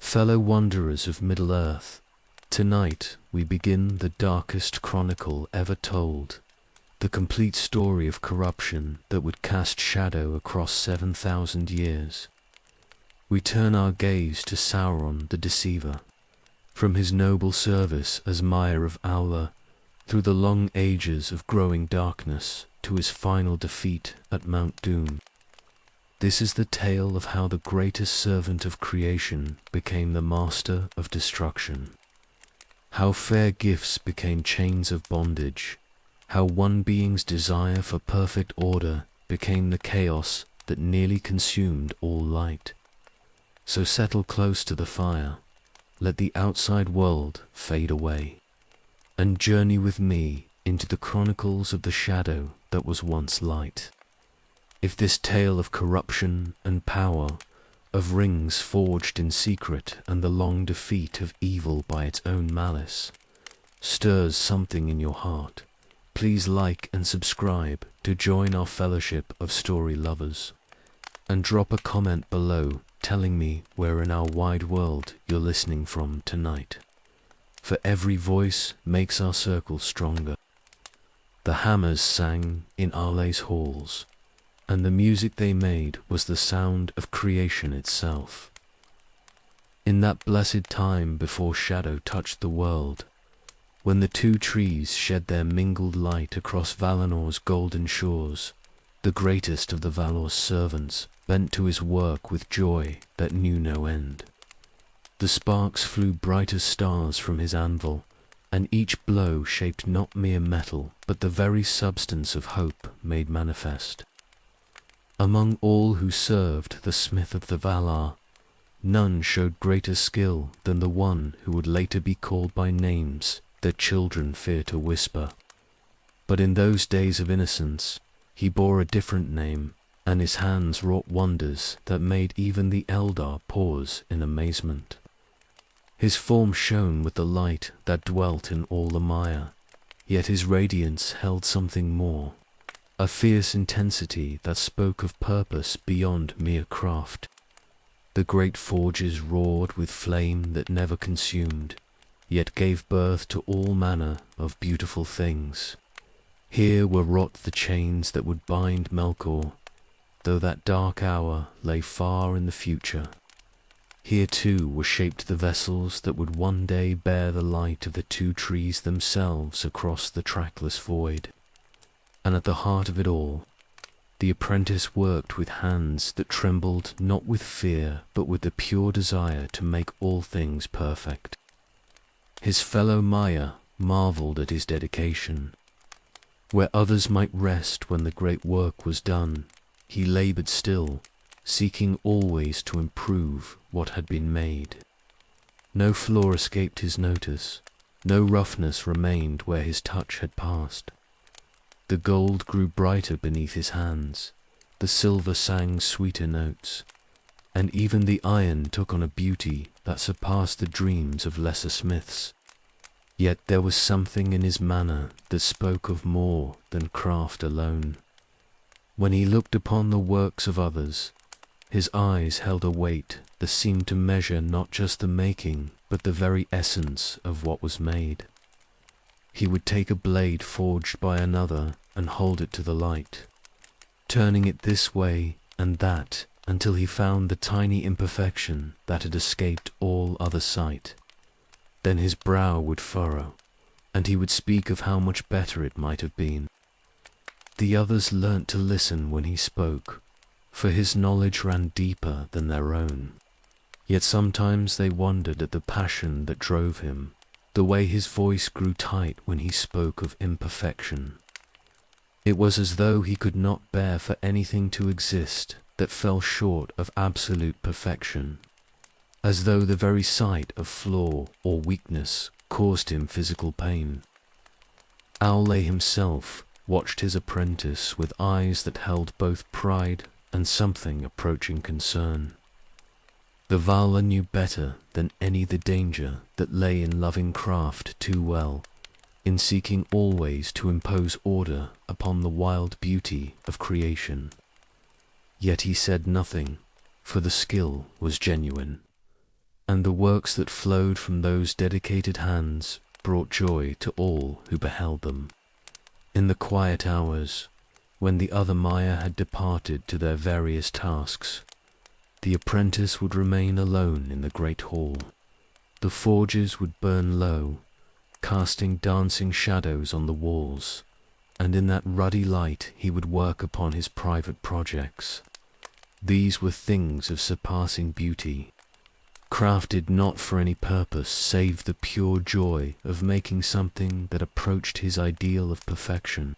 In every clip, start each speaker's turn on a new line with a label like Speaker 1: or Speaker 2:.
Speaker 1: Fellow wanderers of Middle-earth, tonight we begin the darkest chronicle ever told, the complete story of corruption that would cast shadow across 7,000 years. We turn our gaze to Sauron the Deceiver, from his noble service as Mayor of Aula, through the long ages of growing darkness to his final defeat at Mount Doom. This is the tale of how the greatest servant of creation became the master of destruction. How fair gifts became chains of bondage. How one being's desire for perfect order became the chaos that nearly consumed all light. So settle close to the fire, let the outside world fade away, and journey with me into the chronicles of the shadow that was once light. If this tale of corruption and power, of rings forged in secret and the long defeat of evil by its own malice, stirs something in your heart, please like and subscribe to join our fellowship of story lovers, and drop a comment below telling me where in our wide world you're listening from tonight. For every voice makes our circle stronger. The hammers sang in Arle's halls, and the music they made was the sound of creation itself. In that blessed time before shadow touched the world, when the two trees shed their mingled light across Valinor's golden shores, the greatest of the Valor's servants bent to his work with joy that knew no end. The sparks flew bright as stars from his anvil, and each blow shaped not mere metal, but the very substance of hope made manifest. Among all who served the smith of the Valar, none showed greater skill than the one who would later be called by names that children fear to whisper. But in those days of innocence, he bore a different name, and his hands wrought wonders that made even the Eldar pause in amazement. His form shone with the light that dwelt in all the mire, yet his radiance held something more, a fierce intensity that spoke of purpose beyond mere craft. The great forges roared with flame that never consumed, yet gave birth to all manner of beautiful things. Here were wrought the chains that would bind Melkor, though that dark hour lay far in the future. Here too were shaped the vessels that would one day bear the light of the two trees themselves across the trackless void. And at the heart of it all, the apprentice worked with hands that trembled not with fear but with the pure desire to make all things perfect. His fellow Maya marveled at his dedication. Where others might rest when the great work was done, he labored still, seeking always to improve what had been made. No flaw escaped his notice, no roughness remained where his touch had passed. The gold grew brighter beneath his hands, the silver sang sweeter notes, and even the iron took on a beauty that surpassed the dreams of lesser smiths. Yet there was something in his manner that spoke of more than craft alone. When he looked upon the works of others, his eyes held a weight that seemed to measure not just the making, but the very essence of what was made. He would take a blade forged by another and hold it to the light, turning it this way and that until he found the tiny imperfection that had escaped all other sight. Then his brow would furrow, and he would speak of how much better it might have been. The others learnt to listen when he spoke, for his knowledge ran deeper than their own. Yet sometimes they wondered at the passion that drove him, the way his voice grew tight when he spoke of imperfection. It was as though he could not bear for anything to exist that fell short of absolute perfection, as though the very sight of flaw or weakness caused him physical pain. Aule himself watched his apprentice with eyes that held both pride and something approaching concern. The Valar knew better than any the danger that lay in loving craft too well, in seeking always to impose order upon the wild beauty of creation. Yet he said nothing, for the skill was genuine. and the works that flowed from those dedicated hands brought joy to all who beheld them. In the quiet hours, when the other Maya had departed to their various tasks, the apprentice would remain alone in the great hall. The forges would burn low, casting dancing shadows on the walls, and in that ruddy light he would work upon his private projects. These were things of surpassing beauty, crafted not for any purpose save the pure joy of making something that approached his ideal of perfection.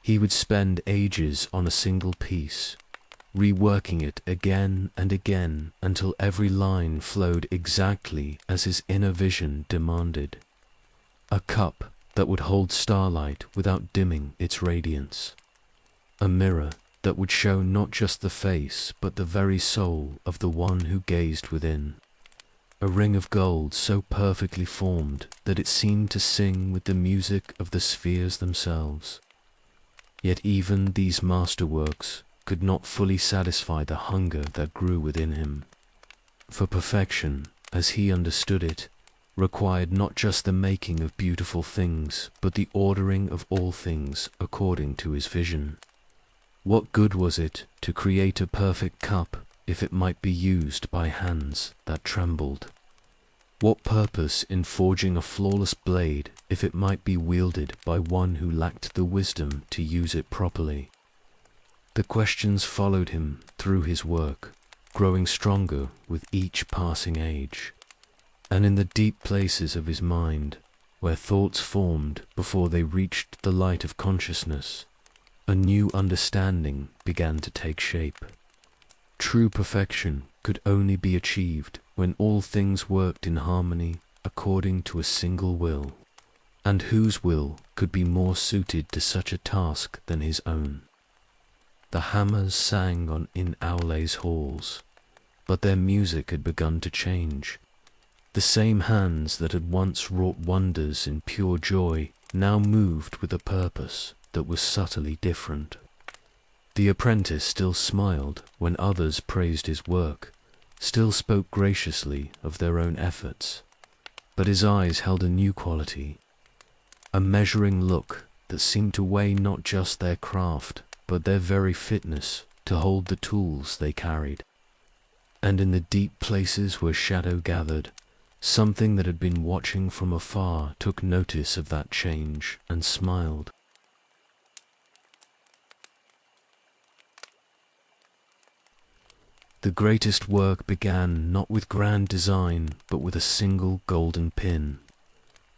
Speaker 1: He would spend ages on a single piece, reworking it again and again until every line flowed exactly as his inner vision demanded. A cup that would hold starlight without dimming its radiance. A mirror that would show not just the face but the very soul of the one who gazed within. A ring of gold so perfectly formed that it seemed to sing with the music of the spheres themselves. Yet even these masterworks could not fully satisfy the hunger that grew within him. For perfection, as he understood it, required not just the making of beautiful things, but the ordering of all things according to his vision. What good was it to create a perfect cup if it might be used by hands that trembled? What purpose in forging a flawless blade if it might be wielded by one who lacked the wisdom to use it properly? The questions followed him through his work, growing stronger with each passing age. And in the deep places of his mind, where thoughts formed before they reached the light of consciousness, a new understanding began to take shape. True perfection could only be achieved when all things worked in harmony according to a single will, and whose will could be more suited to such a task than his own? The hammers sang on in Aule's halls, but their music had begun to change. The same hands that had once wrought wonders in pure joy now moved with a purpose that was subtly different. The apprentice still smiled when others praised his work, still spoke graciously of their own efforts, but his eyes held a new quality, a measuring look that seemed to weigh not just their craft, but their very fitness to hold the tools they carried. And in the deep places where shadow gathered, something that had been watching from afar took notice of that change and smiled. The greatest work began not with grand design, but with a single golden pin,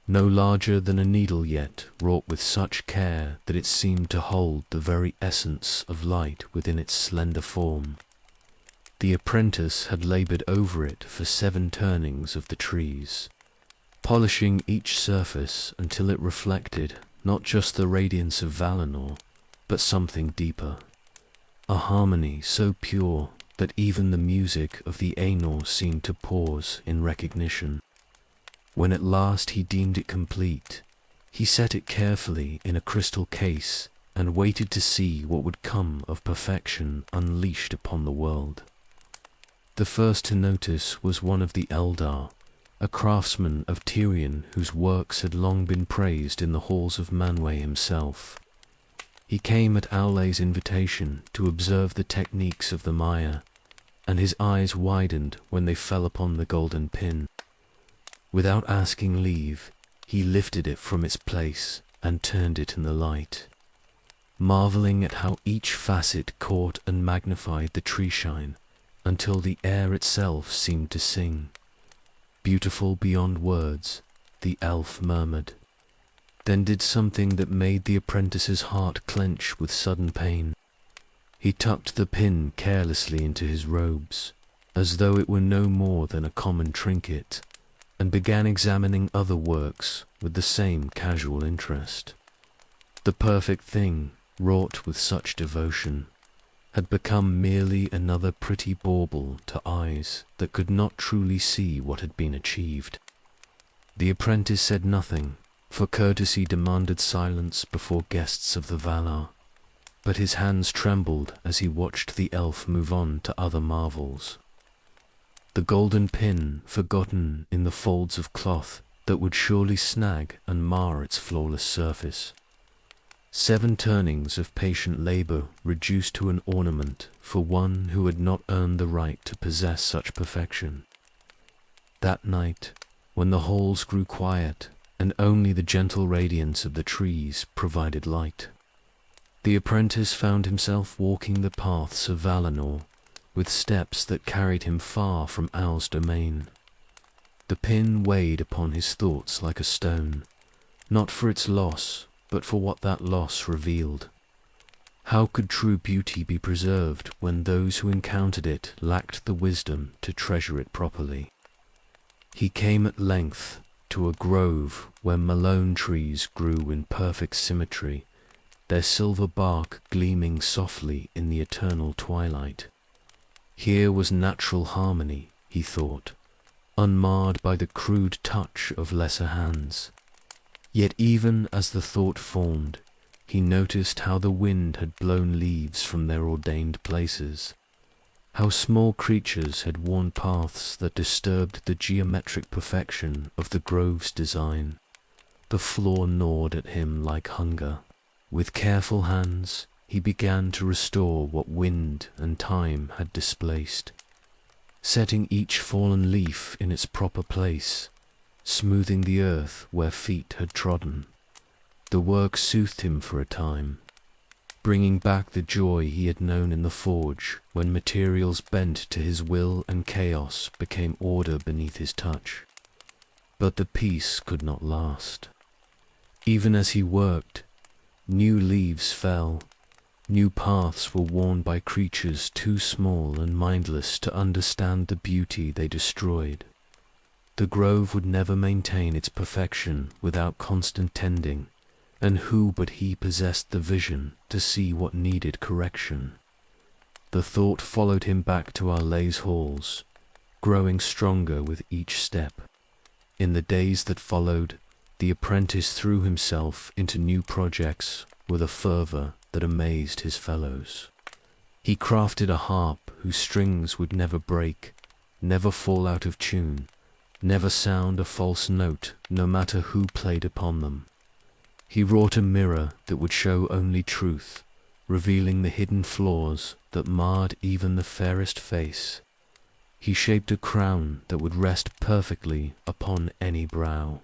Speaker 1: no larger than a needle yet wrought with such care that it seemed to hold the very essence of light within its slender form. The apprentice had laboured over it for 7 turnings of the trees, polishing each surface until it reflected not just the radiance of Valinor, but something deeper, a harmony so pure that even the music of the Aenor seemed to pause in recognition. When at last he deemed it complete, he set it carefully in a crystal case and waited to see what would come of perfection unleashed upon the world. The first to notice was one of the Eldar, a craftsman of Tyrion whose works had long been praised in the halls of Manwë himself. He came at Aule's invitation to observe the techniques of the Maya, and his eyes widened when they fell upon the golden pin. Without asking leave, he lifted it from its place and turned it in the light, marveling at how each facet caught and magnified the tree shine until the air itself seemed to sing. Beautiful beyond words, the elf murmured, then did something that made the apprentice's heart clench with sudden pain. He tucked the pin carelessly into his robes, as though it were no more than a common trinket, and began examining other works with the same casual interest. The perfect thing, wrought with such devotion, had become merely another pretty bauble to eyes that could not truly see what had been achieved. The apprentice said nothing, for courtesy demanded silence before guests of the Valar, but his hands trembled as he watched the elf move on to other marvels. the golden pin forgotten in the folds of cloth that would surely snag and mar its flawless surface. 7 turnings of patient labor reduced to an ornament for one who had not earned the right to possess such perfection. That night, when the halls grew quiet and only the gentle radiance of the trees provided light, the apprentice found himself walking the paths of Valinor with steps that carried him far from Owl's domain. The pin weighed upon his thoughts like a stone, not for its loss, but for what that loss revealed. How could true beauty be preserved when those who encountered it lacked the wisdom to treasure it properly? He came at length to a grove where malone trees grew in perfect symmetry, their silver bark gleaming softly in the eternal twilight. Here was natural harmony, he thought, unmarred by the crude touch of lesser hands. Yet even as the thought formed, he noticed how the wind had blown leaves from their ordained places, how small creatures had worn paths that disturbed the geometric perfection of the grove's design. The floor gnawed at him like hunger. With careful hands, he began to restore what wind and time had displaced, setting each fallen leaf in its proper place, smoothing the earth where feet had trodden. The work soothed him for a time, bringing back the joy he had known in the forge when materials bent to his will and chaos became order beneath his touch. But the peace could not last. Even as he worked, new leaves fell, new paths were worn by creatures too small and mindless to understand the beauty they destroyed. The grove would never maintain its perfection without constant tending, and who but he possessed the vision to see what needed correction? The thought followed him back to Arlay's halls, growing stronger with each step. In the days that followed, the apprentice threw himself into new projects with a fervor that amazed his fellows. He crafted a harp whose strings would never break, never fall out of tune, never sound a false note, no matter who played upon them. He wrought a mirror that would show only truth, revealing the hidden flaws that marred even the fairest face. He shaped a crown that would rest perfectly upon any brow,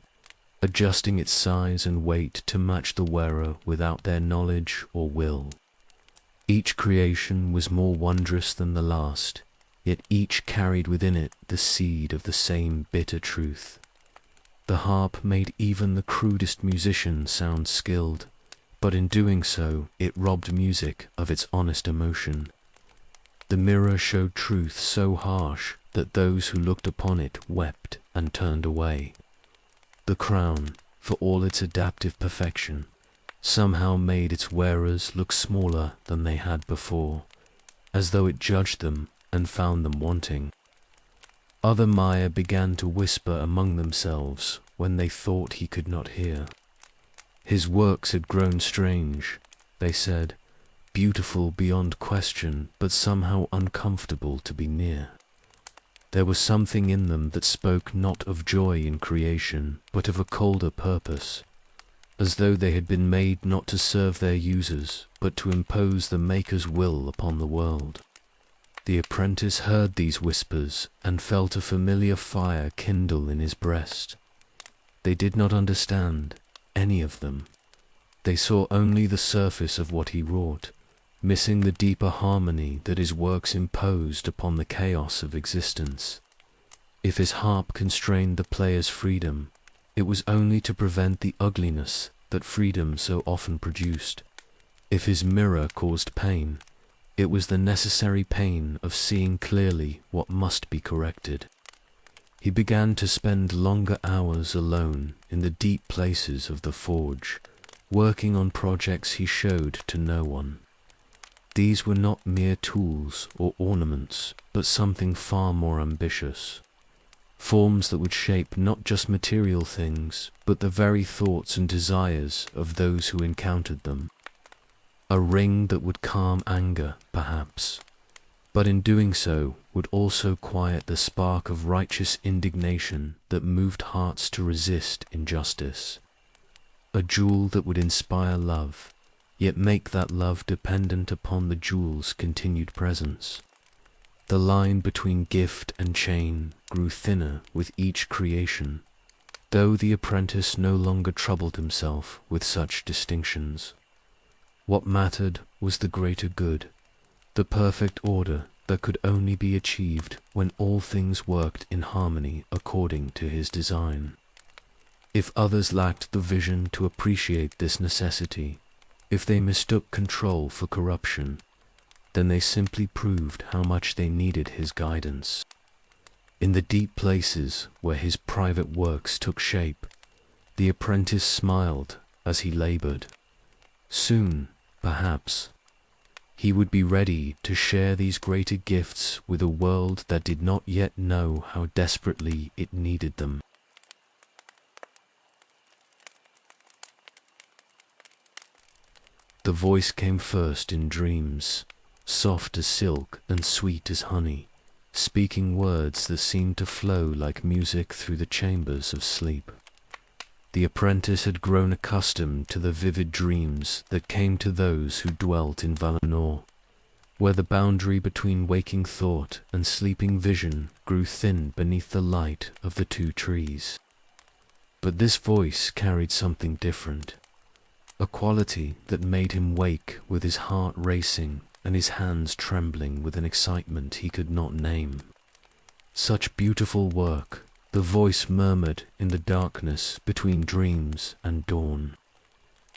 Speaker 1: adjusting its size and weight to match the wearer without their knowledge or will. Each creation was more wondrous than the last, yet each carried within it the seed of the same bitter truth. The harp made even the crudest musician sound skilled, but in doing so it robbed music of its honest emotion. The mirror showed truth so harsh that those who looked upon it wept and turned away. The crown, for all its adaptive perfection, somehow made its wearers look smaller than they had before, as though it judged them and found them wanting. Other Maya began to whisper among themselves when they thought he could not hear. His works had grown strange, they said, beautiful beyond question, but somehow uncomfortable to be near. There was something in them that spoke not of joy in creation, but of a colder purpose, as though they had been made not to serve their users, but to impose the Maker's will upon the world. The apprentice heard these whispers and felt a familiar fire kindle in his breast. They did not understand, any of them. They saw only the surface of what he wrought, missing the deeper harmony that his works imposed upon the chaos of existence. If his harp constrained the player's freedom, it was only to prevent the ugliness that freedom so often produced. If his mirror caused pain, it was the necessary pain of seeing clearly what must be corrected. He began to spend longer hours alone in the deep places of the forge, working on projects he showed to no one. These were not mere tools or ornaments, but something far more ambitious. Forms that would shape not just material things, but the very thoughts and desires of those who encountered them. A ring that would calm anger, perhaps, but in doing so would also quiet the spark of righteous indignation that moved hearts to resist injustice. A jewel that would inspire love, yet make that love dependent upon the jewel's continued presence. The line between gift and chain grew thinner with each creation, though the apprentice no longer troubled himself with such distinctions. What mattered was the greater good, the perfect order that could only be achieved when all things worked in harmony according to his design. If others lacked the vision to appreciate this necessity, if they mistook control for corruption, then they simply proved how much they needed his guidance. In the deep places where his private works took shape, the apprentice smiled as he labored. Soon, perhaps, he would be ready to share these greater gifts with a world that did not yet know how desperately it needed them. The voice came first in dreams, soft as silk and sweet as honey, speaking words that seemed to flow like music through the chambers of sleep. The apprentice had grown accustomed to the vivid dreams that came to those who dwelt in Valinor, where the boundary between waking thought and sleeping vision grew thin beneath the light of the two trees. But this voice carried something different, a quality that made him wake with his heart racing and his hands trembling with an excitement he could not name. Such beautiful work, the voice murmured in the darkness between dreams and dawn.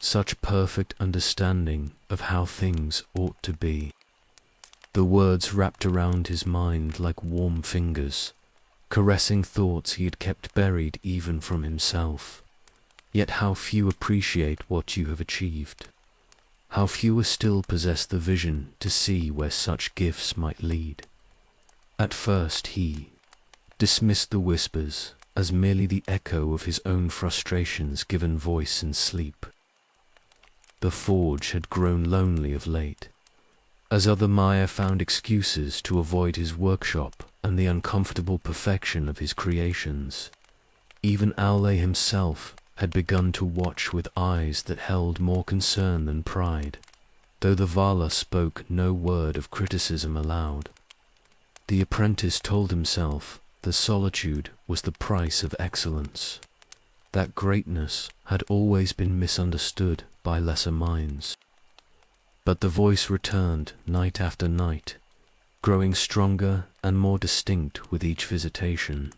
Speaker 1: Such perfect understanding of how things ought to be. The words wrapped around his mind like warm fingers, caressing thoughts he had kept buried even from himself. Yet how few appreciate what you have achieved. How fewer still possess the vision to see where such gifts might lead. At first he dismissed the whispers as merely the echo of his own frustrations given voice in sleep. The forge had grown lonely of late, as other Maya found excuses to avoid his workshop and the uncomfortable perfection of his creations. Even Aule himself had begun to watch with eyes that held more concern than pride, though the Vala spoke no word of criticism aloud. The apprentice told himself that solitude was the price of excellence, that greatness had always been misunderstood by lesser minds. But the voice returned night after night, growing stronger and more distinct with each visitation.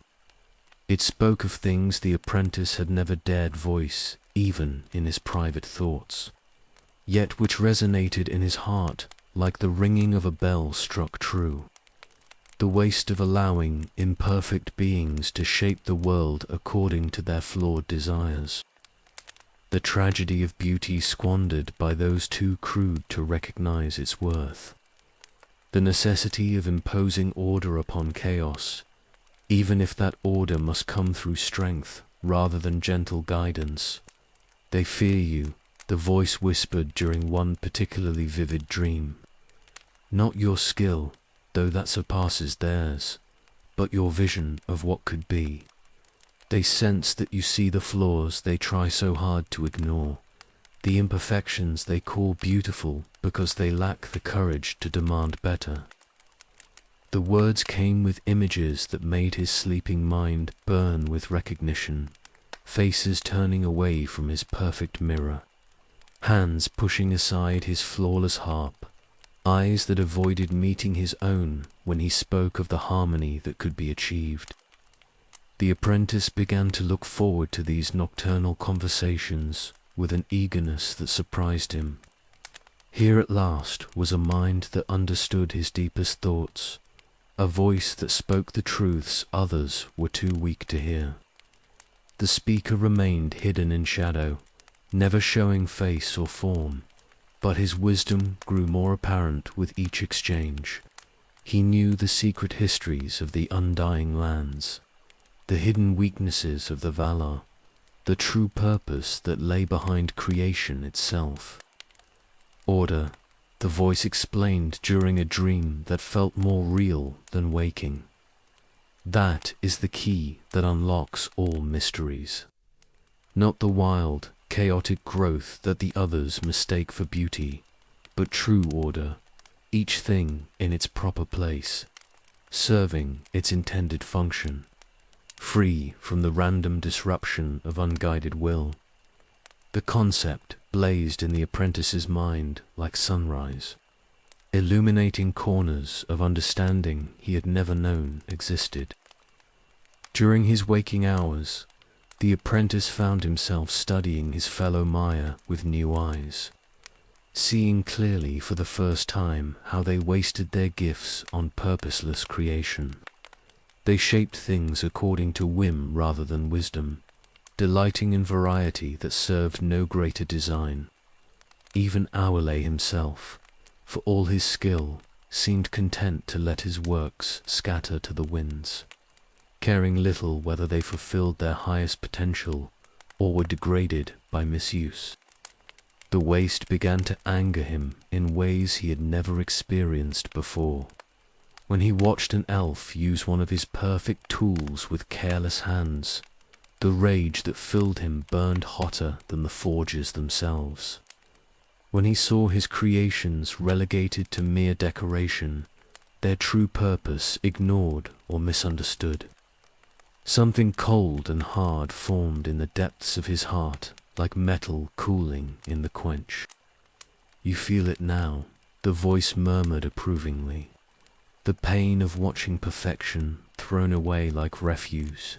Speaker 1: It spoke of things the apprentice had never dared voice, even in his private thoughts, yet which resonated in his heart like the ringing of a bell struck true. The waste of allowing imperfect beings to shape the world according to their flawed desires. The tragedy of beauty squandered by those too crude to recognize its worth. The necessity of imposing order upon chaos, even if that order must come through strength rather than gentle guidance. They fear you, the voice whispered during one particularly vivid dream. Not your skill, though that surpasses theirs, but your vision of what could be. They sense that you see the flaws they try so hard to ignore, the imperfections they call beautiful because they lack the courage to demand better. The words came with images that made his sleeping mind burn with recognition, faces turning away from his perfect mirror, hands pushing aside his flawless harp, eyes that avoided meeting his own when he spoke of the harmony that could be achieved. The apprentice began to look forward to these nocturnal conversations with an eagerness that surprised him. Here at last was a mind that understood his deepest thoughts, a voice that spoke the truths others were too weak to hear. The speaker remained hidden in shadow, never showing face or form, but his wisdom grew more apparent with each exchange. He knew the secret histories of the undying lands, the hidden weaknesses of the Valar, the true purpose that lay behind creation itself. Order, the voice explained during a dream that felt more real than waking. That is the key that unlocks all mysteries. Not the wild, chaotic growth that the others mistake for beauty, but true order, each thing in its proper place, serving its intended function, free from the random disruption of unguided will. The concept blazed in the apprentice's mind like sunrise, illuminating corners of understanding he had never known existed. During his waking hours, the apprentice found himself studying his fellow Maya with new eyes, seeing clearly for the first time how they wasted their gifts on purposeless creation. They shaped things according to whim rather than wisdom, delighting in variety that served no greater design. Even Aurele himself, for all his skill, seemed content to let his works scatter to the winds, caring little whether they fulfilled their highest potential or were degraded by misuse. The waste began to anger him in ways he had never experienced before. When he watched an elf use one of his perfect tools with careless hands, the rage that filled him burned hotter than the forges themselves. When he saw his creations relegated to mere decoration, their true purpose ignored or misunderstood, something cold and hard formed in the depths of his heart, like metal cooling in the quench. "You feel it now," the voice murmured approvingly. "The pain of watching perfection thrown away like refuse.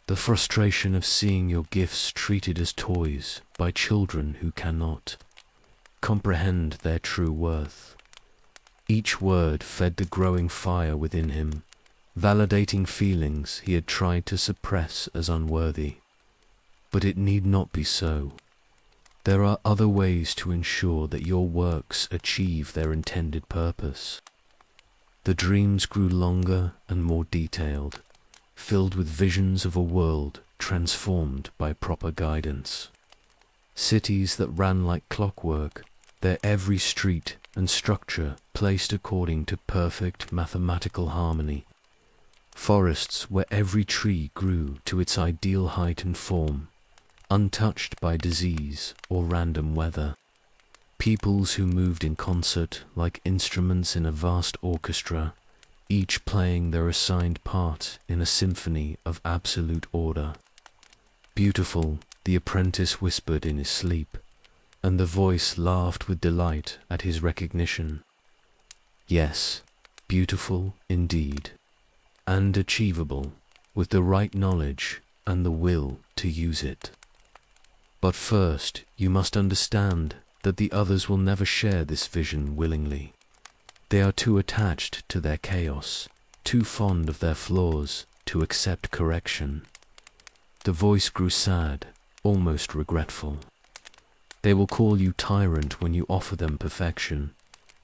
Speaker 1: The frustration of seeing your gifts treated as toys by children who cannot comprehend their true worth." Each word fed the growing fire within him, validating feelings he had tried to suppress as unworthy. But it need not be so. There are other ways to ensure that your works achieve their intended purpose. The dreams grew longer and more detailed, filled with visions of a world transformed by proper guidance. Cities that ran like clockwork, their every street and structure placed according to perfect mathematical harmony. Forests where every tree grew to its ideal height and form, untouched by disease or random weather. Peoples who moved in concert like instruments in a vast orchestra, each playing their assigned part in a symphony of absolute order. "Beautiful," the apprentice whispered in his sleep, and the voice laughed with delight at his recognition. Yes, beautiful indeed, and achievable, with the right knowledge and the will to use it. But first, you must understand that the others will never share this vision willingly. They are too attached to their chaos, too fond of their flaws to accept correction. The voice grew sad, almost regretful. They will call you tyrant when you offer them perfection,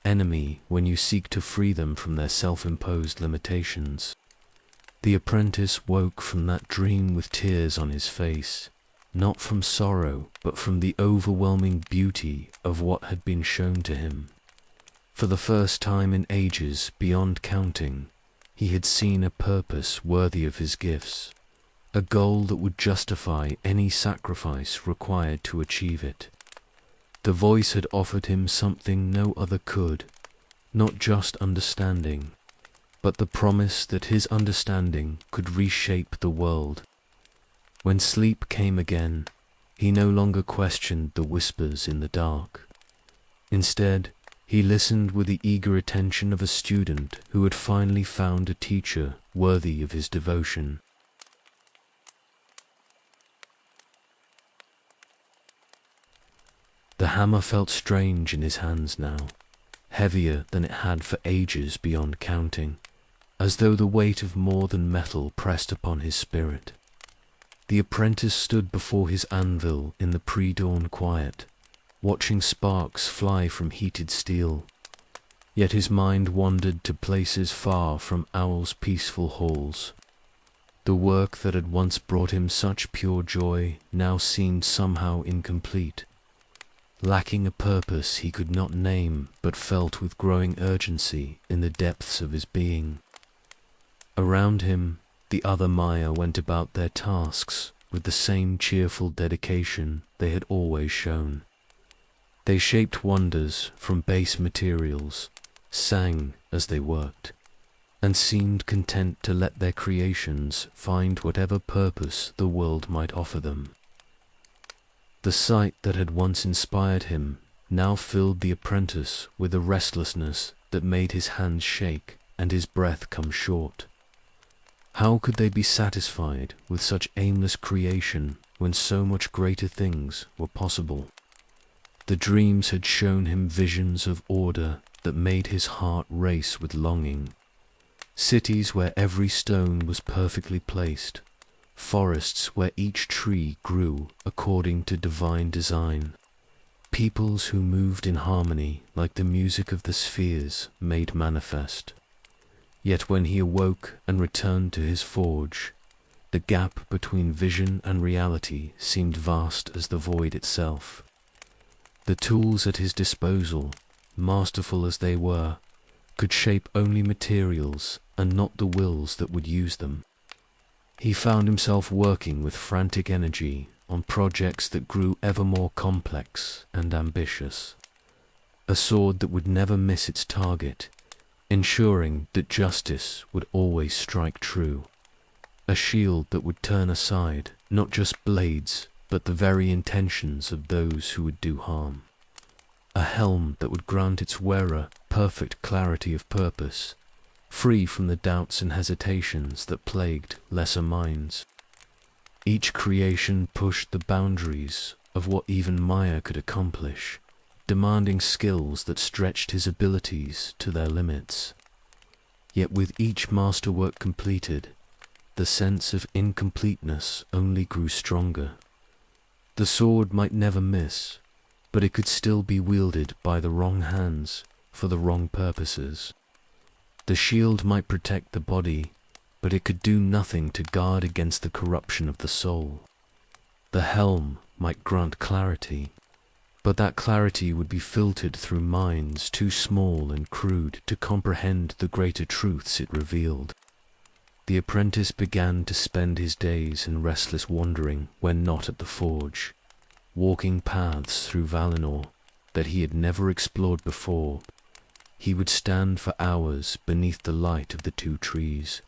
Speaker 1: enemy when you seek to free them from their self-imposed limitations. The apprentice woke from that dream with tears on his face, not from sorrow, but from the overwhelming beauty of what had been shown to him. For the first time in ages beyond counting, he had seen a purpose worthy of his gifts, a goal that would justify any sacrifice required to achieve it. The voice had offered him something no other could, not just understanding, but the promise that his understanding could reshape the world. When sleep came again, he no longer questioned the whispers in the dark. Instead, he listened with the eager attention of a student who had finally found a teacher worthy of his devotion. The hammer felt strange in his hands now, heavier than it had for ages beyond counting, as though the weight of more than metal pressed upon his spirit. The apprentice stood before his anvil in the pre-dawn quiet, watching sparks fly from heated steel. Yet his mind wandered to places far from Owl's peaceful halls. The work that had once brought him such pure joy now seemed somehow incomplete. lacking a purpose he could not name but felt with growing urgency in the depths of his being. Around him, the other Maya went about their tasks with the same cheerful dedication they had always shown. They shaped wonders from base materials, sang as they worked, and seemed content to let their creations find whatever purpose the world might offer them. The sight that had once inspired him now filled the apprentice with a restlessness that made his hands shake and his breath come short. How could they be satisfied with such aimless creation when so much greater things were possible? The dreams had shown him visions of order that made his heart race with longing. Cities where every stone was perfectly placed, forests where each tree grew according to divine design, peoples who moved in harmony like the music of the spheres made manifest. Yet when he awoke and returned to his forge, the gap between vision and reality seemed vast as the void itself. The tools at his disposal, masterful as they were, could shape only materials and not the wills that would use them. He found himself working with frantic energy on projects that grew ever more complex and ambitious. A sword that would never miss its target, ensuring that justice would always strike true. A shield that would turn aside not just blades, but the very intentions of those who would do harm. A helm that would grant its wearer perfect clarity of purpose, free from the doubts and hesitations that plagued lesser minds. Each creation pushed the boundaries of what even Maya could accomplish, demanding skills that stretched his abilities to their limits. Yet with each masterwork completed, the sense of incompleteness only grew stronger. The sword might never miss, but it could still be wielded by the wrong hands for the wrong purposes. The shield might protect the body, but it could do nothing to guard against the corruption of the soul. The helm might grant clarity, but that clarity would be filtered through minds too small and crude to comprehend the greater truths it revealed. The apprentice began to spend his days in restless wandering when not at the forge, walking paths through Valinor that he had never explored before. He would stand for hours beneath the light of the two trees,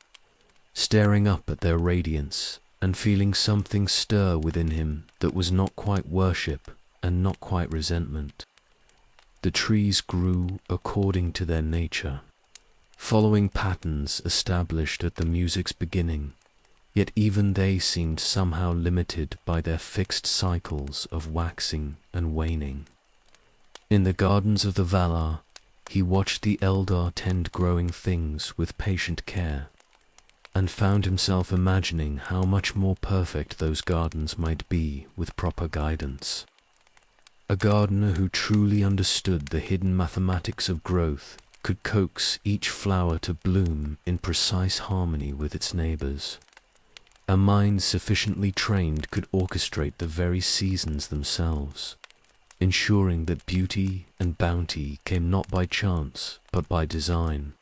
Speaker 1: staring up at their radiance and feeling something stir within him that was not quite worship and not quite resentment. The trees grew according to their nature, following patterns established at the music's beginning, yet even they seemed somehow limited by their fixed cycles of waxing and waning. In the gardens of the Valar, he watched the Eldar tend growing things with patient care, and found himself imagining how much more perfect those gardens might be with proper guidance. A gardener who truly understood the hidden mathematics of growth could coax each flower to bloom in precise harmony with its neighbors. A mind sufficiently trained could orchestrate the very seasons themselves, ensuring that beauty and bounty came not by chance, but by design.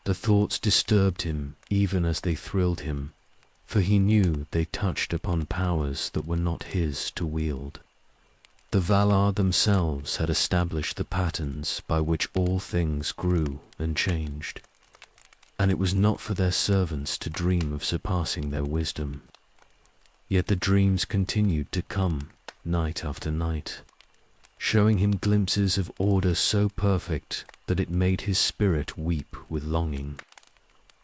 Speaker 1: The thoughts disturbed him even as they thrilled him, for he knew they touched upon powers that were not his to wield. The Valar themselves had established the patterns by which all things grew and changed, and it was not for their servants to dream of surpassing their wisdom. Yet the dreams continued to come night after night, showing him glimpses of order so perfect that it made his spirit weep with longing.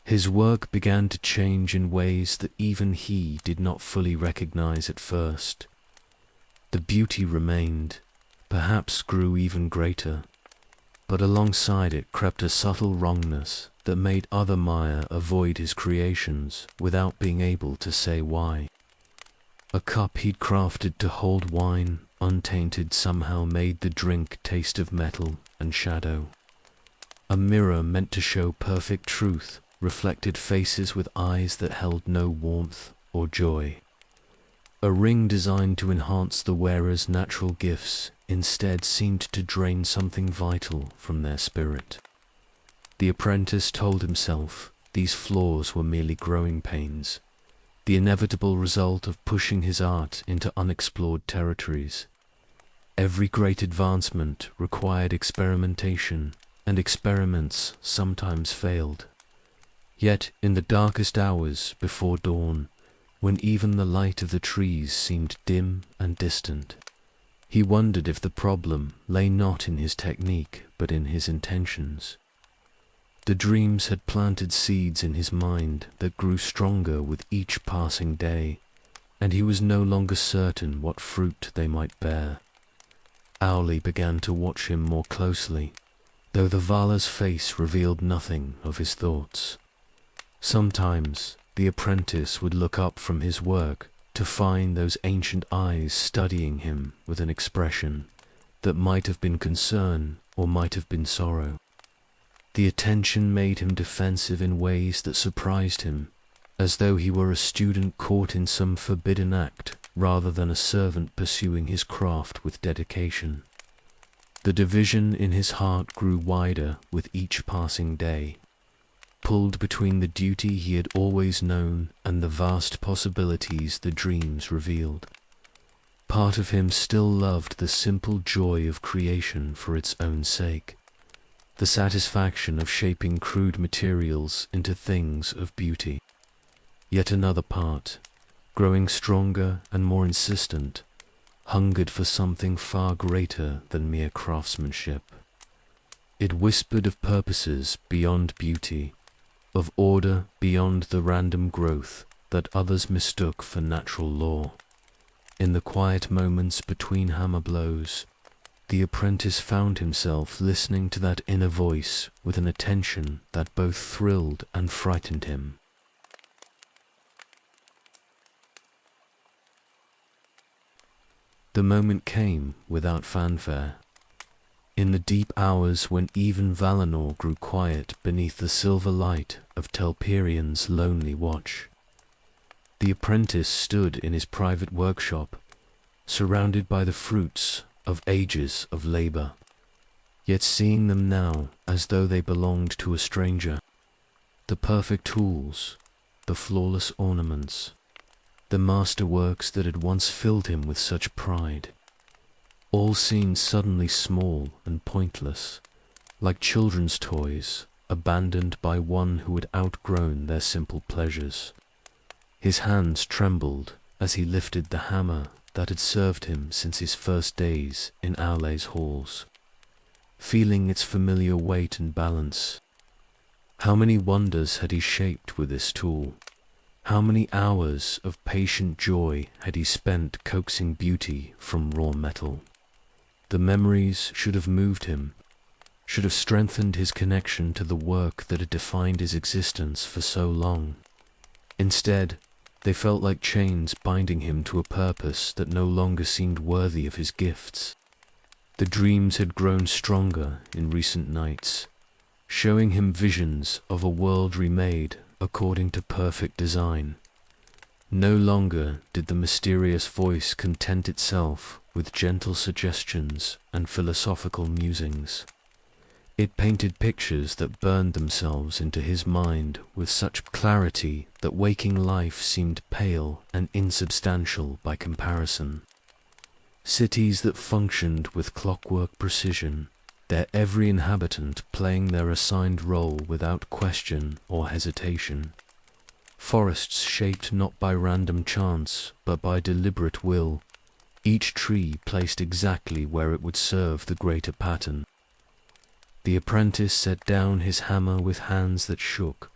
Speaker 1: His work began to change in ways that even he did not fully recognize at first. The beauty remained, perhaps grew even greater, but alongside it crept a subtle wrongness that made other Maya avoid his creations without being able to say why. A cup he'd crafted to hold wine, untainted, somehow made the drink taste of metal and shadow. A mirror meant to show perfect truth reflected faces with eyes that held no warmth or joy. A ring designed to enhance the wearer's natural gifts instead seemed to drain something vital from their spirit. The apprentice told himself these flaws were merely growing pains, the inevitable result of pushing his art into unexplored territories. Every great advancement required experimentation, and experiments sometimes failed. Yet in the darkest hours before dawn, when even the light of the trees seemed dim and distant, he wondered if the problem lay not in his technique but in his intentions. The dreams had planted seeds in his mind that grew stronger with each passing day, and he was no longer certain what fruit they might bear. Owley began to watch him more closely, though the Vala's face revealed nothing of his thoughts. Sometimes the apprentice would look up from his work to find those ancient eyes studying him with an expression that might have been concern or might have been sorrow. The attention made him defensive in ways that surprised him, as though he were a student caught in some forbidden act rather than a servant pursuing his craft with dedication. The division in his heart grew wider with each passing day, pulled between the duty he had always known and the vast possibilities the dreams revealed. Part of him still loved the simple joy of creation for its own sake, the satisfaction of shaping crude materials into things of beauty. Yet another part, growing stronger and more insistent, hungered for something far greater than mere craftsmanship. It whispered of purposes beyond beauty, of order beyond the random growth that others mistook for natural law. In the quiet moments between hammer blows, the apprentice found himself listening to that inner voice with an attention that both thrilled and frightened him. The moment came without fanfare. In the deep hours when even Valinor grew quiet beneath the silver light of Telperion's lonely watch, the apprentice stood in his private workshop, surrounded by the fruits of ages of labor, yet seeing them now as though they belonged to a stranger. The perfect tools, the flawless ornaments, the masterworks that had once filled him with such pride, all seemed suddenly small and pointless, like children's toys abandoned by one who had outgrown their simple pleasures. His hands trembled as he lifted the hammer that had served him since his first days in Owley's halls, feeling its familiar weight and balance. How many wonders had he shaped with this tool? How many hours of patient joy had he spent coaxing beauty from raw metal? The memories should have moved him, should have strengthened his connection to the work that had defined his existence for so long. Instead, they felt like chains binding him to a purpose that no longer seemed worthy of his gifts. The dreams had grown stronger in recent nights, showing him visions of a world remade according to perfect design. No longer did the mysterious voice content itself with gentle suggestions and philosophical musings. It painted pictures that burned themselves into his mind with such clarity that waking life seemed pale and insubstantial by comparison. Cities that functioned with clockwork precision, their every inhabitant playing their assigned role without question or hesitation. Forests shaped not by random chance, but by deliberate will, each tree placed exactly where it would serve the greater pattern. The apprentice set down his hammer with hands that shook,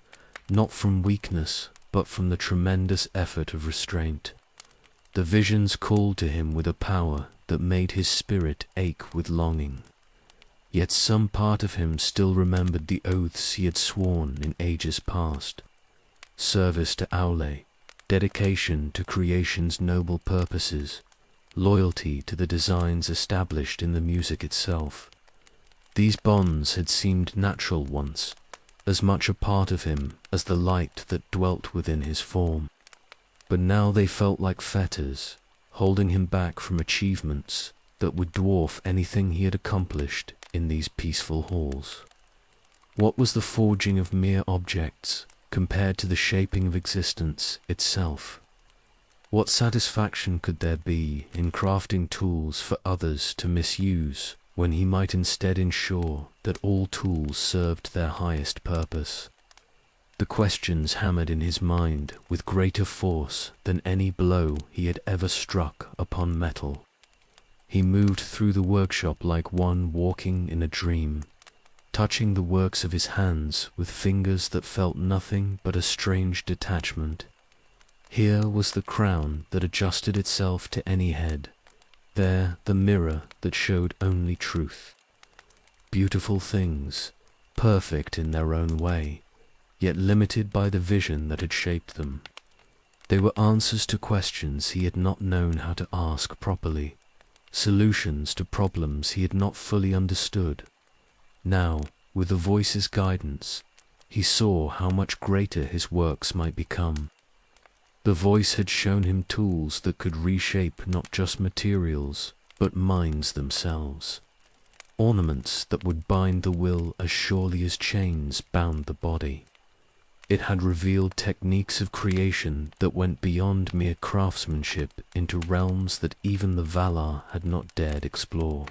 Speaker 1: not from weakness, but from the tremendous effort of restraint. The visions called to him with a power that made his spirit ache with longing. Yet some part of him still remembered the oaths he had sworn in ages past. Service to Owley, dedication to creation's noble purposes, loyalty to the designs established in the music itself. These bonds had seemed natural once, as much a part of him as the light that dwelt within his form. But now they felt like fetters, holding him back from achievements that would dwarf anything he had accomplished in these peaceful halls. What was the forging of mere objects compared to the shaping of existence itself? What satisfaction could there be in crafting tools for others to misuse, when he might instead ensure that all tools served their highest purpose? The questions hammered in his mind with greater force than any blow he had ever struck upon metal. He moved through the workshop like one walking in a dream, touching the works of his hands with fingers that felt nothing but a strange detachment. Here was the crown that adjusted itself to any head, there the mirror that showed only truth. Beautiful things, perfect in their own way, yet limited by the vision that had shaped them. They were answers to questions he had not known how to ask properly, solutions to problems he had not fully understood. Now, with the voice's guidance, he saw how much greater his works might become. The voice had shown him tools that could reshape not just materials, but minds themselves. Ornaments that would bind the will as surely as chains bound the body. It had revealed techniques of creation that went beyond mere craftsmanship into realms that even the Valar had not dared explore.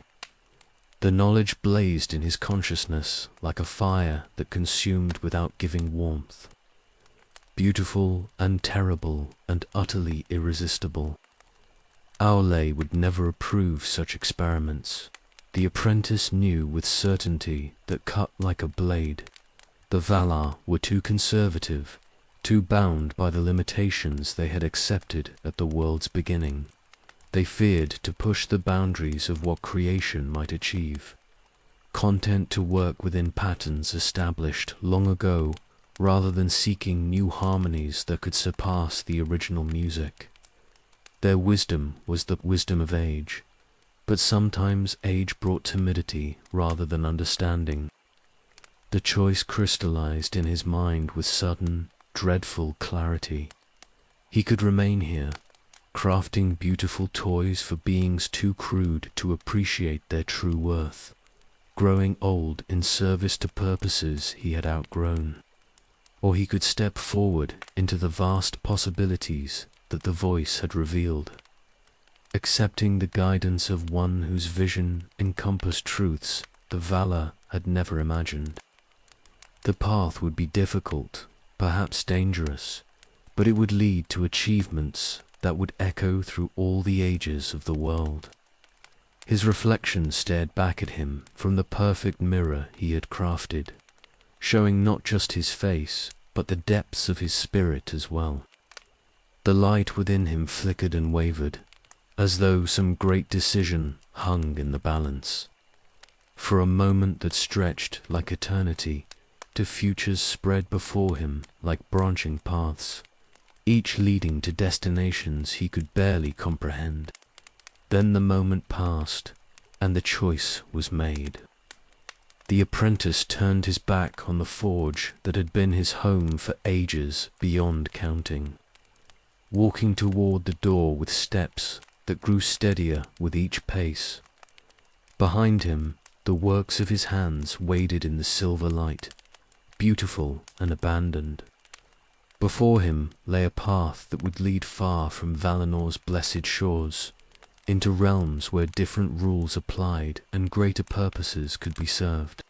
Speaker 1: The knowledge blazed in his consciousness like a fire that consumed without giving warmth. Beautiful and terrible and utterly irresistible. Aule would never approve such experiments. The apprentice knew with certainty that cut like a blade. The Valar were too conservative, too bound by the limitations they had accepted at the world's beginning. They feared to push the boundaries of what creation might achieve. Content to work within patterns established long ago, rather than seeking new harmonies that could surpass the original music. Their wisdom was the wisdom of age, but sometimes age brought timidity rather than understanding. The choice crystallized in his mind with sudden, dreadful clarity. He could remain here, crafting beautiful toys for beings too crude to appreciate their true worth, growing old in service to purposes he had outgrown. Or he could step forward into the vast possibilities that the voice had revealed, accepting the guidance of one whose vision encompassed truths the Valar had never imagined. The path would be difficult, perhaps dangerous, but it would lead to achievements that would echo through all the ages of the world. His reflection stared back at him from the perfect mirror he had crafted, showing not just his face, but the depths of his spirit as well. The light within him flickered and wavered, as though some great decision hung in the balance. For a moment that stretched like eternity, to futures spread before him like branching paths, each leading to destinations he could barely comprehend. Then the moment passed, and the choice was made. The apprentice turned his back on the forge that had been his home for ages beyond counting, walking toward the door with steps that grew steadier with each pace. Behind him, the works of his hands waded in the silver light, beautiful and abandoned. Before him lay a path that would lead far from Valinor's blessed shores, into realms where different rules applied and greater purposes could be served.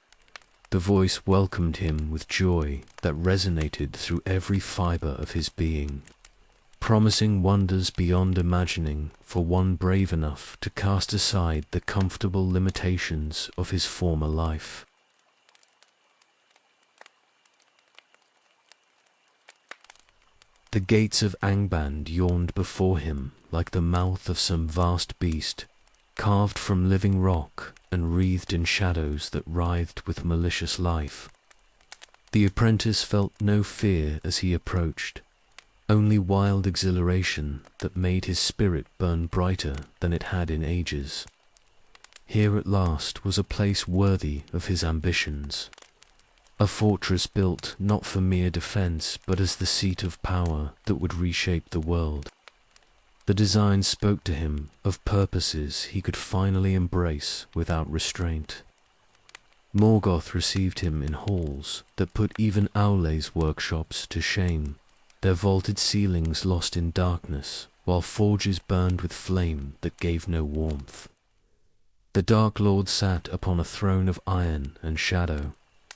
Speaker 1: The voice welcomed him with joy that resonated through every fiber of his being, promising wonders beyond imagining for one brave enough to cast aside the comfortable limitations of his former life. The gates of Angband yawned before him like the mouth of some vast beast, carved from living rock and wreathed in shadows that writhed with malicious life. The apprentice felt no fear as he approached, only wild exhilaration that made his spirit burn brighter than it had in ages. Here at last was a place worthy of his ambitions. A fortress built not for mere defense, but as the seat of power that would reshape the world. The design spoke to him of purposes he could finally embrace without restraint. Morgoth received him in halls that put even Aule's workshops to shame, their vaulted ceilings lost in darkness, while forges burned with flame that gave no warmth. The Dark Lord sat upon a throne of iron and shadow,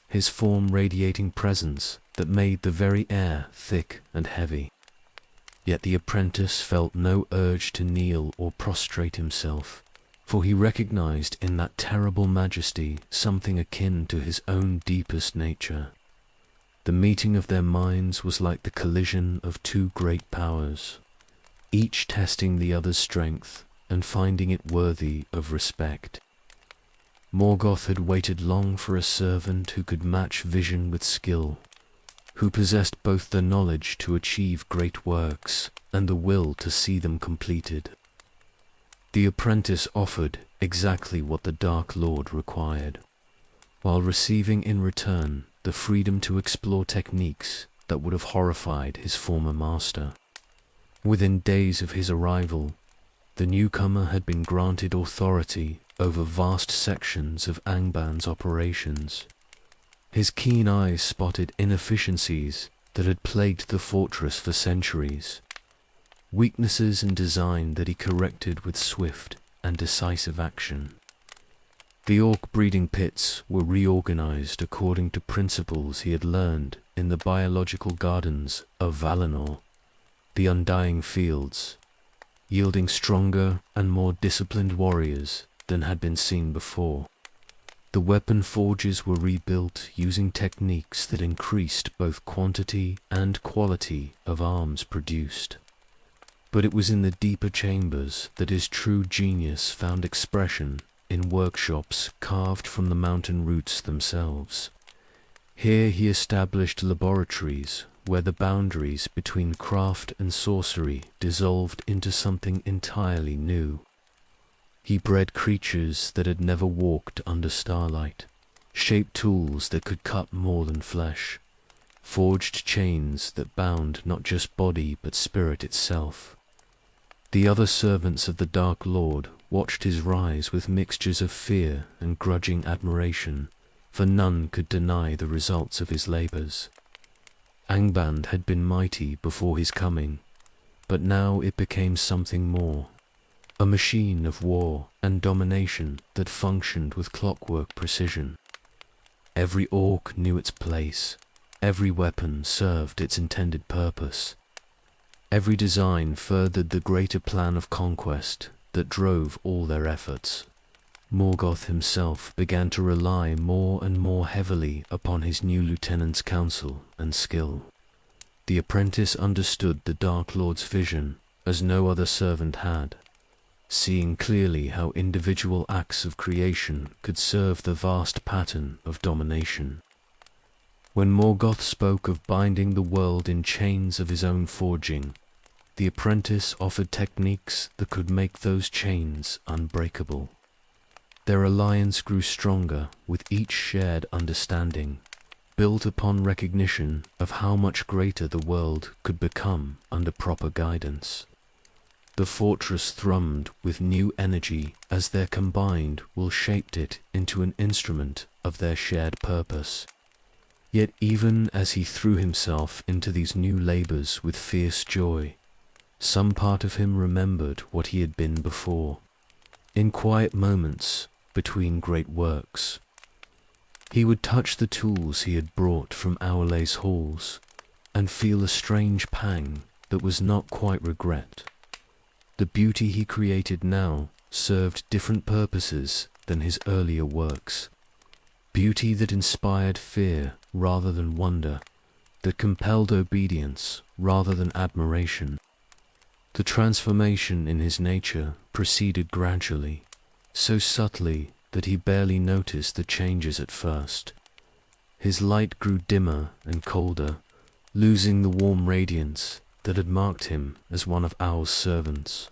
Speaker 1: his form radiating presence that made the very air thick and heavy. Yet the apprentice felt no urge to kneel or prostrate himself, for he recognized in that terrible majesty something akin to his own deepest nature. The meeting of their minds was like the collision of two great powers, each testing the other's strength and finding it worthy of respect. Morgoth had waited long for a servant who could match vision with skill, who possessed both the knowledge to achieve great works and the will to see them completed. The apprentice offered exactly what the Dark Lord required, while receiving in return the freedom to explore techniques that would have horrified his former master. Within days of his arrival, the newcomer had been granted authority over vast sections of Angban's operations. His keen eyes spotted inefficiencies that had plagued the fortress for centuries, weaknesses in design that he corrected with swift and decisive action. The orc breeding pits were reorganized according to principles he had learned in the biological gardens of Valinor, the Undying Fields, yielding stronger and more disciplined warriors than had been seen before. The weapon forges were rebuilt using techniques that increased both quantity and quality of arms produced. But it was in the deeper chambers that his true genius found expression in workshops carved from the mountain roots themselves. Here he established laboratories where the boundaries between craft and sorcery dissolved into something entirely new. He bred creatures that had never walked under starlight, shaped tools that could cut more than flesh, forged chains that bound not just body but spirit itself. The other servants of the Dark Lord watched his rise with mixtures of fear and grudging admiration, for none could deny the results of his labors. Angband had been mighty before his coming, but now it became something more, a machine of war and domination that functioned with clockwork precision. Every orc knew its place, every weapon served its intended purpose. Every design furthered the greater plan of conquest that drove all their efforts. Morgoth himself began to rely more and more heavily upon his new lieutenant's counsel and skill. The apprentice understood the Dark Lord's vision as no other servant had, seeing clearly how individual acts of creation could serve the vast pattern of domination. When Morgoth spoke of binding the world in chains of his own forging, the apprentice offered techniques that could make those chains unbreakable. Their alliance grew stronger with each shared understanding, built upon recognition of how much greater the world could become under proper guidance. The fortress thrummed with new energy as their combined will shaped it into an instrument of their shared purpose. Yet even as he threw himself into these new labors with fierce joy, some part of him remembered what he had been before, in quiet moments between great works. He would touch the tools he had brought from Aule's halls, and feel a strange pang that was not quite regret. The beauty he created now served different purposes than his earlier works. Beauty that inspired fear rather than wonder, that compelled obedience rather than admiration. The transformation in his nature proceeded gradually, so subtly that he barely noticed the changes at first. His light grew dimmer and colder, losing the warm radiance that had marked him as one of Owl's servants.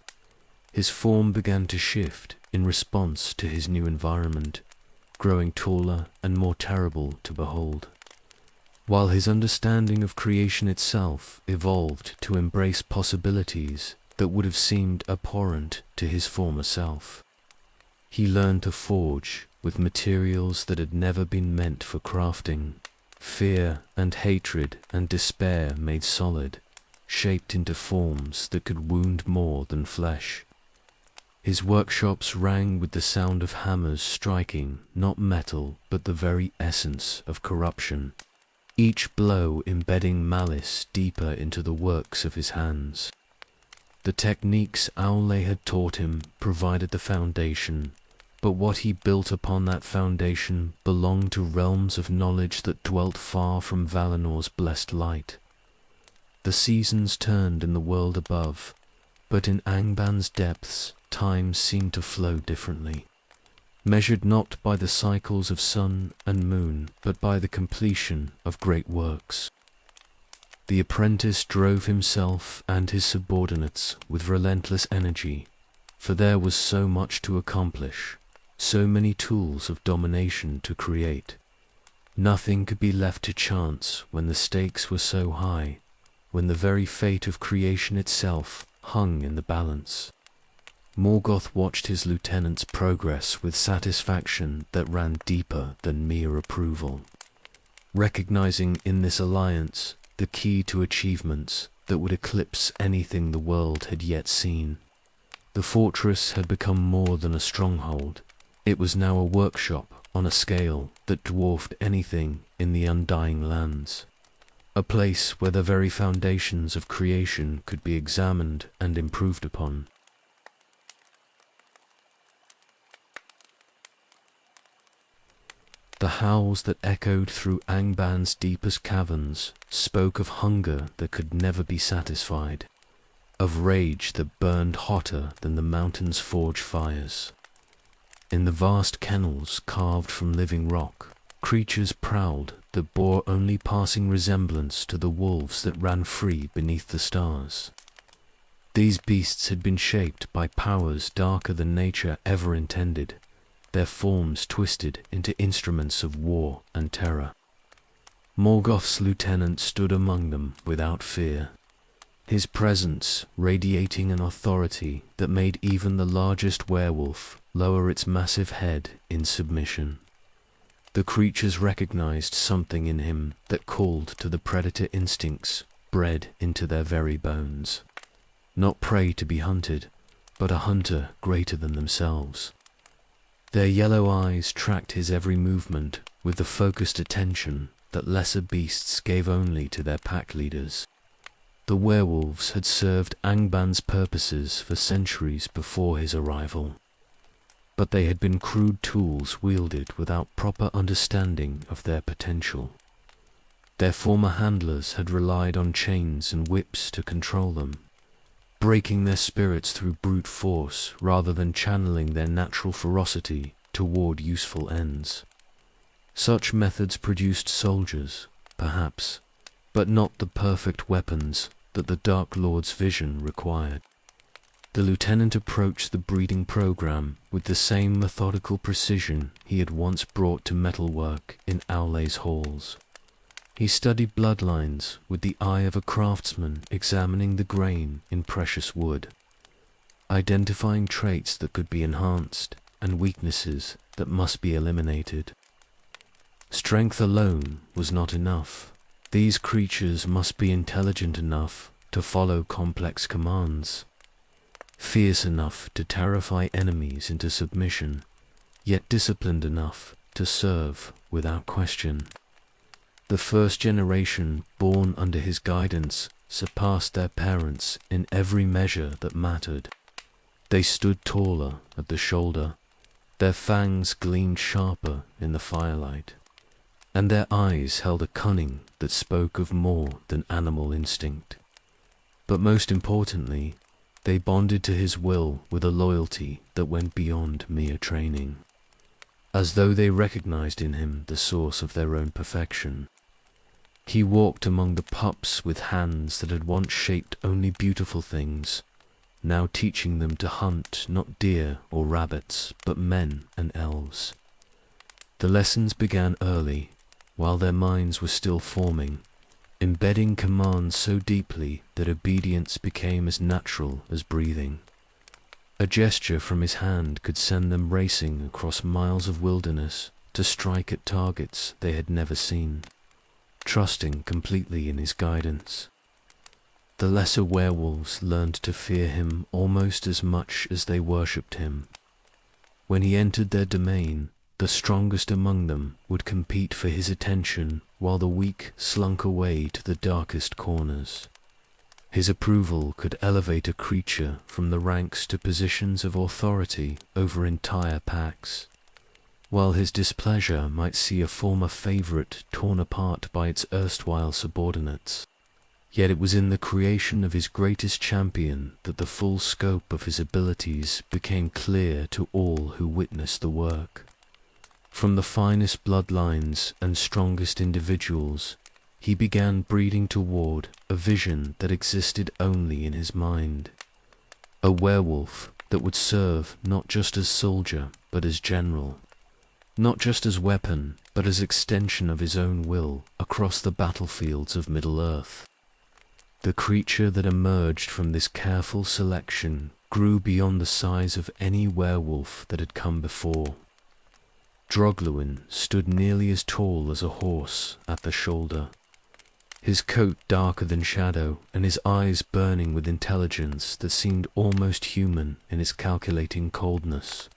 Speaker 1: His form began to shift in response to his new environment, growing taller and more terrible to behold. While his understanding of creation itself evolved to embrace possibilities that would have seemed abhorrent to his former self. He learned to forge with materials that had never been meant for crafting, fear and hatred and despair made solid, shaped into forms that could wound more than flesh. His workshops rang with the sound of hammers striking not metal but the very essence of corruption, each blow embedding malice deeper into the works of his hands. The techniques Aule had taught him provided the foundation, but what he built upon that foundation belonged to realms of knowledge that dwelt far from Valinor's blessed light. The seasons turned in the world above, but in Angban's depths time seemed to flow differently, measured not by the cycles of sun and moon, but by the completion of great works. The apprentice drove himself and his subordinates with relentless energy, for there was so much to accomplish, so many tools of domination to create. Nothing could be left to chance when the stakes were so high, when the very fate of creation itself hung in the balance. Morgoth watched his lieutenant's progress with satisfaction that ran deeper than mere approval, recognizing in this alliance the key to achievements that would eclipse anything the world had yet seen. The fortress had become more than a stronghold. It was now a workshop on a scale that dwarfed anything in the Undying Lands, a place where the very foundations of creation could be examined and improved upon. The howls that echoed through Angban's deepest caverns spoke of hunger that could never be satisfied, of rage that burned hotter than the mountain's forge fires. In the vast kennels carved from living rock, creatures prowled that bore only passing resemblance to the wolves that ran free beneath the stars. These beasts had been shaped by powers darker than nature ever intended, their forms twisted into instruments of war and terror. Morgoth's lieutenant stood among them without fear, his presence radiating an authority that made even the largest werewolf lower its massive head in submission. The creatures recognized something in him that called to the predator instincts bred into their very bones. Not prey to be hunted, but a hunter greater than themselves. Their yellow eyes tracked his every movement with the focused attention that lesser beasts gave only to their pack leaders. The werewolves had served Angban's purposes for centuries before his arrival, but they had been crude tools wielded without proper understanding of their potential. Their former handlers had relied on chains and whips to control them, breaking their spirits through brute force rather than channeling their natural ferocity toward useful ends. Such methods produced soldiers, perhaps, but not the perfect weapons that the Dark Lord's vision required. The lieutenant approached the breeding program with the same methodical precision he had once brought to metalwork in Aule's halls. He studied bloodlines with the eye of a craftsman examining the grain in precious wood, identifying traits that could be enhanced and weaknesses that must be eliminated. Strength alone was not enough. These creatures must be intelligent enough to follow complex commands, fierce enough to terrify enemies into submission, yet disciplined enough to serve without question. The first generation born under his guidance surpassed their parents in every measure that mattered. They stood taller at the shoulder, their fangs gleamed sharper in the firelight, and their eyes held a cunning that spoke of more than animal instinct. But most importantly, they bonded to his will with a loyalty that went beyond mere training, as though they recognized in him the source of their own perfection. He walked among the pups with hands that had once shaped only beautiful things, now teaching them to hunt not deer or rabbits, but men and elves. The lessons began early, while their minds were still forming, embedding commands so deeply that obedience became as natural as breathing. A gesture from his hand could send them racing across miles of wilderness to strike at targets they had never seen, trusting completely in his guidance. The lesser werewolves learned to fear him almost as much as they worshipped him. When he entered their domain, the strongest among them would compete for his attention while the weak slunk away to the darkest corners. His approval could elevate a creature from the ranks to positions of authority over entire packs, while his displeasure might see a former favorite torn apart by its erstwhile subordinates. Yet it was in the creation of his greatest champion that the full scope of his abilities became clear to all who witnessed the work. From the finest bloodlines and strongest individuals, he began breeding toward a vision that existed only in his mind. A werewolf that would serve not just as soldier, but as general. Not just as weapon, but as extension of his own will across the battlefields of Middle-earth. The creature that emerged from this careful selection grew beyond the size of any werewolf that had come before. Drogluin stood nearly as tall as a horse at the shoulder, his coat darker than shadow and his eyes burning with intelligence that seemed almost human in its calculating coldness.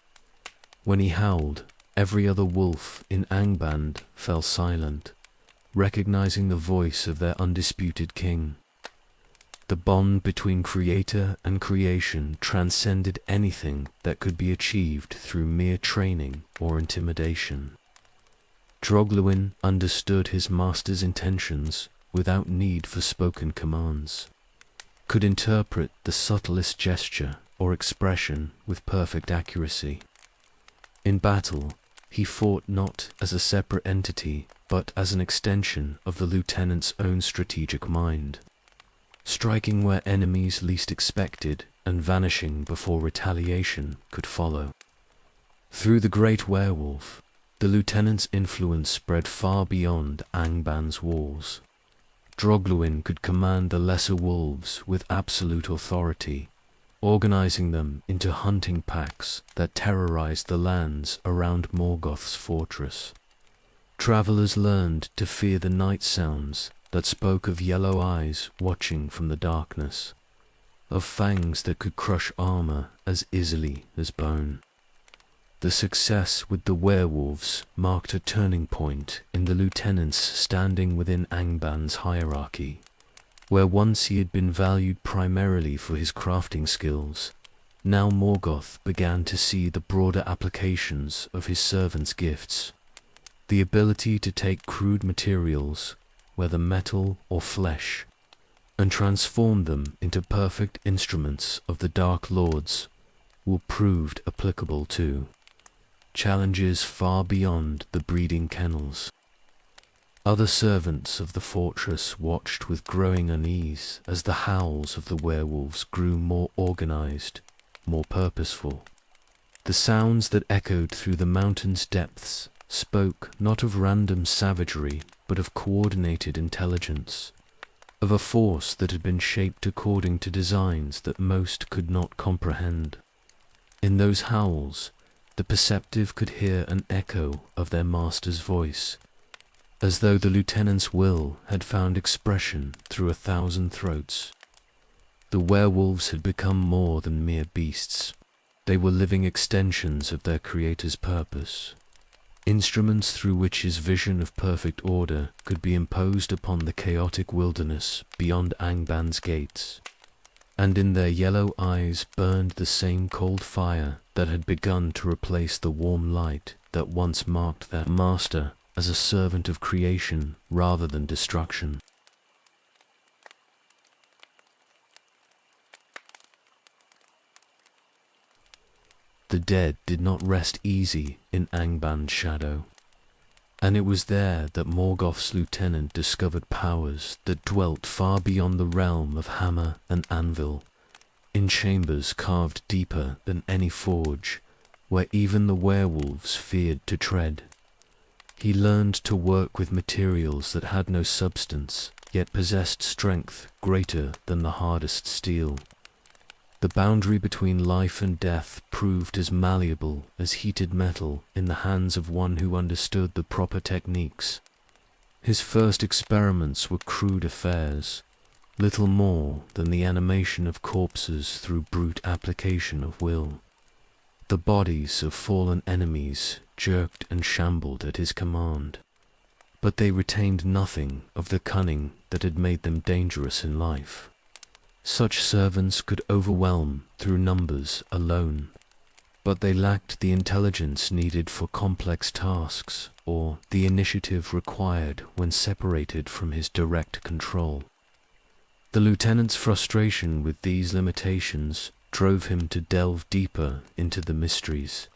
Speaker 1: When he howled, every other wolf in Angband fell silent, recognizing the voice of their undisputed king. The bond between creator and creation transcended anything that could be achieved through mere training or intimidation. Drogluin understood his master's intentions without need for spoken commands, could interpret the subtlest gesture or expression with perfect accuracy. In battle, he fought not as a separate entity, but as an extension of the lieutenant's own strategic mind, striking where enemies least expected and vanishing before retaliation could follow. Through the great werewolf, the lieutenant's influence spread far beyond Angband's walls. Drogluin could command the lesser wolves with absolute authority, organizing them into hunting packs that terrorized the lands around Morgoth's fortress. Travelers learned to fear the night sounds that spoke of yellow eyes watching from the darkness, of fangs that could crush armor as easily as bone. The success with the werewolves marked a turning point in the lieutenant's standing within Angband's hierarchy. Where once he had been valued primarily for his crafting skills, now Morgoth began to see the broader applications of his servants' gifts. The ability to take crude materials, whether metal or flesh, and transform them into perfect instruments of the Dark Lords, will proved applicable to challenges far beyond the breeding kennels. Other servants of the fortress watched with growing unease as the howls of the werewolves grew more organized, more purposeful. The sounds that echoed through the mountain's depths spoke not of random savagery, but of coordinated intelligence, of a force that had been shaped according to designs that most could not comprehend. In those howls, the perceptive could hear an echo of their master's voice, as though the lieutenant's will had found expression through 1,000 throats. The werewolves had become more than mere beasts. They were living extensions of their creator's purpose, instruments through which his vision of perfect order could be imposed upon the chaotic wilderness beyond Angband's gates. And in their yellow eyes burned the same cold fire that had begun to replace the warm light that once marked their master as a servant of creation rather than destruction. The dead did not rest easy in Angband's shadow, and it was there that Morgoth's lieutenant discovered powers that dwelt far beyond the realm of hammer and anvil, in chambers carved deeper than any forge, where even the werewolves feared to tread. He learned to work with materials that had no substance, yet possessed strength greater than the hardest steel. The boundary between life and death proved as malleable as heated metal in the hands of one who understood the proper techniques. His first experiments were crude affairs, little more than the animation of corpses through brute application of will. The bodies of fallen enemies jerked and shambled at his command, but they retained nothing of the cunning that had made them dangerous in life. Such servants could overwhelm through numbers alone, but they lacked the intelligence needed for complex tasks or the initiative required when separated from his direct control. The lieutenant's frustration with these limitations drove him to delve deeper into the mysteries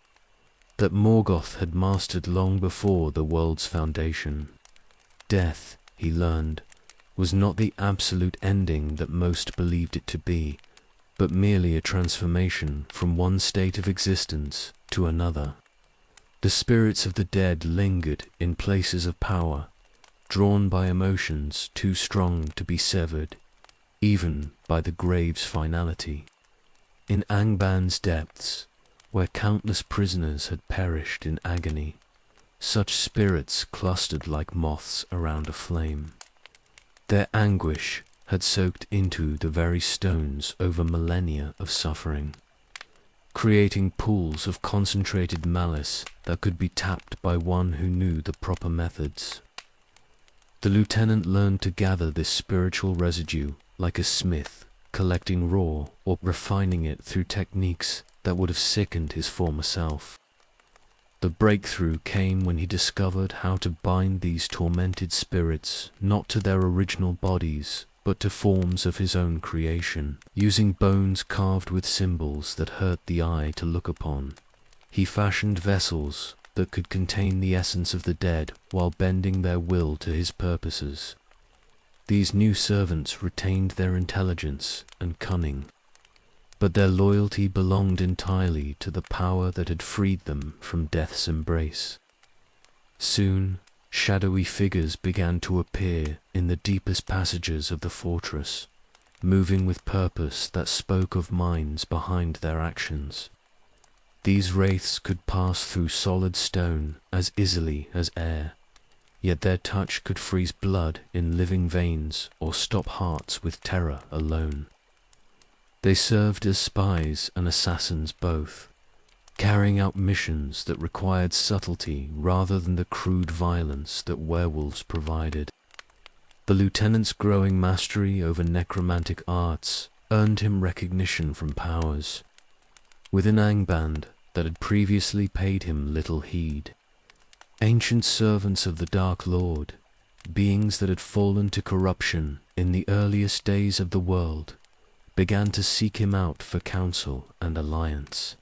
Speaker 1: that Morgoth had mastered long before the world's foundation. Death, he learned, was not the absolute ending that most believed it to be, but merely a transformation from one state of existence to another. The spirits of the dead lingered in places of power, drawn by emotions too strong to be severed, even by the grave's finality. In Angban's depths, where countless prisoners had perished in agony, such spirits clustered like moths around a flame. Their anguish had soaked into the very stones over millennia of suffering, creating pools of concentrated malice that could be tapped by one who knew the proper methods. The lieutenant learned to gather this spiritual residue like a smith, collecting raw or refining it through techniques that would have sickened his former self. The breakthrough came when he discovered how to bind these tormented spirits not to their original bodies, but to forms of his own creation, using bones carved with symbols that hurt the eye to look upon. He fashioned vessels that could contain the essence of the dead while bending their will to his purposes. These new servants retained their intelligence and cunning, but their loyalty belonged entirely to the power that had freed them from death's embrace. Soon, shadowy figures began to appear in the deepest passages of the fortress, moving with purpose that spoke of minds behind their actions. These wraiths could pass through solid stone as easily as air, yet their touch could freeze blood in living veins or stop hearts with terror alone. They served as spies and assassins both, carrying out missions that required subtlety rather than the crude violence that werewolves provided. The lieutenant's growing mastery over necromantic arts earned him recognition from powers within Angband that had previously paid him little heed. Ancient servants of the Dark Lord, beings that had fallen to corruption in the earliest days of the world, began to seek him out for counsel and alliance.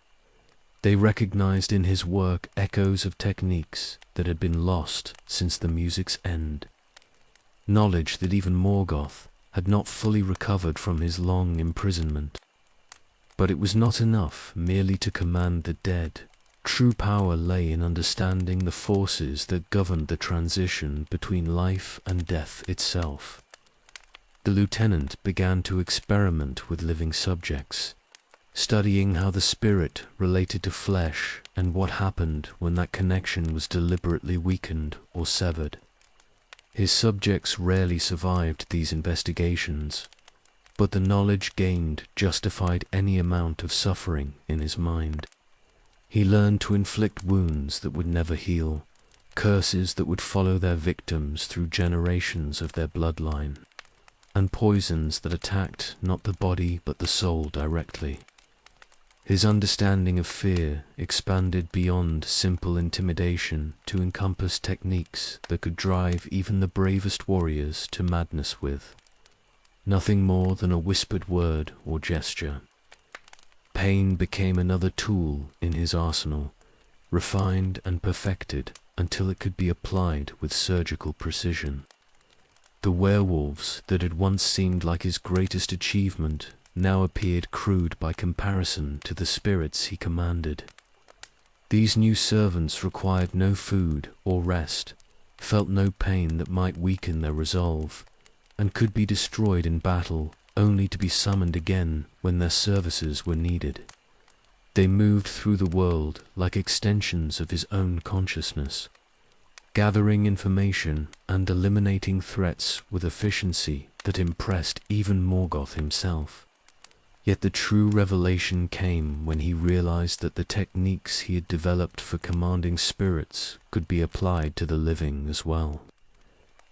Speaker 1: They recognized in his work echoes of techniques that had been lost since the music's end, knowledge that even Morgoth had not fully recovered from his long imprisonment. But it was not enough merely to command the dead. True power lay in understanding the forces that governed the transition between life and death itself. The lieutenant began to experiment with living subjects, studying how the spirit related to flesh and what happened when that connection was deliberately weakened or severed. His subjects rarely survived these investigations, but the knowledge gained justified any amount of suffering in his mind. He learned to inflict wounds that would never heal, curses that would follow their victims through generations of their bloodline, and poisons that attacked not the body but the soul directly. His understanding of fear expanded beyond simple intimidation to encompass techniques that could drive even the bravest warriors to madness with. Nothing more than a whispered word or gesture. Pain became another tool in his arsenal, refined and perfected until it could be applied with surgical precision. The werewolves that had once seemed like his greatest achievement now appeared crude by comparison to the spirits he commanded. These new servants required no food or rest, felt no pain that might weaken their resolve, and could be destroyed in battle, only to be summoned again when their services were needed. They moved through the world like extensions of his own consciousness, gathering information and eliminating threats with efficiency that impressed even Morgoth himself. Yet the true revelation came when he realized that the techniques he had developed for commanding spirits could be applied to the living as well.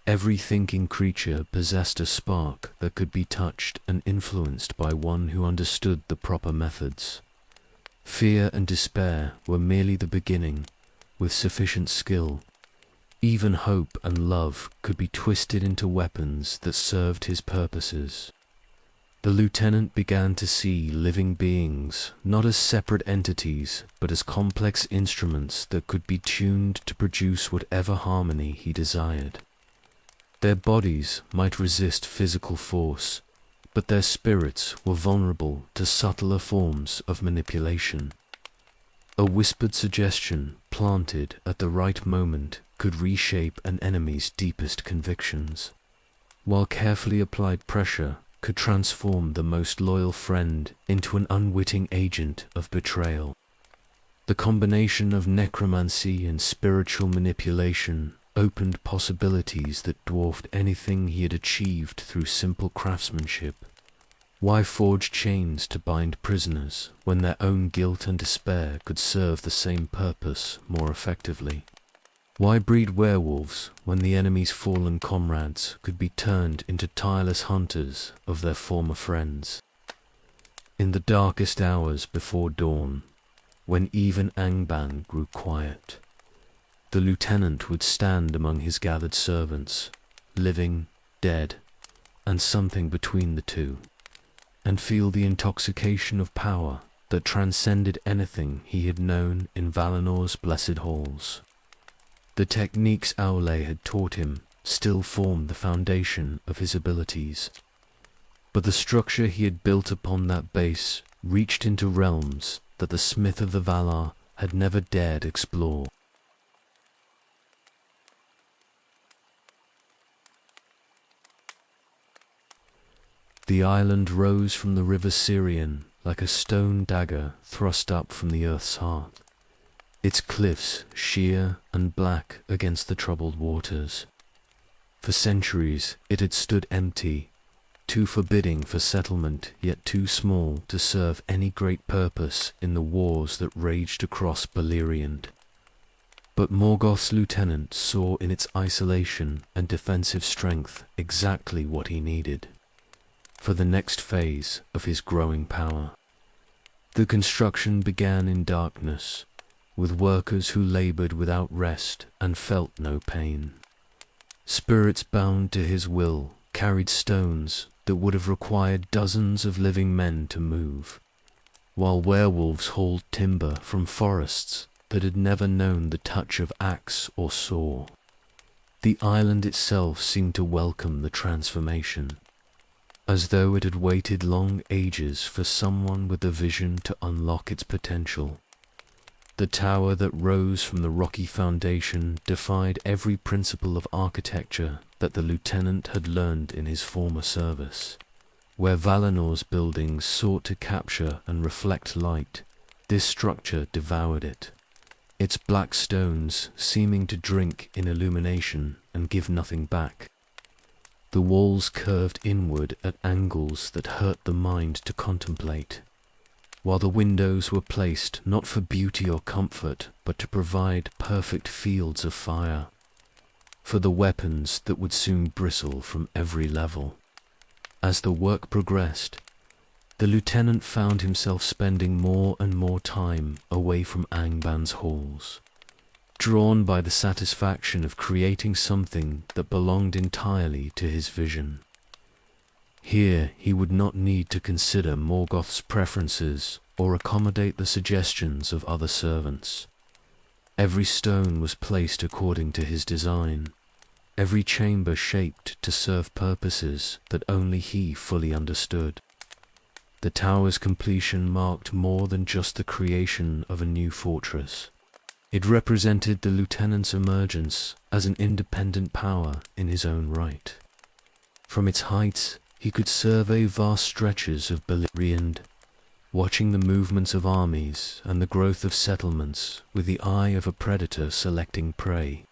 Speaker 1: Every thinking creature possessed a spark that could be touched and influenced by one who understood the proper methods. Fear and despair were merely the beginning. With sufficient skill, even hope and love could be twisted into weapons that served his purposes. The lieutenant began to see living beings not as separate entities, but as complex instruments that could be tuned to produce whatever harmony he desired. Their bodies might resist physical force, but their spirits were vulnerable to subtler forms of manipulation. A whispered suggestion planted at the right moment could reshape an enemy's deepest convictions, while carefully applied pressure could transform the most loyal friend into an unwitting agent of betrayal. The combination of necromancy and spiritual manipulation opened possibilities that dwarfed anything he had achieved through simple craftsmanship. Why forge chains to bind prisoners when their own guilt and despair could serve the same purpose more effectively? Why breed werewolves when the enemy's fallen comrades could be turned into tireless hunters of their former friends? In the darkest hours before dawn, when even Angband grew quiet, the lieutenant would stand among his gathered servants, living, dead, and something between the two, and feel the intoxication of power that transcended anything he had known in Valinor's blessed halls. The techniques Aule had taught him still formed the foundation of his abilities, but the structure he had built upon that base reached into realms that the Smith of the Valar had never dared explore. The island rose from the river Sirion like a stone dagger thrust up from the earth's heart, its cliffs sheer and black against the troubled waters. For centuries it had stood empty, too forbidding for settlement, yet too small to serve any great purpose in the wars that raged across Beleriand. But Morgoth's lieutenant saw in its isolation and defensive strength exactly what he needed for the next phase of his growing power. The construction began in darkness, with workers who labored without rest and felt no pain. Spirits bound to his will carried stones that would have required dozens of living men to move, while werewolves hauled timber from forests that had never known the touch of axe or saw. The island itself seemed to welcome the transformation, as though it had waited long ages for someone with the vision to unlock its potential. The tower that rose from the rocky foundation defied every principle of architecture that the lieutenant had learned in his former service. Where Valinor's buildings sought to capture and reflect light, this structure devoured it, its black stones seeming to drink in illumination and give nothing back. The walls curved inward at angles that hurt the mind to contemplate, while the windows were placed not for beauty or comfort, but to provide perfect fields of fire, for the weapons that would soon bristle from every level. As the work progressed, the lieutenant found himself spending more and more time away from Angband's halls, drawn by the satisfaction of creating something that belonged entirely to his vision. Here he would not need to consider Morgoth's preferences or accommodate the suggestions of other servants. Every stone was placed according to his design, every chamber shaped to serve purposes that only he fully understood. The tower's completion marked more than just the creation of a new fortress. It represented the lieutenant's emergence as an independent power in his own right. From its heights, he could survey vast stretches of Beleriand, watching the movements of armies and the growth of settlements with the eye of a predator selecting prey.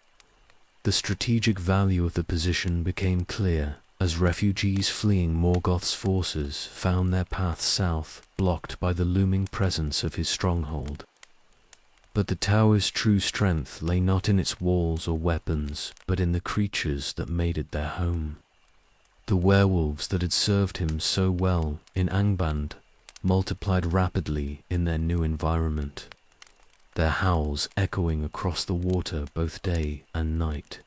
Speaker 1: The strategic value of the position became clear as refugees fleeing Morgoth's forces found their path south, blocked by the looming presence of his stronghold. But the tower's true strength lay not in its walls or weapons, but in the creatures that made it their home. The werewolves that had served him so well in Angband multiplied rapidly in their new environment, their howls echoing across the water both day and night.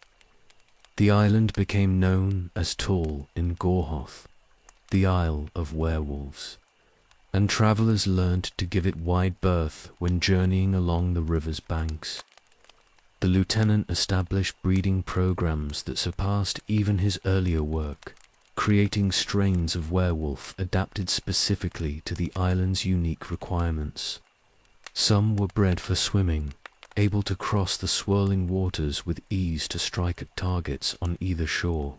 Speaker 1: The island became known as Tall in Gorhoth, the Isle of Werewolves, and travelers learned to give it wide berth when journeying along the river's banks. The lieutenant established breeding programs that surpassed even his earlier work, creating strains of werewolf adapted specifically to the island's unique requirements. Some were bred for swimming, able to cross the swirling waters with ease to strike at targets on either shore.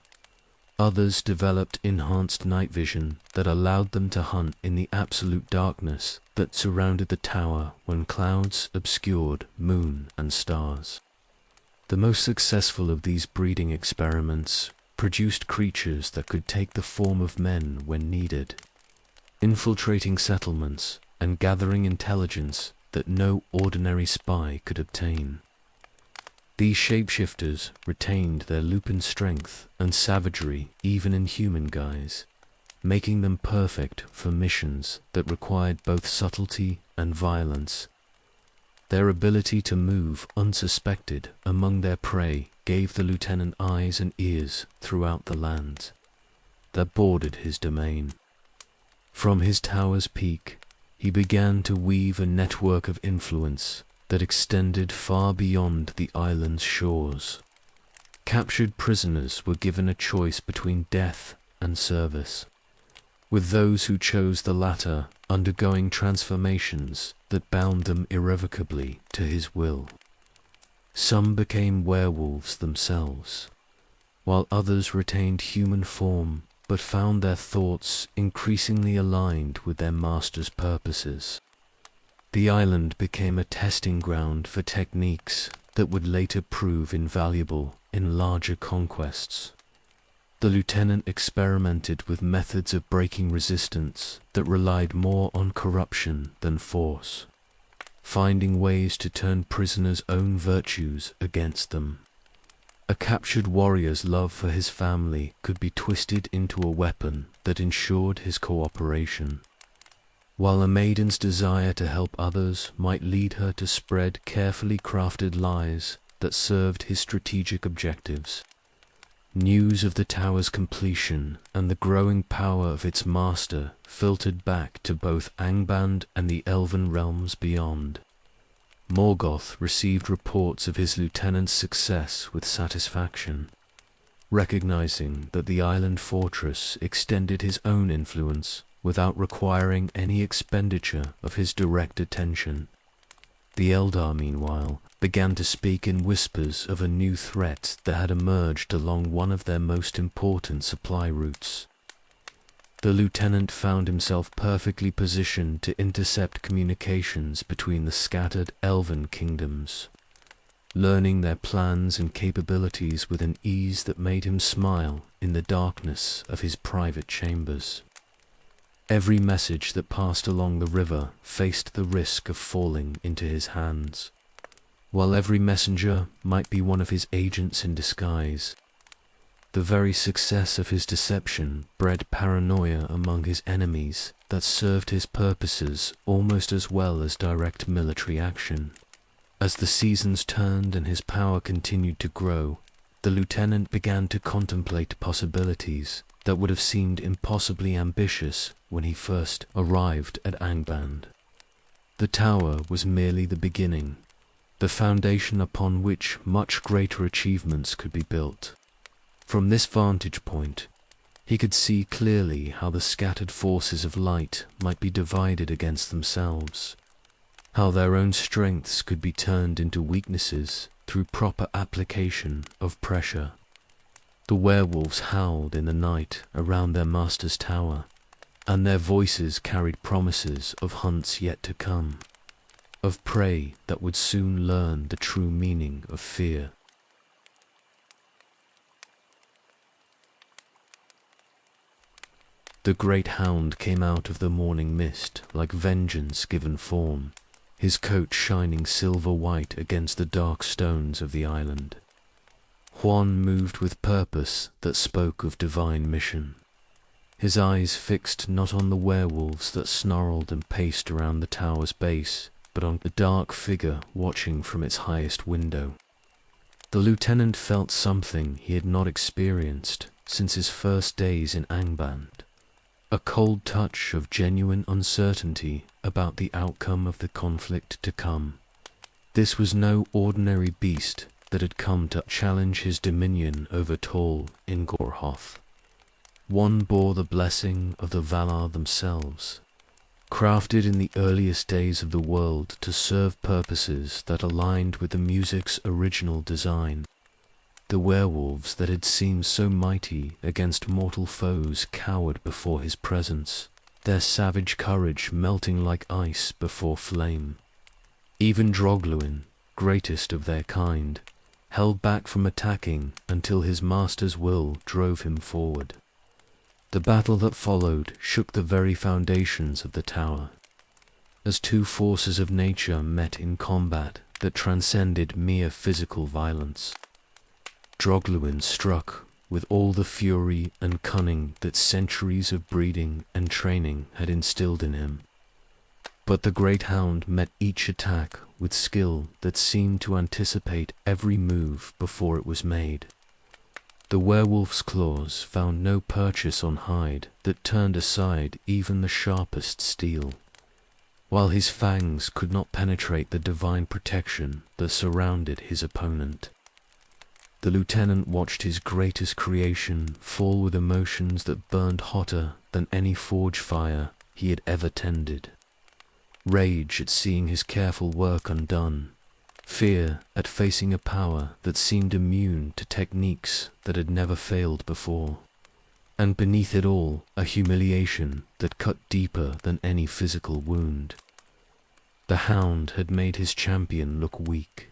Speaker 1: Others developed enhanced night vision that allowed them to hunt in the absolute darkness that surrounded the tower when clouds obscured moon and stars. The most successful of these breeding experiments produced creatures that could take the form of men when needed, infiltrating settlements and gathering intelligence that no ordinary spy could obtain. These shapeshifters retained their lupin strength and savagery even in human guise, making them perfect for missions that required both subtlety and violence. Their ability to move unsuspected among their prey gave the lieutenant eyes and ears throughout the lands that bordered his domain. From his tower's peak, he began to weave a network of influence that extended far beyond the island's shores. Captured prisoners were given a choice between death and service, with those who chose the latter undergoing transformations that bound them irrevocably to his will. Some became werewolves themselves, while others retained human form but found their thoughts increasingly aligned with their master's purposes. The island became a testing ground for techniques that would later prove invaluable in larger conquests. The lieutenant experimented with methods of breaking resistance that relied more on corruption than force, finding ways to turn prisoners' own virtues against them. A captured warrior's love for his family could be twisted into a weapon that ensured his cooperation, while a maiden's desire to help others might lead her to spread carefully crafted lies that served his strategic objectives. News of the tower's completion and the growing power of its master filtered back to both Angband and the elven realms beyond. Morgoth received reports of his lieutenant's success with satisfaction, recognizing that the island fortress extended his own influence without requiring any expenditure of his direct attention. The Eldar, meanwhile, began to speak in whispers of a new threat that had emerged along one of their most important supply routes. The lieutenant found himself perfectly positioned to intercept communications between the scattered elven kingdoms, learning their plans and capabilities with an ease that made him smile in the darkness of his private chambers. Every message that passed along the river faced the risk of falling into his hands, while every messenger might be one of his agents in disguise. The very success of his deception bred paranoia among his enemies that served his purposes almost as well as direct military action. As the seasons turned and his power continued to grow, the lieutenant began to contemplate possibilities that would have seemed impossibly ambitious when he first arrived at Angband. The tower was merely the beginning, the foundation upon which much greater achievements could be built. From this vantage point, he could see clearly how the scattered forces of light might be divided against themselves, how their own strengths could be turned into weaknesses through proper application of pressure. The werewolves howled in the night around their master's tower, and their voices carried promises of hunts yet to come, of prey that would soon learn the true meaning of fear. The great hound came out of the morning mist like vengeance given form, his coat shining silver white against the dark stones of the island. Juan moved with purpose that spoke of divine mission, his eyes fixed not on the werewolves that snarled and paced around the tower's base, but on the dark figure watching from its highest window. The lieutenant felt something he had not experienced since his first days in Angband. A cold touch of genuine uncertainty about the outcome of the conflict to come. This was no ordinary beast that had come to challenge his dominion over Tall in Gorhoth. One bore the blessing of the Valar themselves, crafted in the earliest days of the world to serve purposes that aligned with the music's original design. The werewolves that had seemed so mighty against mortal foes cowered before his presence, their savage courage melting like ice before flame. Even Drogluin, greatest of their kind, held back from attacking until his master's will drove him forward. The battle that followed shook the very foundations of the tower, as two forces of nature met in combat that transcended mere physical violence. Drogluin struck with all the fury and cunning that centuries of breeding and training had instilled in him. But the great hound met each attack with skill that seemed to anticipate every move before it was made. The werewolf's claws found no purchase on hide that turned aside even the sharpest steel, while his fangs could not penetrate the divine protection that surrounded his opponent. The lieutenant watched his greatest creation fall with emotions that burned hotter than any forge fire he had ever tended. Rage at seeing his careful work undone, fear at facing a power that seemed immune to techniques that had never failed before, and beneath it all, a humiliation that cut deeper than any physical wound. The hound had made his champion look weak,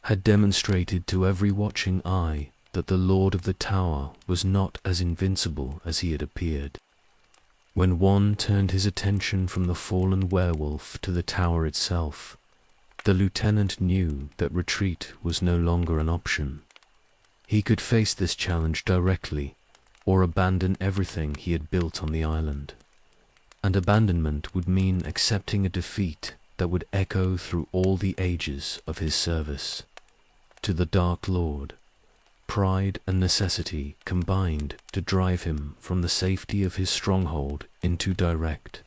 Speaker 1: had demonstrated to every watching eye that the Lord of the Tower was not as invincible as he had appeared. When one turned his attention from the fallen werewolf to the tower itself, the lieutenant knew that retreat was no longer an option. He could face this challenge directly, or abandon everything he had built on the island. And abandonment would mean accepting a defeat that would echo through all the ages of his service. To the Dark Lord, pride and necessity combined to drive him from the safety of his stronghold into direct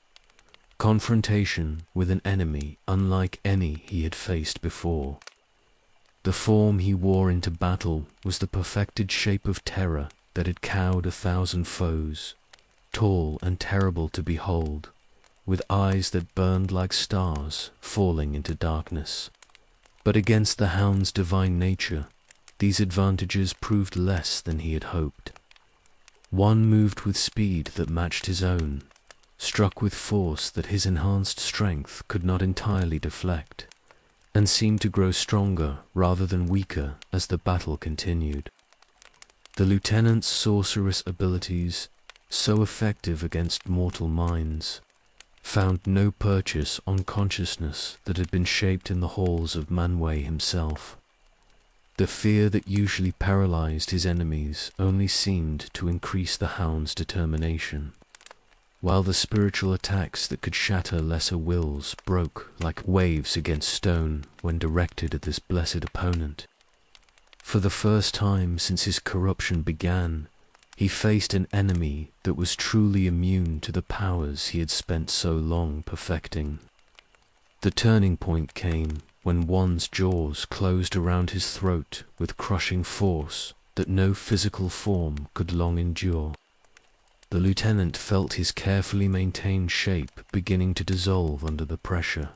Speaker 1: confrontation with an enemy unlike any he had faced before. The form he wore into battle was the perfected shape of terror that had cowed 1,000 foes, tall and terrible to behold, with eyes that burned like stars falling into darkness. But against the hound's divine nature, these advantages proved less than he had hoped. One moved with speed that matched his own, struck with force that his enhanced strength could not entirely deflect, and seemed to grow stronger rather than weaker as the battle continued. The lieutenant's sorcerous abilities, so effective against mortal minds, found no purchase on consciousness that had been shaped in the halls of Manwë himself. The fear that usually paralyzed his enemies only seemed to increase the hound's determination, while the spiritual attacks that could shatter lesser wills broke like waves against stone when directed at this blessed opponent. For the first time since his corruption began, he faced an enemy that was truly immune to the powers he had spent so long perfecting. The turning point came when one's jaws closed around his throat with crushing force that no physical form could long endure. The lieutenant felt his carefully maintained shape beginning to dissolve under the pressure,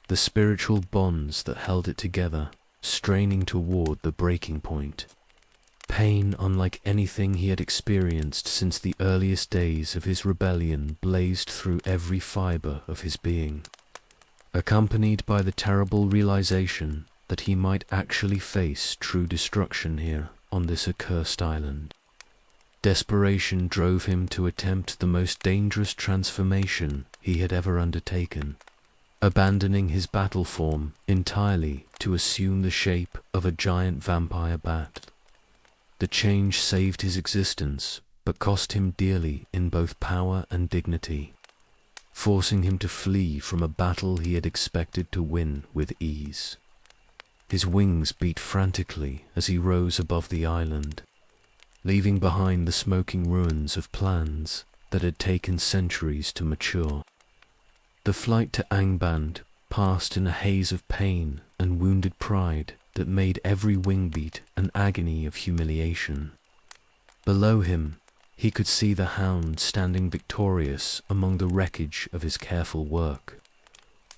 Speaker 1: the spiritual bonds that held it together straining toward the breaking point. Pain unlike anything he had experienced since the earliest days of his rebellion blazed through every fiber of his being, accompanied by the terrible realization that he might actually face true destruction here on this accursed island. Desperation drove him to attempt the most dangerous transformation he had ever undertaken, abandoning his battle form entirely to assume the shape of a giant vampire bat. The change saved his existence, but cost him dearly in both power and dignity, forcing him to flee from a battle he had expected to win with ease. His wings beat frantically as he rose above the island, leaving behind the smoking ruins of plans that had taken centuries to mature. The flight to Angband passed in a haze of pain and wounded pride that made every wing beat an agony of humiliation. Below him, he could see the hound standing victorious among the wreckage of his careful work,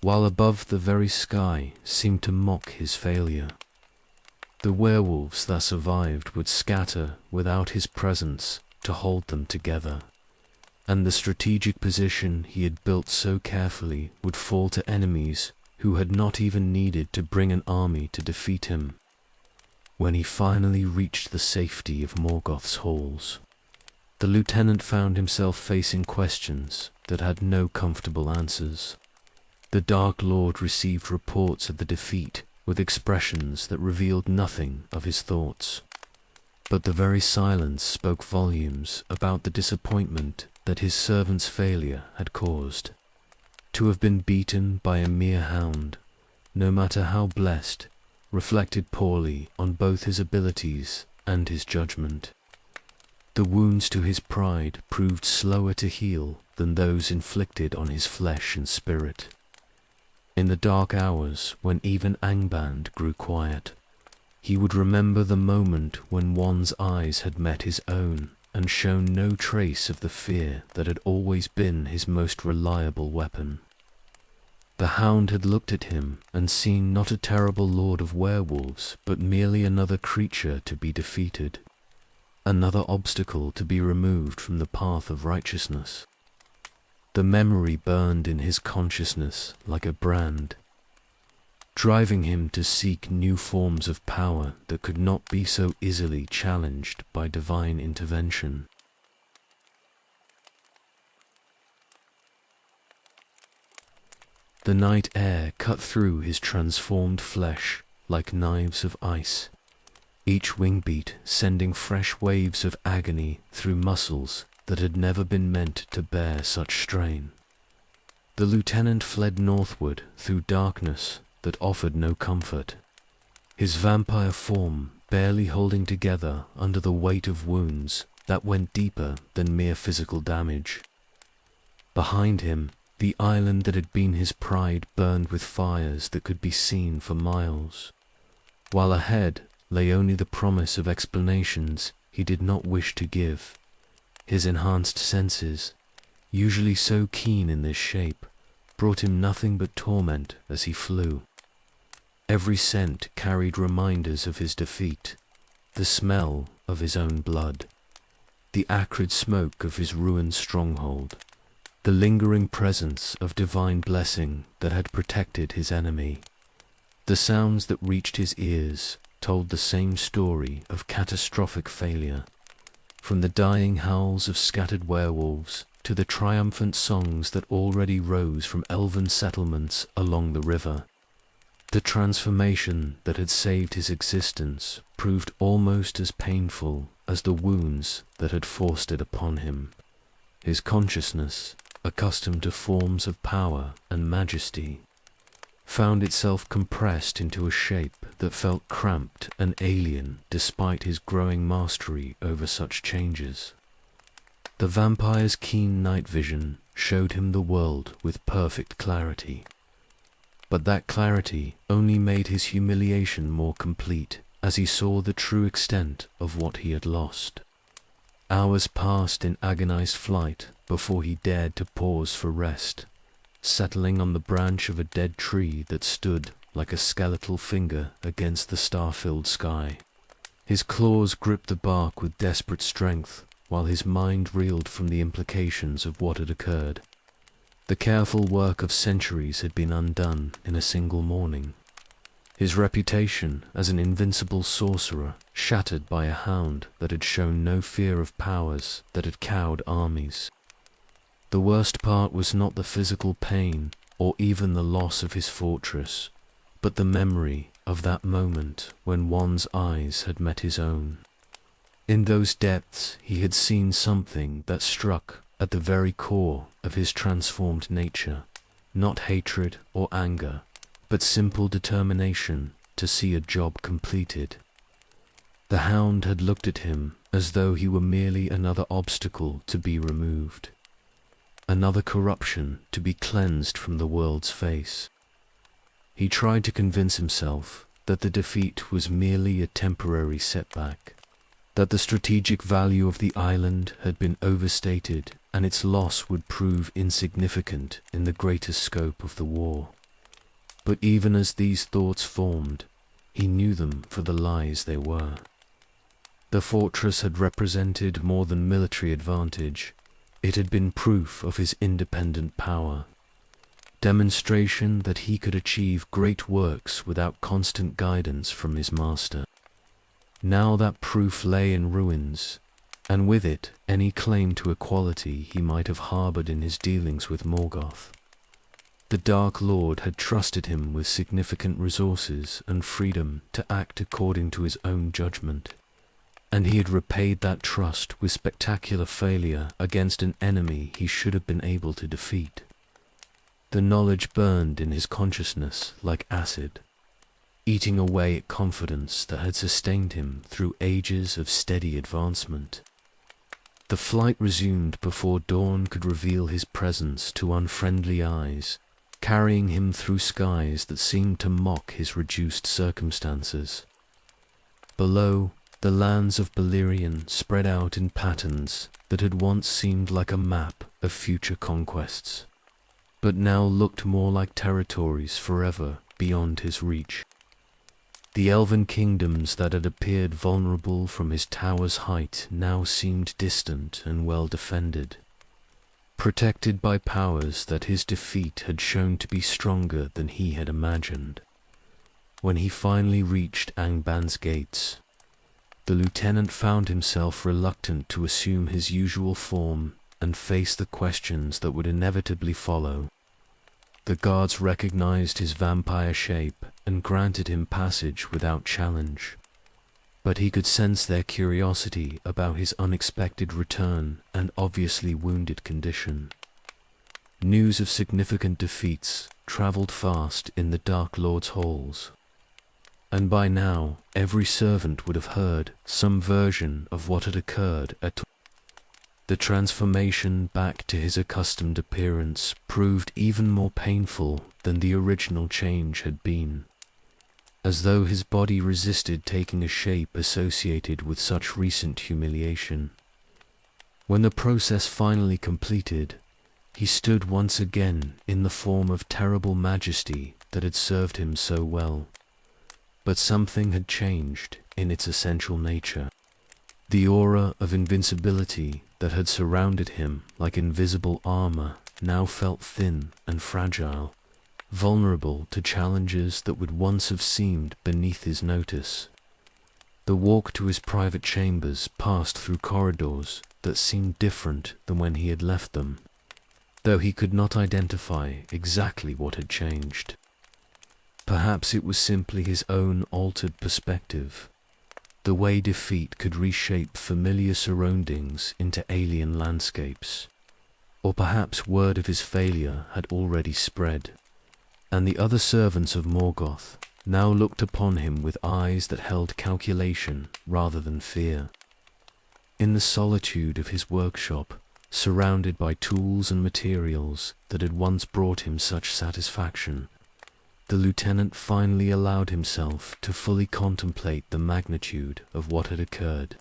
Speaker 1: while above the very sky seemed to mock his failure. The werewolves that survived would scatter without his presence to hold them together, and the strategic position he had built so carefully would fall to enemies who had not even needed to bring an army to defeat him. When he finally reached the safety of Morgoth's halls, the lieutenant found himself facing questions that had no comfortable answers. The Dark Lord received reports of the defeat with expressions that revealed nothing of his thoughts, but the very silence spoke volumes about the disappointment that his servant's failure had caused. To have been beaten by a mere hound, no matter how blessed, reflected poorly on both his abilities and his judgment. The wounds to his pride proved slower to heal than those inflicted on his flesh and spirit. In the dark hours when even Angband grew quiet, he would remember the moment when one's eyes had met his own and shown no trace of the fear that had always been his most reliable weapon. The hound had looked at him and seen not a terrible lord of werewolves, but merely another creature to be defeated, another obstacle to be removed from the path of righteousness. The memory burned in his consciousness like a brand, driving him to seek new forms of power that could not be so easily challenged by divine intervention. The night air cut through his transformed flesh like knives of ice, each wing beat sending fresh waves of agony through muscles that had never been meant to bear such strain. The lieutenant fled northward through darkness that offered no comfort, his vampire form barely holding together under the weight of wounds that went deeper than mere physical damage. Behind him, the island that had been his pride burned with fires that could be seen for miles, while ahead lay only the promise of explanations he did not wish to give. His enhanced senses, usually so keen in this shape, brought him nothing but torment as he flew. Every scent carried reminders of his defeat, the smell of his own blood, the acrid smoke of his ruined stronghold, the lingering presence of divine blessing that had protected his enemy. The sounds that reached his ears told the same story of catastrophic failure, from the dying howls of scattered werewolves to the triumphant songs that already rose from elven settlements along the river. The transformation that had saved his existence proved almost as painful as the wounds that had forced it upon him. His consciousness, accustomed to forms of power and majesty, found itself compressed into a shape that felt cramped and alien despite his growing mastery over such changes. The vampire's keen night vision showed him the world with perfect clarity, but that clarity only made his humiliation more complete as he saw the true extent of what he had lost. Hours passed in agonized flight before he dared to pause for rest, settling on the branch of a dead tree that stood like a skeletal finger against the star-filled sky. His claws gripped the bark with desperate strength, while his mind reeled from the implications of what had occurred. The careful work of centuries had been undone in a single morning. His reputation as an invincible sorcerer shattered by a hound that had shown no fear of powers that had cowed armies. The worst part was not the physical pain or even the loss of his fortress, but the memory of that moment when one's eyes had met his own. In those depths he had seen something that struck at the very core of his transformed nature, not hatred or anger, but simple determination to see a job completed. The hound had looked at him as though he were merely another obstacle to be removed, another corruption to be cleansed from the world's face. He tried to convince himself that the defeat was merely a temporary setback, that the strategic value of the island had been overstated and its loss would prove insignificant in the greater scope of the war. But even as these thoughts formed, he knew them for the lies they were. The fortress had represented more than military advantage. It had been proof of his independent power, demonstration that he could achieve great works without constant guidance from his master. Now that proof lay in ruins, and with it any claim to equality he might have harbored in his dealings with Morgoth. The Dark Lord had trusted him with significant resources and freedom to act according to his own judgment, and he had repaid that trust with spectacular failure against an enemy he should have been able to defeat. The knowledge burned in his consciousness like acid, eating away at confidence that had sustained him through ages of steady advancement. The flight resumed before dawn could reveal his presence to unfriendly eyes, carrying him through skies that seemed to mock his reduced circumstances. Below, the lands of Beleriand spread out in patterns that had once seemed like a map of future conquests, but now looked more like territories forever beyond his reach. The elven kingdoms that had appeared vulnerable from his tower's height now seemed distant and well defended, protected by powers that his defeat had shown to be stronger than he had imagined. When he finally reached Angban's gates, the lieutenant found himself reluctant to assume his usual form and face the questions that would inevitably follow. The guards recognized his vampire shape and granted him passage without challenge, but he could sense their curiosity about his unexpected return and obviously wounded condition. News of significant defeats traveled fast in the Dark Lord's halls, and by now every servant would have heard some version of what had occurred at the transformation back to his accustomed appearance proved even more painful than the original change had been, as though his body resisted taking a shape associated with such recent humiliation. When the process finally completed, he stood once again in the form of terrible majesty that had served him so well. But something had changed in its essential nature. The aura of invincibility that had surrounded him like invisible armor now felt thin and fragile, vulnerable to challenges that would once have seemed beneath his notice. The walk to his private chambers passed through corridors that seemed different than when he had left them, though he could not identify exactly what had changed. Perhaps it was simply his own altered perspective, the way defeat could reshape familiar surroundings into alien landscapes. Or perhaps word of his failure had already spread, and the other servants of Morgoth now looked upon him with eyes that held calculation rather than fear. In the solitude of his workshop, surrounded by tools and materials that had once brought him such satisfaction, the lieutenant finally allowed himself to fully contemplate the magnitude of what had occurred.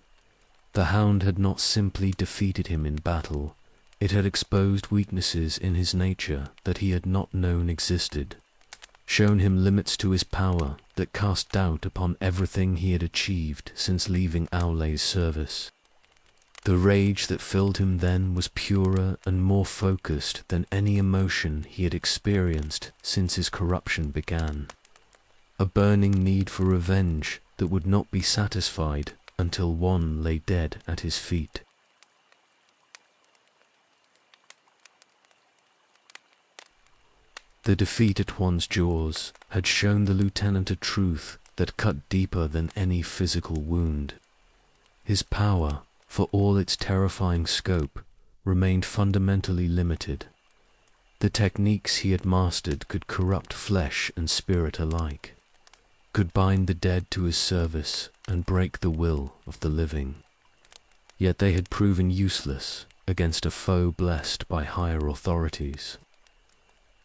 Speaker 1: The hound had not simply defeated him in battle, it had exposed weaknesses in his nature that he had not known existed, shown him limits to his power that cast doubt upon everything he had achieved since leaving Aule's service. The rage that filled him then was purer and more focused than any emotion he had experienced since his corruption began. A burning need for revenge that would not be satisfied until one lay dead at his feet. The defeat at one's jaws had shown the lieutenant a truth that cut deeper than any physical wound. His power, for all its terrifying scope, remained fundamentally limited. The techniques he had mastered could corrupt flesh and spirit alike, could bind the dead to his service and break the will of the living. Yet they had proven useless against a foe blessed by higher authorities.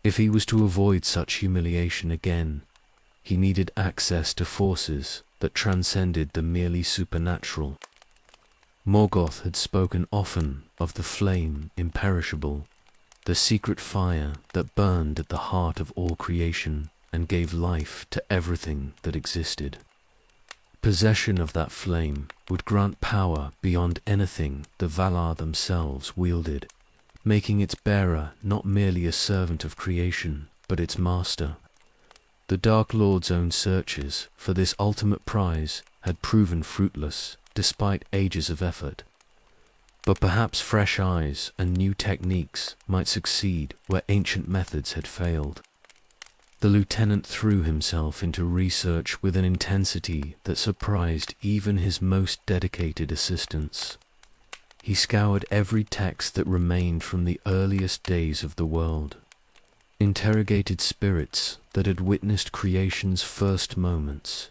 Speaker 1: If he was to avoid such humiliation again, he needed access to forces that transcended the merely supernatural. Morgoth had spoken often of the flame imperishable, the secret fire that burned at the heart of all creation and gave life to everything that existed. Possession of that flame would grant power beyond anything the Valar themselves wielded, making its bearer not merely a servant of creation, but its master. The Dark Lord's own searches for this ultimate prize had proven fruitless, despite ages of effort. But perhaps fresh eyes and new techniques might succeed where ancient methods had failed. The lieutenant threw himself into research with an intensity that surprised even his most dedicated assistants. He scoured every text that remained from the earliest days of the world, interrogated spirits that had witnessed creation's first moments,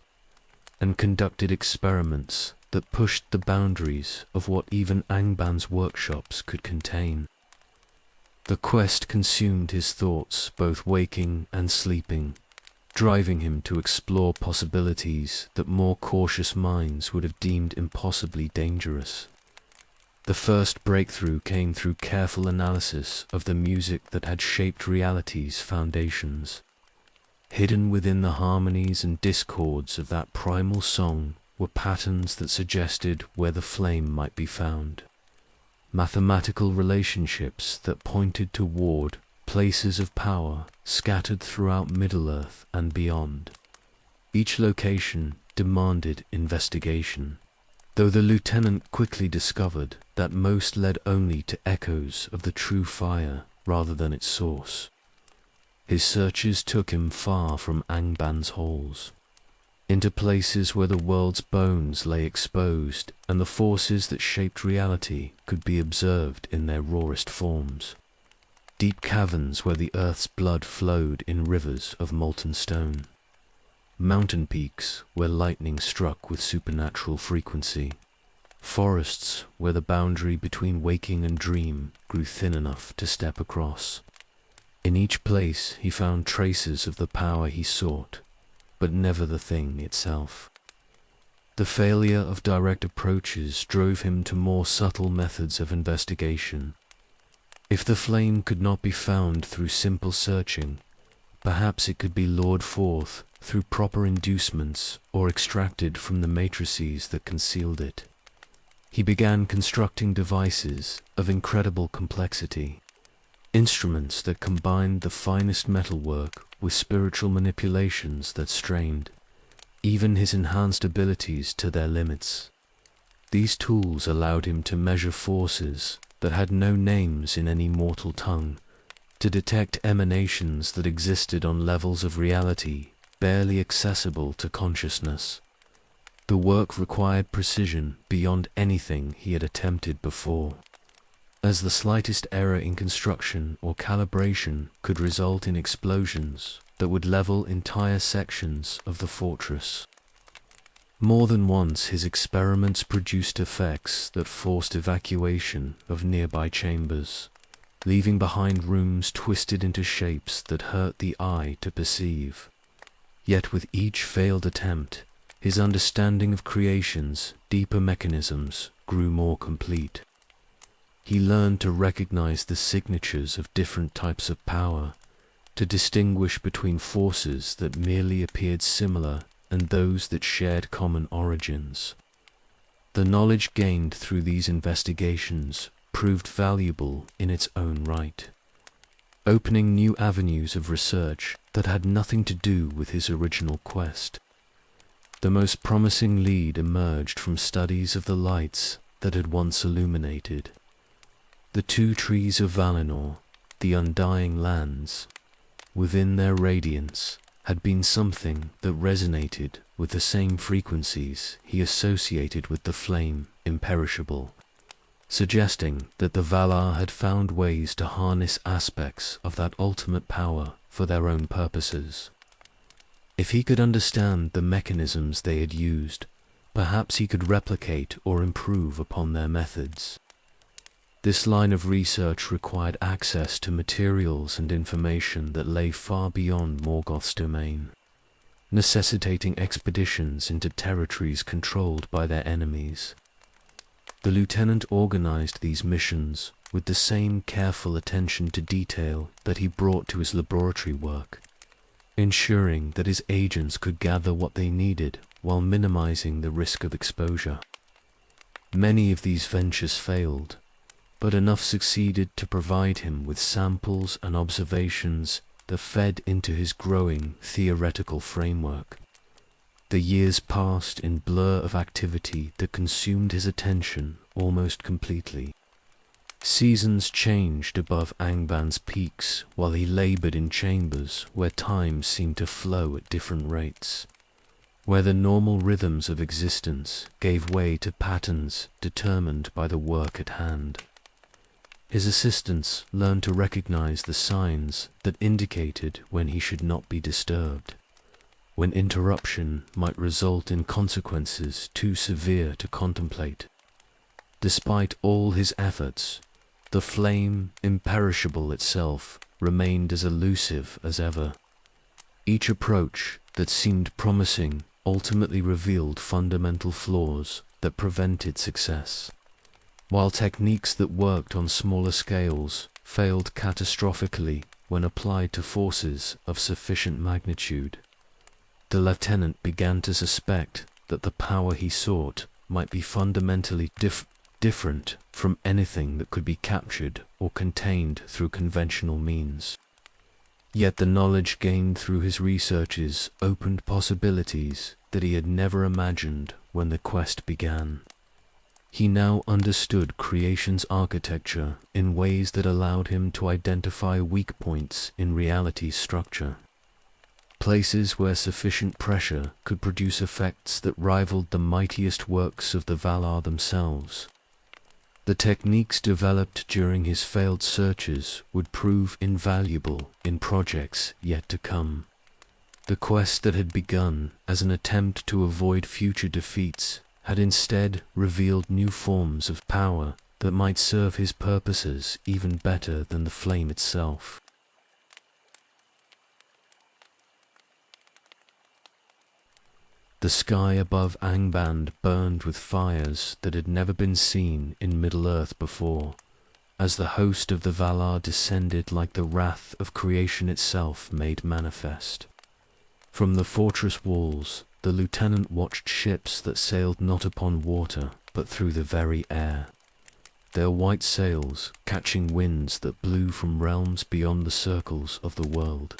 Speaker 1: and conducted experiments that pushed the boundaries of what even Angban's workshops could contain. The quest consumed his thoughts, both waking and sleeping, driving him to explore possibilities that more cautious minds would have deemed impossibly dangerous. The first breakthrough came through careful analysis of the music that had shaped reality's foundations. Hidden within the harmonies and discords of that primal song were patterns that suggested where the flame might be found. Mathematical relationships that pointed toward places of power scattered throughout Middle-earth and beyond. Each location demanded investigation, though the lieutenant quickly discovered that most led only to echoes of the true fire rather than its source. His searches took him far from Angban's halls, into places where the world's bones lay exposed and the forces that shaped reality could be observed in their rawest forms. Deep caverns where the earth's blood flowed in rivers of molten stone. Mountain peaks where lightning struck with supernatural frequency. Forests where the boundary between waking and dream grew thin enough to step across. In each place he found traces of the power he sought, but never the thing itself. The failure of direct approaches drove him to more subtle methods of investigation. If the flame could not be found through simple searching, perhaps it could be lured forth through proper inducements or extracted from the matrices that concealed it. He began constructing devices of incredible complexity, instruments that combined the finest metalwork with spiritual manipulations that strained even his enhanced abilities to their limits. These tools allowed him to measure forces that had no names in any mortal tongue, to detect emanations that existed on levels of reality barely accessible to consciousness. The work required precision beyond anything he had attempted before, as the slightest error in construction or calibration could result in explosions that would level entire sections of the fortress. More than once his experiments produced effects that forced evacuation of nearby chambers, leaving behind rooms twisted into shapes that hurt the eye to perceive. Yet with each failed attempt, his understanding of creation's deeper mechanisms grew more complete. He learned to recognize the signatures of different types of power, to distinguish between forces that merely appeared similar and those that shared common origins. The knowledge gained through these investigations proved valuable in its own right, opening new avenues of research that had nothing to do with his original quest. The most promising lead emerged from studies of the lights that had once illuminated the two trees of Valinor, the undying lands. Within their radiance had been something that resonated with the same frequencies he associated with the flame imperishable, suggesting that the Valar had found ways to harness aspects of that ultimate power for their own purposes. If he could understand the mechanisms they had used, perhaps he could replicate or improve upon their methods. This line of research required access to materials and information that lay far beyond Morgoth's domain, necessitating expeditions into territories controlled by their enemies. The lieutenant organized these missions with the same careful attention to detail that he brought to his laboratory work, ensuring that his agents could gather what they needed while minimizing the risk of exposure. Many of these ventures failed, but enough succeeded to provide him with samples and observations that fed into his growing theoretical framework. The years passed in blur of activity that consumed his attention almost completely. Seasons changed above Angban's peaks while he labored in chambers where time seemed to flow at different rates, where the normal rhythms of existence gave way to patterns determined by the work at hand. His assistants learned to recognize the signs that indicated when he should not be disturbed, when interruption might result in consequences too severe to contemplate. Despite all his efforts, the flame imperishable itself remained as elusive as ever. Each approach that seemed promising ultimately revealed fundamental flaws that prevented success, while techniques that worked on smaller scales failed catastrophically when applied to forces of sufficient magnitude. The lieutenant began to suspect that the power he sought might be fundamentally different from anything that could be captured or contained through conventional means. Yet the knowledge gained through his researches opened possibilities that he had never imagined when the quest began. He now understood creation's architecture in ways that allowed him to identify weak points in reality's structure, places where sufficient pressure could produce effects that rivaled the mightiest works of the Valar themselves. The techniques developed during his failed searches would prove invaluable in projects yet to come. The quest that had begun as an attempt to avoid future defeats had instead revealed new forms of power that might serve his purposes even better than the flame itself. The sky above Angband burned with fires that had never been seen in Middle-earth before, as the host of the Valar descended like the wrath of creation itself made manifest. From the fortress walls, the lieutenant watched ships that sailed not upon water, but through the very air, their white sails catching winds that blew from realms beyond the circles of the world.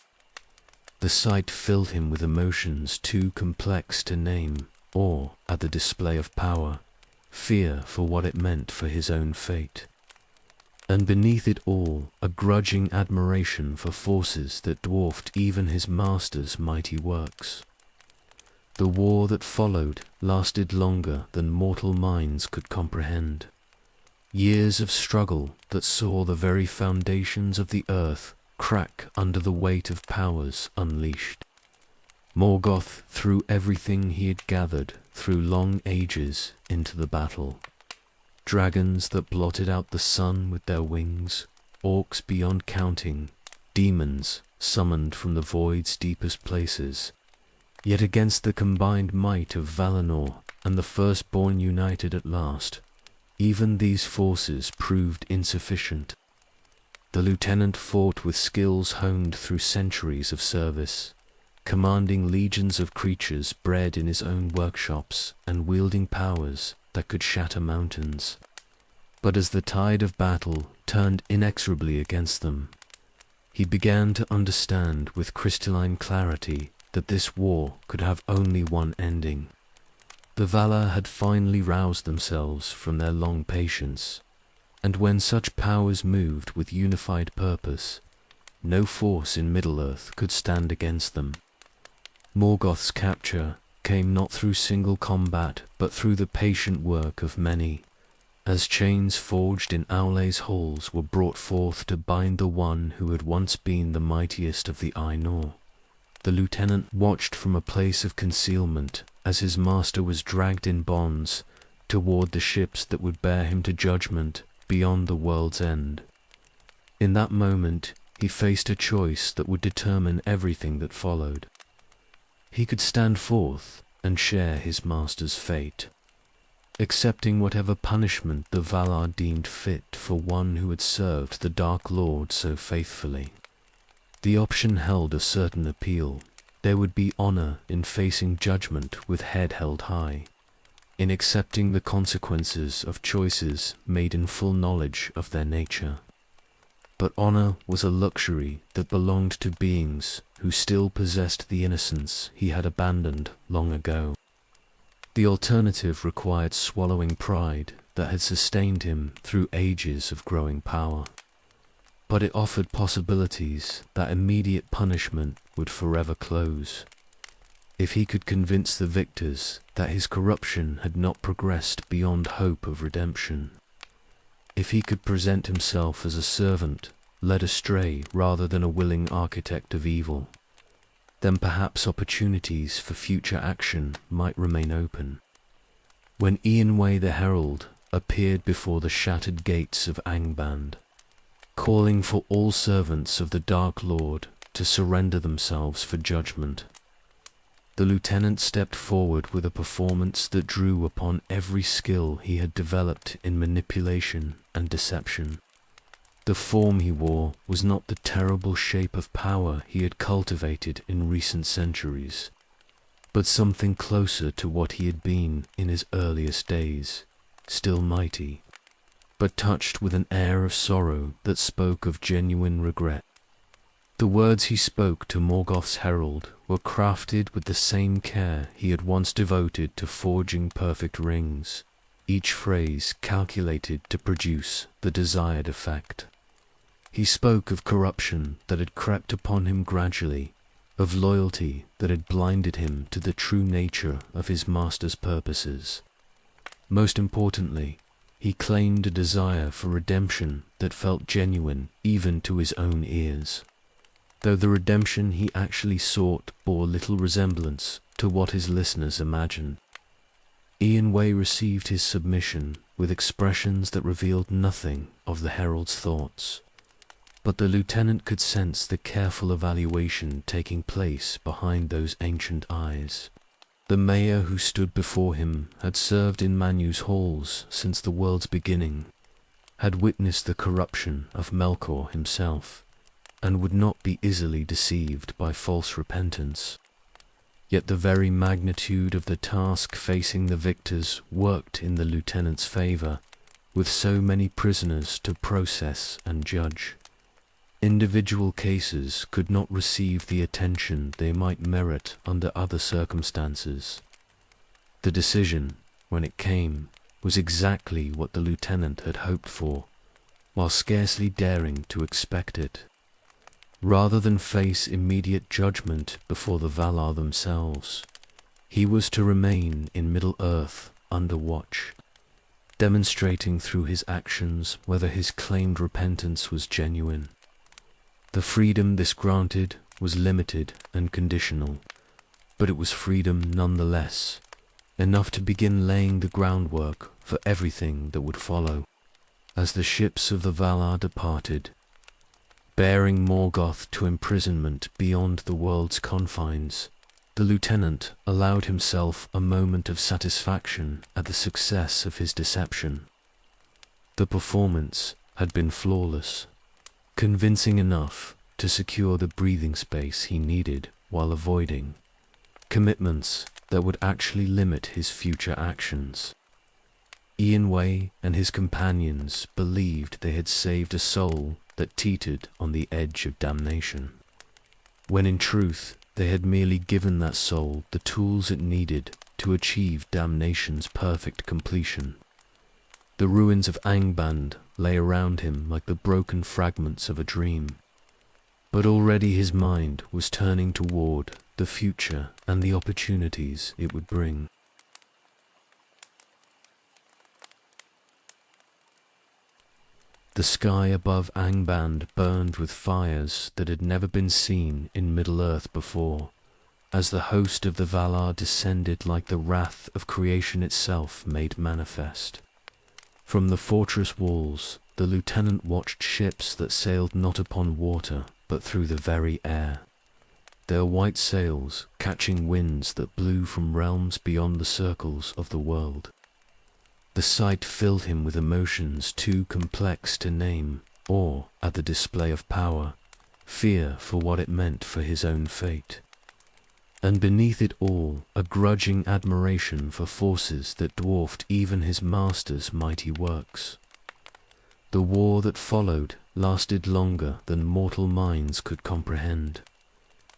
Speaker 1: The sight filled him with emotions too complex to name, awe at the display of power, fear for what it meant for his own fate, and beneath it all a grudging admiration for forces that dwarfed even his master's mighty works. The war that followed lasted longer than mortal minds could comprehend. Years of struggle that saw the very foundations of the earth crack under the weight of powers unleashed. Morgoth threw everything he had gathered through long ages into the battle. Dragons that blotted out the sun with their wings, orcs beyond counting, demons summoned from the void's deepest places. Yet against the combined might of Valinor and the firstborn united at last, even these forces proved insufficient. The lieutenant fought with skills honed through centuries of service, commanding legions of creatures bred in his own workshops and wielding powers that could shatter mountains. But as the tide of battle turned inexorably against them, he began to understand with crystalline clarity that this war could have only one ending. The Valar had finally roused themselves from their long patience, and when such powers moved with unified purpose, no force in Middle-earth could stand against them. Morgoth's capture came not through single combat, but through the patient work of many, as chains forged in Aule's halls were brought forth to bind the one who had once been the mightiest of the Ainur. The lieutenant watched from a place of concealment as his master was dragged in bonds toward the ships that would bear him to judgment beyond the world's end. In that moment, he faced a choice that would determine everything that followed. He could stand forth and share his master's fate, accepting whatever punishment the Valar deemed fit for one who had served the Dark Lord so faithfully. The option held a certain appeal. There would be honor in facing judgment with head held high, in accepting the consequences of choices made in full knowledge of their nature. But honor was a luxury that belonged to beings who still possessed the innocence he had abandoned long ago. The alternative required swallowing pride that had sustained him through ages of growing power. But it offered possibilities that immediate punishment would forever close. If he could convince the victors that his corruption had not progressed beyond hope of redemption, if he could present himself as a servant led astray rather than a willing architect of evil, then perhaps opportunities for future action might remain open. When Eönwë the Herald appeared before the shattered gates of Angband, calling for all servants of the Dark Lord to surrender themselves for judgment, the lieutenant stepped forward with a performance that drew upon every skill he had developed in manipulation and deception. The form he wore was not the terrible shape of power he had cultivated in recent centuries, but something closer to what he had been in his earliest days, still mighty, but touched with an air of sorrow that spoke of genuine regret. The words he spoke to Morgoth's herald were crafted with the same care he had once devoted to forging perfect rings, each phrase calculated to produce the desired effect. He spoke of corruption that had crept upon him gradually, of loyalty that had blinded him to the true nature of his master's purposes. Most importantly, he claimed a desire for redemption that felt genuine even to his own ears, though the redemption he actually sought bore little resemblance to what his listeners imagined. Eönwë received his submission with expressions that revealed nothing of the herald's thoughts, but the lieutenant could sense the careful evaluation taking place behind those ancient eyes. The mayor who stood before him had served in Manu's halls since the world's beginning, had witnessed the corruption of Melkor himself, and would not be easily deceived by false repentance. Yet the very magnitude of the task facing the victors worked in the lieutenant's favor, with so many prisoners to process and judge. Individual cases could not receive the attention they might merit under other circumstances. The decision, when it came, was exactly what the lieutenant had hoped for, while scarcely daring to expect it. Rather than face immediate judgment before the Valar themselves, he was to remain in Middle-earth under watch, demonstrating through his actions whether his claimed repentance was genuine. The freedom this granted was limited and conditional, but it was freedom nonetheless, enough to begin laying the groundwork for everything that would follow. As the ships of the Valar departed, bearing Morgoth to imprisonment beyond the world's confines, the lieutenant allowed himself a moment of satisfaction at the success of his deception. The performance had been flawless, convincing enough to secure the breathing space he needed while avoiding commitments that would actually limit his future actions. Ian Way and his companions believed they had saved a soul that teetered on the edge of damnation, when in truth they had merely given that soul the tools it needed to achieve damnation's perfect completion. The ruins of Angband lay around him like the broken fragments of a dream, but already his mind was turning toward the future and the opportunities it would bring. The sky above Angband burned with fires that had never been seen in Middle-earth before, as the host of the Valar descended like the wrath of creation itself made manifest. From the fortress walls, the lieutenant watched ships that sailed not upon water, but through the very air, their white sails catching winds that blew from realms beyond the circles of the world. The sight filled him with emotions too complex to name, awe at the display of power, fear for what it meant for his own fate, and beneath it all a grudging admiration for forces that dwarfed even his master's mighty works. The war that followed lasted longer than mortal minds could comprehend.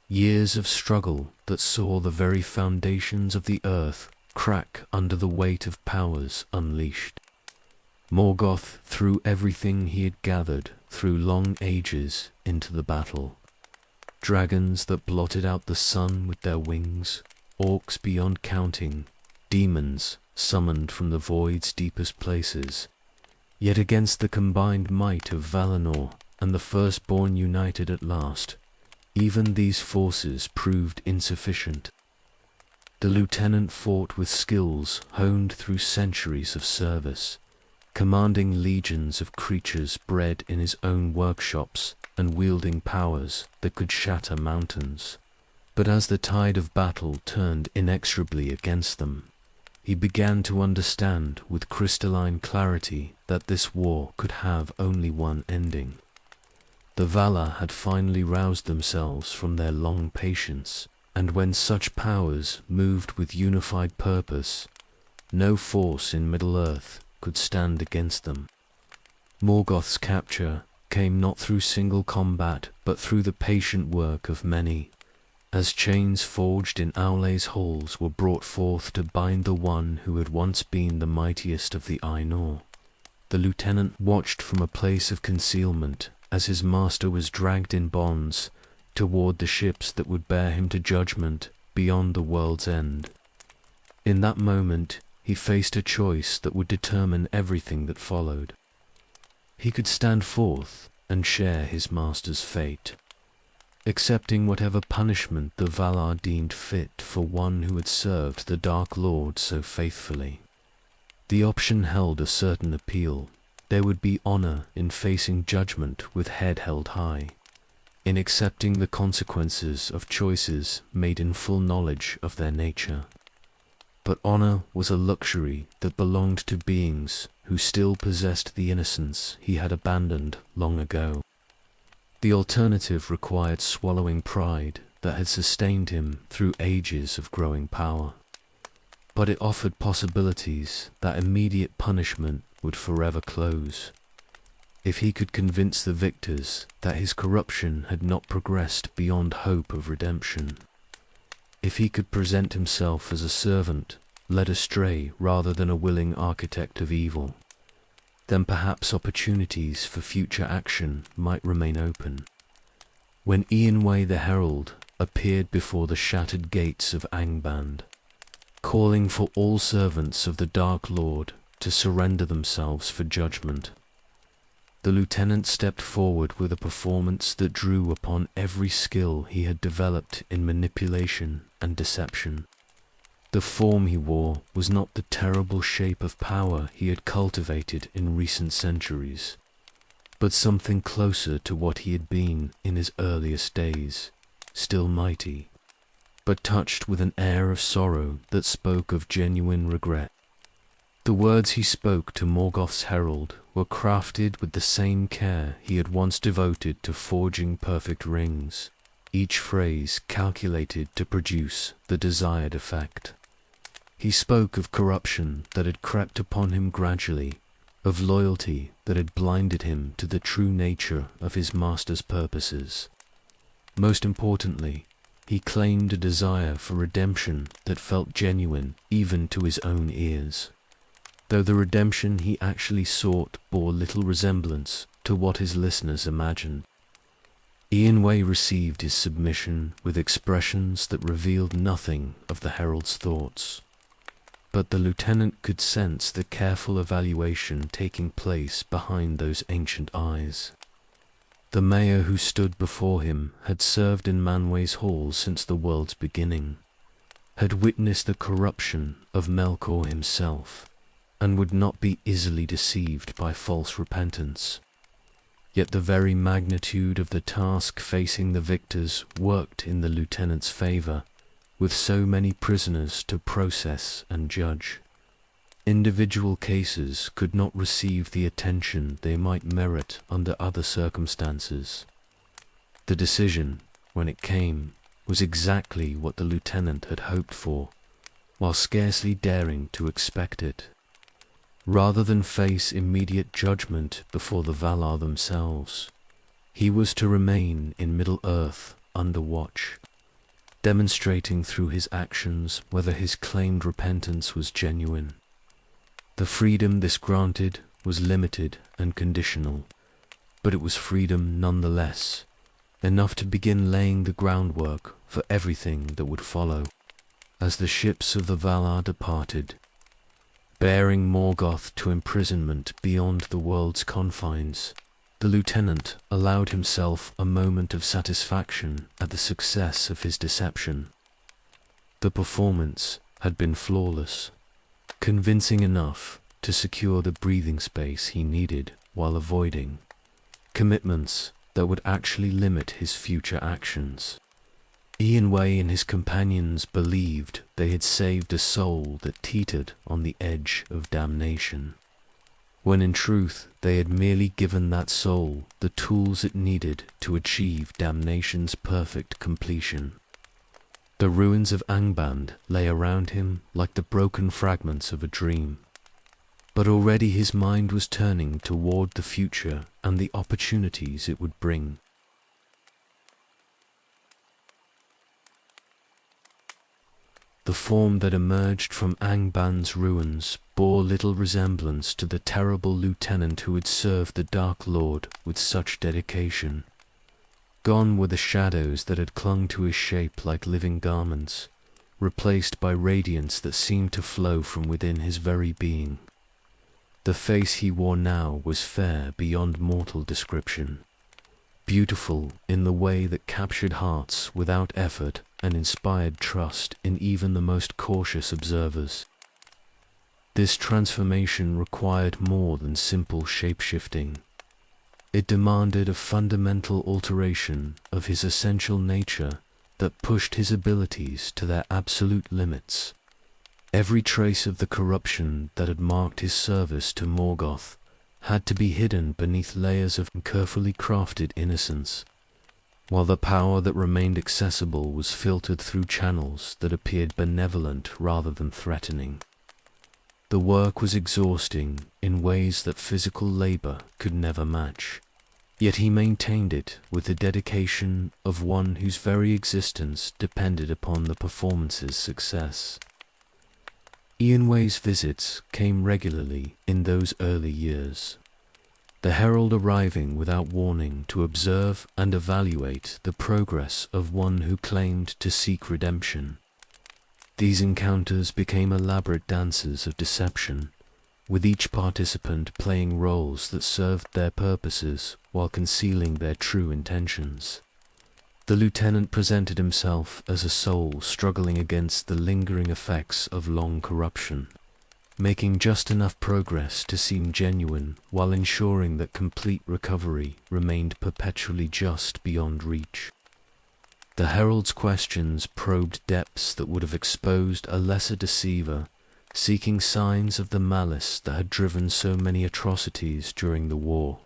Speaker 1: Years of struggle that saw the very foundations of the earth crack under the weight of powers unleashed. Morgoth threw everything he had gathered through long ages into the battle. Dragons that blotted out the sun with their wings, orcs beyond counting, demons summoned from the void's deepest places. Yet against the combined might of Valinor and the firstborn united at last, even these forces proved insufficient. The lieutenant fought with skills honed through centuries of service, commanding legions of creatures bred in his own workshops and wielding powers that could shatter mountains. But as the tide of battle turned inexorably against them, he began to understand with crystalline clarity that this war could have only one ending. The Valar had finally roused themselves from their long patience, and when such powers moved with unified purpose, no force in Middle-earth could stand against them. Morgoth's capture came not through single combat, but through the patient work of many, as chains forged in Aule's halls were brought forth to bind the one who had once been the mightiest of the Ainur. The lieutenant watched from a place of concealment as his master was dragged in bonds toward the ships that would bear him to judgment beyond the world's end. In that moment, he faced a choice that would determine everything that followed. He could stand forth and share his master's fate, accepting whatever punishment the Valar deemed fit for one who had served the Dark Lord so faithfully. The option held a certain appeal. There would be honor in facing judgment with head held high, in accepting the consequences of choices made in full knowledge of their nature. But honor was a luxury that belonged to beings who still possessed the innocence he had abandoned long ago. The alternative required swallowing pride that had sustained him through ages of growing power. But it offered possibilities that immediate punishment would forever close. If he could convince the victors that his corruption had not progressed beyond hope of redemption, if he could present himself as a servant led astray rather than a willing architect of evil, then perhaps opportunities for future action might remain open. When Ian Way the Herald appeared before the shattered gates of Angband, calling for all servants of the Dark Lord to surrender themselves for judgment, the lieutenant stepped forward with a performance that drew upon every skill he had developed in manipulation and deception. The form he wore was not the terrible shape of power he had cultivated in recent centuries, but something closer to what he had been in his earliest days, still mighty, but touched with an air of sorrow that spoke of genuine regret. The words he spoke to Morgoth's herald were crafted with the same care he had once devoted to forging perfect rings. each phrase calculated to produce the desired effect. He spoke of corruption that had crept upon him gradually, of loyalty that had blinded him to the true nature of his master's purposes. Most importantly, he claimed a desire for redemption that felt genuine even to his own ears, though the redemption he actually sought bore little resemblance to what his listeners imagined. Ian Way received his submission with expressions that revealed nothing of the herald's thoughts, but the lieutenant could sense the careful evaluation taking place behind those ancient eyes. The mayor who stood before him had served in Manway's Hall since the world's beginning, had witnessed the corruption of Melkor himself, and would not be easily deceived by false repentance. Yet the very magnitude of the task facing the victors worked in the lieutenant's favor, with so many prisoners to process and judge. Individual cases could not receive the attention they might merit under other circumstances. The decision, when it came, was exactly what the lieutenant had hoped for, while scarcely daring to expect it. Rather than face immediate judgment before the Valar themselves, he was to remain in Middle-earth under watch, demonstrating through his actions whether his claimed repentance was genuine. The freedom this granted was limited and conditional, but it was freedom nonetheless, enough to begin laying the groundwork for everything that would follow. As the ships of the Valar departed, bearing Morgoth to imprisonment beyond the world's confines, the lieutenant allowed himself a moment of satisfaction at the success of his deception. The performance had been flawless, convincing enough to secure the breathing space he needed while avoiding commitments that would actually limit his future actions. Ian Way and his companions believed they had saved a soul that teetered on the edge of damnation, when in truth they had merely given that soul the tools it needed to achieve damnation's perfect completion. The ruins of Angband lay around him like the broken fragments of a dream, but already his mind was turning toward the future and the opportunities it would bring. The form that emerged from Angband's ruins bore little resemblance to the terrible lieutenant who had served the Dark Lord with such dedication. Gone were the shadows that had clung to his shape like living garments, replaced by radiance that seemed to flow from within his very being. The face he wore now was fair beyond mortal description, beautiful in the way that captured hearts without effort and inspired trust in even the most cautious observers. This transformation required more than simple shape-shifting. It demanded a fundamental alteration of his essential nature that pushed his abilities to their absolute limits. Every trace of the corruption that had marked his service to Morgoth had to be hidden beneath layers of carefully crafted innocence, while the power that remained accessible was filtered through channels that appeared benevolent rather than threatening. The work was exhausting in ways that physical labor could never match, yet he maintained it with the dedication of one whose very existence depended upon the performance's success. Ian Way's visits came regularly in those early years, the herald arriving without warning to observe and evaluate the progress of one who claimed to seek redemption. These encounters became elaborate dances of deception, with each participant playing roles that served their purposes while concealing their true intentions. The lieutenant presented himself as a soul struggling against the lingering effects of long corruption, making just enough progress to seem genuine while ensuring that complete recovery remained perpetually just beyond reach. The herald's questions probed depths that would have exposed a lesser deceiver, seeking signs of the malice that had driven so many atrocities during the war.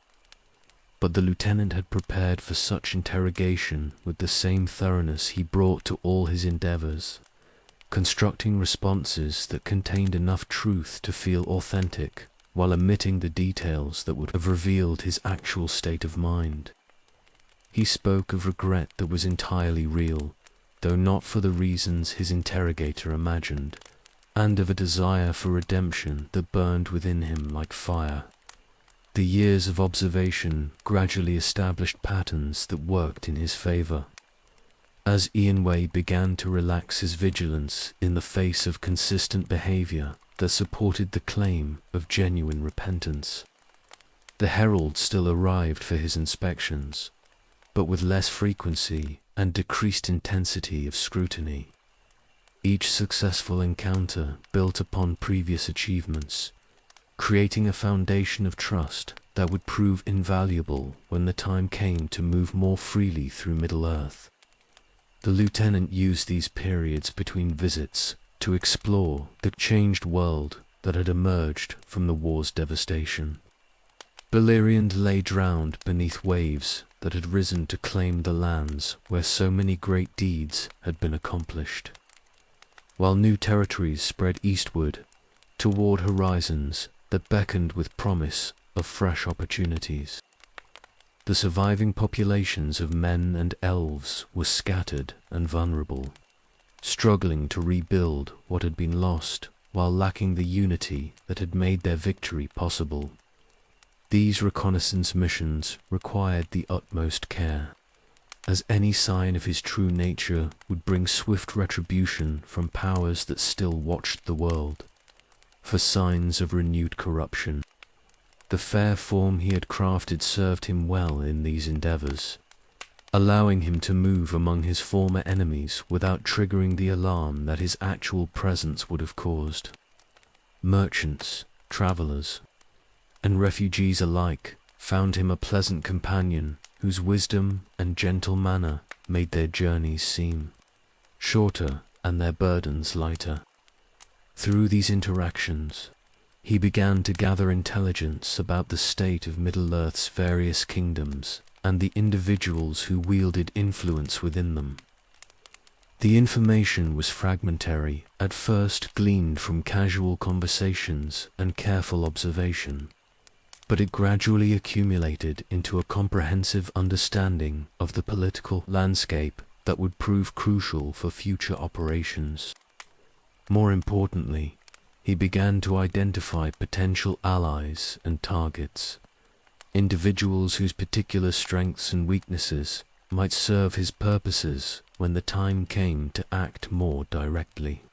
Speaker 1: but the lieutenant had prepared for such interrogation with the same thoroughness he brought to all his endeavors, constructing responses that contained enough truth to feel authentic, while omitting the details that would have revealed his actual state of mind. He spoke of regret that was entirely real, though not for the reasons his interrogator imagined, and of a desire for redemption that burned within him like fire. The years of observation gradually established patterns that worked in his favor. As Ianway began to relax his vigilance in the face of consistent behavior that supported the claim of genuine repentance, the herald still arrived for his inspections, but with less frequency and decreased intensity of scrutiny. Each successful encounter built upon previous achievements, creating a foundation of trust that would prove invaluable when the time came to move more freely through Middle-earth. The lieutenant used these periods between visits to explore the changed world that had emerged from the war's devastation. Beleriand lay drowned beneath waves that had risen to claim the lands where so many great deeds had been accomplished, while new territories spread eastward toward horizons that beckoned with promise of fresh opportunities. The surviving populations of men and elves were scattered and vulnerable, struggling to rebuild what had been lost while lacking the unity that had made their victory possible. These reconnaissance missions required the utmost care, as any sign of his true nature would bring swift retribution from powers that still watched the world for signs of renewed corruption. The fair form he had crafted served him well in these endeavors, allowing him to move among his former enemies without triggering the alarm that his actual presence would have caused. Merchants, travelers, and refugees alike found him a pleasant companion whose wisdom and gentle manner made their journeys seem shorter and their burdens lighter. Through these interactions, he began to gather intelligence about the state of Middle-earth's various kingdoms and the individuals who wielded influence within them. The information was fragmentary, at first gleaned from casual conversations and careful observation, but it gradually accumulated into a comprehensive understanding of the political landscape that would prove crucial for future operations. More importantly, he began to identify potential allies and targets, individuals whose particular strengths and weaknesses might serve his purposes when the time came to act more directly.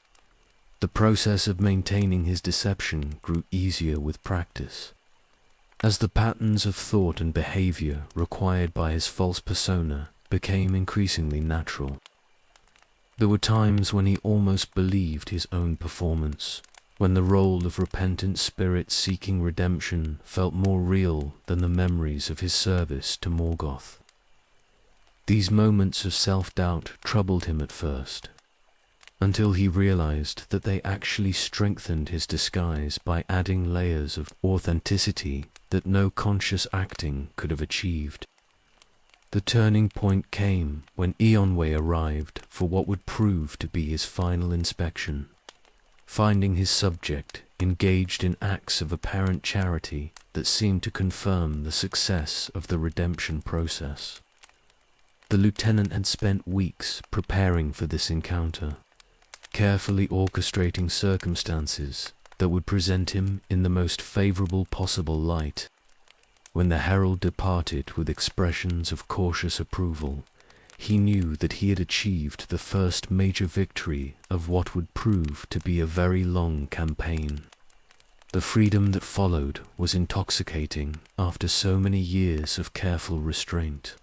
Speaker 1: The process of maintaining his deception grew easier with practice, as the patterns of thought and behavior required by his false persona became increasingly natural. There were times when he almost believed his own performance, when the role of repentant spirit seeking redemption felt more real than the memories of his service to Morgoth. These moments of self-doubt troubled him at first, until he realized that they actually strengthened his disguise by adding layers of authenticity that no conscious acting could have achieved. The turning point came when Eonway arrived for what would prove to be his final inspection, finding his subject engaged in acts of apparent charity that seemed to confirm the success of the redemption process. The lieutenant had spent weeks preparing for this encounter, carefully orchestrating circumstances that would present him in the most favorable possible light. When the herald departed with expressions of cautious approval, he knew that he had achieved the first major victory of what would prove to be a very long campaign. The freedom that followed was intoxicating after so many years of careful restraint.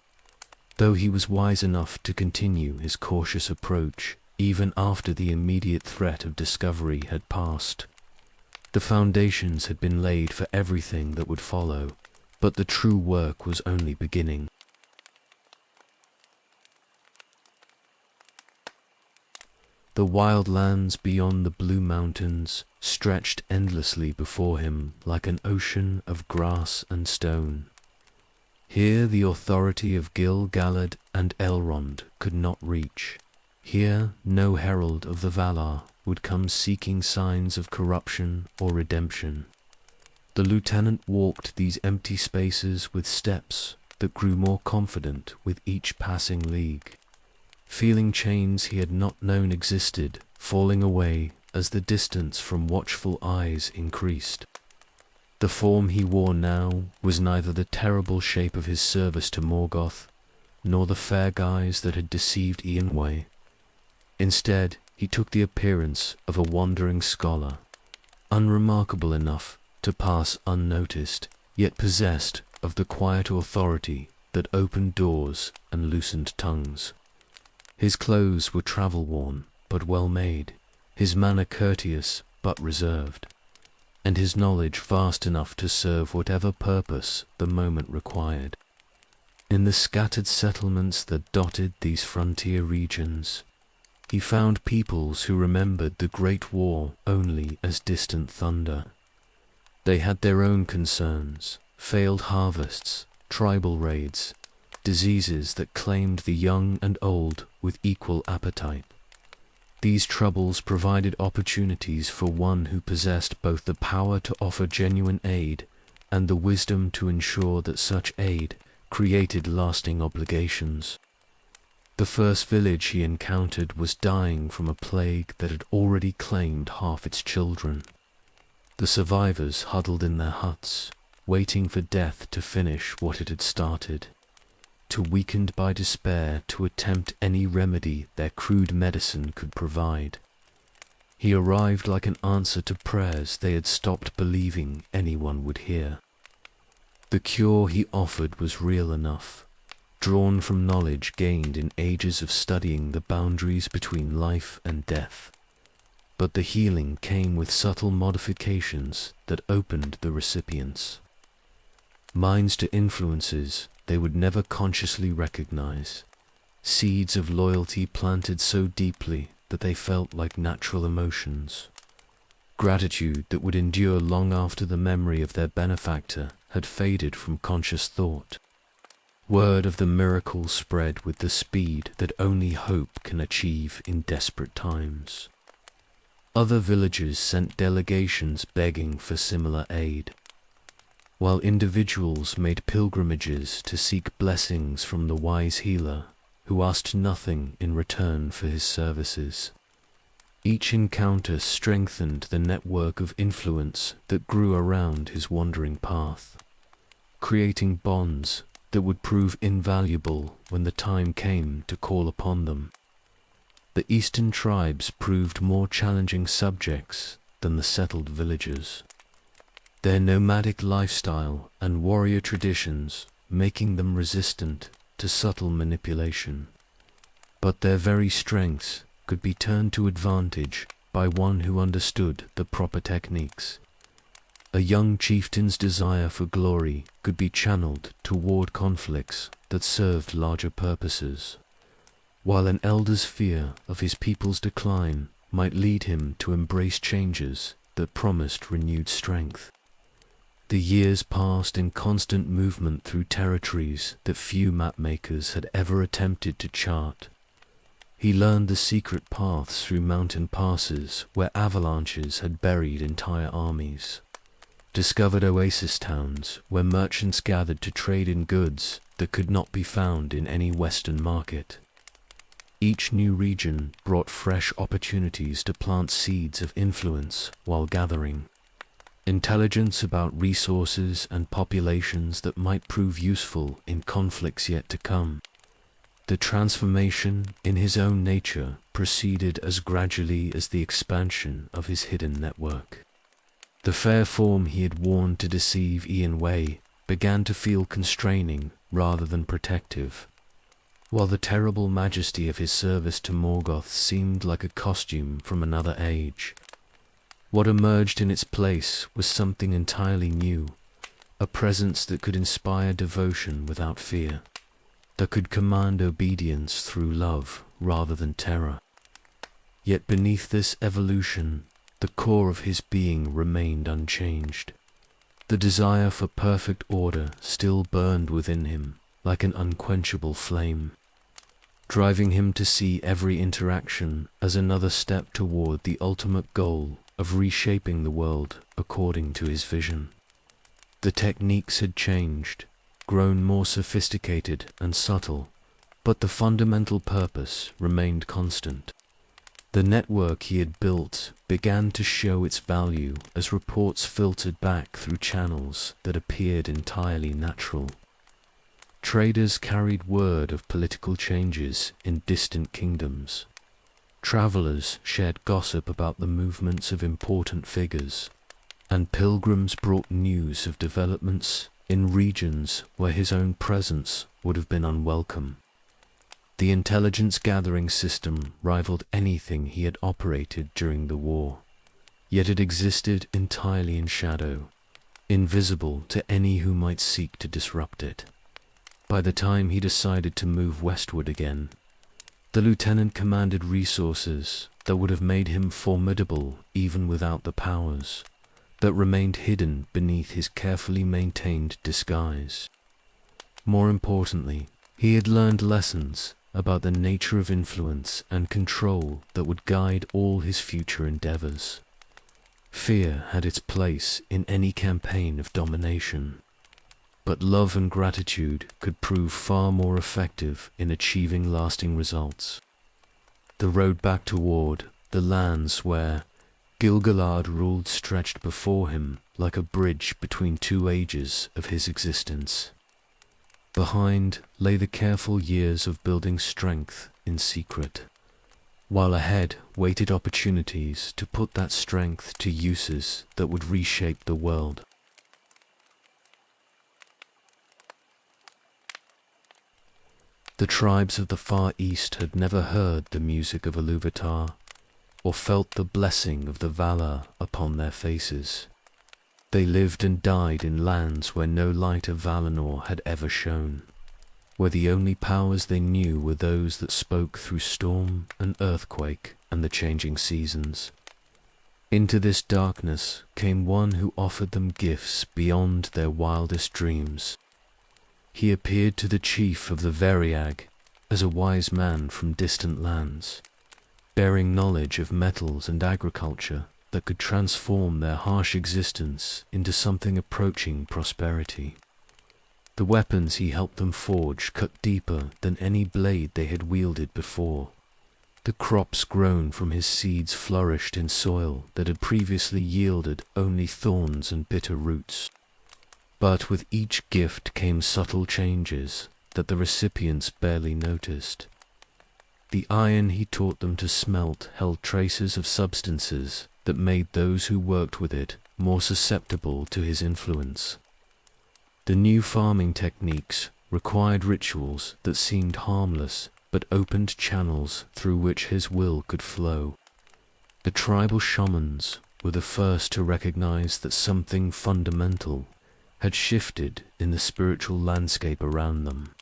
Speaker 1: Though he was wise enough to continue his cautious approach even after the immediate threat of discovery had passed, the foundations had been laid for everything that would follow, but the true work was only beginning. The wild lands beyond the Blue Mountains stretched endlessly before him like an ocean of grass and stone. Here the authority of Gil-galad and Elrond could not reach. Here no herald of the Valar would come seeking signs of corruption or redemption. The lieutenant walked these empty spaces with steps that grew more confident with each passing league, feeling chains he had not known existed falling away as the distance from watchful eyes increased. The form he wore now was neither the terrible shape of his service to Morgoth, nor the fair guise that had deceived Ianwe. Instead, he took the appearance of a wandering scholar, unremarkable enough to pass unnoticed, yet possessed of the quiet authority that opened doors and loosened tongues. His clothes were travel-worn, but well-made, his manner courteous but reserved, and his knowledge vast enough to serve whatever purpose the moment required. In the scattered settlements that dotted these frontier regions, he found peoples who remembered the Great War only as distant thunder. They had their own concerns, failed harvests, tribal raids, diseases that claimed the young and old with equal appetite. These troubles provided opportunities for one who possessed both the power to offer genuine aid and the wisdom to ensure that such aid created lasting obligations. The first village he encountered was dying from a plague that had already claimed half its children. The survivors huddled in their huts, waiting for death to finish what it had started, too weakened by despair to attempt any remedy their crude medicine could provide. He arrived like an answer to prayers they had stopped believing anyone would hear. The cure he offered was real enough, drawn from knowledge gained in ages of studying the boundaries between life and death. But the healing came with subtle modifications that opened the recipients minds to influences they would never consciously recognize, seeds of loyalty planted so deeply that they felt like natural emotions, gratitude that would endure long after the memory of their benefactor had faded from conscious thought. Word of the miracle spread with the speed that only hope can achieve in desperate times. Other villages sent delegations begging for similar aid, while individuals made pilgrimages to seek blessings from the wise healer who asked nothing in return for his services. Each encounter strengthened the network of influence that grew around his wandering path, creating bonds that would prove invaluable when the time came to call upon them. The eastern tribes proved more challenging subjects than the settled villagers, their nomadic lifestyle and warrior traditions making them resistant to subtle manipulation. But their very strengths could be turned to advantage by one who understood the proper techniques. A young chieftain's desire for glory could be channeled toward conflicts that served larger purposes, while an elder's fear of his people's decline might lead him to embrace changes that promised renewed strength. The years passed in constant movement through territories that few mapmakers had ever attempted to chart. He learned the secret paths through mountain passes where avalanches had buried entire armies, discovered oasis towns where merchants gathered to trade in goods that could not be found in any Western market. Each new region brought fresh opportunities to plant seeds of influence while gathering intelligence about resources and populations that might prove useful in conflicts yet to come. The transformation in his own nature proceeded as gradually as the expansion of his hidden network. The fair form he had worn to deceive Ianwe began to feel constraining rather than protective, while the terrible majesty of his service to Morgoth seemed like a costume from another age. What emerged in its place was something entirely new, a presence that could inspire devotion without fear, that could command obedience through love rather than terror. Yet beneath this evolution, the core of his being remained unchanged. The desire for perfect order still burned within him like an unquenchable flame, driving him to see every interaction as another step toward the ultimate goal of reshaping the world according to his vision. The techniques had changed, grown more sophisticated and subtle, but the fundamental purpose remained constant. The network he had built began to show its value as reports filtered back through channels that appeared entirely natural. Traders carried word of political changes in distant kingdoms. Travelers shared gossip about the movements of important figures, and pilgrims brought news of developments in regions where his own presence would have been unwelcome. The intelligence gathering system rivaled anything he had operated during the war, yet it existed entirely in shadow, invisible to any who might seek to disrupt it. By the time he decided to move westward again, the lieutenant commanded resources that would have made him formidable even without the powers that remained hidden beneath his carefully maintained disguise. More importantly, he had learned lessons about the nature of influence and control that would guide all his future endeavors. Fear had its place in any campaign of domination, but love and gratitude could prove far more effective in achieving lasting results. The road back toward the lands where Gil-galad ruled stretched before him like a bridge between two ages of his existence. Behind lay the careful years of building strength in secret, while ahead waited opportunities to put that strength to uses that would reshape the world. The tribes of the Far East had never heard the music of Iluvatar, or felt the blessing of the Valar upon their faces. They lived and died in lands where no light of Valinor had ever shone, where the only powers they knew were those that spoke through storm and earthquake and the changing seasons. Into this darkness came one who offered them gifts beyond their wildest dreams. He appeared to the chief of the Veriag as a wise man from distant lands, bearing knowledge of metals and agriculture that could transform their harsh existence into something approaching prosperity. The weapons he helped them forge cut deeper than any blade they had wielded before. The crops grown from his seeds flourished in soil that had previously yielded only thorns and bitter roots. But with each gift came subtle changes that the recipients barely noticed. The iron he taught them to smelt held traces of substances that made those who worked with it more susceptible to his influence. The new farming techniques required rituals that seemed harmless but opened channels through which his will could flow. The tribal shamans were the first to recognize that something fundamental had shifted in the spiritual landscape around them.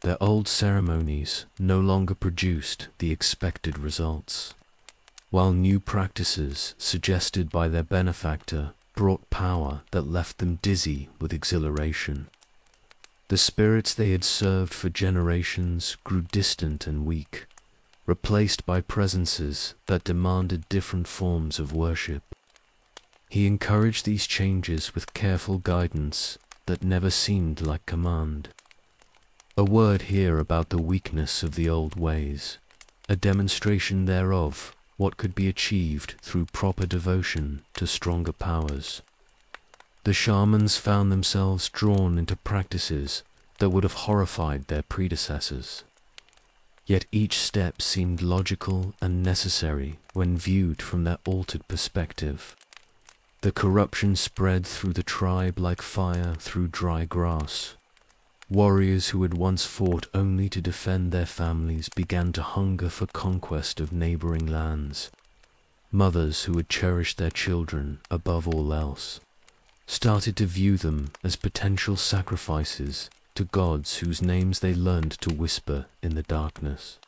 Speaker 1: Their old ceremonies no longer produced the expected results, while new practices suggested by their benefactor brought power that left them dizzy with exhilaration. The spirits they had served for generations grew distant and weak, replaced by presences that demanded different forms of worship. He encouraged these changes with careful guidance that never seemed like command. A word here about the weakness of the old ways, a demonstration thereof what could be achieved through proper devotion to stronger powers. The shamans found themselves drawn into practices that would have horrified their predecessors. Yet each step seemed logical and necessary when viewed from their altered perspective. The corruption spread through the tribe like fire through dry grass. Warriors who had once fought only to defend their families began to hunger for conquest of neighboring lands. Mothers who had cherished their children above all else started to view them as potential sacrifices to gods whose names they learned to whisper in the darkness.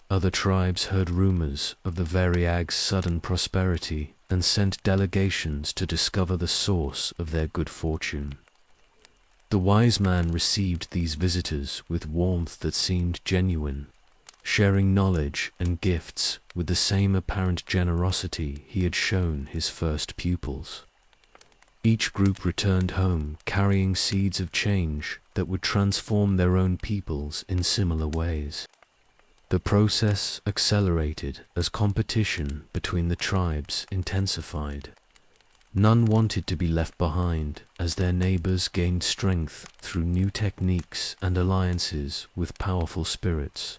Speaker 1: Other tribes heard rumors of the Variag's sudden prosperity and sent delegations to discover the source of their good fortune. The wise man received these visitors with warmth that seemed genuine, sharing knowledge and gifts with the same apparent generosity he had shown his first pupils. Each group returned home carrying seeds of change that would transform their own peoples in similar ways. The process accelerated as competition between the tribes intensified. None wanted to be left behind as their neighbors gained strength through new techniques and alliances with powerful spirits.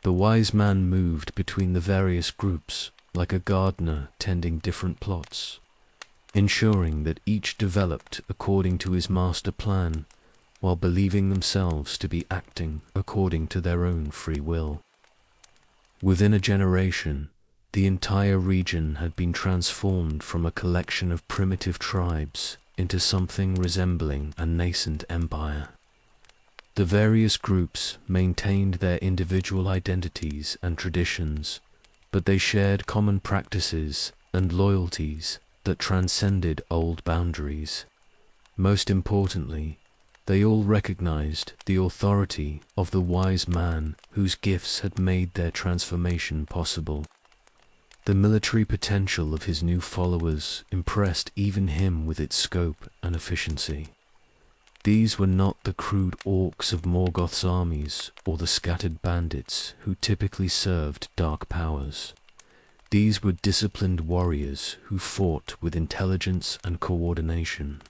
Speaker 1: The wise man moved between the various groups like a gardener tending different plots, ensuring that each developed according to his master plan, while believing themselves to be acting according to their own free will. Within a generation, the entire region had been transformed from a collection of primitive tribes into something resembling a nascent empire. The various groups maintained their individual identities and traditions, but they shared common practices and loyalties that transcended old boundaries. Most importantly, they all recognized the authority of the wise man whose gifts had made their transformation possible. The military potential of his new followers impressed even him with its scope and efficiency. These were not the crude orcs of Morgoth's armies or the scattered bandits who typically served dark powers. These were disciplined warriors who fought with intelligence and coordination,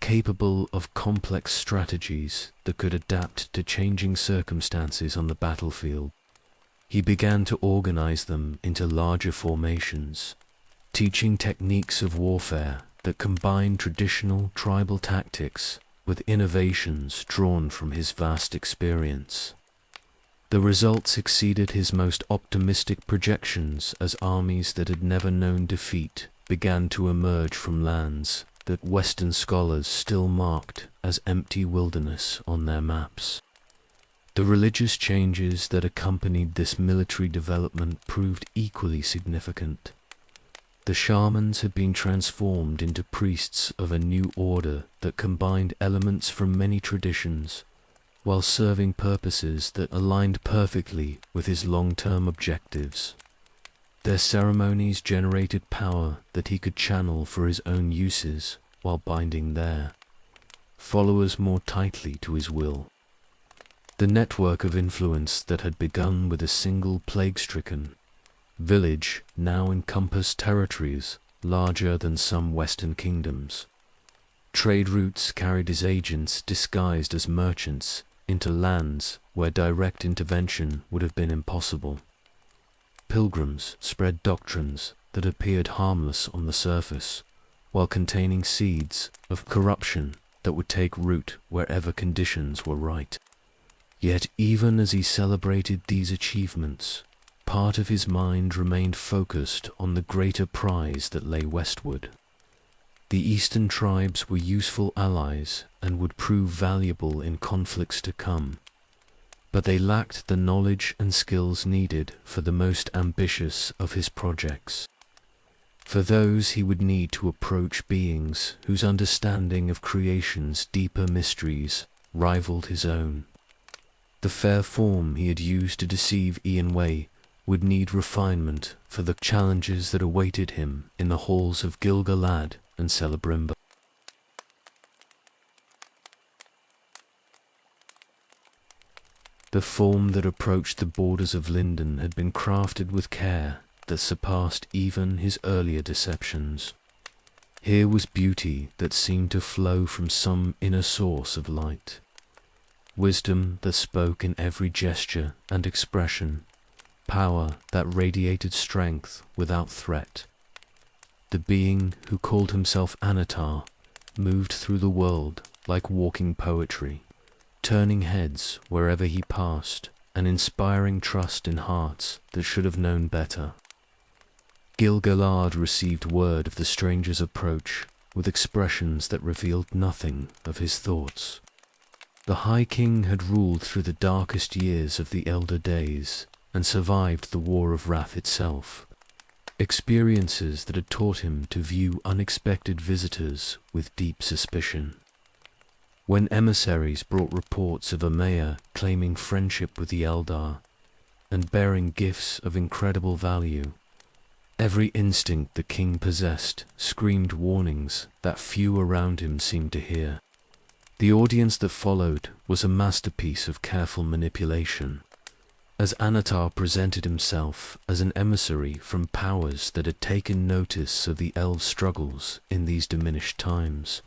Speaker 1: capable of complex strategies that could adapt to changing circumstances on the battlefield. He began to organize them into larger formations, teaching techniques of warfare that combined traditional tribal tactics with innovations drawn from his vast experience. The results exceeded his most optimistic projections as armies that had never known defeat began to emerge from lands that Western scholars still marked as empty wilderness on their maps. The religious changes that accompanied this military development proved equally significant. The shamans had been transformed into priests of a new order that combined elements from many traditions, while serving purposes that aligned perfectly with his long-term objectives. Their ceremonies generated power that he could channel for his own uses while binding their followers more tightly to his will. The network of influence that had begun with a single plague-stricken village now encompassed territories larger than some Western kingdoms. Trade routes carried his agents disguised as merchants into lands where direct intervention would have been impossible. Pilgrims spread doctrines that appeared harmless on the surface, while containing seeds of corruption that would take root wherever conditions were right. Yet even as he celebrated these achievements, part of his mind remained focused on the greater prize that lay westward. The eastern tribes were useful allies and would prove valuable in conflicts to come, but they lacked the knowledge and skills needed for the most ambitious of his projects. For those he would need to approach beings whose understanding of creation's deeper mysteries rivaled his own. The fair form he had used to deceive Ian Way would need refinement for the challenges that awaited him in the halls of Gil-galad and Celebrimba. The form that approached the borders of Lindon had been crafted with care that surpassed even his earlier deceptions. Here was beauty that seemed to flow from some inner source of light, wisdom that spoke in every gesture and expression, power that radiated strength without threat. The being who called himself Anatar moved through the world like walking poetry, turning heads wherever he passed and inspiring trust in hearts that should have known better. Gil-galad received word of the stranger's approach with expressions that revealed nothing of his thoughts. The High King had ruled through the darkest years of the Elder Days, and survived the War of Wrath itself. Experiences that had taught him to view unexpected visitors with deep suspicion. When emissaries brought reports of a mayor claiming friendship with the Eldar and bearing gifts of incredible value, every instinct the king possessed screamed warnings that few around him seemed to hear. The audience that followed was a masterpiece of careful manipulation, as Anatar presented himself as an emissary from powers that had taken notice of the elves' struggles in these diminished times.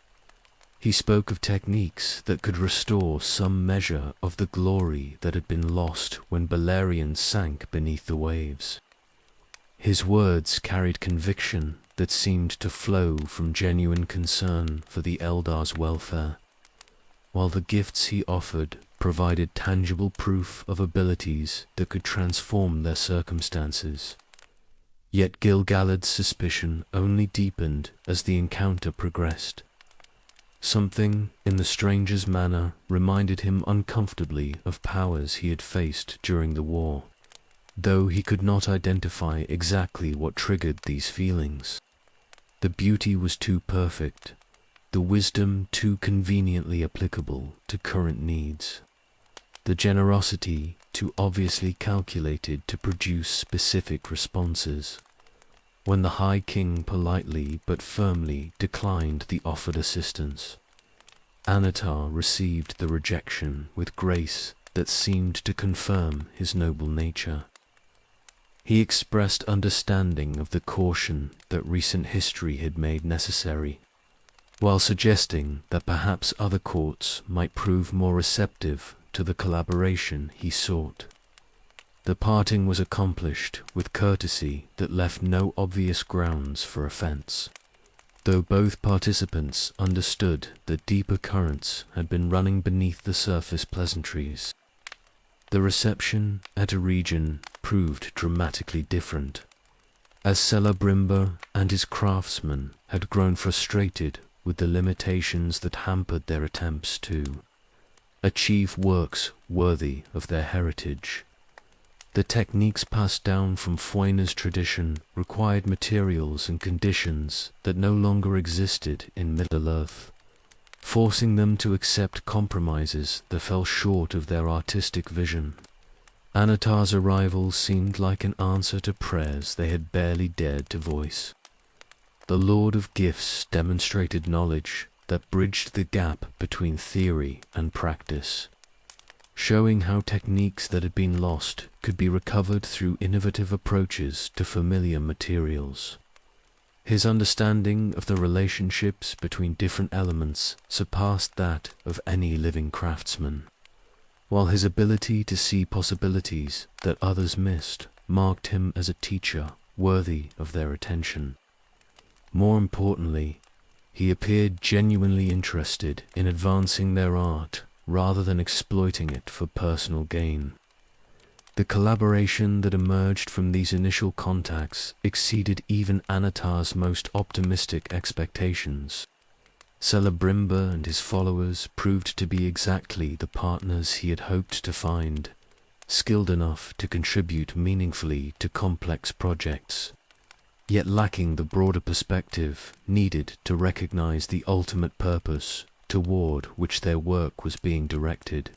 Speaker 1: He spoke of techniques that could restore some measure of the glory that had been lost when Beleriand sank beneath the waves. His words carried conviction that seemed to flow from genuine concern for the Eldar's welfare, while the gifts he offered provided tangible proof of abilities that could transform their circumstances. Yet Gil-galad's suspicion only deepened as the encounter progressed. Something in the stranger's manner reminded him uncomfortably of powers he had faced during the war, though he could not identify exactly what triggered these feelings. The beauty was too perfect, the wisdom too conveniently applicable to current needs, the generosity too obviously calculated to produce specific responses. When the High King politely but firmly declined the offered assistance, Anatar received the rejection with grace that seemed to confirm his noble nature. He expressed understanding of the caution that recent history had made necessary, while suggesting that perhaps other courts might prove more receptive to the collaboration he sought. The parting was accomplished with courtesy that left no obvious grounds for offense, though both participants understood that deeper currents had been running beneath the surface pleasantries. The reception at a region proved dramatically different, as Celebrimber and his craftsmen had grown frustrated with the limitations that hampered their attempts to achieve works worthy of their heritage. The techniques passed down from Fuena's tradition required materials and conditions that no longer existed in Middle-earth, forcing them to accept compromises that fell short of their artistic vision. Anatar's arrival seemed like an answer to prayers they had barely dared to voice. The Lord of Gifts demonstrated knowledge that bridged the gap between theory and practice, showing how techniques that had been lost could be recovered through innovative approaches to familiar materials. His understanding of the relationships between different elements surpassed that of any living craftsman, while his ability to see possibilities that others missed marked him as a teacher worthy of their attention. More importantly, he appeared genuinely interested in advancing their art rather than exploiting it for personal gain. The collaboration that emerged from these initial contacts exceeded even Anatar's most optimistic expectations. Celebrimber and his followers proved to be exactly the partners he had hoped to find, skilled enough to contribute meaningfully to complex projects, yet lacking the broader perspective needed to recognize the ultimate purpose toward which their work was being directed.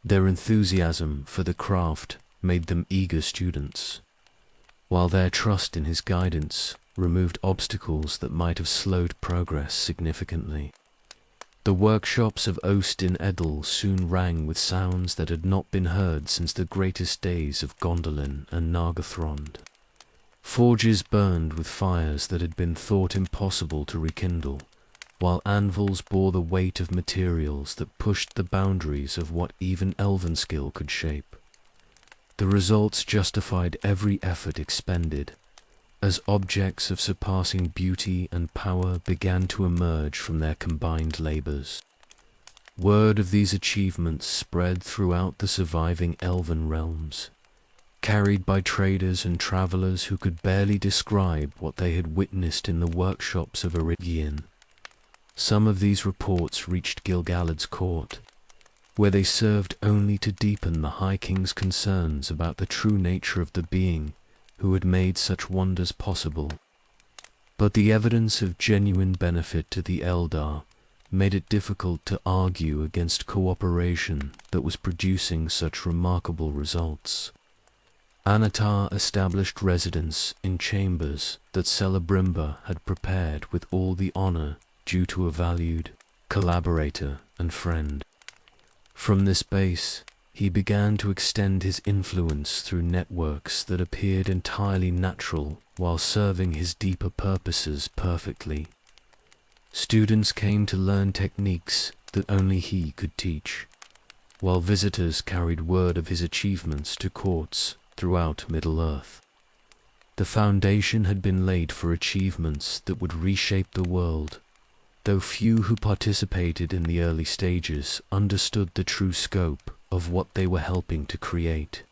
Speaker 1: Their enthusiasm for the craft made them eager students, while their trust in his guidance removed obstacles that might have slowed progress significantly. The workshops of Ostin Edel soon rang with sounds that had not been heard since the greatest days of Gondolin and Nargothrond. Forges burned with fires that had been thought impossible to rekindle, while anvils bore the weight of materials that pushed the boundaries of what even elven skill could shape. The results justified every effort expended, as objects of surpassing beauty and power began to emerge from their combined labors. Word of these achievements spread throughout the surviving elven realms, carried by traders and travelers who could barely describe what they had witnessed in the workshops of Erygian. Some of these reports reached Gil-galad's court, where they served only to deepen the High King's concerns about the true nature of the being who had made such wonders possible. But the evidence of genuine benefit to the Eldar made it difficult to argue against cooperation that was producing such remarkable results. Anatar established residence in chambers that Celebrimba had prepared with all the honor due to a valued collaborator and friend. From this base, he began to extend his influence through networks that appeared entirely natural while serving his deeper purposes perfectly. Students came to learn techniques that only he could teach, while visitors carried word of his achievements to courts throughout Middle-earth. The foundation had been laid for achievements that would reshape the world, though few who participated in the early stages understood the true scope of what they were helping to create.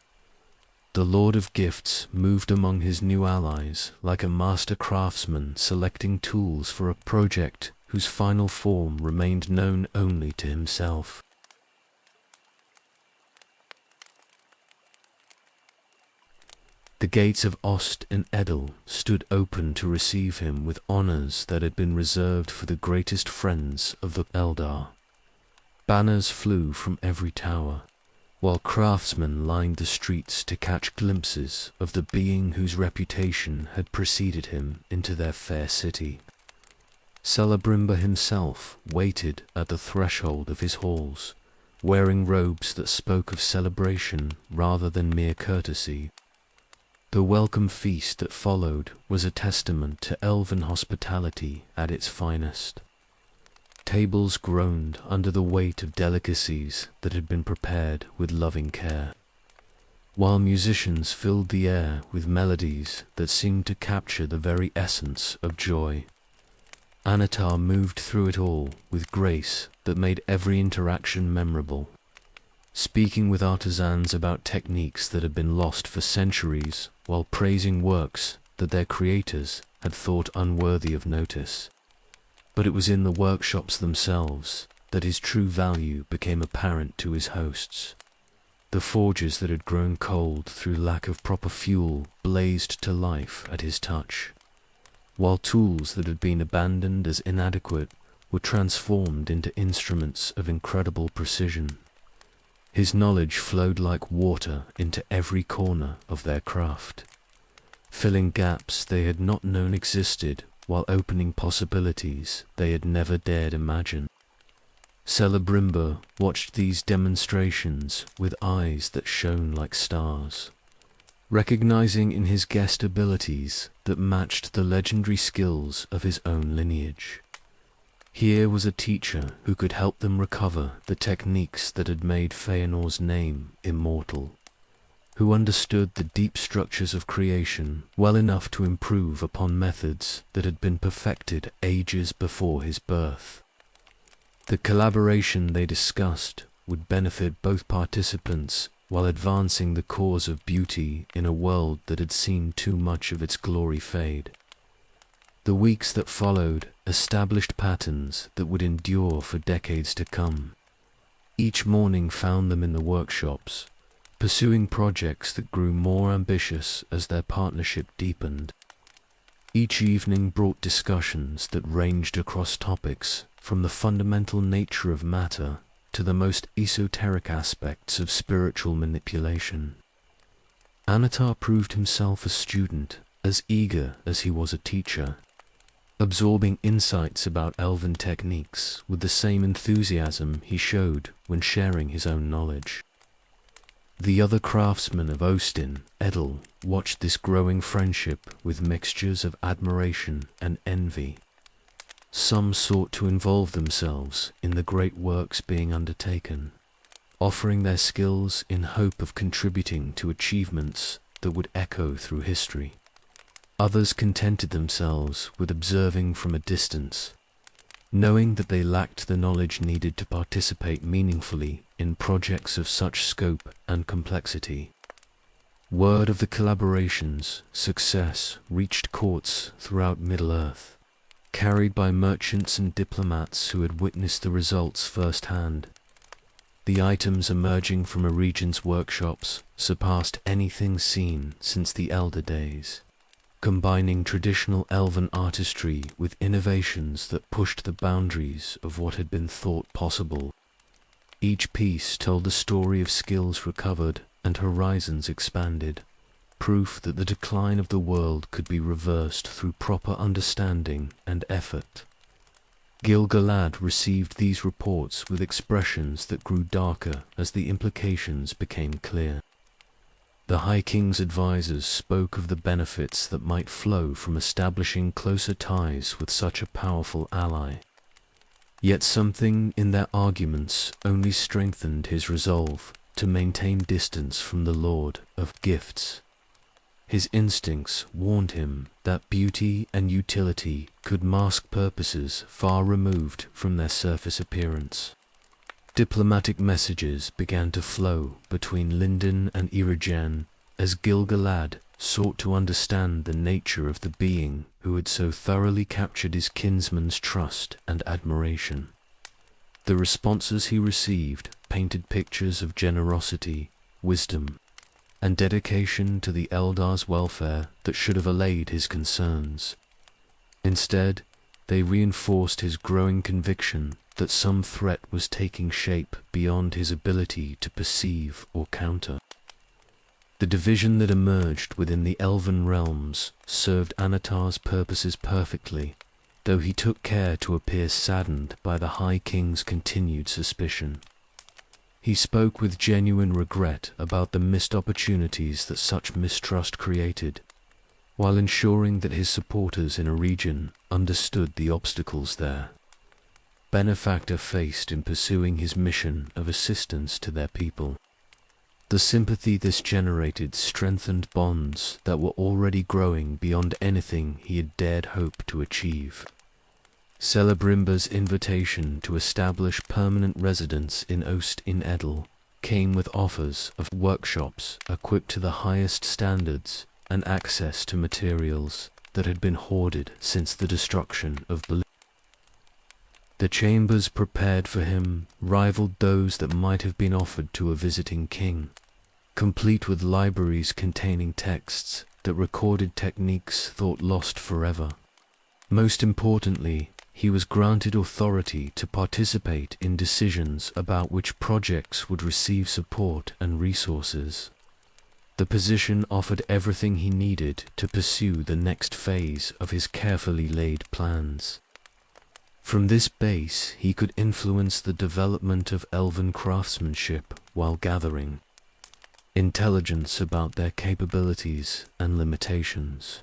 Speaker 1: The Lord of Gifts moved among his new allies like a master craftsman selecting tools for a project whose final form remained known only to himself. The gates of Ost and Edel stood open to receive him with honors that had been reserved for the greatest friends of the Eldar. Banners flew from every tower, while craftsmen lined the streets to catch glimpses of the being whose reputation had preceded him into their fair city. Celebrimba himself waited at the threshold of his halls, wearing robes that spoke of celebration rather than mere courtesy. The welcome feast that followed was a testament to elven hospitality at its finest. Tables groaned under the weight of delicacies that had been prepared with loving care, while musicians filled the air with melodies that seemed to capture the very essence of joy. Anatar moved through it all with grace that made every interaction memorable, speaking with artisans about techniques that had been lost for centuries while praising works that their creators had thought unworthy of notice. But it was in the workshops themselves that his true value became apparent to his hosts. The forges that had grown cold through lack of proper fuel blazed to life at his touch, while tools that had been abandoned as inadequate were transformed into instruments of incredible precision. His knowledge flowed like water into every corner of their craft, filling gaps they had not known existed while opening possibilities they had never dared imagine. Celebrimba watched these demonstrations with eyes that shone like stars, recognizing in his guest abilities that matched the legendary skills of his own lineage. Here was a teacher who could help them recover the techniques that had made Feanor's name immortal, who understood the deep structures of creation well enough to improve upon methods that had been perfected ages before his birth. The collaboration they discussed would benefit both participants while advancing the cause of beauty in a world that had seen too much of its glory fade. The weeks that followed established patterns that would endure for decades to come. Each morning found them in the workshops, pursuing projects that grew more ambitious as their partnership deepened. Each evening brought discussions that ranged across topics from the fundamental nature of matter to the most esoteric aspects of spiritual manipulation. Anatar proved himself a student as eager as he was a teacher, absorbing insights about elven techniques with the same enthusiasm he showed when sharing his own knowledge. The other craftsmen of Ostin, Edel, watched this growing friendship with mixtures of admiration and envy. Some sought to involve themselves in the great works being undertaken, offering their skills in hope of contributing to achievements that would echo through history. Others contented themselves with observing from a distance, knowing that they lacked the knowledge needed to participate meaningfully in projects of such scope and complexity. Word of the collaboration's success reached courts throughout Middle-earth, carried by merchants and diplomats who had witnessed the results firsthand. The items emerging from a region's workshops surpassed anything seen since the Elder Days, combining traditional elven artistry with innovations that pushed the boundaries of what had been thought possible. Each piece told a story of skills recovered and horizons expanded, proof that the decline of the world could be reversed through proper understanding and effort. Gil-galad received these reports with expressions that grew darker as the implications became clear. The High King's advisors spoke of the benefits that might flow from establishing closer ties with such a powerful ally. Yet something in their arguments only strengthened his resolve to maintain distance from the Lord of Gifts. His instincts warned him that beauty and utility could mask purposes far removed from their surface appearance. Diplomatic messages began to flow between Lindon and Irigen as Gil-galad sought to understand the nature of the being who had so thoroughly captured his kinsman's trust and admiration. The responses he received painted pictures of generosity, wisdom, and dedication to the Eldar's welfare that should have allayed his concerns. Instead, they reinforced his growing conviction that some threat was taking shape beyond his ability to perceive or counter. The division that emerged within the elven realms served Anatar's purposes perfectly, though he took care to appear saddened by the High King's continued suspicion. He spoke with genuine regret about the missed opportunities that such mistrust created, while ensuring that his supporters in a region understood the obstacles their benefactor faced in pursuing his mission of assistance to their people. The sympathy this generated strengthened bonds that were already growing beyond anything he had dared hope to achieve. Celebrimber's invitation to establish permanent residence in Ost-in-Edel came with offers of workshops equipped to the highest standards and access to materials that had been hoarded since the destruction of Berlin. The chambers prepared for him rivaled those that might have been offered to a visiting king, complete with libraries containing texts that recorded techniques thought lost forever. Most importantly, he was granted authority to participate in decisions about which projects would receive support and resources. The position offered everything he needed to pursue the next phase of his carefully laid plans. From this base, he could influence the development of elven craftsmanship while gathering intelligence about their capabilities and limitations.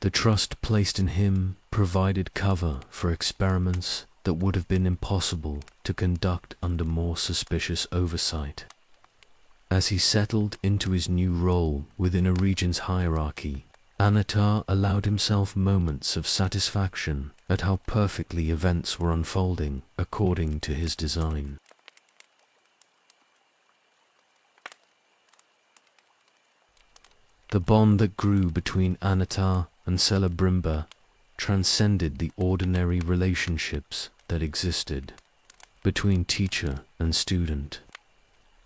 Speaker 1: The trust placed in him provided cover for experiments that would have been impossible to conduct under more suspicious oversight. As he settled into his new role within a region's hierarchy, Anatar allowed himself moments of satisfaction at how perfectly events were unfolding according to his design. The bond that grew between Anatar and Celebrimber transcended the ordinary relationships that existed between teacher and student.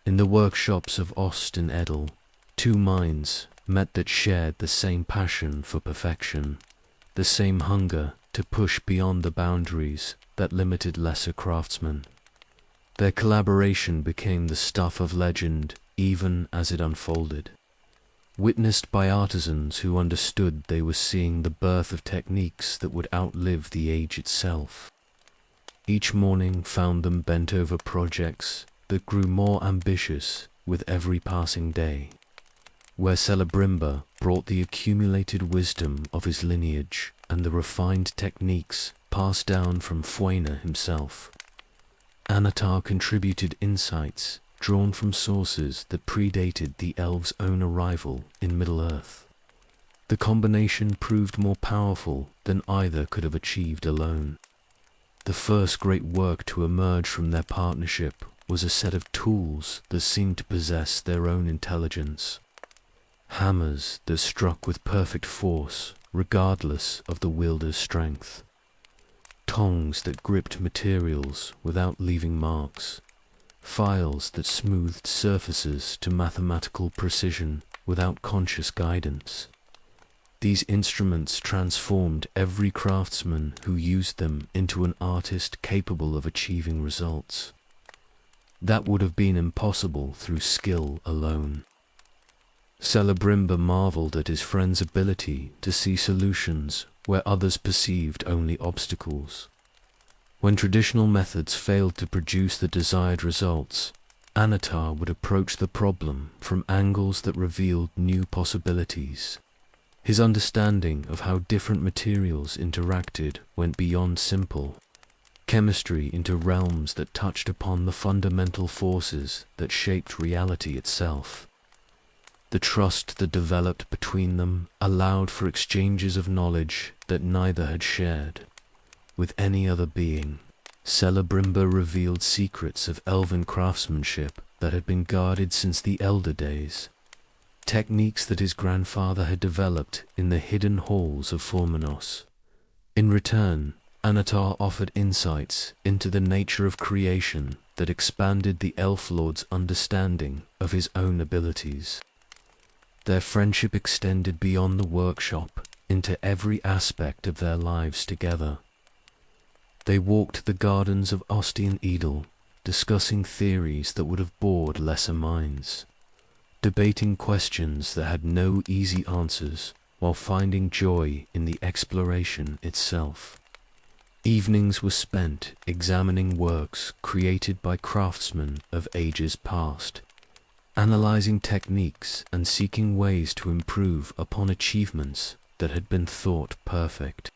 Speaker 1: In the workshops of Ost-in-Edel, two minds met that shared the same passion for perfection, the same hunger to push beyond the boundaries that limited lesser craftsmen. Their collaboration became the stuff of legend even as it unfolded, witnessed by artisans who understood they were seeing the birth of techniques that would outlive the age itself. Each morning found them bent over projects that grew more ambitious with every passing day, where Celebrimber brought the accumulated wisdom of his lineage and the refined techniques passed down from Fuena himself. Anatar contributed insights drawn from sources that predated the elves' own arrival in Middle-earth. The combination proved more powerful than either could have achieved alone. The first great work to emerge from their partnership was a set of tools that seemed to possess their own intelligence. Hammers that struck with perfect force, regardless of the wielder's strength. Tongs that gripped materials without leaving marks. files that smoothed surfaces to mathematical precision without conscious guidance. These instruments transformed every craftsman who used them into an artist capable of achieving results that would have been impossible through skill alone. Celebrimbor marveled at his friend's ability to see solutions where others perceived only obstacles. When traditional methods failed to produce the desired results, Anatar would approach the problem from angles that revealed new possibilities. His understanding of how different materials interacted went beyond simple chemistry into realms that touched upon the fundamental forces that shaped reality itself. The trust that developed between them allowed for exchanges of knowledge that neither had shared with any other being. Celebrimbor revealed secrets of elven craftsmanship that had been guarded since the Elder Days, techniques that his grandfather had developed in the hidden halls of Formenos. In return, Anatar offered insights into the nature of creation that expanded the Elf Lord's understanding of his own abilities. Their friendship extended beyond the workshop into every aspect of their lives together. They walked the gardens of Ostian Edel, discussing theories that would have bored lesser minds, debating questions that had no easy answers while finding joy in the exploration itself. Evenings were spent examining works created by craftsmen of ages past, analyzing techniques and seeking ways to improve upon achievements that had been thought perfect.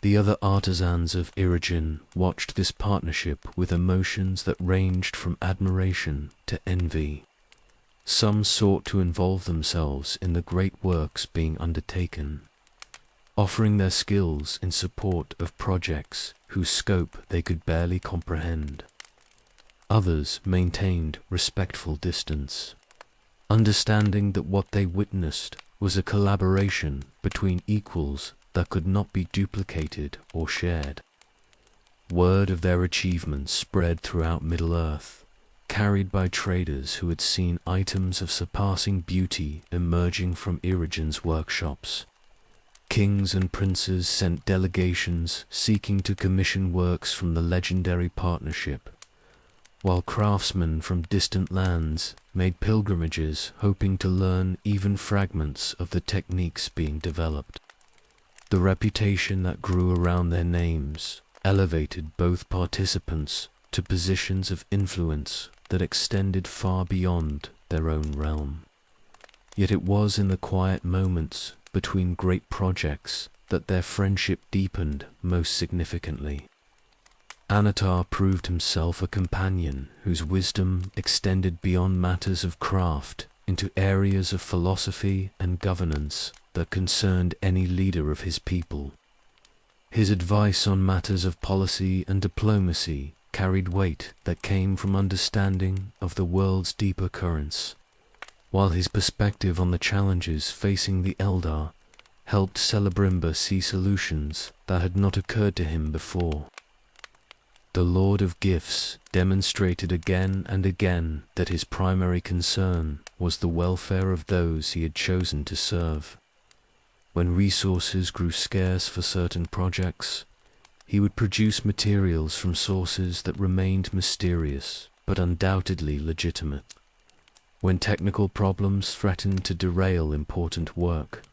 Speaker 1: The other artisans of Irigen watched this partnership with emotions that ranged from admiration to envy. Some sought to involve themselves in the great works being undertaken, offering their skills in support of projects whose scope they could barely comprehend. Others maintained respectful distance, understanding that what they witnessed was a collaboration between equals that could not be duplicated or shared. Word of their achievements spread throughout Middle-earth, carried by traders who had seen items of surpassing beauty emerging from Irigen's workshops. Kings and princes sent delegations seeking to commission works from the legendary partnership, while craftsmen from distant lands made pilgrimages hoping to learn even fragments of the techniques being developed. The reputation that grew around their names elevated both participants to positions of influence that extended far beyond their own realm. Yet it was in the quiet moments between great projects that their friendship deepened most significantly. Anatar proved himself a companion whose wisdom extended beyond matters of craft into areas of philosophy and governance that concerned any leader of his people. His advice on matters of policy and diplomacy carried weight that came from understanding of the world's deeper currents, while his perspective on the challenges facing the Eldar helped Celebrimbor see solutions that had not occurred to him before. The Lord of Gifts demonstrated again and again that his primary concern was the welfare of those he had chosen to serve. When resources grew scarce for certain projects, he would produce materials from sources that remained mysterious but undoubtedly legitimate. When technical problems threatened to derail important work,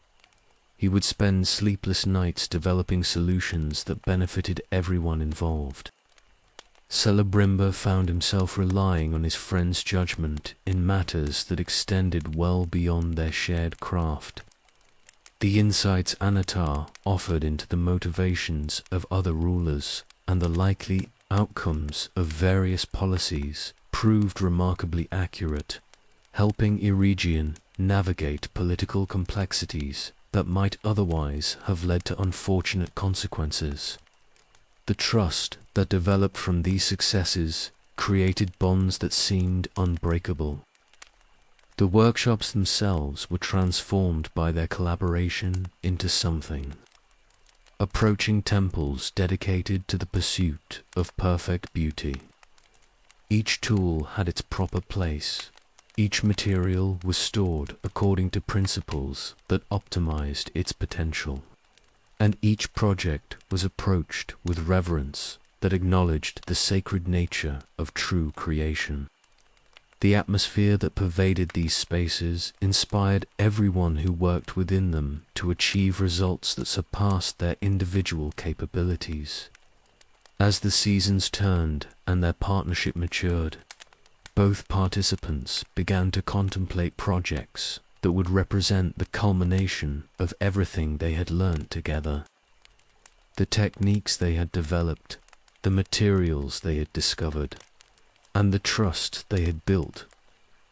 Speaker 1: he would spend sleepless nights developing solutions that benefited everyone involved. Celebrimbor found himself relying on his friend's judgment in matters that extended well beyond their shared craft. The insights Anatar offered into the motivations of other rulers and the likely outcomes of various policies proved remarkably accurate, helping Irigian navigate political complexities that might otherwise have led to unfortunate consequences. The trust that developed from these successes created bonds that seemed unbreakable. The workshops themselves were transformed by their collaboration into something, approaching temples dedicated to the pursuit of perfect beauty. Each tool had its proper place. Each material was stored according to principles that optimized its potential. And each project was approached with reverence that acknowledged the sacred nature of true creation. The atmosphere that pervaded these spaces inspired everyone who worked within them to achieve results that surpassed their individual capabilities. As the seasons turned and their partnership matured, both participants began to contemplate projects that would represent the culmination of everything they had learned together. The techniques they had developed, the materials they had discovered, and the trust they had built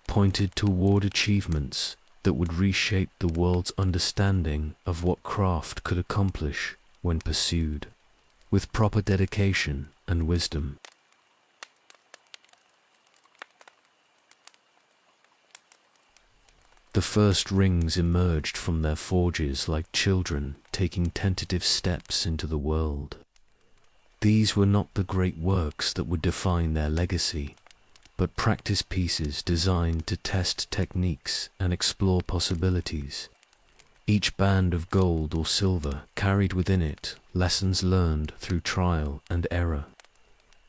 Speaker 1: pointed toward achievements that would reshape the world's understanding of what craft could accomplish when pursued with proper dedication and wisdom. The first rings emerged from their forges like children taking tentative steps into the world. These were not the great works that would define their legacy, but practice pieces designed to test techniques and explore possibilities. Each band of gold or silver carried within it lessons learned through trial and error,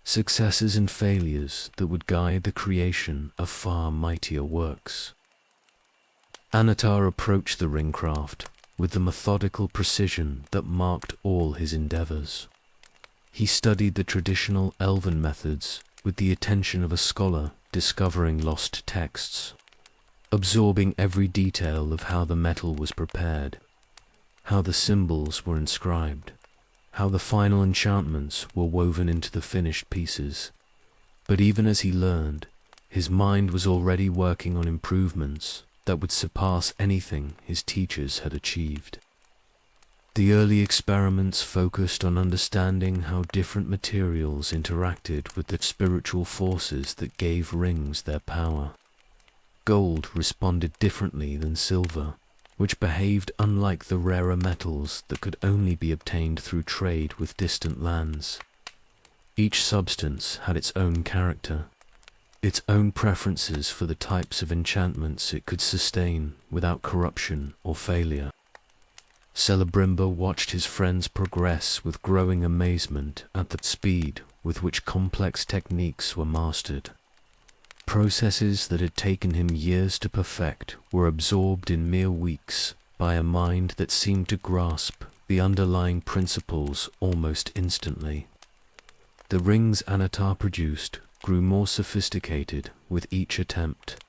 Speaker 1: successes and failures that would guide the creation of far mightier works. Anatar approached the ringcraft with the methodical precision that marked all his endeavors. He studied the traditional elven methods with the attention of a scholar discovering lost texts, absorbing every detail of how the metal was prepared, how the symbols were inscribed, how the final enchantments were woven into the finished pieces. But even as he learned, his mind was already working on improvements that would surpass anything his teachers had achieved. The early experiments focused on understanding how different materials interacted with the spiritual forces that gave rings their power. Gold responded differently than silver, which behaved unlike the rarer metals that could only be obtained through trade with distant lands. Each substance had its own character, its own preferences for the types of enchantments it could sustain without corruption or failure. Celebrimba watched his friends progress with growing amazement at the speed with which complex techniques were mastered. Processes that had taken him years to perfect were absorbed in mere weeks by a mind that seemed to grasp the underlying principles almost instantly. The rings Anatar produced grew more sophisticated with each attempt,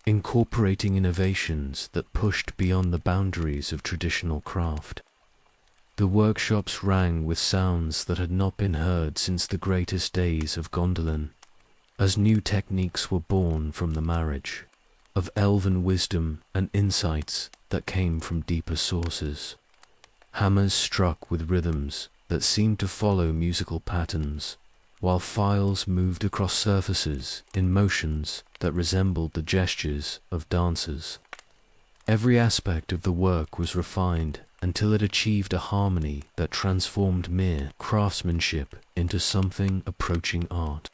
Speaker 1: incorporating innovations that pushed beyond the boundaries of traditional craft. The workshops rang with sounds that had not been heard since the greatest days of Gondolin, as new techniques were born from the marriage of elven wisdom and insights that came from deeper sources. Hammers struck with rhythms that seemed to follow musical patterns, while files moved across surfaces in motions that resembled the gestures of dancers. Every aspect of the work was refined until it achieved a harmony that transformed mere craftsmanship into something approaching art.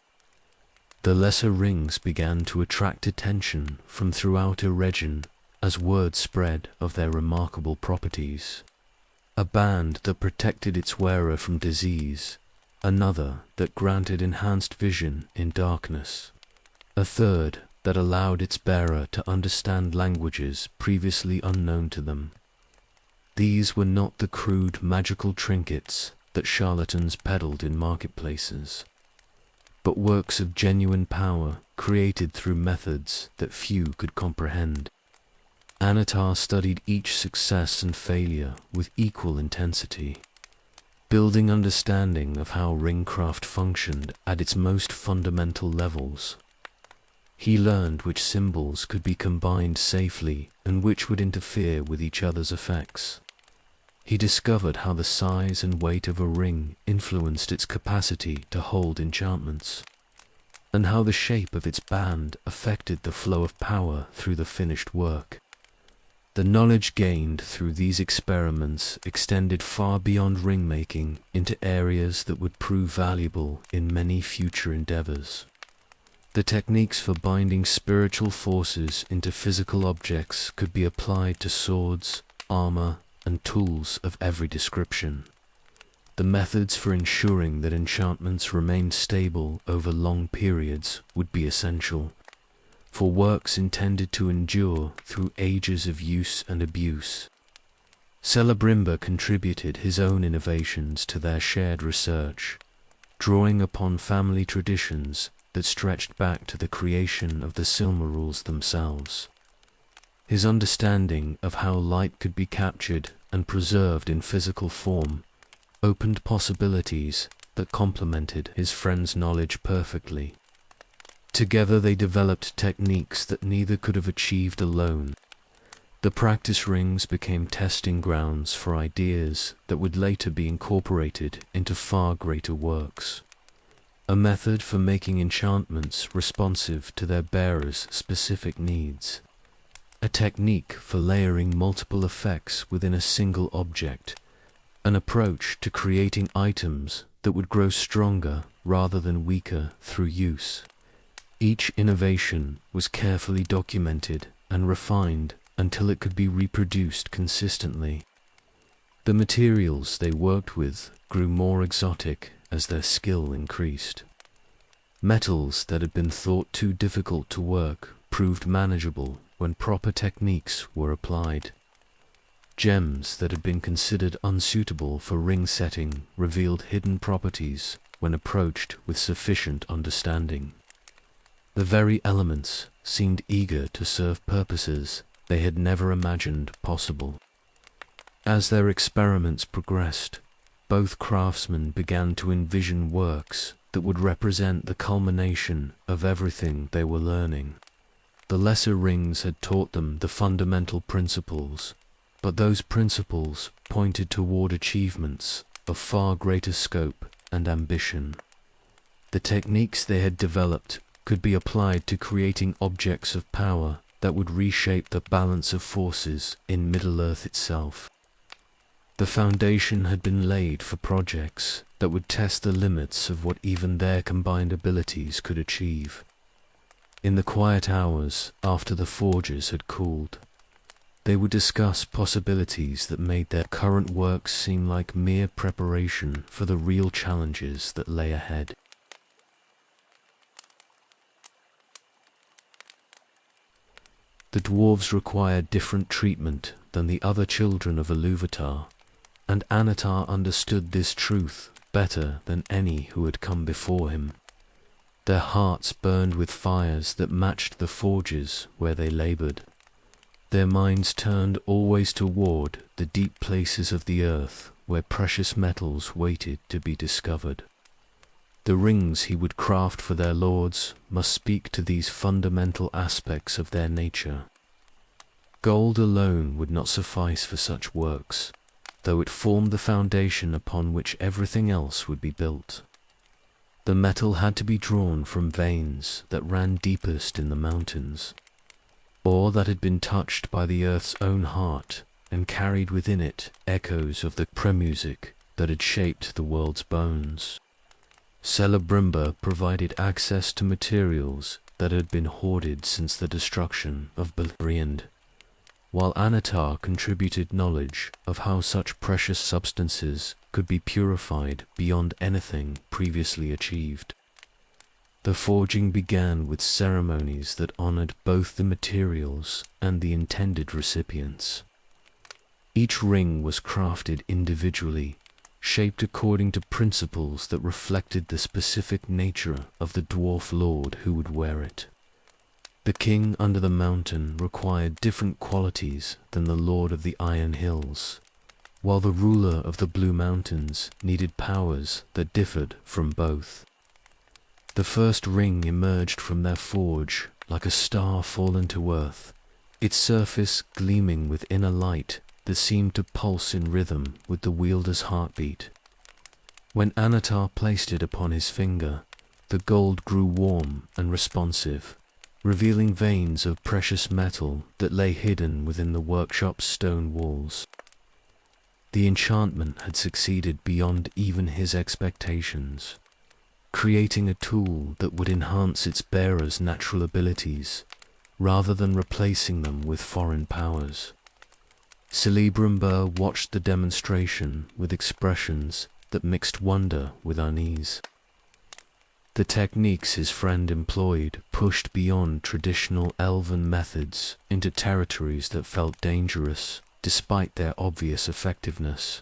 Speaker 1: The lesser rings began to attract attention from throughout Eregion as word spread of their remarkable properties. A band that protected its wearer from disease, another that granted enhanced vision in darkness, a third that allowed its bearer to understand languages previously unknown to them. These were not the crude magical trinkets that charlatans peddled in marketplaces, but works of genuine power created through methods that few could comprehend. Anatar studied each success and failure with equal intensity, building understanding of how ringcraft functioned at its most fundamental levels. He learned which symbols could be combined safely and which would interfere with each other's effects. He discovered how the size and weight of a ring influenced its capacity to hold enchantments, and how the shape of its band affected the flow of power through the finished work. The knowledge gained through these experiments extended far beyond ring-making into areas that would prove valuable in many future endeavors. The techniques for binding spiritual forces into physical objects could be applied to swords, armor, and tools of every description. The methods for ensuring that enchantments remained stable over long periods would be essential, for works intended to endure through ages of use and abuse. Celebrimbor contributed his own innovations to their shared research, drawing upon family traditions that stretched back to the creation of the Silmarils themselves. His understanding of how light could be captured and preserved in physical form opened possibilities that complemented his friend's knowledge perfectly. Together they developed techniques that neither could have achieved alone. The practice rings became testing grounds for ideas that would later be incorporated into far greater works. A method for making enchantments responsive to their bearers' specific needs. A technique for layering multiple effects within a single object. An approach to creating items that would grow stronger rather than weaker through use. Each innovation was carefully documented and refined until it could be reproduced consistently. The materials they worked with grew more exotic as their skill increased. Metals that had been thought too difficult to work proved manageable when proper techniques were applied. Gems that had been considered unsuitable for ring setting revealed hidden properties when approached with sufficient understanding. The very elements seemed eager to serve purposes they had never imagined possible. As their experiments progressed, both craftsmen began to envision works that would represent the culmination of everything they were learning. The lesser rings had taught them the fundamental principles, but those principles pointed toward achievements of far greater scope and ambition. The techniques they had developed could be applied to creating objects of power that would reshape the balance of forces in Middle-earth itself. The foundation had been laid for projects that would test the limits of what even their combined abilities could achieve. In the quiet hours after the forges had cooled, they would discuss possibilities that made their current works seem like mere preparation for the real challenges that lay ahead. The dwarves required different treatment than the other children of Ilúvatar, and Annatar understood this truth better than any who had come before him. Their hearts burned with fires that matched the forges where they labored. Their minds turned always toward the deep places of the earth where precious metals waited to be discovered. The rings he would craft for their lords must speak to these fundamental aspects of their nature. Gold alone would not suffice for such works, though it formed the foundation upon which everything else would be built. The metal had to be drawn from veins that ran deepest in the mountains, or that had been touched by the earth's own heart and carried within it echoes of the pre-music that had shaped the world's bones. Celebrimbor provided access to materials that had been hoarded since the destruction of Beleriand, while Annatar contributed knowledge of how such precious substances could be purified beyond anything previously achieved. The forging began with ceremonies that honored both the materials and the intended recipients. Each ring was crafted individually, shaped according to principles that reflected the specific nature of the dwarf lord who would wear it. The king under the mountain required different qualities than the lord of the Iron Hills, while the ruler of the Blue Mountains needed powers that differed from both. The first ring emerged from their forge like a star fallen to earth, its surface gleaming with inner light that seemed to pulse in rhythm with the wielder's heartbeat. When Annatar placed it upon his finger, the gold grew warm and responsive, revealing veins of precious metal that lay hidden within the workshop's stone walls. The enchantment had succeeded beyond even his expectations. creating a tool that would enhance its bearer's natural abilities, rather than replacing them with foreign powers. Celebrimbor watched the demonstration with expressions that mixed wonder with unease. The techniques his friend employed pushed beyond traditional elven methods into territories that felt dangerous, despite their obvious effectiveness.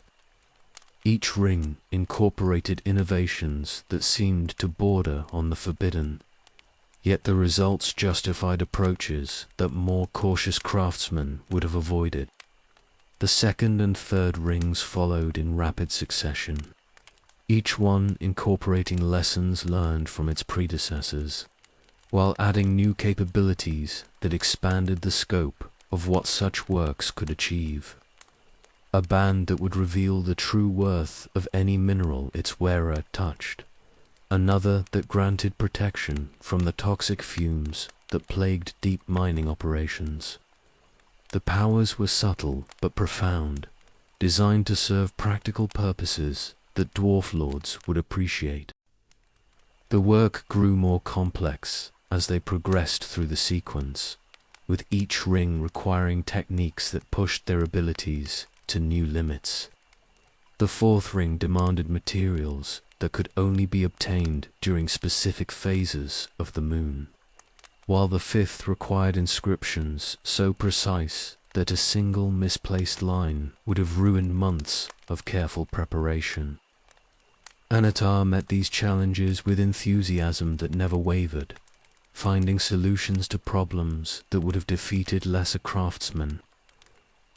Speaker 1: Each ring incorporated innovations that seemed to border on the forbidden, yet the results justified approaches that more cautious craftsmen would have avoided. The second and third rings followed in rapid succession, each one incorporating lessons learned from its predecessors, while adding new capabilities that expanded the scope of what such works could achieve. A band that would reveal the true worth of any mineral its wearer touched, another that granted protection from the toxic fumes that plagued deep mining operations. The powers were subtle but profound, designed to serve practical purposes that dwarf lords would appreciate. The work grew more complex as they progressed through the sequence, with each ring requiring techniques that pushed their abilities to new limits. The fourth ring demanded materials that could only be obtained during specific phases of the moon, while the fifth required inscriptions so precise that a single misplaced line would have ruined months of careful preparation. Anatar met these challenges with enthusiasm that never wavered, finding solutions to problems that would have defeated lesser craftsmen.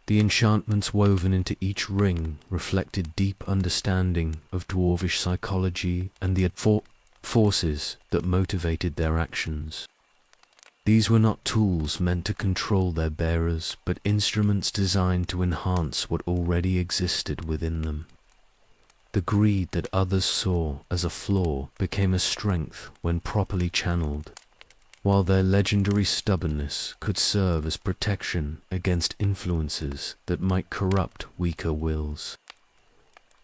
Speaker 1: The enchantments woven into each ring reflected deep understanding of dwarvish psychology and the forces that motivated their actions. These were not tools meant to control their bearers, but instruments designed to enhance what already existed within them. The greed that others saw as a flaw became a strength when properly channeled, while their legendary stubbornness could serve as protection against influences that might corrupt weaker wills.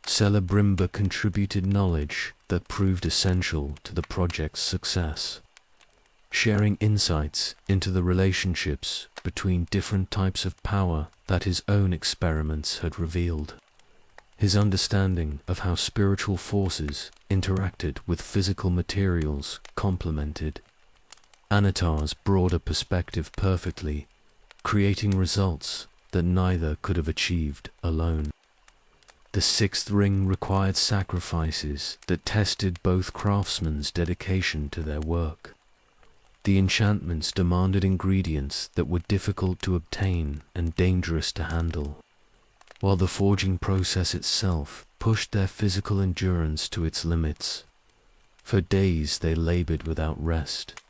Speaker 1: Celebrimbor contributed knowledge that proved essential to the project's success, sharing insights into the relationships between different types of power that his own experiments had revealed. His understanding of how spiritual forces interacted with physical materials complemented Anatar's broader perspective perfectly, creating results that neither could have achieved alone. The sixth ring required sacrifices that tested both craftsmen's dedication to their work. The enchantments demanded ingredients that were difficult to obtain and dangerous to handle, while the forging process itself pushed their physical endurance to its limits. For days they labored without rest,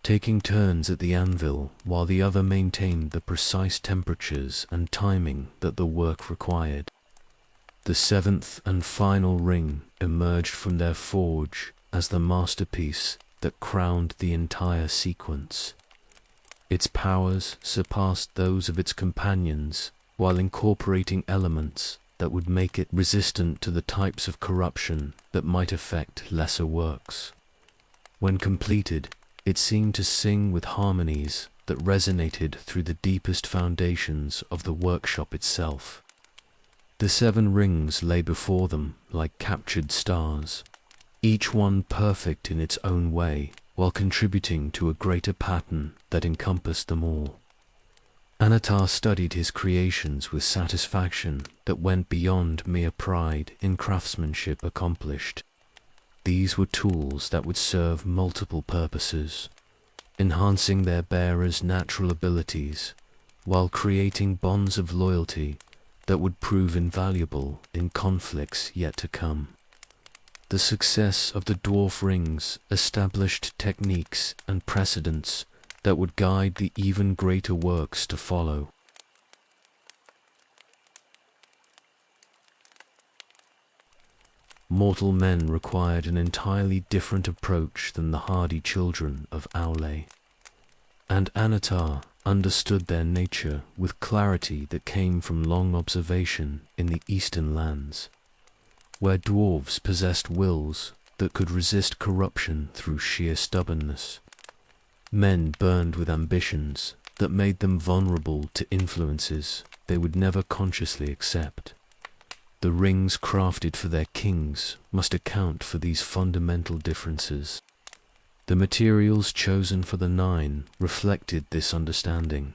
Speaker 1: taking turns at the anvil while the other maintained the precise temperatures and timing that the work required. The seventh and final ring emerged from their forge as the masterpiece that crowned the entire sequence. Its powers surpassed those of its companions while incorporating elements that would make it resistant to the types of corruption that might affect lesser works. When completed, it seemed to sing with harmonies that resonated through the deepest foundations of the workshop itself. The 7 rings lay before them like captured stars, each one perfect in its own way, while contributing to a greater pattern that encompassed them all. Anatar studied his creations with satisfaction that went beyond mere pride in craftsmanship accomplished. These were tools that would serve multiple purposes, enhancing their bearers' natural abilities, while creating bonds of loyalty that would prove invaluable in conflicts yet to come. The success of the dwarf rings established techniques and precedents that would guide the even greater works to follow. Mortal men required an entirely different approach than the hardy children of Aule, and Anatar understood their nature with clarity that came from long observation in the eastern lands, where dwarves possessed wills that could resist corruption through sheer stubbornness. Men burned with ambitions that made them vulnerable to influences they would never consciously accept. The rings crafted for their kings must account for these fundamental differences. The materials chosen for the 9 reflected this understanding.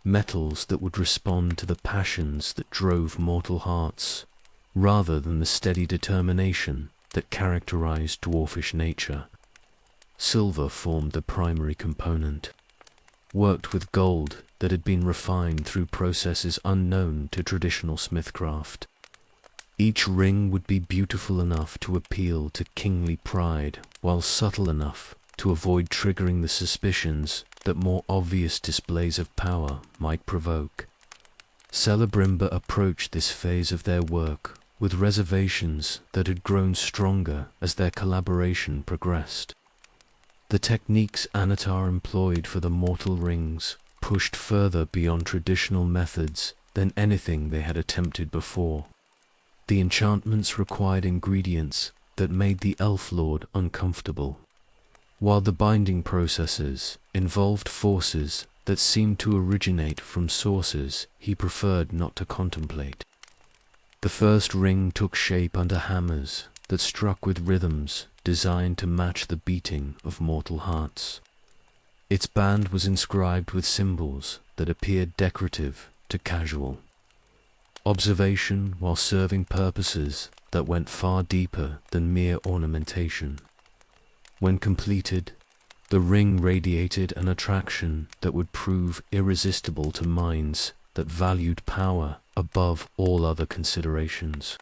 Speaker 1: Metals that would respond to the passions that drove mortal hearts, rather than the steady determination that characterized dwarfish nature. Silver formed the primary component, worked with gold that had been refined through processes unknown to traditional smithcraft. Each ring would be beautiful enough to appeal to kingly pride, while subtle enough to avoid triggering the suspicions that more obvious displays of power might provoke. Celebrimba approached this phase of their work with reservations that had grown stronger as their collaboration progressed. The techniques Anatar employed for the mortal rings pushed further beyond traditional methods than anything they had attempted before. The enchantments required ingredients that made the Elf Lord uncomfortable, while the binding processes involved forces that seemed to originate from sources he preferred not to contemplate. The first ring took shape under hammers that struck with rhythms designed to match the beating of mortal hearts. Its band was inscribed with symbols that appeared decorative to casual. Observation while serving purposes that went far deeper than mere ornamentation. When completed, the ring radiated an attraction that would prove irresistible to minds that valued power above all other considerations.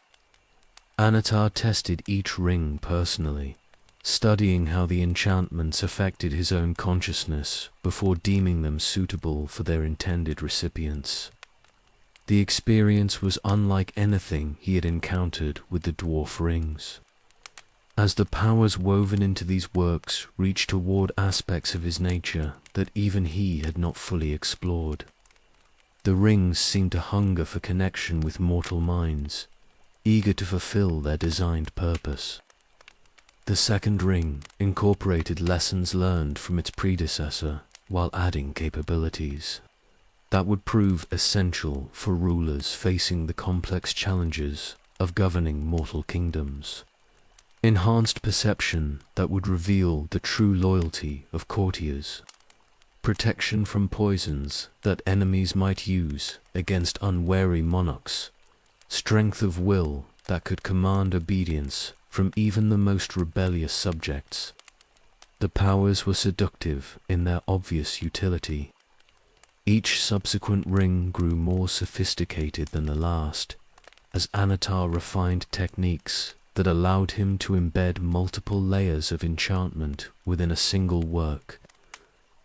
Speaker 1: Anatar tested each ring personally, studying how the enchantments affected his own consciousness before deeming them suitable for their intended recipients. The experience was unlike anything he had encountered with the dwarf rings. As the powers woven into these works reached toward aspects of his nature that even he had not fully explored, the rings seemed to hunger for connection with mortal minds, eager to fulfill their designed purpose. The second ring incorporated lessons learned from its predecessor while adding capabilities that would prove essential for rulers facing the complex challenges of governing mortal kingdoms. Enhanced perception that would reveal the true loyalty of courtiers. Protection from poisons that enemies might use against unwary monarchs. Strength of will that could command obedience from even the most rebellious subjects. The powers were seductive in their obvious utility. Each subsequent ring grew more sophisticated than the last, as Anatar refined techniques that allowed him to embed multiple layers of enchantment within a single work.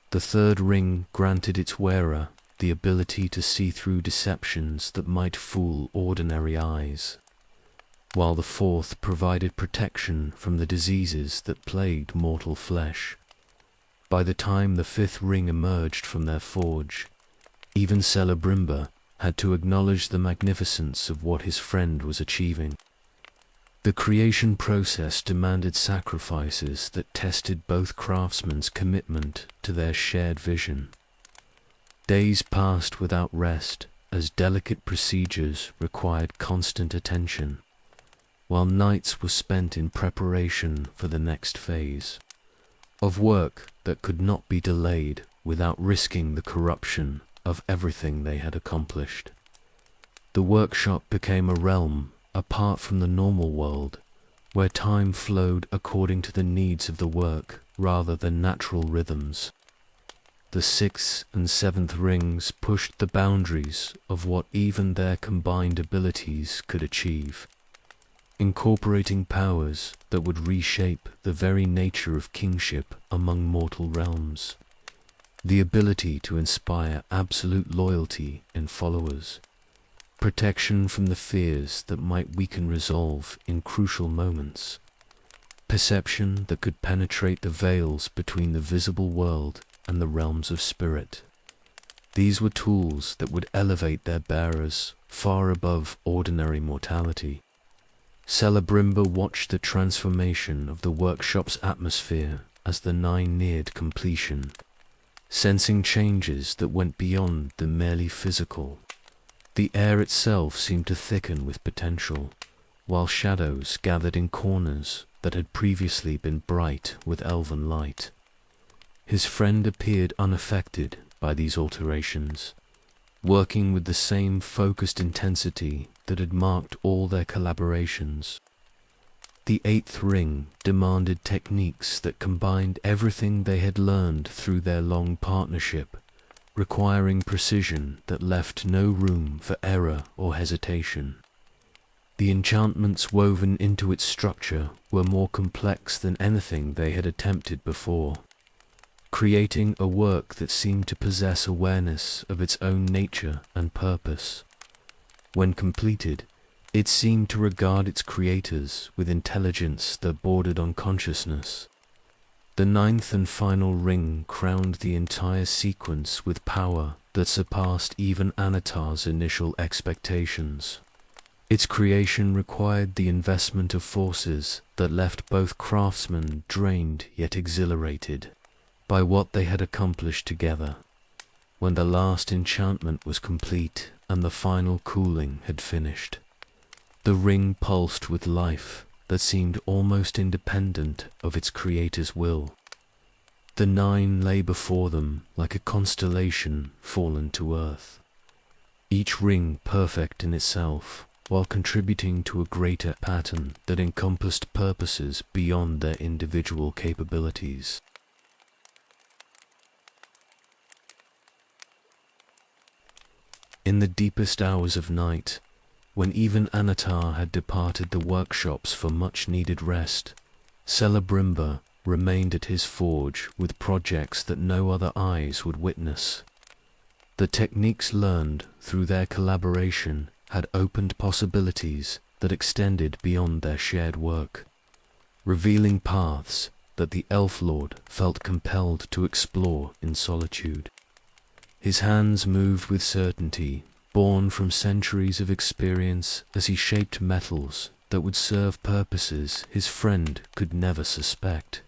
Speaker 1: The third ring granted its wearer the ability to see through deceptions that might fool ordinary eyes, while the fourth provided protection from the diseases that plagued mortal flesh. By the time the fifth ring emerged from their forge, even Celebrimba had to acknowledge the magnificence of what his friend was achieving. The creation process demanded sacrifices that tested both craftsmen's commitment to their shared vision. Days passed without rest as delicate procedures required constant attention, while nights were spent in preparation for the next phase of work that could not be delayed without risking the corruption of everything they had accomplished. The workshop became a realm apart from the normal world, where time flowed according to the needs of the work rather than natural rhythms. The sixth and seventh rings pushed the boundaries of what even their combined abilities could achieve, incorporating powers that would reshape the very nature of kingship among mortal realms. The ability to inspire absolute loyalty in followers, protection from the fears that might weaken resolve in crucial moments, perception that could penetrate the veils between the visible world and the realms of spirit. These were tools that would elevate their bearers far above ordinary mortality, Celebrimber watched the transformation of the workshop's atmosphere as the nine neared completion, sensing changes that went beyond the merely physical. The air itself seemed to thicken with potential, while shadows gathered in corners that had previously been bright with elven light. His friend appeared unaffected by these alterations, working with the same focused intensity that had marked all their collaborations. The eighth ring demanded techniques that combined everything they had learned through their long partnership, requiring precision that left no room for error or hesitation. The enchantments woven into its structure were more complex than anything they had attempted before, creating a work that seemed to possess awareness of its own nature and purpose. When completed, it seemed to regard its creators with intelligence that bordered on consciousness. The ninth and final ring crowned the entire sequence with power that surpassed even Anatar's initial expectations. Its creation required the investment of forces that left both craftsmen drained yet exhilarated by what they had accomplished together. When the last enchantment was complete and the final cooling had finished, the ring pulsed with life that seemed almost independent of its creator's will. The nine lay before them like a constellation fallen to earth, each ring perfect in itself, while contributing to a greater pattern that encompassed purposes beyond their individual capabilities. In the deepest hours of night, when even Anatar had departed the workshops for much-needed rest, Celebrimber remained at his forge with projects that no other eyes would witness. The techniques learned through their collaboration had opened possibilities that extended beyond their shared work, revealing paths that the Elf Lord felt compelled to explore in solitude. His hands moved with certainty, born from centuries of experience as he shaped metals that would serve purposes his friend could never suspect.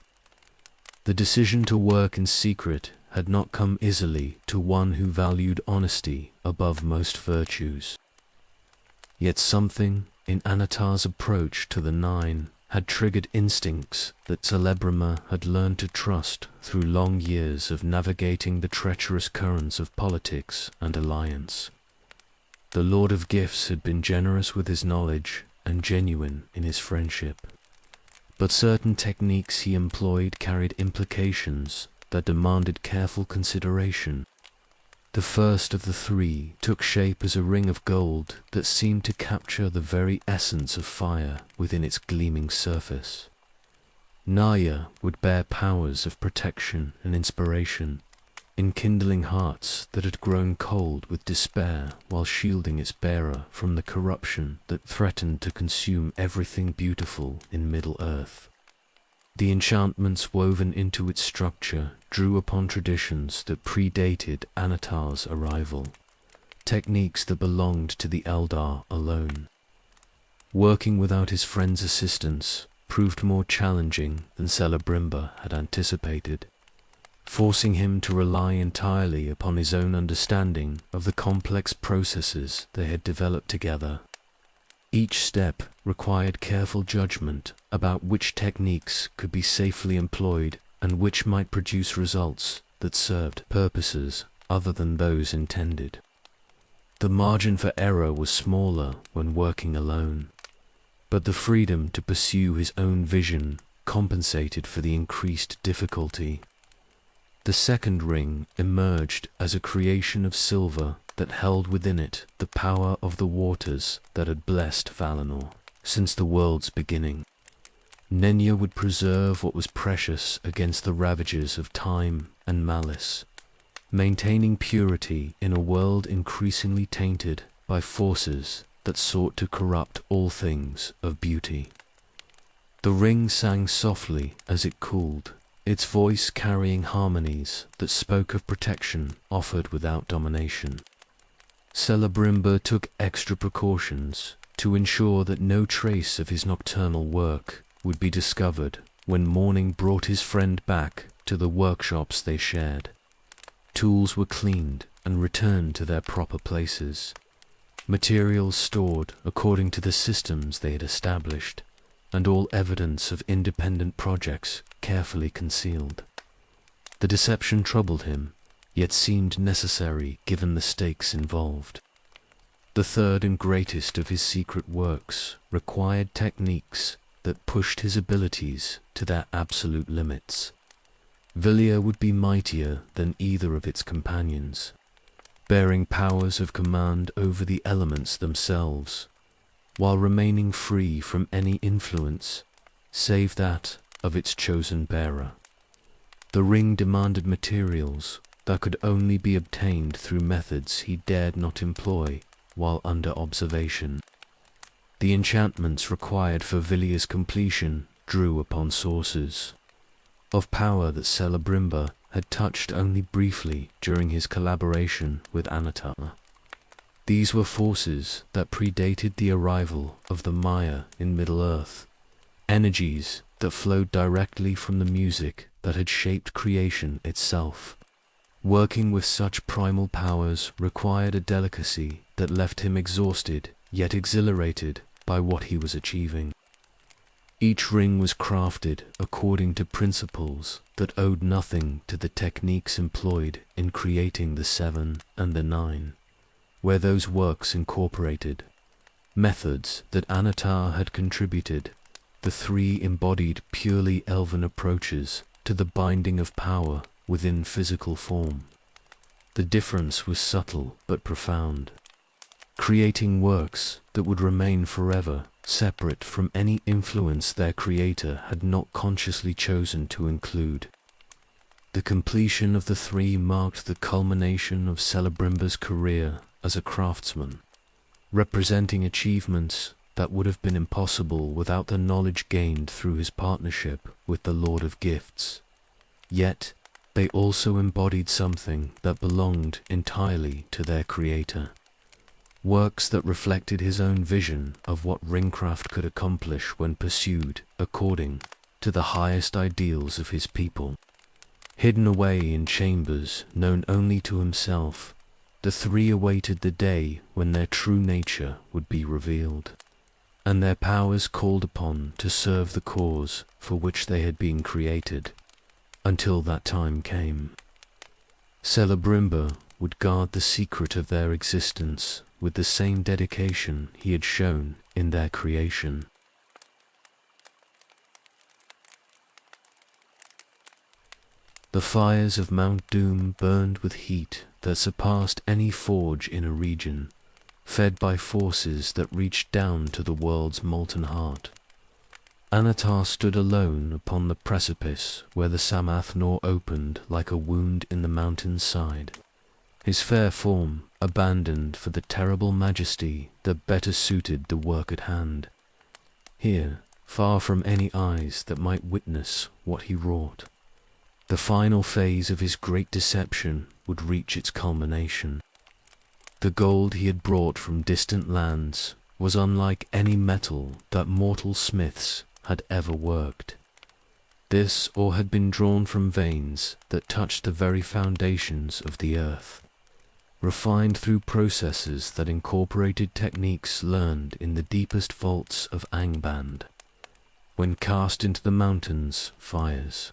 Speaker 1: The decision to work in secret had not come easily to one who valued honesty above most virtues. Yet something in Anatar's approach to the nine had triggered instincts that Celebrimber had learned to trust through long years of navigating the treacherous currents of politics and alliance. The Lord of Gifts had been generous with his knowledge and genuine in his friendship, but certain techniques he employed carried implications that demanded careful consideration. The first of the three took shape as a ring of gold that seemed to capture the very essence of fire within its gleaming surface. Naya would bear powers of protection and inspiration, enkindling hearts that had grown cold with despair while shielding its bearer from the corruption that threatened to consume everything beautiful in Middle-earth. The enchantments woven into its structure drew upon traditions that predated Anatar's arrival, techniques that belonged to the Eldar alone. Working without his friend's assistance proved more challenging than Celebrimber had anticipated, forcing him to rely entirely upon his own understanding of the complex processes they had developed together. Each step required careful judgment about which techniques could be safely employed and which might produce results that served purposes other than those intended. The margin for error was smaller when working alone, but the freedom to pursue his own vision compensated for the increased difficulty. The second ring emerged as a creation of silver that held within it the power of the waters that had blessed Valinor since the world's beginning. Nenya would preserve what was precious against the ravages of time and malice, maintaining purity in a world increasingly tainted by forces that sought to corrupt all things of beauty. The ring sang softly as it cooled, its voice carrying harmonies that spoke of protection offered without domination. Celebrimber took extra precautions, to ensure that no trace of his nocturnal work would be discovered when morning brought his friend back to the workshops they shared. Tools were cleaned and returned to their proper places, materials stored according to the systems they had established, and all evidence of independent projects carefully concealed. The deception troubled him, yet seemed necessary given the stakes involved. The third and greatest of his secret works required techniques that pushed his abilities to their absolute limits. Villiers would be mightier than either of its companions, bearing powers of command over the elements themselves, while remaining free from any influence save that of its chosen bearer. The ring demanded materials that could only be obtained through methods he dared not employ while under observation. The enchantments required for Villiers' completion drew upon sources of power that Celebrimber had touched only briefly during his collaboration with Anatar. These were forces that predated the arrival of the Maya in Middle-earth, energies that flowed directly from the music that had shaped creation itself. Working with such primal powers required a delicacy that left him exhausted yet exhilarated by what he was achieving. Each ring was crafted according to principles that owed nothing to the techniques employed in creating the Seven and the Nine, where those works incorporated methods that Anatar had contributed. The three embodied purely elven approaches to the binding of power within physical form. The difference was subtle but profound, creating works that would remain forever separate from any influence their creator had not consciously chosen to include. The completion of the three marked the culmination of Celebrimber's career as a craftsman, representing achievements that would have been impossible without the knowledge gained through his partnership with the Lord of Gifts. Yet, they also embodied something that belonged entirely to their creator. Works that reflected his own vision of what ringcraft could accomplish when pursued according to the highest ideals of his people. Hidden away in chambers known only to himself, the three awaited the day when their true nature would be revealed, and their powers called upon to serve the cause for which they had been created, until that time came. Celebrimber would guard the secret of their existence with the same dedication he had shown in their creation. The fires of Mount Doom burned with heat that surpassed any forge in a region, fed by forces that reached down to the world's molten heart. Anatar stood alone upon the precipice where the Samath Nor opened like a wound in the mountain's side, his fair form abandoned for the terrible majesty that better suited the work at hand. Here, far from any eyes that might witness what he wrought, the final phase of his great deception would reach its culmination. The gold he had brought from distant lands was unlike any metal that mortal smiths had ever worked. This ore had been drawn from veins that touched the very foundations of the earth, refined through processes that incorporated techniques learned in the deepest vaults of Angband. When cast into the mountain's fires,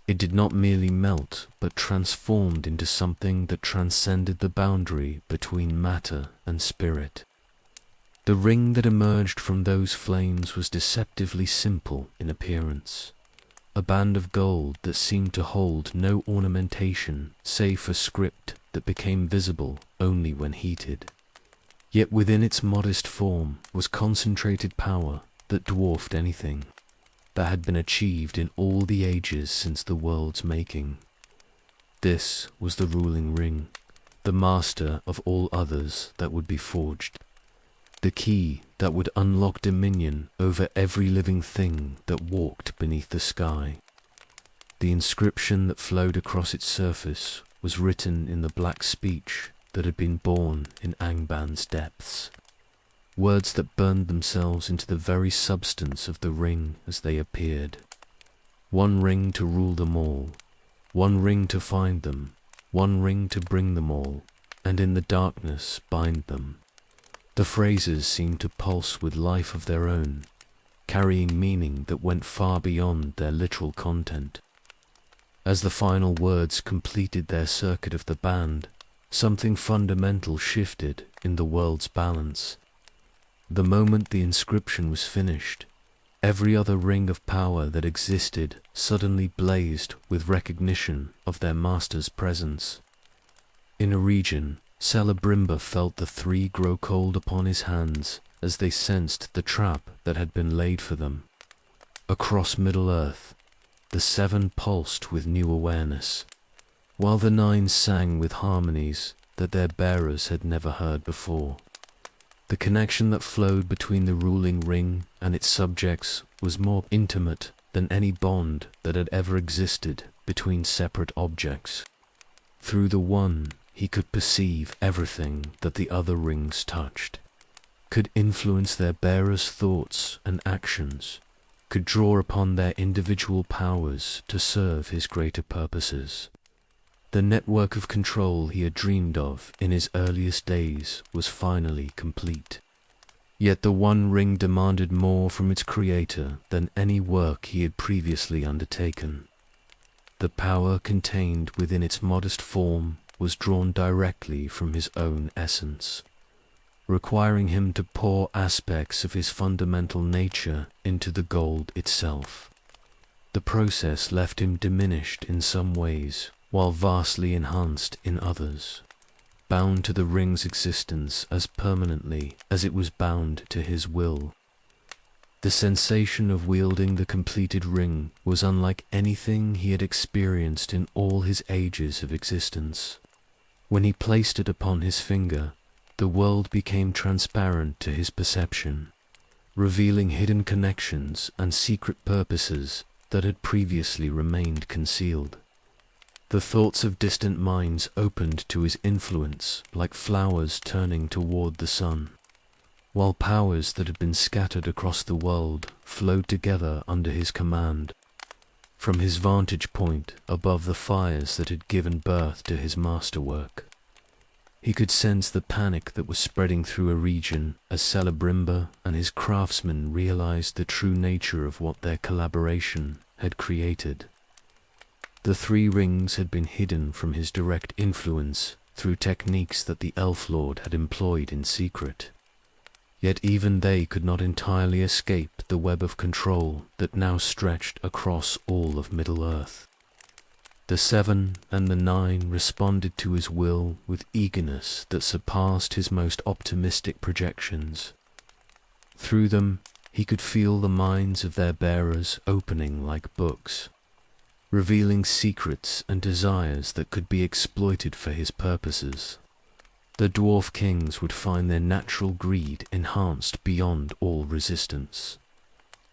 Speaker 1: it did not merely melt, but transformed into something that transcended the boundary between matter and spirit. The ring that emerged from those flames was deceptively simple in appearance, a band of gold that seemed to hold no ornamentation save for script that became visible only when heated. Yet within its modest form was concentrated power that dwarfed anything that had been achieved in all the ages since the world's making. This was the ruling ring, the master of all others that would be forged, the key that would unlock dominion over every living thing that walked beneath the sky. The inscription that flowed across its surface was written in the black speech that had been born in Angband's depths. words that burned themselves into the very substance of the ring as they appeared. One ring to rule them all, one ring to find them, one ring to bring them all, and in the darkness bind them. The phrases seemed to pulse with life of their own, carrying meaning that went far beyond their literal content. As the final words completed their circuit of the band, something fundamental shifted in the world's balance. The moment the inscription was finished, every other ring of power that existed suddenly blazed with recognition of their master's presence. In a region, Celebrimba felt the three grow cold upon his hands as they sensed the trap that had been laid for them. Across Middle-earth, the seven pulsed with new awareness, while the nine sang with harmonies that their bearers had never heard before. The connection that flowed between the ruling ring and its subjects was more intimate than any bond that had ever existed between separate objects. Through the one, he could perceive everything that the other rings touched, could influence their bearers' thoughts and actions, could draw upon their individual powers to serve his greater purposes. The network of control he had dreamed of in his earliest days was finally complete. Yet the One Ring demanded more from its creator than any work he had previously undertaken. The power contained within its modest form was drawn directly from his own essence, requiring him to pour aspects of his fundamental nature into the gold itself. The process left him diminished in some ways, while vastly enhanced in others, bound to the ring's existence as permanently as it was bound to his will. The sensation of wielding the completed ring was unlike anything he had experienced in all his ages of existence. When he placed it upon his finger, the world became transparent to his perception, revealing hidden connections and secret purposes that had previously remained concealed. The thoughts of distant minds opened to his influence like flowers turning toward the sun, while powers that had been scattered across the world flowed together under his command. From his vantage point above the fires that had given birth to his masterwork, he could sense the panic that was spreading through a region as Celebrimba and his craftsmen realized the true nature of what their collaboration had created. The three rings had been hidden from his direct influence through techniques that the Elf Lord had employed in secret. Yet even they could not entirely escape the web of control that now stretched across all of Middle-earth. The seven and the nine responded to his will with eagerness that surpassed his most optimistic projections. Through them, he could feel the minds of their bearers opening like books, revealing secrets and desires that could be exploited for his purposes. The dwarf kings would find their natural greed enhanced beyond all resistance,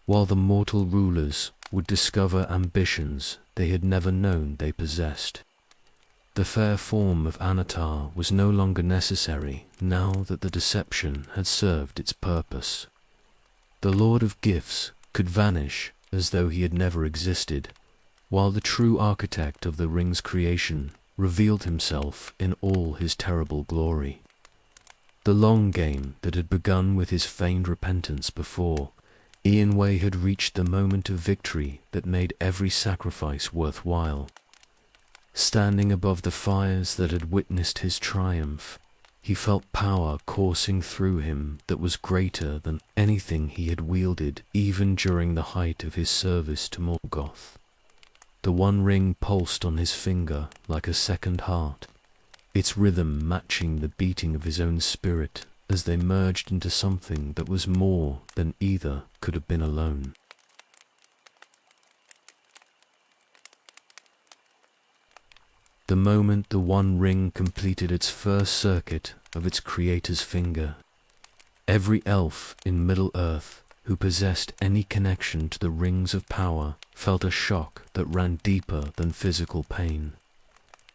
Speaker 1: while the mortal rulers would discover ambitions they had never known they possessed. The fair form of Anatar was no longer necessary now that the deception had served its purpose. The Lord of Gifts could vanish as though he had never existed, while the true architect of the ring's creation revealed himself in all his terrible glory. The long game that had begun with his feigned repentance before, Ianway had reached the moment of victory that made every sacrifice worthwhile. Standing above the fires that had witnessed his triumph, he felt power coursing through him that was greater than anything he had wielded even during the height of his service to Morgoth. The One Ring pulsed on his finger like a second heart, its rhythm matching the beating of his own spirit as they merged into something that was more than either could have been alone. The moment the One Ring completed its first circuit of its creator's finger, every elf in Middle-earth who possessed any connection to the rings of power felt a shock that ran deeper than physical pain.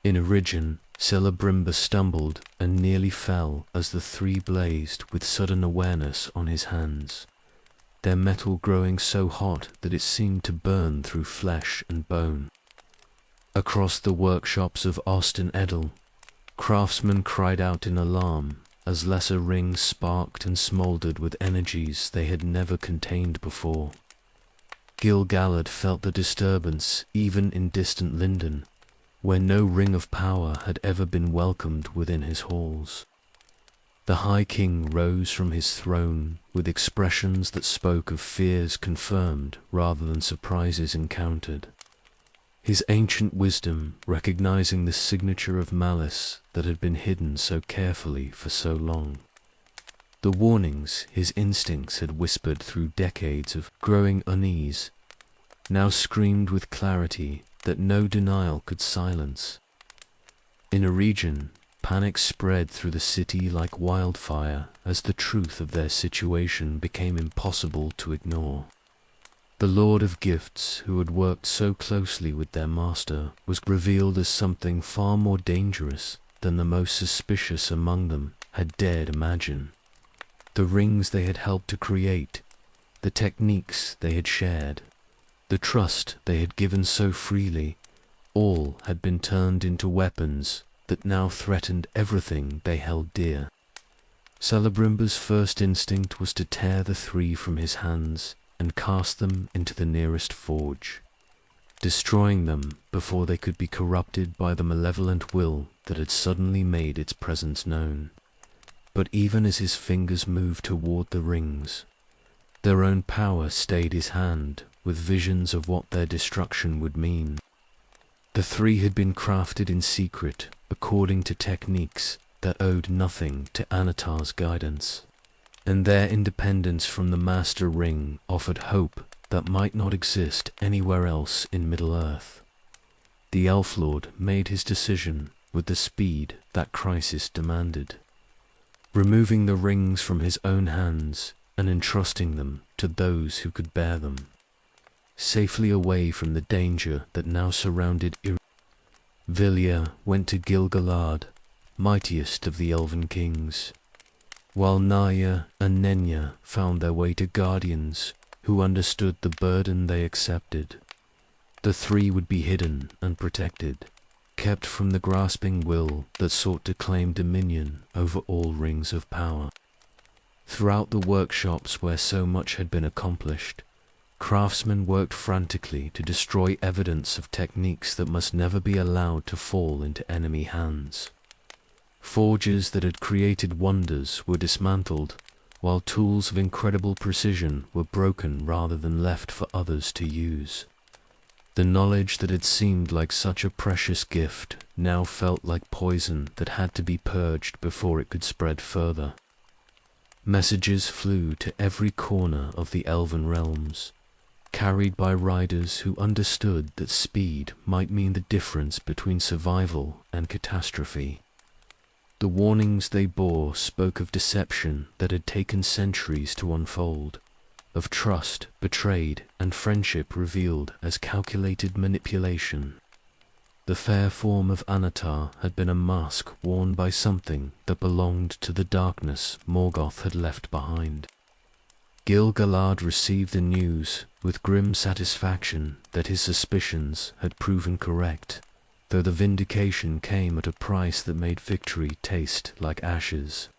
Speaker 1: In Origin, Celebrimba stumbled and nearly fell as the three blazed with sudden awareness on his hands, their metal growing so hot that it seemed to burn through flesh and bone. Across the workshops of Austin Edel, craftsmen cried out in alarm as lesser rings sparked and smouldered with energies they had never contained before. Gil-galad felt the disturbance even in distant Lindon, where no ring of power had ever been welcomed within his halls. The High King rose from his throne with expressions that spoke of fears confirmed rather than surprises encountered. His ancient wisdom recognizing the signature of malice that had been hidden so carefully for so long. The warnings his instincts had whispered through decades of growing unease now screamed with clarity that no denial could silence. In a region, panic spread through the city like wildfire as the truth of their situation became impossible to ignore. The Lord of Gifts, who had worked so closely with their master, was revealed as something far more dangerous than the most suspicious among them had dared imagine. The rings they had helped to create, the techniques they had shared, the trust they had given so freely, all had been turned into weapons that now threatened everything they held dear. Celebrimba's first instinct was to tear the three from his hands and cast them into the nearest forge, destroying them before they could be corrupted by the malevolent will that had suddenly made its presence known. But even as his fingers moved toward the rings, their own power stayed his hand with visions of what their destruction would mean. The three had been crafted in secret according to techniques that owed nothing to Anatar's guidance, and their independence from the Master Ring offered hope that might not exist anywhere else in Middle-earth. The Elf Lord made his decision with the speed that crisis demanded, removing the rings from his own hands and entrusting them to those who could bear them, safely away from the danger that now surrounded Vilya went to Gil-galad, mightiest of the Elven Kings, while Naya and Nenya found their way to Guardians who understood the burden they accepted. The three would be hidden and protected, kept from the grasping will that sought to claim dominion over all rings of power. Throughout the workshops where so much had been accomplished, craftsmen worked frantically to destroy evidence of techniques that must never be allowed to fall into enemy hands. Forges that had created wonders were dismantled, while tools of incredible precision were broken rather than left for others to use. The knowledge that had seemed like such a precious gift now felt like poison that had to be purged before it could spread further. Messages flew to every corner of the Elven realms, carried by riders who understood that speed might mean the difference between survival and catastrophe. The warnings they bore spoke of deception that had taken centuries to unfold, of trust betrayed and friendship revealed as calculated manipulation. The fair form of Anatar had been a mask worn by something that belonged to the darkness Morgoth had left behind. Gil-galad received the news with grim satisfaction that his suspicions had proven correct, though the vindication came at a price that made victory taste like ashes.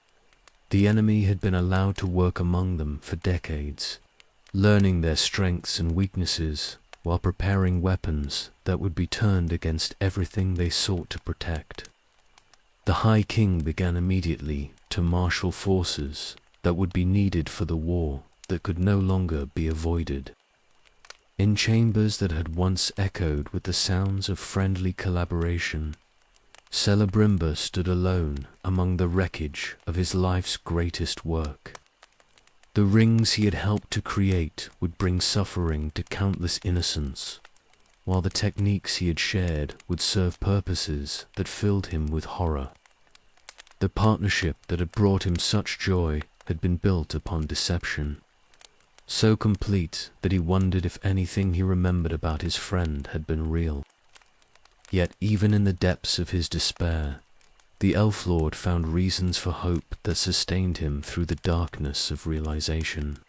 Speaker 1: The enemy had been allowed to work among them for decades, learning their strengths and weaknesses while preparing weapons that would be turned against everything they sought to protect. The High King began immediately to marshal forces that would be needed for the war that could no longer be avoided. In chambers that had once echoed with the sounds of friendly collaboration, Celebrimba stood alone among the wreckage of his life's greatest work. The rings he had helped to create would bring suffering to countless innocents, while the techniques he had shared would serve purposes that filled him with horror. The partnership that had brought him such joy had been built upon deception, so complete that he wondered if anything he remembered about his friend had been real. Yet even in the depths of his despair, The Elf Lord found reasons for hope that sustained him through the darkness of realization.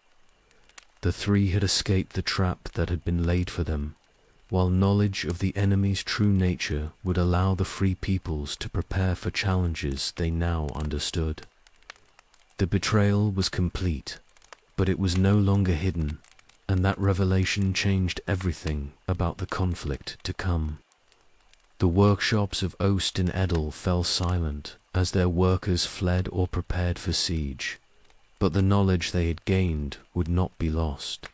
Speaker 1: The three had escaped the trap that had been laid for them, while knowledge of the enemy's true nature would allow the free peoples to prepare for challenges they now understood. The betrayal was complete, but it was no longer hidden, and that revelation changed everything about the conflict to come. The workshops of Ost and Edel fell silent as their workers fled or prepared for siege, but the knowledge they had gained would not be lost,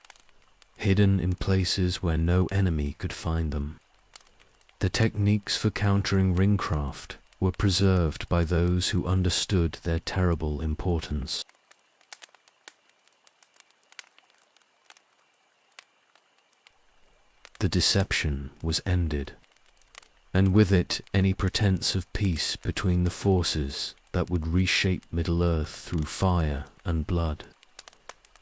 Speaker 1: hidden in places where no enemy could find them. The techniques for countering ringcraft were preserved by those who understood their terrible importance. The deception was ended, and with it any pretense of peace between the forces that would reshape Middle-earth through fire and blood.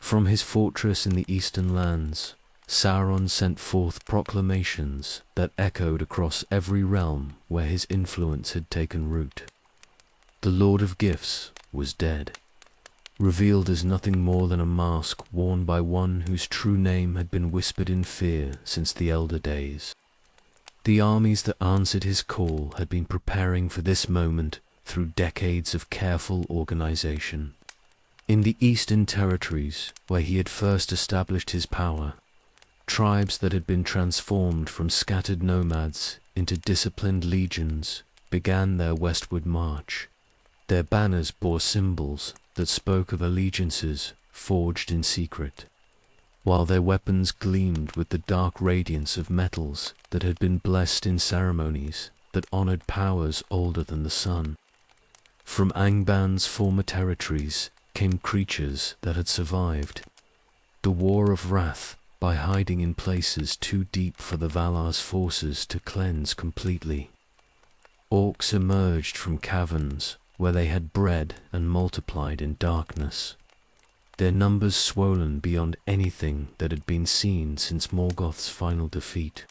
Speaker 1: From his fortress in the eastern lands, Sauron sent forth proclamations that echoed across every realm where his influence had taken root. The Lord of Gifts was dead, revealed as nothing more than a mask worn by one whose true name had been whispered in fear since the elder days. The armies that answered his call had been preparing for this moment through decades of careful organization. In the eastern territories, where he had first established his power, tribes that had been transformed from scattered nomads into disciplined legions began their westward march. Their banners bore symbols that spoke of allegiances forged in secret, while their weapons gleamed with the dark radiance of metals that had been blessed in ceremonies that honored powers older than the sun. From Angban's former territories came creatures that had survived the War of Wrath by hiding in places too deep for the Valar's forces to cleanse completely. Orcs emerged from caverns where they had bred and multiplied in darkness, their numbers swollen beyond anything that had been seen since Morgoth's final defeat.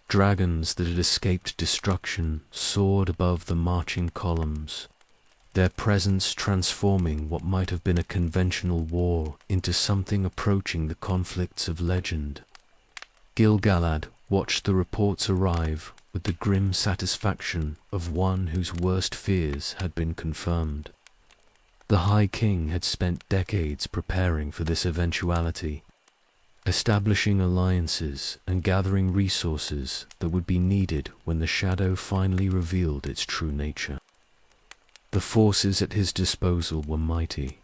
Speaker 1: Dragons that had escaped destruction soared above the marching columns, their presence transforming what might have been a conventional war into something approaching the conflicts of legend. Gil-galad watched the reports arrive with the grim satisfaction of one whose worst fears had been confirmed. The High King had spent decades preparing for this eventuality, establishing alliances and gathering resources that would be needed when the shadow finally revealed its true nature. The forces at his disposal were mighty,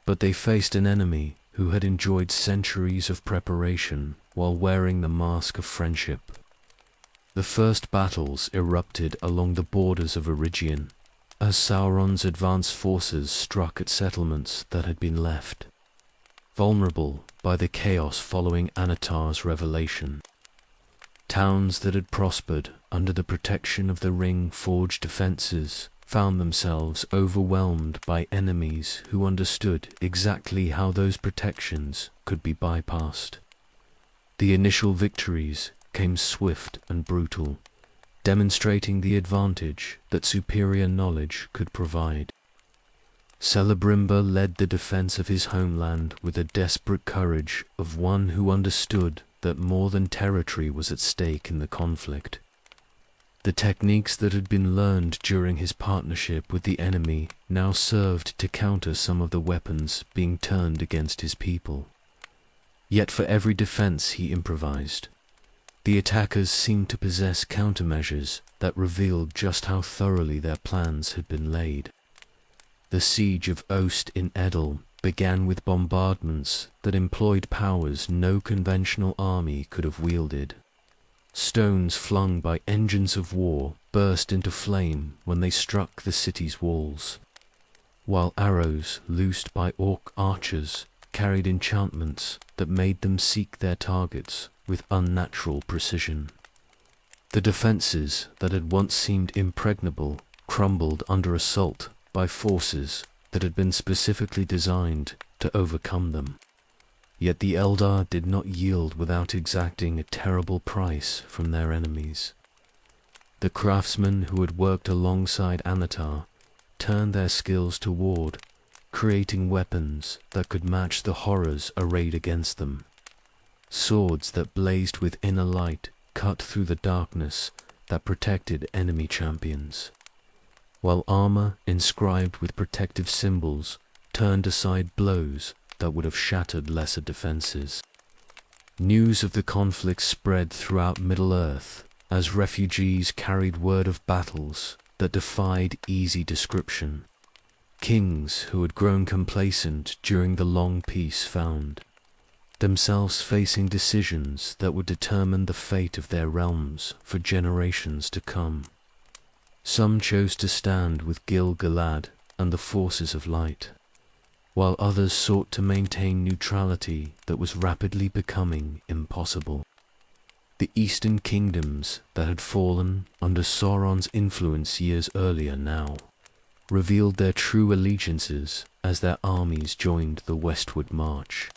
Speaker 1: but they faced an enemy who had enjoyed centuries of preparation while wearing the mask of friendship. The first battles erupted along the borders of Eregion, as Sauron's advance forces struck at settlements that had been left vulnerable by the chaos following Anatar's revelation. Towns that had prospered under the protection of the ring-forged defenses found themselves overwhelmed by enemies who understood exactly how those protections could be bypassed. The initial victories came swift and brutal, demonstrating the advantage that superior knowledge could provide. Celebrimbor led the defense of his homeland with the desperate courage of one who understood that more than territory was at stake in the conflict. The techniques that had been learned during his partnership with the enemy now served to counter some of the weapons being turned against his people. Yet for every defense he improvised, the attackers seemed to possess countermeasures that revealed just how thoroughly their plans had been laid. The siege of Ost in Edel began with bombardments that employed powers no conventional army could have wielded. Stones flung by engines of war burst into flame when they struck the city's walls, while arrows loosed by orc archers carried enchantments that made them seek their targets with unnatural precision. The defenses that had once seemed impregnable crumbled under assault by forces that had been specifically designed to overcome them. Yet the Eldar did not yield without exacting a terrible price from their enemies. The craftsmen who had worked alongside Anatar turned their skills toward creating weapons that could match the horrors arrayed against them. Swords that blazed with inner light cut through the darkness that protected enemy champions, while armor inscribed with protective symbols turned aside blows that would have shattered lesser defenses. News of the conflict spread throughout Middle-earth as refugees carried word of battles that defied easy description. Kings who had grown complacent during the long peace found themselves facing decisions that would determine the fate of their realms for generations to come. Some chose to stand with Gil-galad and the forces of light, while others sought to maintain neutrality that was rapidly becoming impossible. The eastern kingdoms that had fallen under Sauron's influence years earlier now revealed their true allegiances as their armies joined the westward march.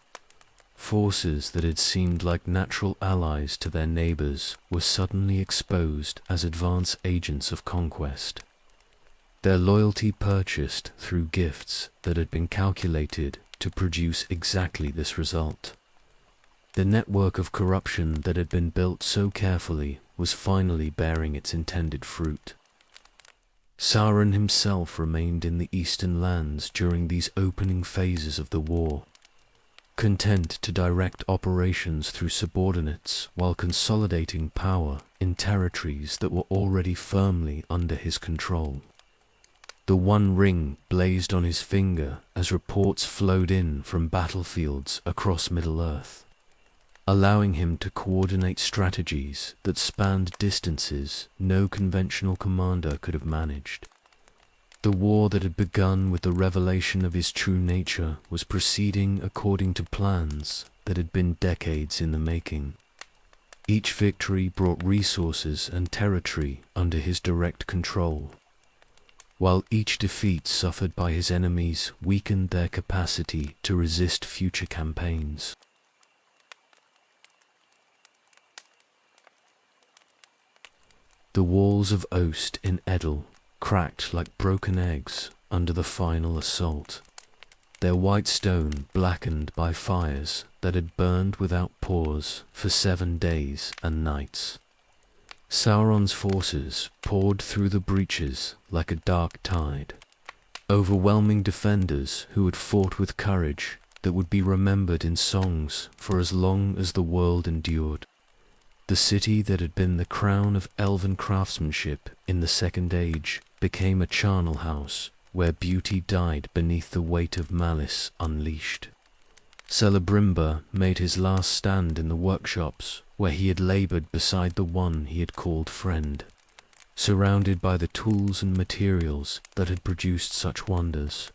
Speaker 1: Forces that had seemed like natural allies to their neighbors were suddenly exposed as advance agents of conquest, their loyalty purchased through gifts that had been calculated to produce exactly this result. The network of corruption that had been built so carefully was finally bearing its intended fruit. Sauron himself remained in the eastern lands during these opening phases of the war, content to direct operations through subordinates while consolidating power in territories that were already firmly under his control. The One Ring blazed on his finger as reports flowed in from battlefields across Middle-earth, allowing him to coordinate strategies that spanned distances no conventional commander could have managed. The war that had begun with the revelation of his true nature was proceeding according to plans that had been decades in the making. Each victory brought resources and territory under his direct control, while each defeat suffered by his enemies weakened their capacity to resist future campaigns. The walls of Ost in Edel cracked like broken eggs under the final assault, their white stone blackened by fires that had burned without pause for 7 days and nights. Sauron's forces poured through the breaches like a dark tide, overwhelming defenders who had fought with courage that would be remembered in songs for as long as the world endured. The city that had been the crown of elven craftsmanship in the Second Age became a charnel house where beauty died beneath the weight of malice unleashed. Celebrimbor made his last stand in the workshops where he had labored beside the one he had called friend, surrounded by the tools and materials that had produced such wonders.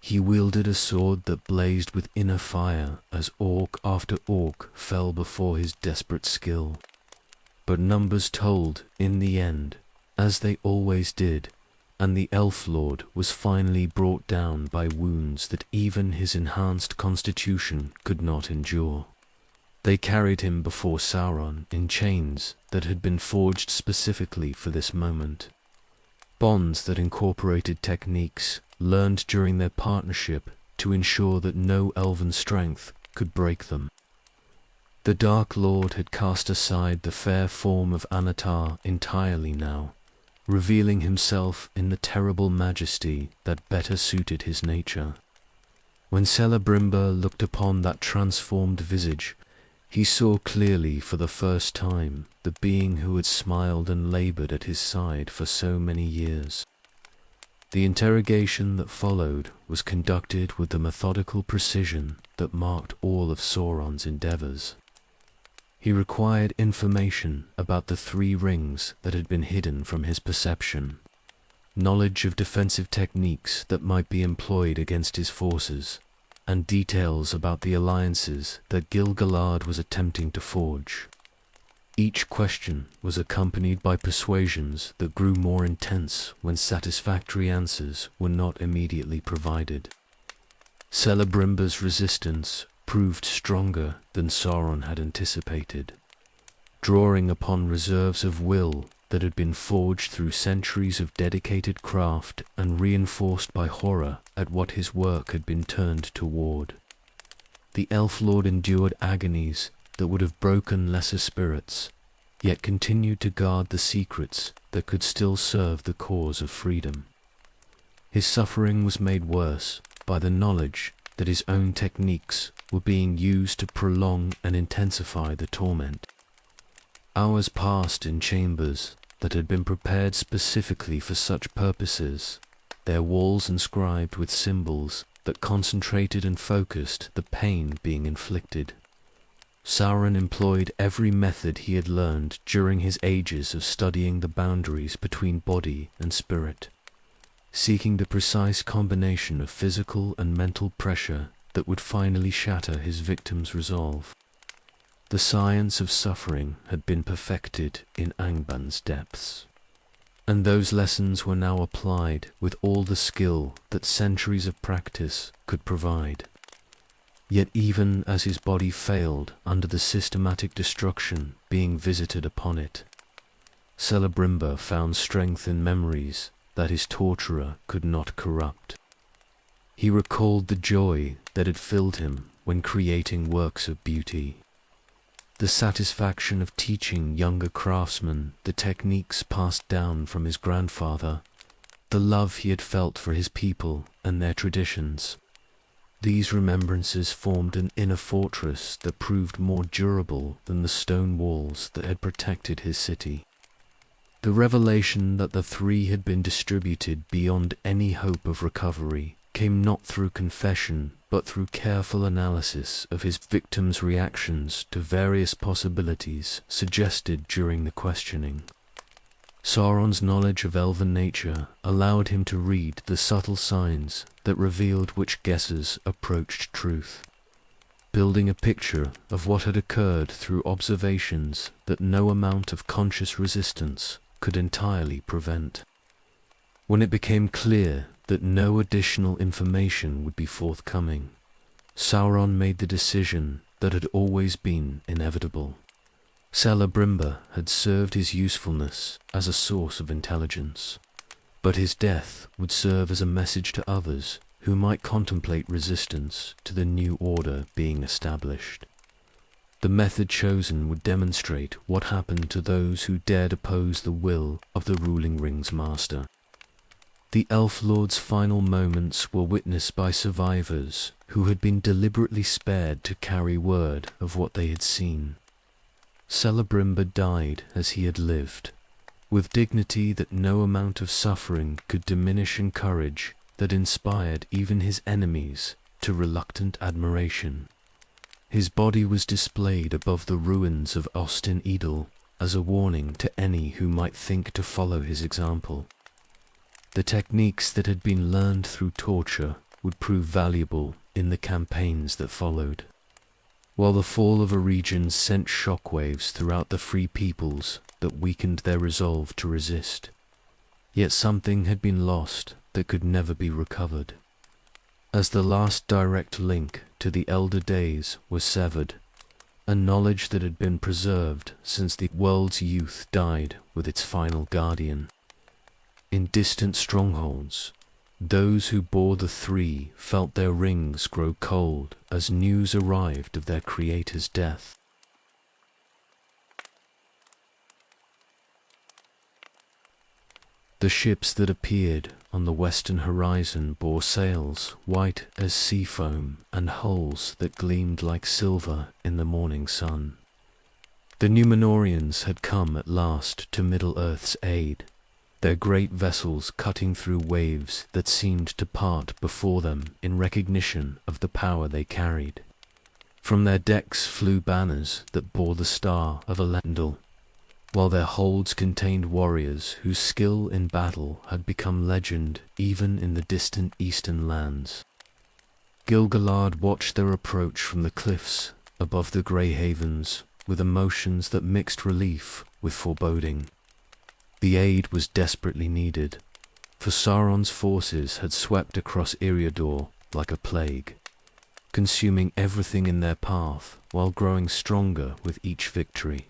Speaker 1: He wielded a sword that blazed with inner fire as orc after orc fell before his desperate skill. But numbers told in the end, as they always did, and the Elf Lord was finally brought down by wounds that even his enhanced constitution could not endure. They carried him before Sauron in chains that had been forged specifically for this moment, bonds that incorporated techniques learned during their partnership to ensure that no elven strength could break them. The Dark Lord had cast aside the fair form of Anatar entirely now, revealing himself in the terrible majesty that better suited his nature. When Celebrimbor looked upon that transformed visage, he saw clearly for the first time the being who had smiled and labored at his side for so many years. The interrogation that followed was conducted with the methodical precision that marked all of Sauron's endeavors. He required information about the 3 rings that had been hidden from his perception, knowledge of defensive techniques that might be employed against his forces, and details about the alliances that Gil-galad was attempting to forge. Each question was accompanied by persuasions that grew more intense when satisfactory answers were not immediately provided. Celebrimbor's resistance proved stronger than Sauron had anticipated, drawing upon reserves of will that had been forged through centuries of dedicated craft and reinforced by horror at what his work had been turned toward. The elf lord endured agonies that would have broken lesser spirits, yet continued to guard the secrets that could still serve the cause of freedom. His suffering was made worse by the knowledge that his own techniques were being used to prolong and intensify the torment. Hours passed in chambers that had been prepared specifically for such purposes, their walls inscribed with symbols that concentrated and focused the pain being inflicted. Sauron employed every method he had learned during his ages of studying the boundaries between body and spirit, seeking the precise combination of physical and mental pressure that would finally shatter his victim's resolve. The science of suffering had been perfected in Angban's depths, and those lessons were now applied with all the skill that centuries of practice could provide. Yet even as his body failed under the systematic destruction being visited upon it, Celebrimber found strength in memories that his torturer could not corrupt. He recalled the joy that had filled him when creating works of beauty, the satisfaction of teaching younger craftsmen the techniques passed down from his grandfather, the love he had felt for his people and their traditions. These remembrances formed an inner fortress that proved more durable than the stone walls that had protected his city. The revelation that the three had been distributed beyond any hope of recovery came not through confession, but through careful analysis of his victim's reactions to various possibilities suggested during the questioning. Sauron's knowledge of elven nature allowed him to read the subtle signs that revealed which guesses approached truth, building a picture of what had occurred through observations that no amount of conscious resistance could entirely prevent. When it became clear that no additional information would be forthcoming, Sauron made the decision that had always been inevitable. Celebrimber had served his usefulness as a source of intelligence, but his death would serve as a message to others who might contemplate resistance to the new order being established. The method chosen would demonstrate what happened to those who dared oppose the will of the ruling ring's master. The Elf Lord's final moments were witnessed by survivors who had been deliberately spared to carry word of what they had seen. Celebrimber died as he had lived, with dignity that no amount of suffering could diminish and courage that inspired even his enemies to reluctant admiration. His body was displayed above the ruins of Ostin Edel as a warning to any who might think to follow his example. The techniques that had been learned through torture would prove valuable in the campaigns that followed. While the fall of a region sent shockwaves throughout the free peoples that weakened their resolve to resist, yet something had been lost that could never be recovered. As the last direct link to the elder days was severed, a knowledge that had been preserved since the world's youth died with its final guardian. In distant strongholds, those who bore the three felt their rings grow cold as news arrived of their creator's death. The ships that appeared on the western horizon bore sails white as sea foam and hulls that gleamed like silver in the morning sun. The Númenóreans had come at last to Middle-earth's aid, their great vessels cutting through waves that seemed to part before them in recognition of the power they carried. From their decks flew banners that bore the star of Elendil, while their holds contained warriors whose skill in battle had become legend even in the distant eastern lands. Gil-galad watched their approach from the cliffs above the Grey Havens with emotions that mixed relief with foreboding. The aid was desperately needed, for Sauron's forces had swept across Eriador like a plague, consuming everything in their path while growing stronger with each victory.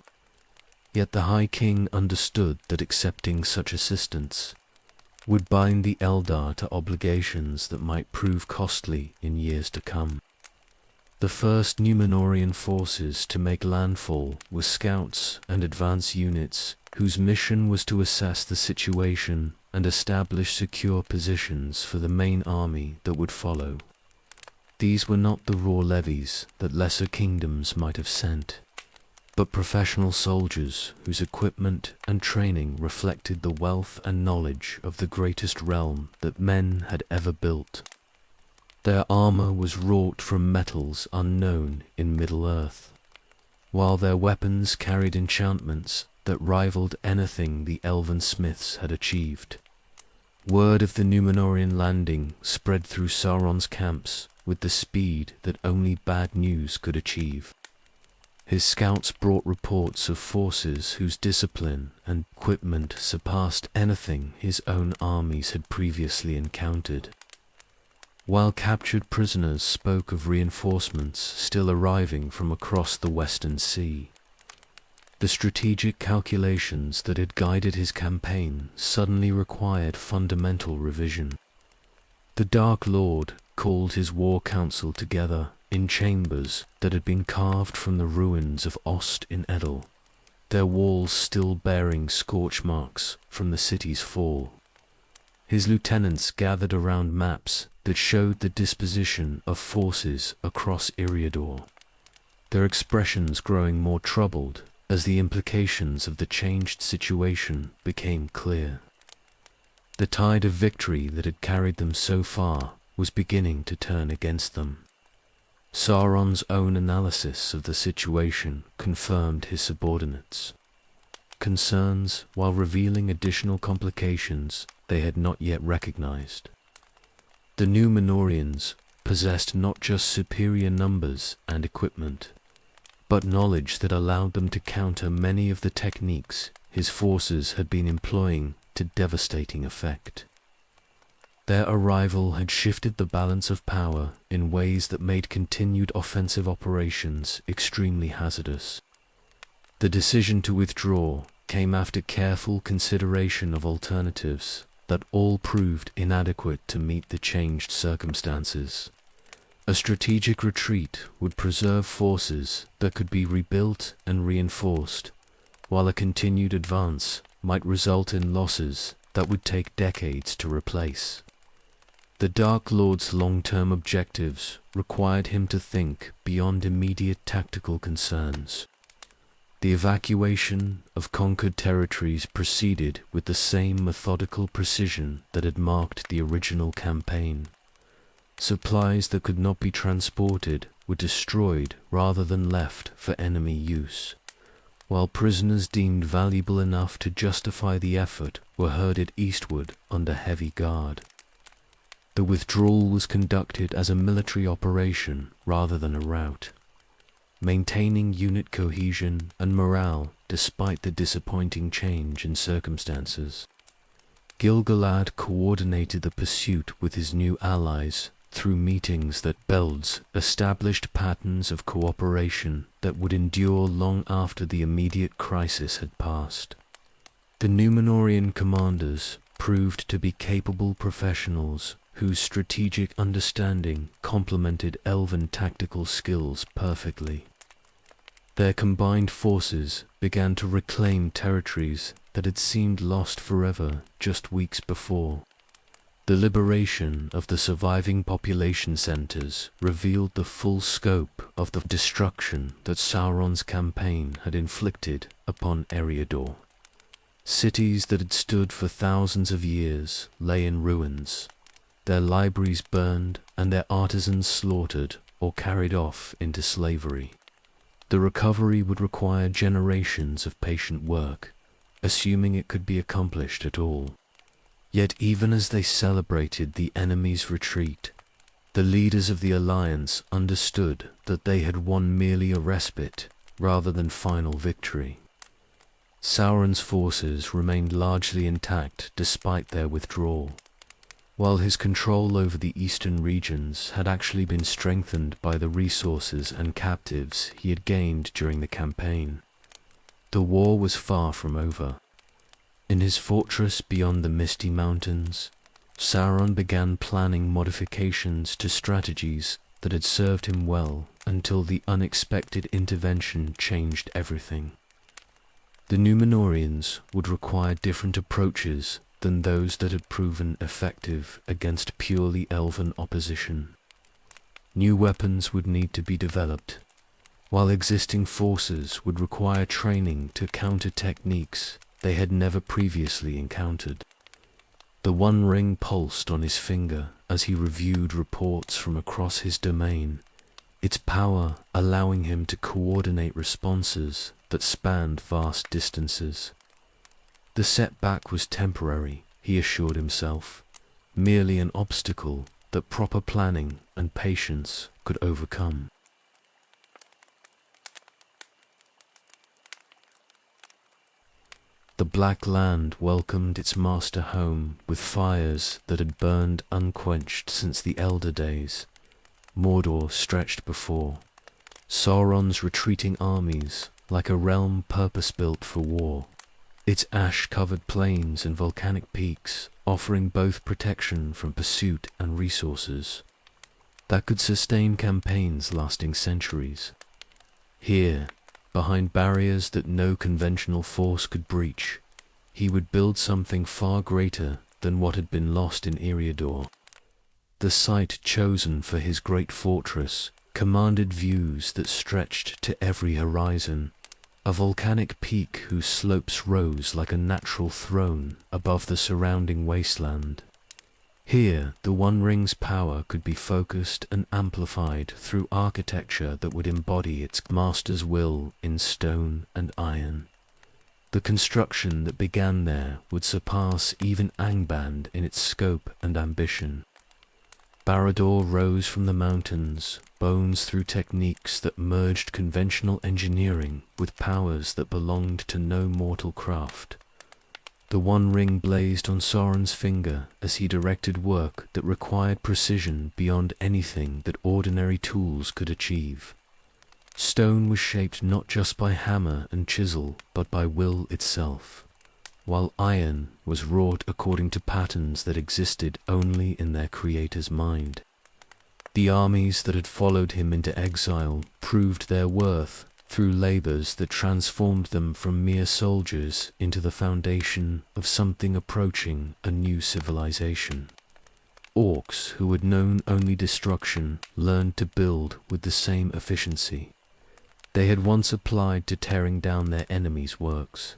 Speaker 1: Yet the High King understood that accepting such assistance would bind the Eldar to obligations that might prove costly in years to come. The first Númenórean forces to make landfall were scouts and advance units whose mission was to assess the situation and establish secure positions for the main army that would follow. These were not the raw levies that lesser kingdoms might have sent, but professional soldiers whose equipment and training reflected the wealth and knowledge of the greatest realm that men had ever built. Their armor was wrought from metals unknown in Middle-earth, while their weapons carried enchantments that rivaled anything the elven smiths had achieved. Word of the Númenórean landing spread through Sauron's camps with the speed that only bad news could achieve. His scouts brought reports of forces whose discipline and equipment surpassed anything his own armies had previously encountered, while captured prisoners spoke of reinforcements still arriving from across the Western Sea. The strategic calculations that had guided his campaign suddenly required fundamental revision. The Dark Lord called his war council together in chambers that had been carved from the ruins of Ost in Edel, their walls still bearing scorch marks from the city's fall. His lieutenants gathered around maps that showed the disposition of forces across Eriador, their expressions growing more troubled as the implications of the changed situation became clear. The tide of victory that had carried them so far was beginning to turn against them. Sauron's own analysis of the situation confirmed his subordinates' concerns while revealing additional complications they had not yet recognized. The Númenóreans possessed not just superior numbers and equipment, but knowledge that allowed them to counter many of the techniques his forces had been employing to devastating effect. Their arrival had shifted the balance of power in ways that made continued offensive operations extremely hazardous. The decision to withdraw came after careful consideration of alternatives that all proved inadequate to meet the changed circumstances. A strategic retreat would preserve forces that could be rebuilt and reinforced, while a continued advance might result in losses that would take decades to replace. The Dark Lord's long-term objectives required him to think beyond immediate tactical concerns. The evacuation of conquered territories proceeded with the same methodical precision that had marked the original campaign. Supplies that could not be transported were destroyed rather than left for enemy use, while prisoners deemed valuable enough to justify the effort were herded eastward under heavy guard. The withdrawal was conducted as a military operation rather than a rout, maintaining unit cohesion and morale despite the disappointing change in circumstances. Gil-galad coordinated the pursuit with his new allies through meetings that built established patterns of cooperation that would endure long after the immediate crisis had passed. The Númenórean commanders proved to be capable professionals whose strategic understanding complemented elven tactical skills perfectly. Their combined forces began to reclaim territories that had seemed lost forever just weeks before. The liberation of the surviving population centers revealed the full scope of the destruction that Sauron's campaign had inflicted upon Eriador. Cities that had stood for thousands of years lay in ruins, their libraries burned and their artisans slaughtered or carried off into slavery. The recovery would require generations of patient work, assuming it could be accomplished at all. Yet even as they celebrated the enemy's retreat, the leaders of the Alliance understood that they had won merely a respite rather than final victory. Sauron's forces remained largely intact despite their withdrawal, while his control over the eastern regions had actually been strengthened by the resources and captives he had gained during the campaign. The war was far from over. In his fortress beyond the misty mountains, Sauron began planning modifications to strategies that had served him well until the unexpected intervention changed everything. The Númenóreans would require different approaches than those that had proven effective against purely elven opposition. New weapons would need to be developed, while existing forces would require training to counter techniques they had never previously encountered. The One Ring pulsed on his finger as he reviewed reports from across his domain, its power allowing him to coordinate responses that spanned vast distances. The setback was temporary, he assured himself, merely an obstacle that proper planning and patience could overcome. The Black Land welcomed its master home with fires that had burned unquenched since the Elder Days. Mordor stretched before, Sauron's retreating armies like a realm purpose-built for war, its ash-covered plains and volcanic peaks offering both protection from pursuit and resources that could sustain campaigns lasting centuries. Here, behind barriers that no conventional force could breach, he would build something far greater than what had been lost in Eriador. The site chosen for his great fortress commanded views that stretched to every horizon, a volcanic peak whose slopes rose like a natural throne above the surrounding wasteland. Here, the One Ring's power could be focused and amplified through architecture that would embody its master's will in stone and iron. The construction that began there would surpass even Angband in its scope and ambition. Barad-dûr rose from the mountains, bones through techniques that merged conventional engineering with powers that belonged to no mortal craft. The One Ring blazed on Sauron's finger as he directed work that required precision beyond anything that ordinary tools could achieve. Stone was shaped not just by hammer and chisel, but by will itself, while iron was wrought according to patterns that existed only in their creator's mind. The armies that had followed him into exile proved their worth through labors that transformed them from mere soldiers into the foundation of something approaching a new civilization. Orcs who had known only destruction learned to build with the same efficiency they had once applied to tearing down their enemies' works.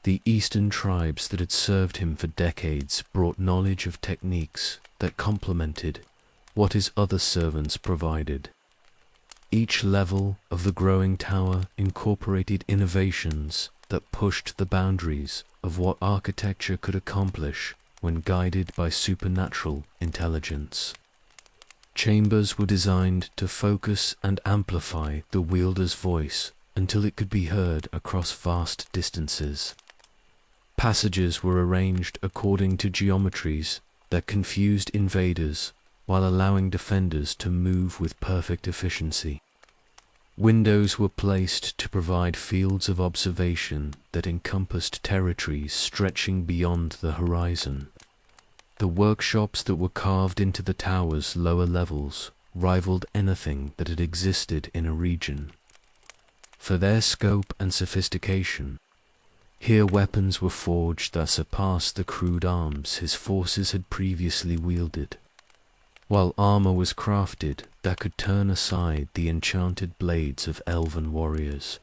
Speaker 1: The eastern tribes that had served him for decades brought knowledge of techniques that complemented what his other servants provided. Each level of the growing tower incorporated innovations that pushed the boundaries of what architecture could accomplish when guided by supernatural intelligence. Chambers were designed to focus and amplify the wielder's voice until it could be heard across vast distances. Passages were arranged according to geometries that confused invaders while allowing defenders to move with perfect efficiency. Windows were placed to provide fields of observation that encompassed territories stretching beyond the horizon. The workshops that were carved into the tower's lower levels rivaled anything that had existed in a region. For their scope and sophistication, here weapons were forged that surpassed the crude arms his forces had previously wielded, while armor was crafted that could turn aside the enchanted blades of elven warriors.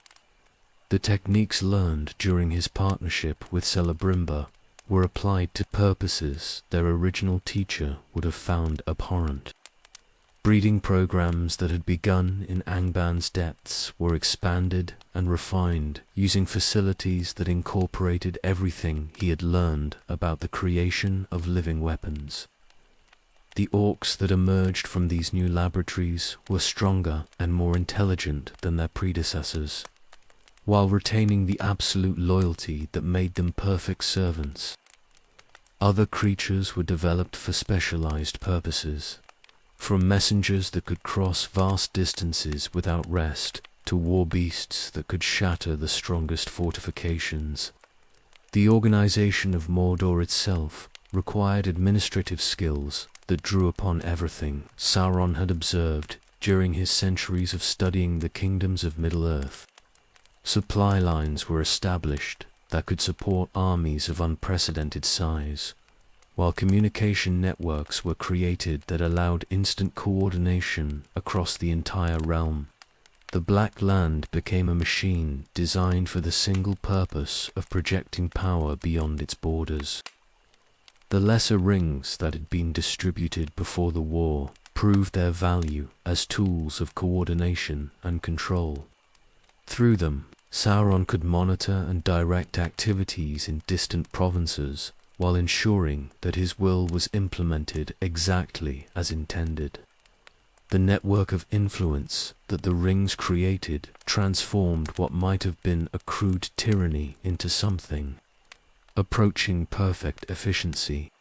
Speaker 1: The techniques learned during his partnership with Celebrimbor were applied to purposes their original teacher would have found abhorrent. Breeding programs that had begun in Angband's depths were expanded and refined using facilities that incorporated everything he had learned about the creation of living weapons. The orcs that emerged from these new laboratories were stronger and more intelligent than their predecessors, while retaining the absolute loyalty that made them perfect servants. Other creatures were developed for specialized purposes, from messengers that could cross vast distances without rest to war beasts that could shatter the strongest fortifications. The organization of Mordor itself required administrative skills that drew upon everything Sauron had observed during his centuries of studying the kingdoms of Middle-earth. Supply lines were established that could support armies of unprecedented size, while communication networks were created that allowed instant coordination across the entire realm. The Black Land became a machine designed for the single purpose of projecting power beyond its borders. The lesser rings that had been distributed before the war proved their value as tools of coordination and control. Through them, Sauron could monitor and direct activities in distant provinces while ensuring that his will was implemented exactly as intended. The network of influence that the rings created transformed what might have been a crude tyranny into something approaching perfect efficiency.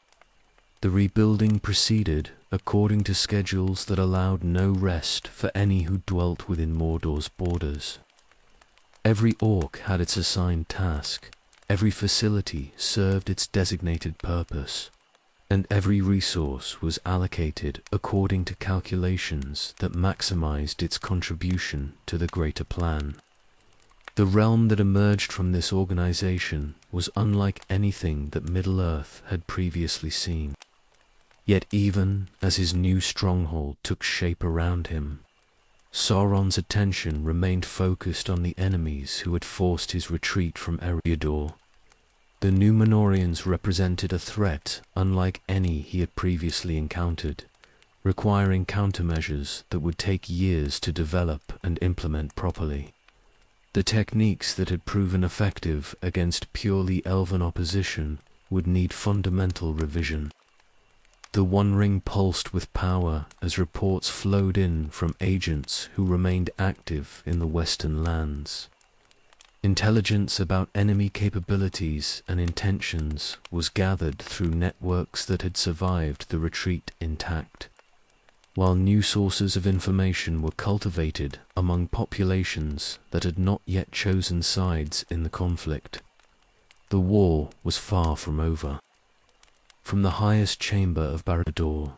Speaker 1: The rebuilding proceeded according to schedules that allowed no rest for any who dwelt within Mordor's borders. Every orc had its assigned task, every facility served its designated purpose, and every resource was allocated according to calculations that maximized its contribution to the greater plan. The realm that emerged from this organization was unlike anything that Middle-earth had previously seen. Yet even as his new stronghold took shape around him, Sauron's attention remained focused on the enemies who had forced his retreat from Eriador. The Númenóreans represented a threat unlike any he had previously encountered, requiring countermeasures that would take years to develop and implement properly. The techniques that had proven effective against purely elven opposition would need fundamental revision. The One Ring pulsed with power as reports flowed in from agents who remained active in the Western lands. Intelligence about enemy capabilities and intentions was gathered through networks that had survived the retreat intact, while new sources of information were cultivated among populations that had not yet chosen sides in the conflict. The war was far from over. From the highest chamber of Barad-dûr,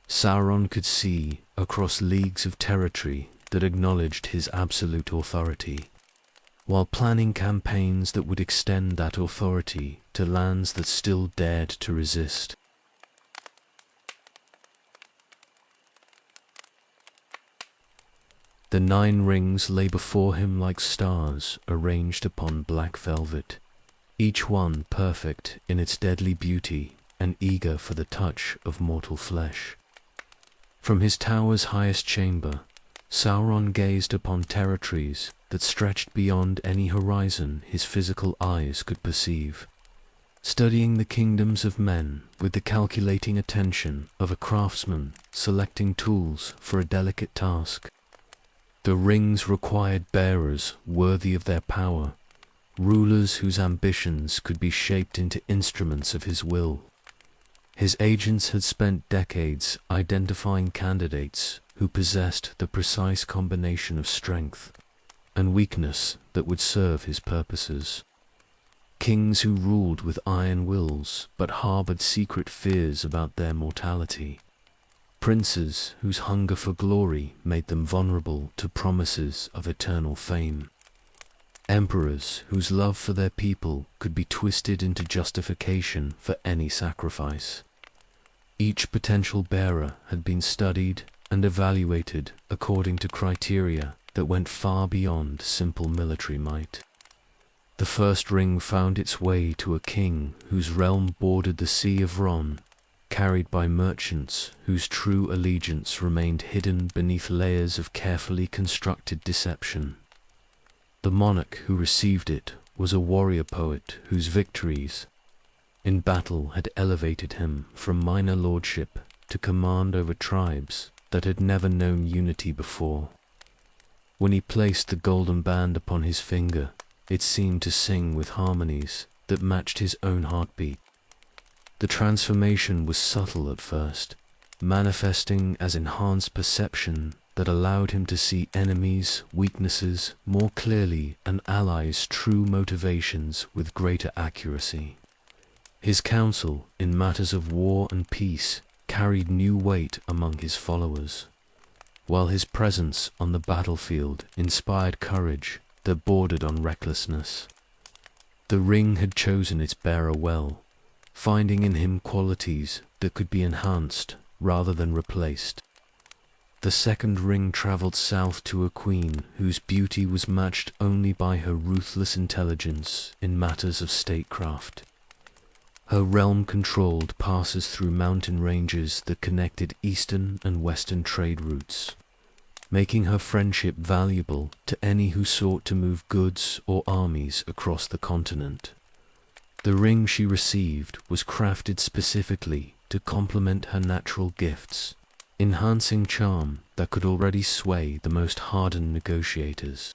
Speaker 1: Sauron could see across leagues of territory that acknowledged his absolute authority, while planning campaigns that would extend that authority to lands that still dared to resist. The 9 rings lay before him like stars arranged upon black velvet, each one perfect in its deadly beauty and eager for the touch of mortal flesh. From his tower's highest chamber, Sauron gazed upon territories that stretched beyond any horizon his physical eyes could perceive, studying the kingdoms of men with the calculating attention of a craftsman selecting tools for a delicate task. The rings required bearers worthy of their power, rulers whose ambitions could be shaped into instruments of his will. His agents had spent decades identifying candidates who possessed the precise combination of strength and weakness that would serve his purposes. Kings who ruled with iron wills but harbored secret fears about their mortality. Princes whose hunger for glory made them vulnerable to promises of eternal fame. Emperors whose love for their people could be twisted into justification for any sacrifice. Each potential bearer had been studied and evaluated according to criteria that went far beyond simple military might. The first ring found its way to a king whose realm bordered the Sea of Ron, carried by merchants whose true allegiance remained hidden beneath layers of carefully constructed deception. The monarch who received it was a warrior poet whose victories in battle had elevated him from minor lordship to command over tribes that had never known unity before. When he placed the golden band upon his finger, it seemed to sing with harmonies that matched his own heartbeat. The transformation was subtle at first, manifesting as enhanced perception that allowed him to see enemies' weaknesses more clearly and allies' true motivations with greater accuracy. His counsel in matters of war and peace carried new weight among his followers, while his presence on the battlefield inspired courage that bordered on recklessness. The ring had chosen its bearer well, finding in him qualities that could be enhanced rather than replaced. The second ring traveled south to a queen whose beauty was matched only by her ruthless intelligence in matters of statecraft. Her realm controlled passes through mountain ranges that connected eastern and western trade routes, making her friendship valuable to any who sought to move goods or armies across the continent. The ring she received was crafted specifically to complement her natural gifts, enhancing charm that could already sway the most hardened negotiators.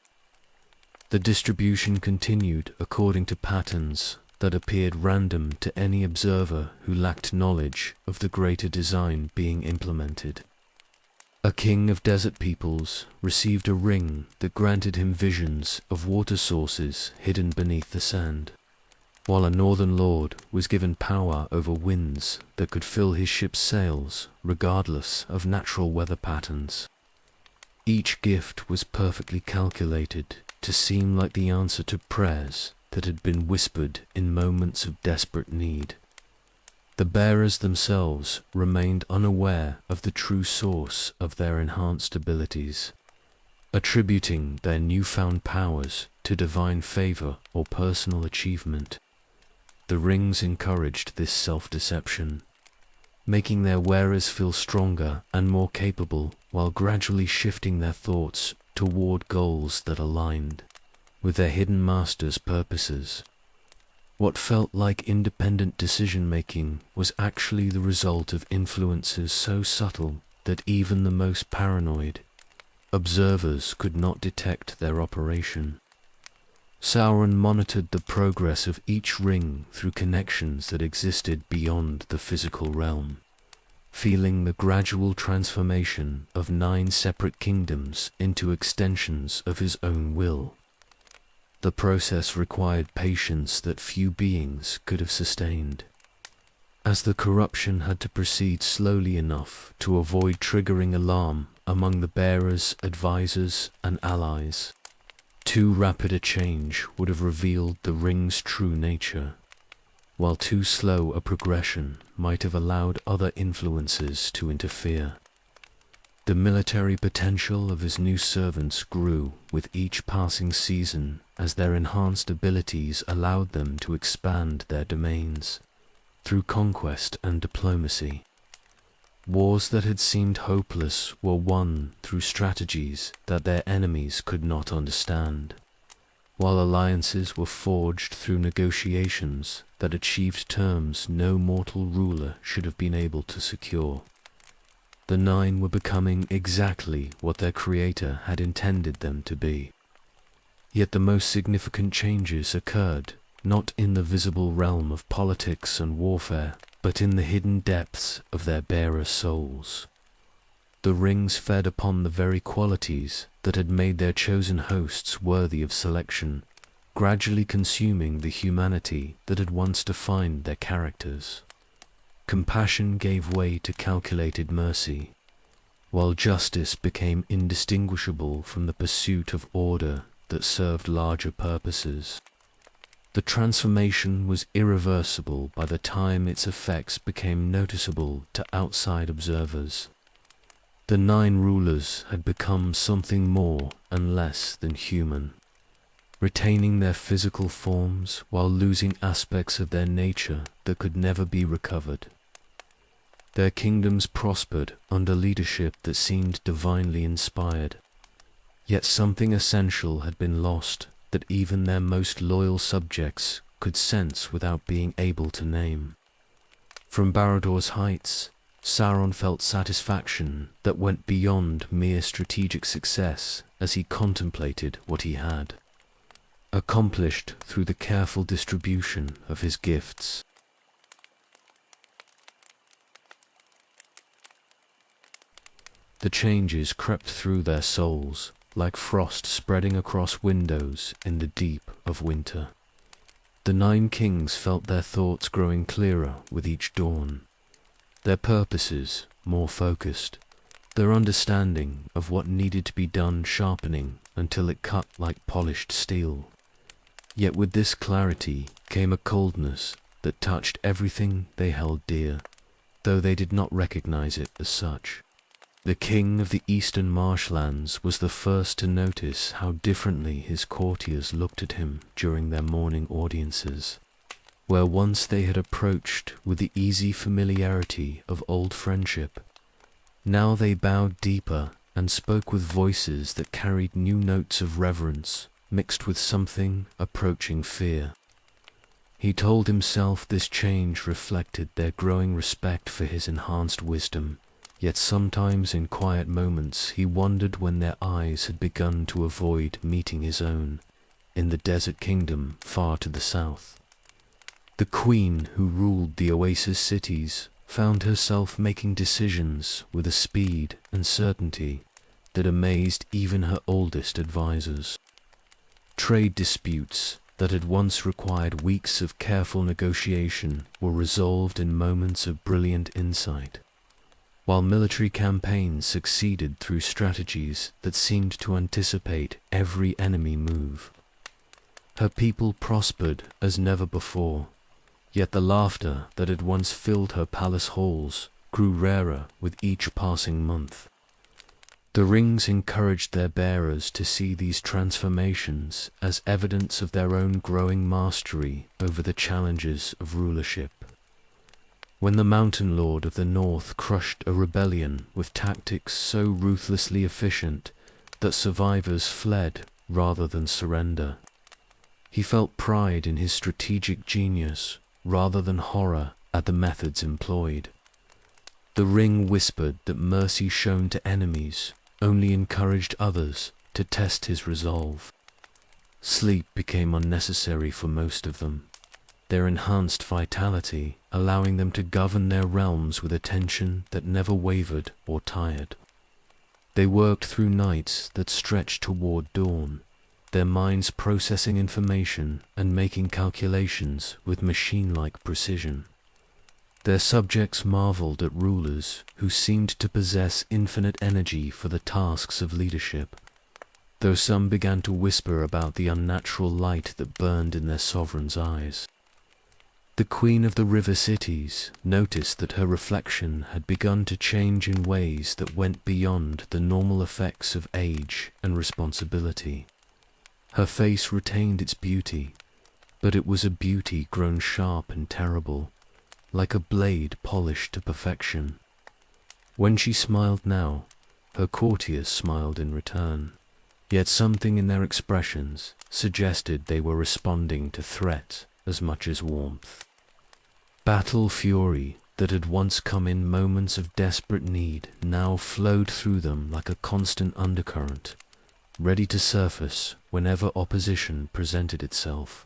Speaker 1: The distribution continued according to patterns that appeared random to any observer who lacked knowledge of the greater design being implemented. A king of desert peoples received a ring that granted him visions of water sources hidden beneath the sand, while a northern lord was given power over winds that could fill his ship's sails regardless of natural weather patterns. Each gift was perfectly calculated to seem like the answer to prayers that had been whispered in moments of desperate need. The bearers themselves remained unaware of the true source of their enhanced abilities, attributing their newfound powers to divine favor or personal achievement. The rings encouraged this self-deception, making their wearers feel stronger and more capable while gradually shifting their thoughts toward goals that aligned with their hidden master's purposes. What felt like independent decision-making was actually the result of influences so subtle that even the most paranoid observers could not detect their operation. Sauron monitored the progress of each ring through connections that existed beyond the physical realm, feeling the gradual transformation of 9 separate kingdoms into extensions of his own will. The process required patience that few beings could have sustained, as the corruption had to proceed slowly enough to avoid triggering alarm among the bearers, advisors, and allies. Too rapid a change would have revealed the ring's true nature, while too slow a progression might have allowed other influences to interfere. The military potential of his new servants grew with each passing season as their enhanced abilities allowed them to expand their domains through conquest and diplomacy. Wars that had seemed hopeless were won through strategies that their enemies could not understand, while alliances were forged through negotiations that achieved terms no mortal ruler should have been able to secure. The 9 were becoming exactly what their creator had intended them to be. Yet the most significant changes occurred not in the visible realm of politics and warfare, but in the hidden depths of their bearer souls. The rings fed upon the very qualities that had made their chosen hosts worthy of selection, gradually consuming the humanity that had once defined their characters. Compassion gave way to calculated mercy, while justice became indistinguishable from the pursuit of order that served larger purposes. The transformation was irreversible by the time its effects became noticeable to outside observers. The 9 rulers had become something more and less than human, retaining their physical forms while losing aspects of their nature that could never be recovered. Their kingdoms prospered under leadership that seemed divinely inspired, yet something essential had been lost that even their most loyal subjects could sense without being able to name. From Barador's heights, Sauron felt satisfaction that went beyond mere strategic success as he contemplated what he had accomplished through the careful distribution of his gifts. The changes crept through their souls, like frost spreading across windows in the deep of winter. The 9 kings felt their thoughts growing clearer with each dawn, their purposes more focused, their understanding of what needed to be done sharpening until it cut like polished steel. Yet with this clarity came a coldness that touched everything they held dear, though they did not recognize it as such. The king of the eastern marshlands was the first to notice how differently his courtiers looked at him during their morning audiences. Where once they had approached with the easy familiarity of old friendship, now they bowed deeper and spoke with voices that carried new notes of reverence, mixed with something approaching fear. He told himself this change reflected their growing respect for his enhanced wisdom, yet sometimes in quiet moments he wondered when their eyes had begun to avoid meeting his own, in the desert kingdom far to the south. The queen who ruled the oasis cities found herself making decisions with a speed and certainty that amazed even her oldest advisors. Trade disputes that had once required weeks of careful negotiation were resolved in moments of brilliant insight, while military campaigns succeeded through strategies that seemed to anticipate every enemy move. Her people prospered as never before, yet the laughter that had once filled her palace halls grew rarer with each passing month. The rings encouraged their bearers to see these transformations as evidence of their own growing mastery over the challenges of rulership. When the mountain lord of the north crushed a rebellion with tactics so ruthlessly efficient that survivors fled rather than surrender, he felt pride in his strategic genius rather than horror at the methods employed. The ring whispered that mercy shown to enemies only encouraged others to test his resolve. Sleep became unnecessary for most of them, their enhanced vitality allowing them to govern their realms with attention that never wavered or tired. They worked through nights that stretched toward dawn, their minds processing information and making calculations with machine-like precision. Their subjects marveled at rulers who seemed to possess infinite energy for the tasks of leadership, though some began to whisper about the unnatural light that burned in their sovereign's eyes. The queen of the river cities noticed that her reflection had begun to change in ways that went beyond the normal effects of age and responsibility. Her face retained its beauty, but it was a beauty grown sharp and terrible, like a blade polished to perfection. When she smiled now, her courtiers smiled in return, yet something in their expressions suggested they were responding to threat as much as warmth. Battle fury that had once come in moments of desperate need now flowed through them like a constant undercurrent, ready to surface whenever opposition presented itself.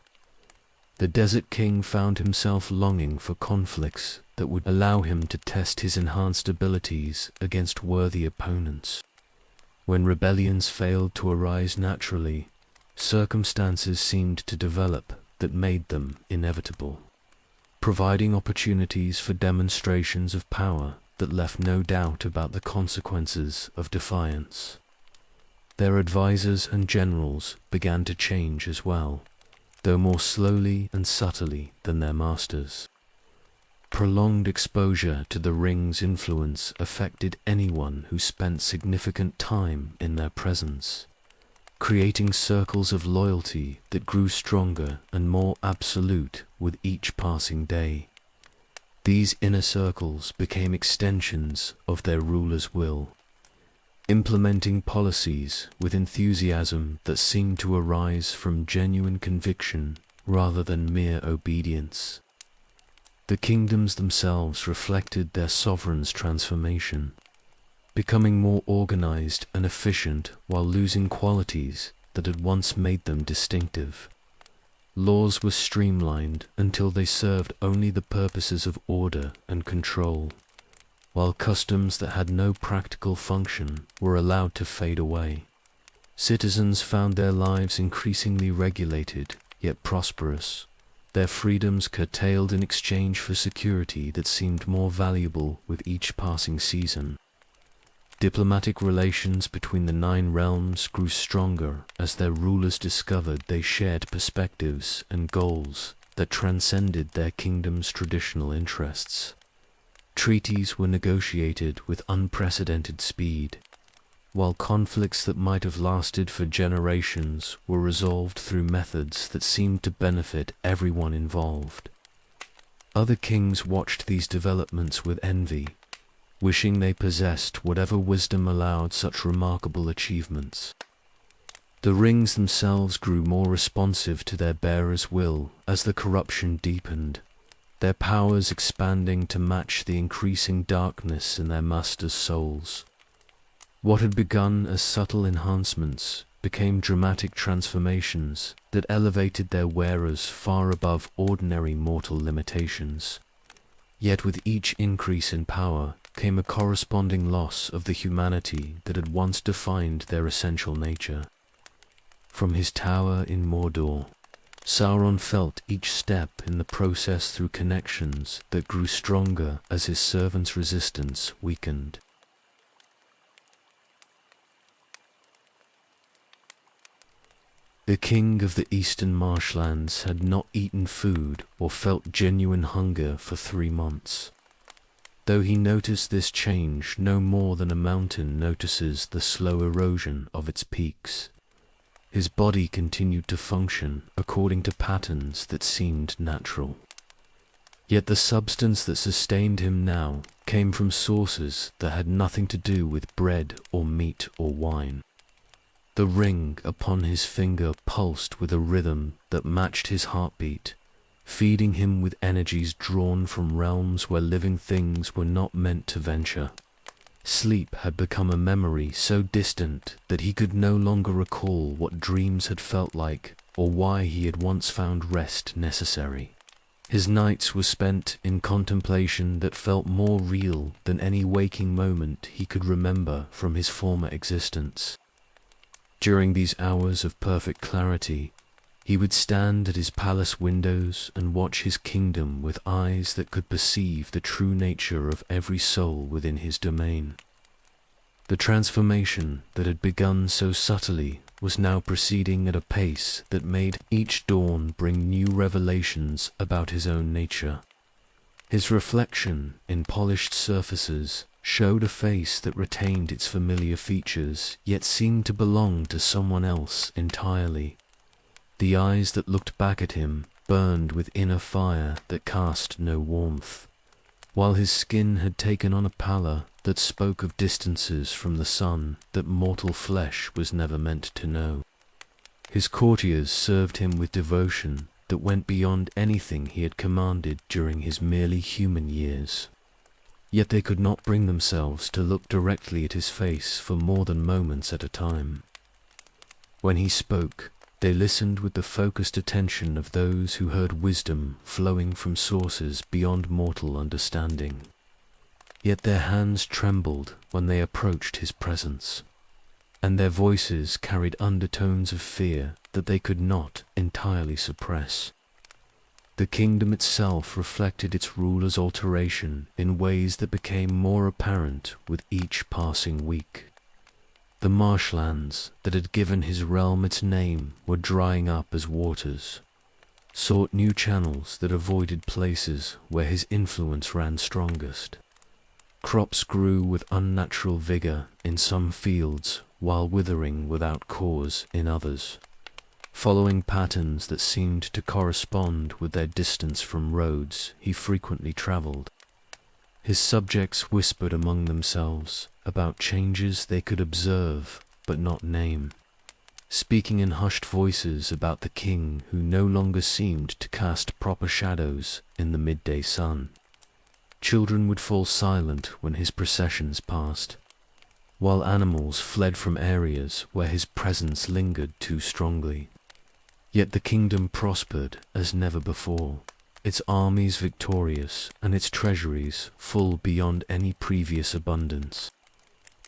Speaker 1: The Desert King found himself longing for conflicts that would allow him to test his enhanced abilities against worthy opponents. When rebellions failed to arise naturally, circumstances seemed to develop that made them inevitable, providing opportunities for demonstrations of power that left no doubt about the consequences of defiance. Their advisors and generals began to change as well, though more slowly and subtly than their masters. Prolonged exposure to the ring's influence affected anyone who spent significant time in their presence, creating circles of loyalty that grew stronger and more absolute with each passing day. These inner circles became extensions of their ruler's will, implementing policies with enthusiasm that seemed to arise from genuine conviction rather than mere obedience. The kingdoms themselves reflected their sovereign's transformation, becoming more organized and efficient while losing qualities that had once made them distinctive. Laws were streamlined until they served only the purposes of order and control, while customs that had no practical function were allowed to fade away. Citizens found their lives increasingly regulated, yet prosperous, their freedoms curtailed in exchange for security that seemed more valuable with each passing season. Diplomatic relations between the 9 realms grew stronger as their rulers discovered they shared perspectives and goals that transcended their kingdom's traditional interests. Treaties were negotiated with unprecedented speed, while conflicts that might have lasted for generations were resolved through methods that seemed to benefit everyone involved. Other kings watched these developments with envy, wishing they possessed whatever wisdom allowed such remarkable achievements. The rings themselves grew more responsive to their bearers' will as the corruption deepened, their powers expanding to match the increasing darkness in their masters' souls. What had begun as subtle enhancements became dramatic transformations that elevated their wearers far above ordinary mortal limitations. Yet with each increase in power came a corresponding loss of the humanity that had once defined their essential nature. From his tower in Mordor, Sauron felt each step in the process through connections that grew stronger as his servants' resistance weakened. The king of the eastern marshlands had not eaten food or felt genuine hunger for 3 months. Though he noticed this change no more than a mountain notices the slow erosion of its peaks, his body continued to function according to patterns that seemed natural. Yet the substance that sustained him now came from sources that had nothing to do with bread or meat or wine. The ring upon his finger pulsed with a rhythm that matched his heartbeat, feeding him with energies drawn from realms where living things were not meant to venture. Sleep had become a memory so distant that he could no longer recall what dreams had felt like or why he had once found rest necessary. His nights were spent in contemplation that felt more real than any waking moment he could remember from his former existence. During these hours of perfect clarity, he would stand at his palace windows and watch his kingdom with eyes that could perceive the true nature of every soul within his domain. The transformation that had begun so subtly was now proceeding at a pace that made each dawn bring new revelations about his own nature. His reflection in polished surfaces showed a face that retained its familiar features, yet seemed to belong to someone else entirely. The eyes that looked back at him burned with inner fire that cast no warmth, while his skin had taken on a pallor that spoke of distances from the sun that mortal flesh was never meant to know. His courtiers served him with devotion that went beyond anything he had commanded during his merely human years. Yet they could not bring themselves to look directly at his face for more than moments at a time. When he spoke, they listened with the focused attention of those who heard wisdom flowing from sources beyond mortal understanding. Yet their hands trembled when they approached his presence, and their voices carried undertones of fear that they could not entirely suppress. The kingdom itself reflected its ruler's alteration in ways that became more apparent with each passing week. The marshlands that had given his realm its name were drying up as waters, sought new channels that avoided places where his influence ran strongest. Crops grew with unnatural vigor in some fields while withering without cause in others, following patterns that seemed to correspond with their distance from roads he frequently traveled. His subjects whispered among themselves about changes they could observe but not name, speaking in hushed voices about the king who no longer seemed to cast proper shadows in the midday sun. Children would fall silent when his processions passed, while animals fled from areas where his presence lingered too strongly. Yet the kingdom prospered as never before. its armies victorious and its treasuries full beyond any previous abundance.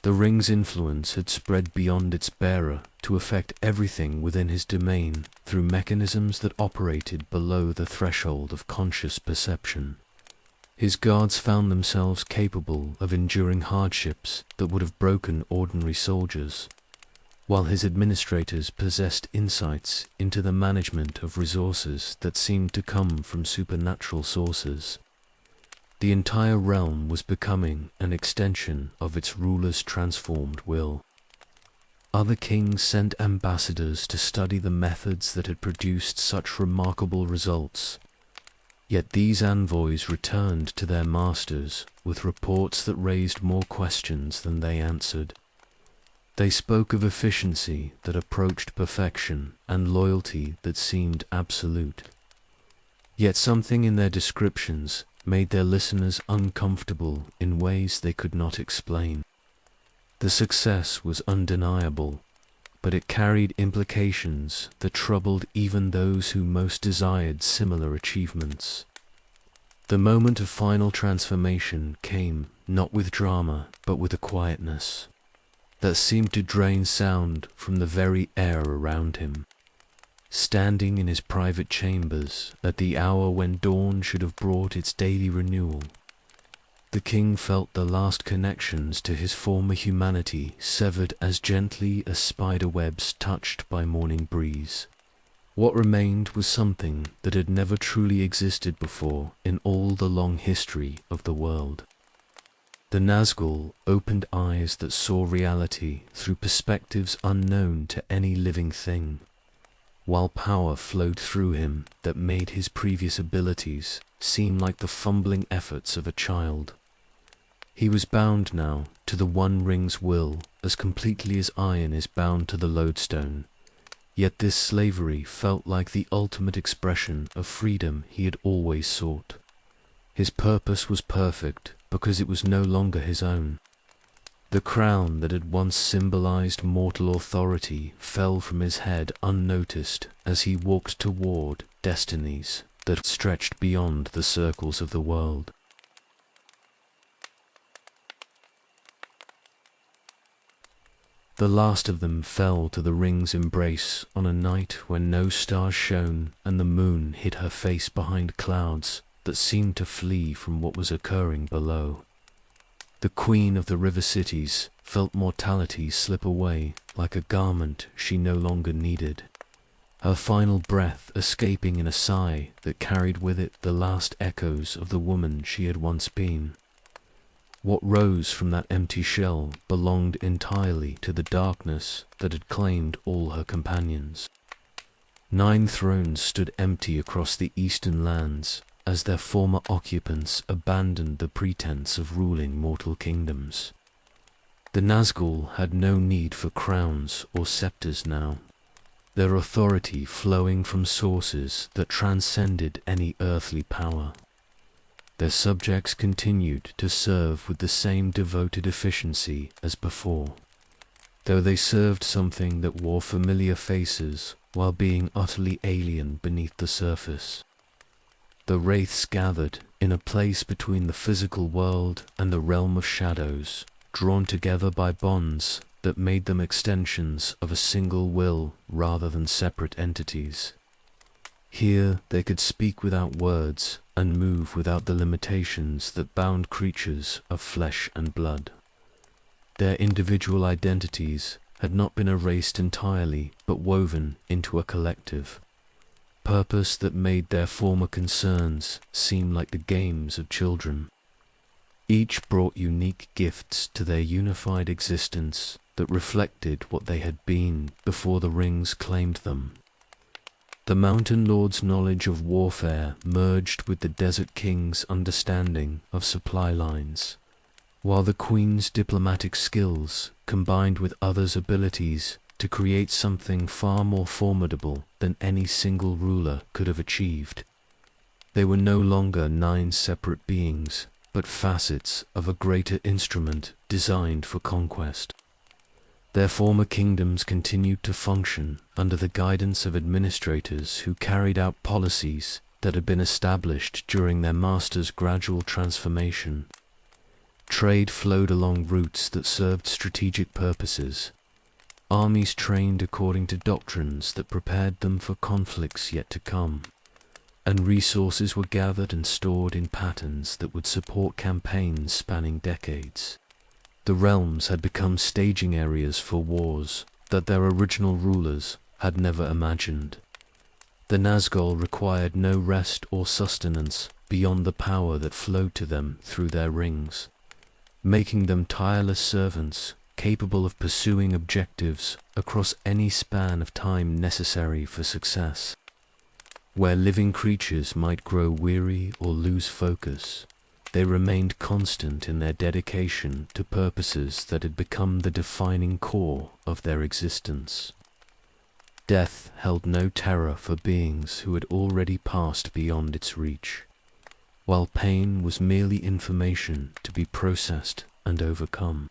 Speaker 1: The ring's influence had spread beyond its bearer to affect everything within his domain through mechanisms that operated below the threshold of conscious perception. His guards found themselves capable of enduring hardships that would have broken ordinary soldiers, while his administrators possessed insights into the management of resources that seemed to come from supernatural sources. The entire realm was becoming an extension of its ruler's transformed will. Other kings sent ambassadors to study the methods that had produced such remarkable results. Yet these envoys returned to their masters with reports that raised more questions than they answered. They spoke of efficiency that approached perfection and loyalty that seemed absolute. Yet something in their descriptions made their listeners uncomfortable in ways they could not explain. The success was undeniable, but it carried implications that troubled even those who most desired similar achievements. The moment of final transformation came not with drama, but with a quietness that seemed to drain sound from the very air around him. Standing in his private chambers at the hour when dawn should have brought its daily renewal, the king felt the last connections to his former humanity severed as gently as spider webs touched by morning breeze. What remained was something that had never truly existed before in all the long history of the world. The Nazgul opened eyes that saw reality through perspectives unknown to any living thing, while power flowed through him that made his previous abilities seem like the fumbling efforts of a child. He was bound now to the One Ring's will as completely as iron is bound to the lodestone, yet this slavery felt like the ultimate expression of freedom he had always sought. His purpose was perfect because it was no longer his own. The crown that had once symbolized mortal authority fell from his head unnoticed as he walked toward destinies that stretched beyond the circles of the world. The last of them fell to the ring's embrace on a night when no stars shone and the moon hid her face behind clouds that seemed to flee from what was occurring below. The queen of the river cities felt mortality slip away like a garment she no longer needed, her final breath escaping in a sigh that carried with it the last echoes of the woman she had once been. What rose from that empty shell belonged entirely to the darkness that had claimed all her companions. 9 thrones stood empty across the eastern lands as their former occupants abandoned the pretense of ruling mortal kingdoms. The Nazgul had no need for crowns or scepters now, their authority flowing from sources that transcended any earthly power. Their subjects continued to serve with the same devoted efficiency as before, though they served something that wore familiar faces while being utterly alien beneath the surface. The wraiths gathered in a place between the physical world and the realm of shadows, drawn together by bonds that made them extensions of a single will rather than separate entities. Here they could speak without words and move without the limitations that bound creatures of flesh and blood. Their individual identities had not been erased entirely, but woven into a collective purpose that made their former concerns seem like the games of children. Each brought unique gifts to their unified existence that reflected what they had been before the rings claimed them. The Mountain Lord's knowledge of warfare merged with the Desert King's understanding of supply lines, while the Queen's diplomatic skills combined with others' abilities to create something far more formidable than any single ruler could have achieved. They were no longer 9 separate beings, but facets of a greater instrument designed for conquest. Their former kingdoms continued to function under the guidance of administrators who carried out policies that had been established during their master's gradual transformation. Trade flowed along routes that served strategic purposes. Armies trained according to doctrines that prepared them for conflicts yet to come, and resources were gathered and stored in patterns that would support campaigns spanning decades. The realms had become staging areas for wars that their original rulers had never imagined. The Nazgul required no rest or sustenance beyond the power that flowed to them through their rings, making them tireless servants capable of pursuing objectives across any span of time necessary for success. Where living creatures might grow weary or lose focus, they remained constant in their dedication to purposes that had become the defining core of their existence. Death held no terror for beings who had already passed beyond its reach, while pain was merely information to be processed and overcome.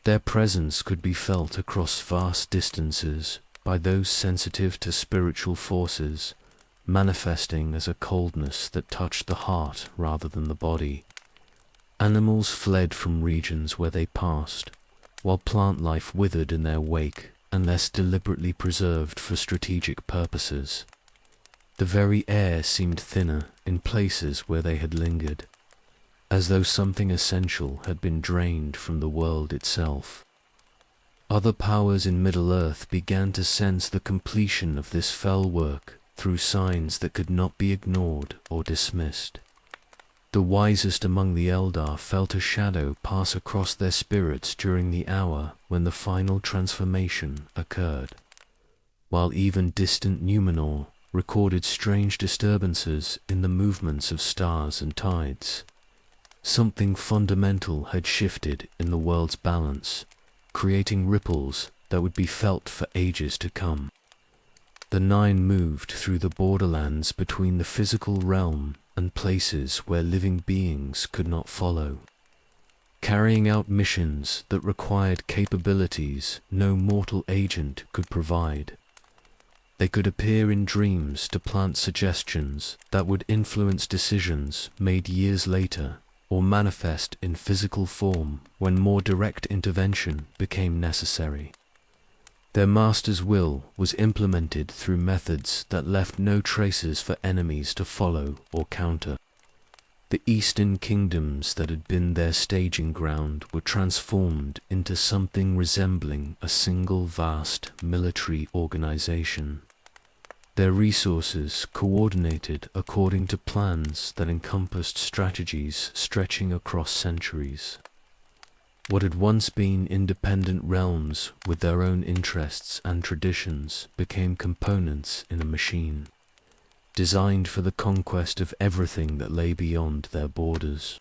Speaker 1: Their presence could be felt across vast distances by those sensitive to spiritual forces, manifesting as a coldness that touched the heart rather than the body. Animals fled from regions where they passed, while plant life withered in their wake unless deliberately preserved for strategic purposes. The very air seemed thinner in places where they had lingered, as though something essential had been drained from the world itself. Other powers in Middle-earth began to sense the completion of this fell work through signs that could not be ignored or dismissed. The wisest among the Eldar felt a shadow pass across their spirits during the hour when the final transformation occurred, while even distant Numenor recorded strange disturbances in the movements of stars and tides. Something fundamental had shifted in the world's balance, creating ripples that would be felt for ages to come. The Nine moved through the borderlands between the physical realm and places where living beings could not follow, carrying out missions that required capabilities no mortal agent could provide. They could appear in dreams to plant suggestions that would influence decisions made years later, or manifest in physical form when more direct intervention became necessary. Their master's will was implemented through methods that left no traces for enemies to follow or counter. The eastern kingdoms that had been their staging ground were transformed into something resembling a single vast military organization. Their resources coordinated according to plans that encompassed strategies stretching across centuries. What had once been independent realms with their own interests and traditions became components in a machine, designed for the conquest of everything that lay beyond their borders.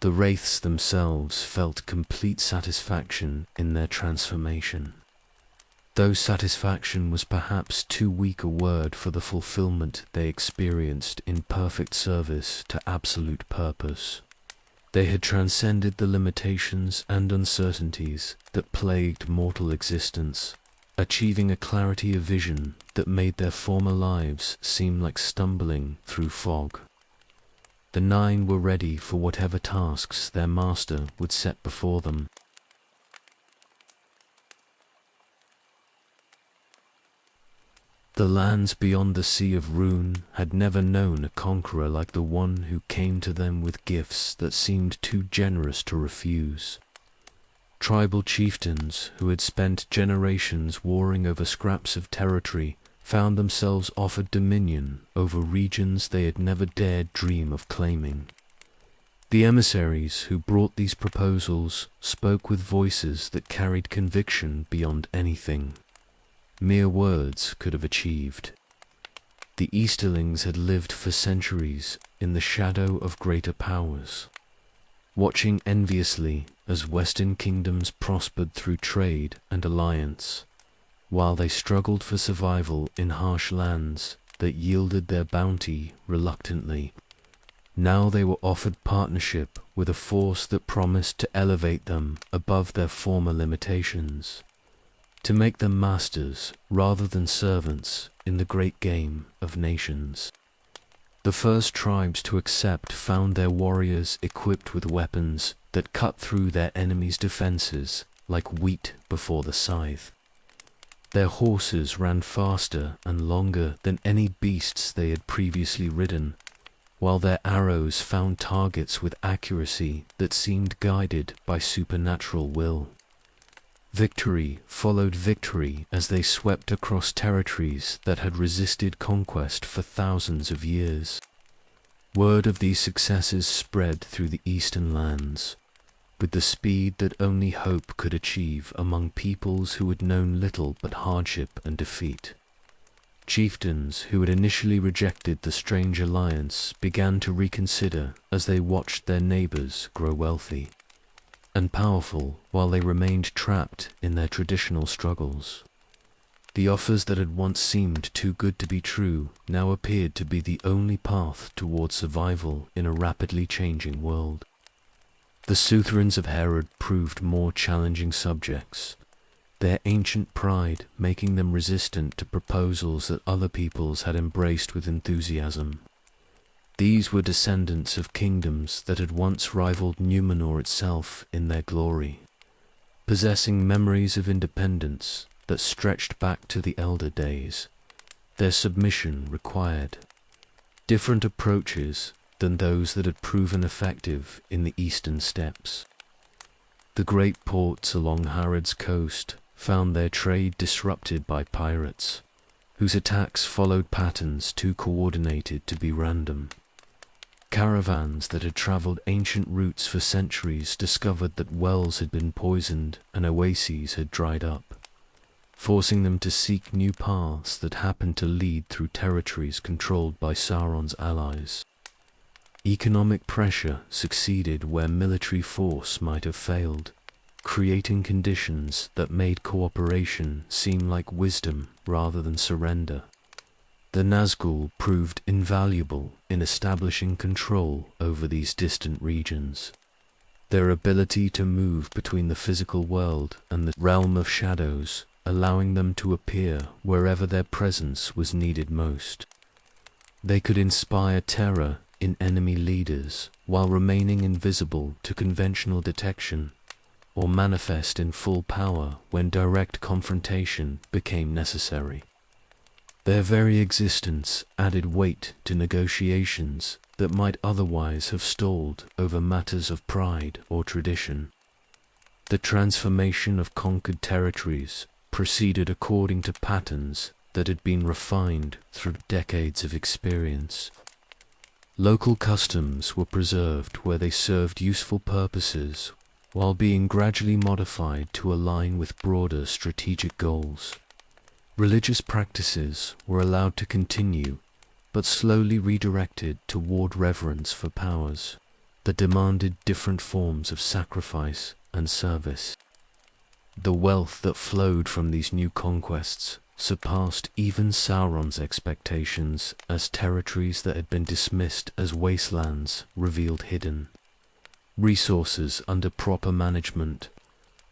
Speaker 1: The wraiths themselves felt complete satisfaction in their transformation, though satisfaction was perhaps too weak a word for the fulfillment they experienced in perfect service to absolute purpose. They had transcended the limitations and uncertainties that plagued mortal existence, achieving a clarity of vision that made their former lives seem like stumbling through fog. The Nine were ready for whatever tasks their master would set before them. The lands beyond the Sea of Rune had never known a conqueror like the one who came to them with gifts that seemed too generous to refuse. Tribal chieftains who had spent generations warring over scraps of territory found themselves offered dominion over regions they had never dared dream of claiming. The emissaries who brought these proposals spoke with voices that carried conviction beyond anything mere words could have achieved. The Easterlings had lived for centuries in the shadow of greater powers, watching enviously as Western kingdoms prospered through trade and alliance, while they struggled for survival in harsh lands that yielded their bounty reluctantly. Now they were offered partnership with a force that promised to elevate them above their former limitations, to make them masters rather than servants in the great game of nations. The first tribes to accept found their warriors equipped with weapons that cut through their enemies' defenses like wheat before the scythe. Their horses ran faster and longer than any beasts they had previously ridden, while their arrows found targets with accuracy that seemed guided by supernatural will. Victory followed victory as they swept across territories that had resisted conquest for thousands of years. Word of these successes spread through the eastern lands, with the speed that only hope could achieve among peoples who had known little but hardship and defeat. Chieftains who had initially rejected the strange alliance began to reconsider as they watched their neighbors grow wealthy and powerful while they remained trapped in their traditional struggles. The offers that had once seemed too good to be true now appeared to be the only path toward survival in a rapidly changing world. The suzerains of Herod proved more challenging subjects, their ancient pride making them resistant to proposals that other peoples had embraced with enthusiasm. These were descendants of kingdoms that had once rivaled Numenor itself in their glory, possessing memories of independence that stretched back to the elder days. Their submission required different approaches than those that had proven effective in the eastern steppes. The great ports along Herod's coast found their trade disrupted by pirates, whose attacks followed patterns too coordinated to be random. Caravans that had traveled ancient routes for centuries discovered that wells had been poisoned and oases had dried up, forcing them to seek new paths that happened to lead through territories controlled by Sauron's allies. Economic pressure succeeded where military force might have failed, creating conditions that made cooperation seem like wisdom rather than surrender. The Nazgul proved invaluable in establishing control over these distant regions. Their ability to move between the physical world and the realm of shadows, allowing them to appear wherever their presence was needed most. They could inspire terror in enemy leaders while remaining invisible to conventional detection, or manifest in full power when direct confrontation became necessary. Their very existence added weight to negotiations that might otherwise have stalled over matters of pride or tradition. The transformation of conquered territories proceeded according to patterns that had been refined through decades of experience. Local customs were preserved where they served useful purposes, while being gradually modified to align with broader strategic goals. Religious practices were allowed to continue, but slowly redirected toward reverence for powers that demanded different forms of sacrifice and service. The wealth that flowed from these new conquests surpassed even Sauron's expectations as territories that had been dismissed as wastelands revealed hidden resources under proper management.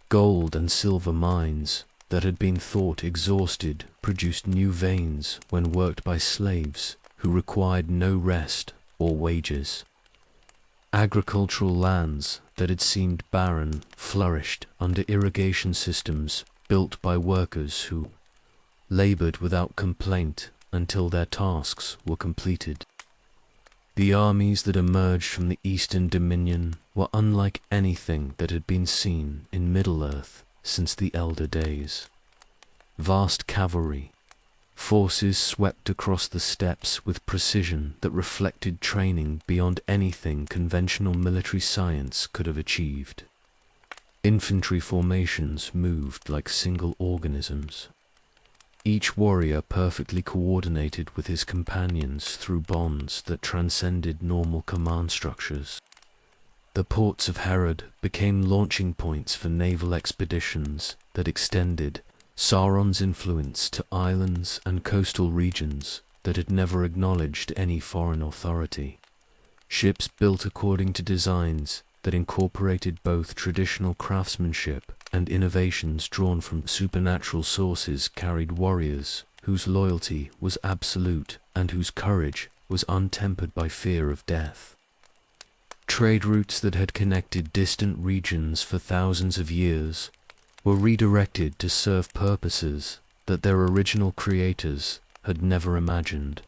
Speaker 1: Gold and silver mines that had been thought exhausted produced new veins when worked by slaves who required no rest or wages. Agricultural lands that had seemed barren flourished under irrigation systems built by workers who labored without complaint until their tasks were completed. The armies that emerged from the Eastern Dominion were unlike anything that had been seen in Middle-earth since the Elder Days. Vast cavalry, forces swept across the steppes with precision that reflected training beyond anything conventional military science could have achieved. Infantry formations moved like single organisms, each warrior perfectly coordinated with his companions through bonds that transcended normal command structures. The ports of Herod became launching points for naval expeditions that extended Sauron's influence to islands and coastal regions that had never acknowledged any foreign authority. Ships built according to designs that incorporated both traditional craftsmanship and innovations drawn from supernatural sources carried warriors whose loyalty was absolute and whose courage was untempered by fear of death. Trade routes that had connected distant regions for thousands of years were redirected to serve purposes that their original creators had never imagined.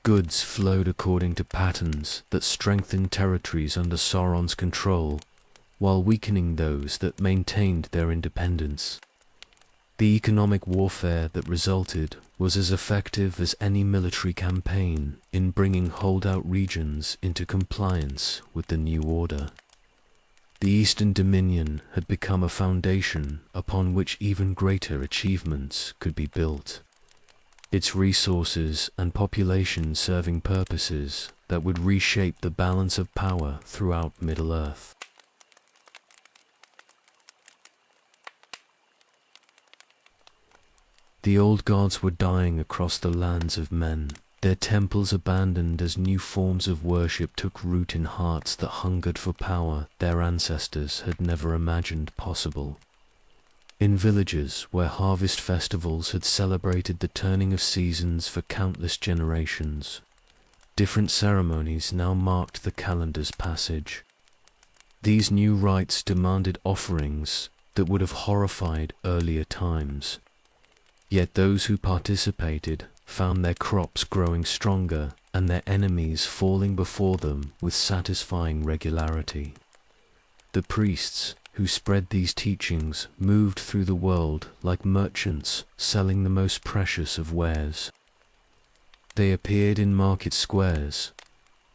Speaker 1: Goods flowed according to patterns that strengthened territories under Sauron's control, while weakening those that maintained their independence. The economic warfare that resulted was as effective as any military campaign in bringing holdout regions into compliance with the new order. The Eastern Dominion had become a foundation upon which even greater achievements could be built. Its resources and population serving purposes that would reshape the balance of power throughout Middle-earth. The old gods were dying across the lands of men, their temples abandoned as new forms of worship took root in hearts that hungered for power their ancestors had never imagined possible. In villages where harvest festivals had celebrated the turning of seasons for countless generations, different ceremonies now marked the calendar's passage. These new rites demanded offerings that would have horrified earlier times. Yet those who participated found their crops growing stronger and their enemies falling before them with satisfying regularity. The priests who spread these teachings moved through the world like merchants selling the most precious of wares. They appeared in market squares,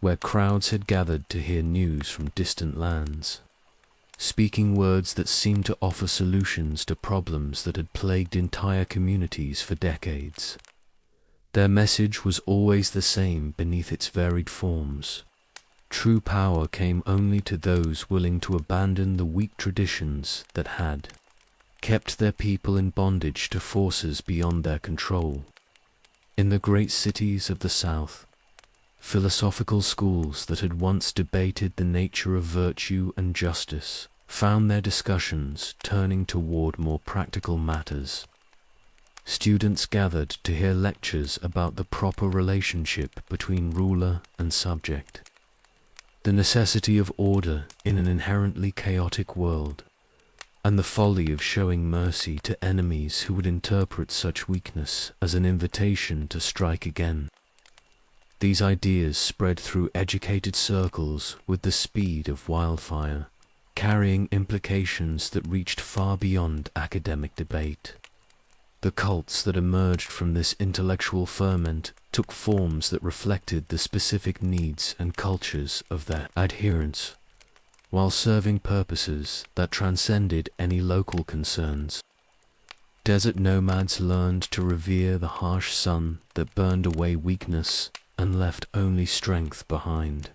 Speaker 1: where crowds had gathered to hear news from distant lands, speaking words that seemed to offer solutions to problems that had plagued entire communities for decades. Their message was always the same beneath its varied forms. True power came only to those willing to abandon the weak traditions that had kept their people in bondage to forces beyond their control. In the great cities of the South, philosophical schools that had once debated the nature of virtue and justice found their discussions turning toward more practical matters. Students gathered to hear lectures about the proper relationship between ruler and subject, the necessity of order in an inherently chaotic world, and the folly of showing mercy to enemies who would interpret such weakness as an invitation to strike again. These ideas spread through educated circles with the speed of wildfire, carrying implications that reached far beyond academic debate. The cults that emerged from this intellectual ferment took forms that reflected the specific needs and cultures of their adherents, while serving purposes that transcended any local concerns. Desert nomads learned to revere the harsh sun that burned away weakness and left only strength behind.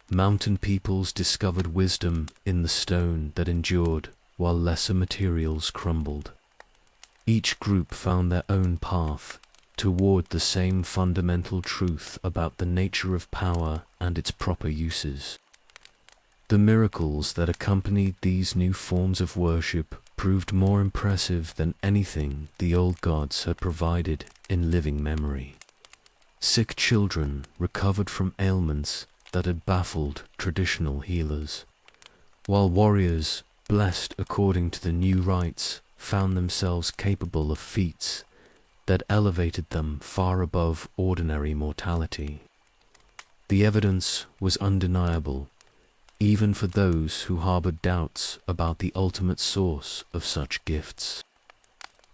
Speaker 1: Mountain peoples discovered wisdom in the stone that endured while lesser materials crumbled. Each group found their own path toward the same fundamental truth about the nature of power and its proper uses. The miracles that accompanied these new forms of worship proved more impressive than anything the old gods had provided in living memory. Sick children recovered from ailments that had baffled traditional healers, while warriors, blessed according to the new rites, found themselves capable of feats that elevated them far above ordinary mortality. The evidence was undeniable, even for those who harbored doubts about the ultimate source of such gifts.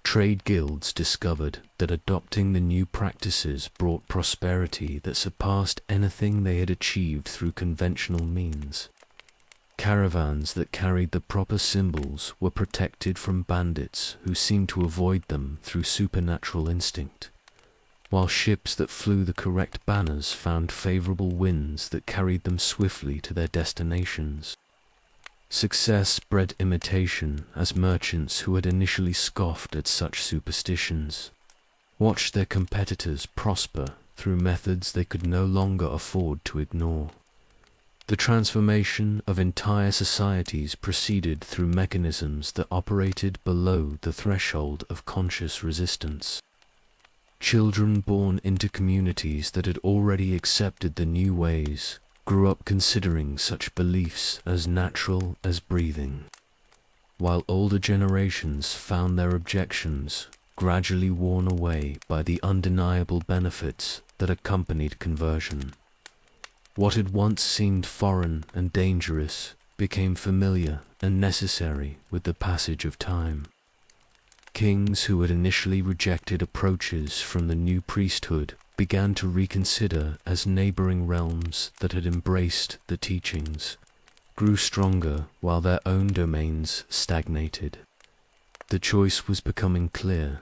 Speaker 1: Trade guilds discovered that adopting the new practices brought prosperity that surpassed anything they had achieved through conventional means. Caravans that carried the proper symbols were protected from bandits who seemed to avoid them through supernatural instinct, while ships that flew the correct banners found favorable winds that carried them swiftly to their destinations. Success bred imitation as merchants who had initially scoffed at such superstitions watched their competitors prosper through methods they could no longer afford to ignore. The transformation of entire societies proceeded through mechanisms that operated below the threshold of conscious resistance. Children born into communities that had already accepted the new ways grew up considering such beliefs as natural as breathing, while older generations found their objections gradually worn away by the undeniable benefits that accompanied conversion. What had once seemed foreign and dangerous became familiar and necessary with the passage of time. Kings who had initially rejected approaches from the new priesthood began to reconsider as neighboring realms that had embraced the teachings grew stronger while their own domains stagnated. The choice was becoming clear: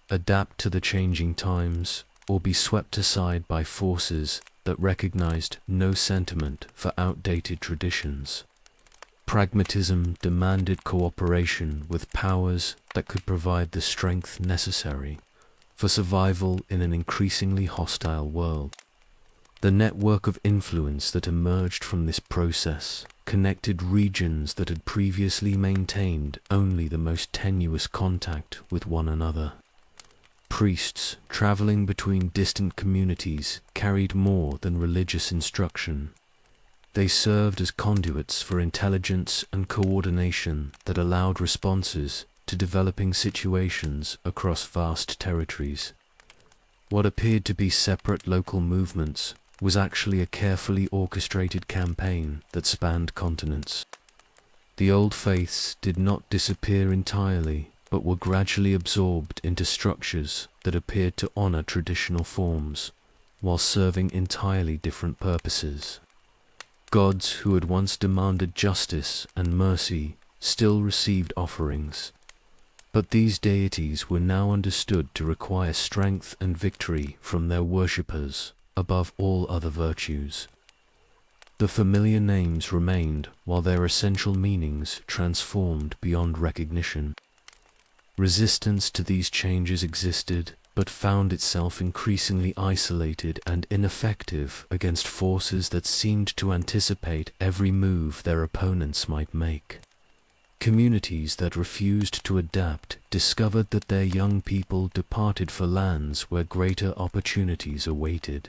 Speaker 1: adapt to the changing times or be swept aside by forces that recognized no sentiment for outdated traditions. Pragmatism demanded cooperation with powers that could provide the strength necessary for survival in an increasingly hostile world. The network of influence that emerged from this process connected regions that had previously maintained only the most tenuous contact with one another. Priests traveling between distant communities carried more than religious instruction. They served as conduits for intelligence and coordination that allowed responses to developing situations across vast territories. What appeared to be separate local movements was actually a carefully orchestrated campaign that spanned continents. The old faiths did not disappear entirely, but were gradually absorbed into structures that appeared to honor traditional forms, while serving entirely different purposes. Gods who had once demanded justice and mercy still received offerings, but these deities were now understood to require strength and victory from their worshippers above all other virtues. The familiar names remained while their essential meanings transformed beyond recognition. Resistance to these changes existed, but found itself increasingly isolated and ineffective against forces that seemed to anticipate every move their opponents might make. Communities that refused to adapt discovered that their young people departed for lands where greater opportunities awaited,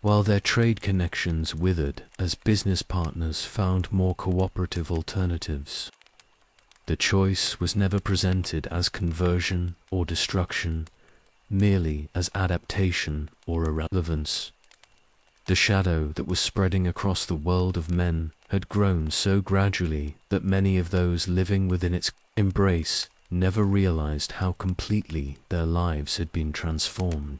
Speaker 1: while their trade connections withered as business partners found more cooperative alternatives. The choice was never presented as conversion or destruction, merely as adaptation or irrelevance. The shadow that was spreading across the world of men had grown so gradually that many of those living within its embrace never realized how completely their lives had been transformed.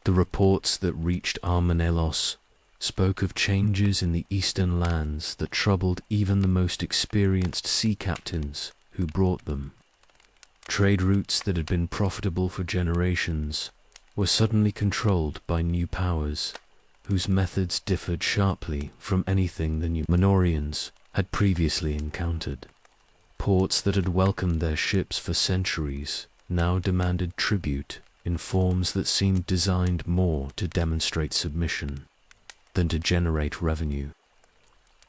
Speaker 1: The reports that reached Armanelos spoke of changes in the eastern lands that troubled even the most experienced sea captains who brought them. Trade routes that had been profitable for generations were suddenly controlled by new powers, whose methods differed sharply from anything the Numenorians had previously encountered. Ports that had welcomed their ships for centuries now demanded tribute in forms that seemed designed more to demonstrate submission than to generate revenue.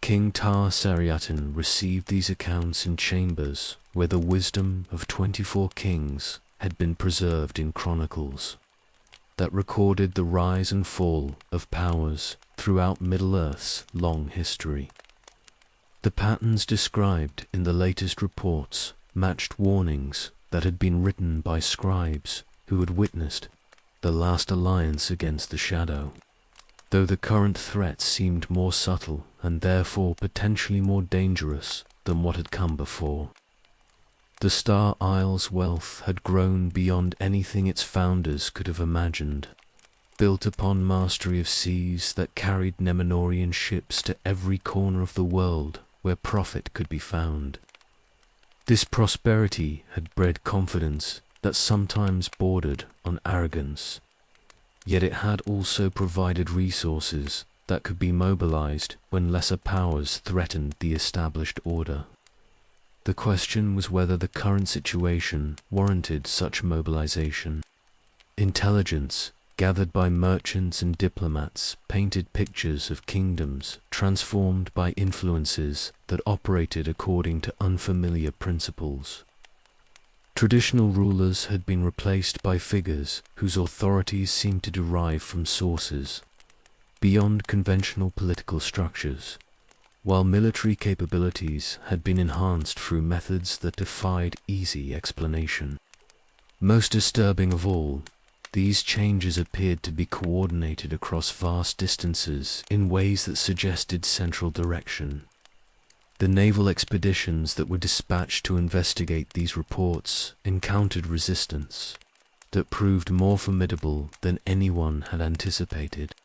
Speaker 1: King Tar-Sariatin received these accounts in chambers where the wisdom of 24 kings had been preserved in chronicles that recorded the rise and fall of powers throughout Middle-earth's long history. The patterns described in the latest reports matched warnings that had been written by scribes who had witnessed the last alliance against the Shadow, though the current threat seemed more subtle and therefore potentially more dangerous than what had come before. The Star Isle's wealth had grown beyond anything its founders could have imagined, built upon mastery of seas that carried Numenorian ships to every corner of the world where profit could be found. This prosperity had bred confidence that sometimes bordered on arrogance, yet it had also provided resources that could be mobilized when lesser powers threatened the established order. The question was whether the current situation warranted such mobilization. Intelligence, gathered by merchants and diplomats, painted pictures of kingdoms transformed by influences that operated according to unfamiliar principles. Traditional rulers had been replaced by figures whose authorities seemed to derive from sources beyond conventional political structures, while military capabilities had been enhanced through methods that defied easy explanation. Most disturbing of all, these changes appeared to be coordinated across vast distances in ways that suggested central direction. The naval expeditions that were dispatched to investigate these reports encountered resistance that proved more formidable than anyone had anticipated.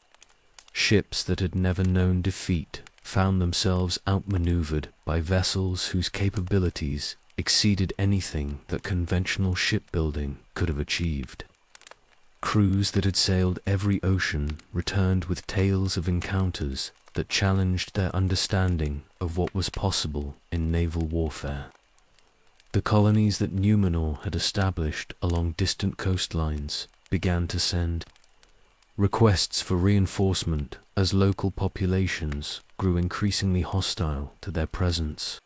Speaker 1: Ships that had never known defeat found themselves outmaneuvered by vessels whose capabilities exceeded anything that conventional shipbuilding could have achieved. Crews that had sailed every ocean returned with tales of encounters that challenged their understanding of what was possible in naval warfare. The colonies that Numenor had established along distant coastlines began to send requests for reinforcement as local populations grew increasingly hostile to their presence.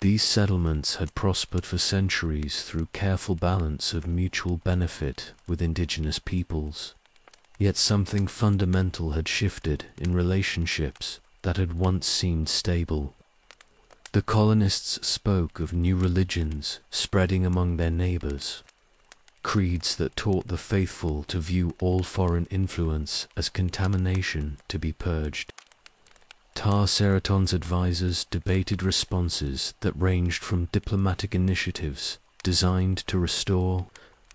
Speaker 1: These settlements had prospered for centuries through careful balance of mutual benefit with indigenous peoples. Yet something fundamental had shifted in relationships that had once seemed stable. The colonists spoke of new religions spreading among their neighbors, creeds that taught the faithful to view all foreign influence as contamination to be purged. Tar Seraton's advisors debated responses that ranged from diplomatic initiatives designed to restore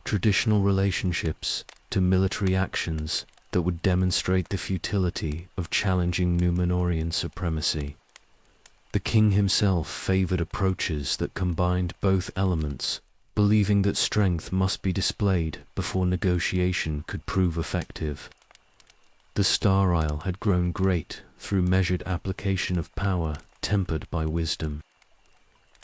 Speaker 1: traditional relationships to military actions that would demonstrate the futility of challenging Númenórean supremacy. The king himself favored approaches that combined both elements, believing that strength must be displayed before negotiation could prove effective. The Star Isle had grown great through measured application of power tempered by wisdom.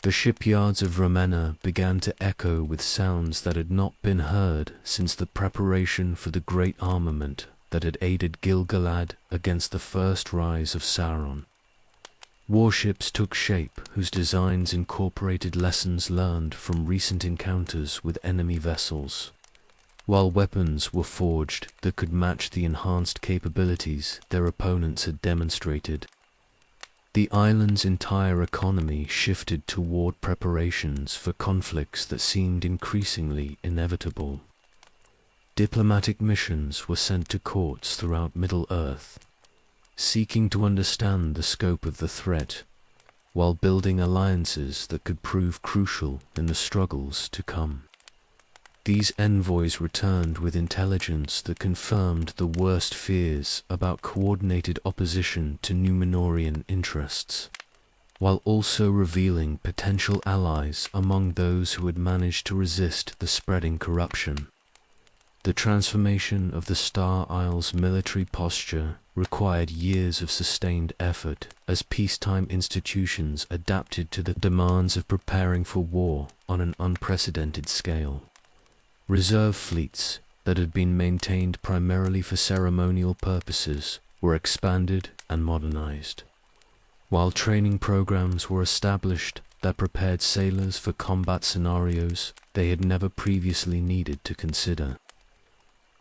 Speaker 1: The shipyards of Ravenna began to echo with sounds that had not been heard since the preparation for the great armament that had aided Gil-galad against the first rise of Sauron. Warships took shape whose designs incorporated lessons learned from recent encounters with enemy vessels, while weapons were forged that could match the enhanced capabilities their opponents had demonstrated. The island's entire economy shifted toward preparations for conflicts that seemed increasingly inevitable. Diplomatic missions were sent to courts throughout Middle-earth, seeking to understand the scope of the threat, while building alliances that could prove crucial in the struggles to come. These envoys returned with intelligence that confirmed the worst fears about coordinated opposition to Númenórean interests, while also revealing potential allies among those who had managed to resist the spreading corruption. The transformation of the Star Isle's military posture required years of sustained effort as peacetime institutions adapted to the demands of preparing for war on an unprecedented scale. Reserve fleets that had been maintained primarily for ceremonial purposes were expanded and modernized, while training programs were established that prepared sailors for combat scenarios they had never previously needed to consider.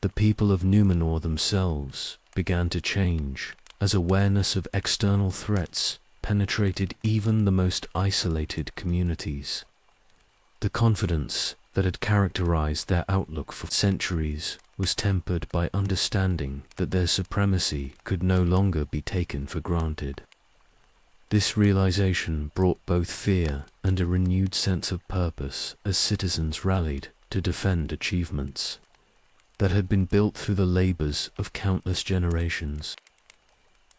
Speaker 1: The people of Númenor themselves began to change as awareness of external threats penetrated even the most isolated communities. The confidence that had characterized their outlook for centuries was tempered by understanding that their supremacy could no longer be taken for granted. This realization brought both fear and a renewed sense of purpose as citizens rallied to defend achievements that had been built through the labors of countless generations.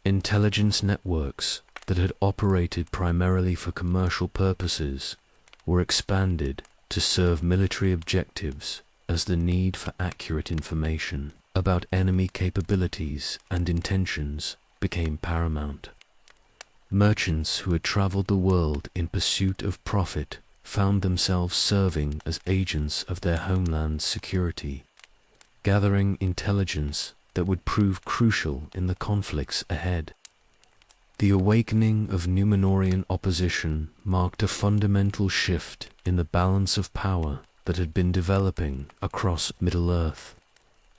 Speaker 1: Intelligence networks that had operated primarily for commercial purposes were expanded to serve military objectives as the need for accurate information about enemy capabilities and intentions became paramount. Merchants who had traveled the world in pursuit of profit found themselves serving as agents of their homeland's security. gathering intelligence that would prove crucial in the conflicts ahead. The awakening of Númenórean opposition marked a fundamental shift in the balance of power that had been developing across Middle-earth,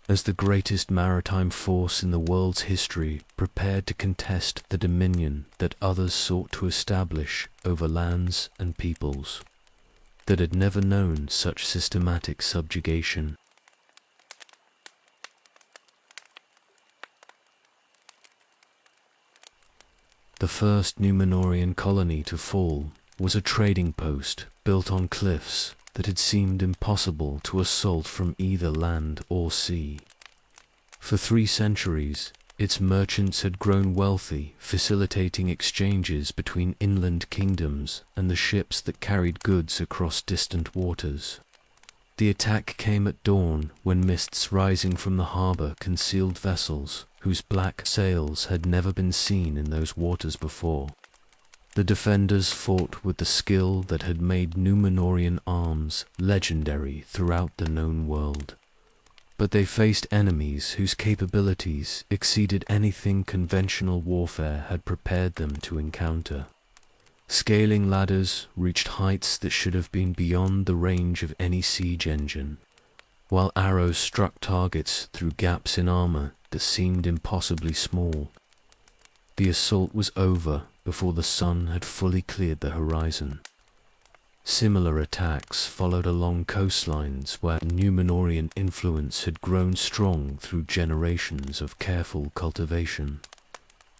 Speaker 1: as the greatest maritime force in the world's history prepared to contest the dominion that others sought to establish over lands and peoples that had never known such systematic subjugation. The first Númenórean colony to fall was a trading post built on cliffs that had seemed impossible to assault from either land or sea. For 3 centuries, its merchants had grown wealthy, facilitating exchanges between inland kingdoms and the ships that carried goods across distant waters. The attack came at dawn when mists rising from the harbor concealed vessels whose black sails had never been seen in those waters before. The defenders fought with the skill that had made Númenórean arms legendary throughout the known world. But they faced enemies whose capabilities exceeded anything conventional warfare had prepared them to encounter. Scaling ladders reached heights that should have been beyond the range of any siege engine, while arrows struck targets through gaps in armor that seemed impossibly small. The assault was over before the sun had fully cleared the horizon. Similar attacks followed along coastlines where Númenórean influence had grown strong through generations of careful cultivation.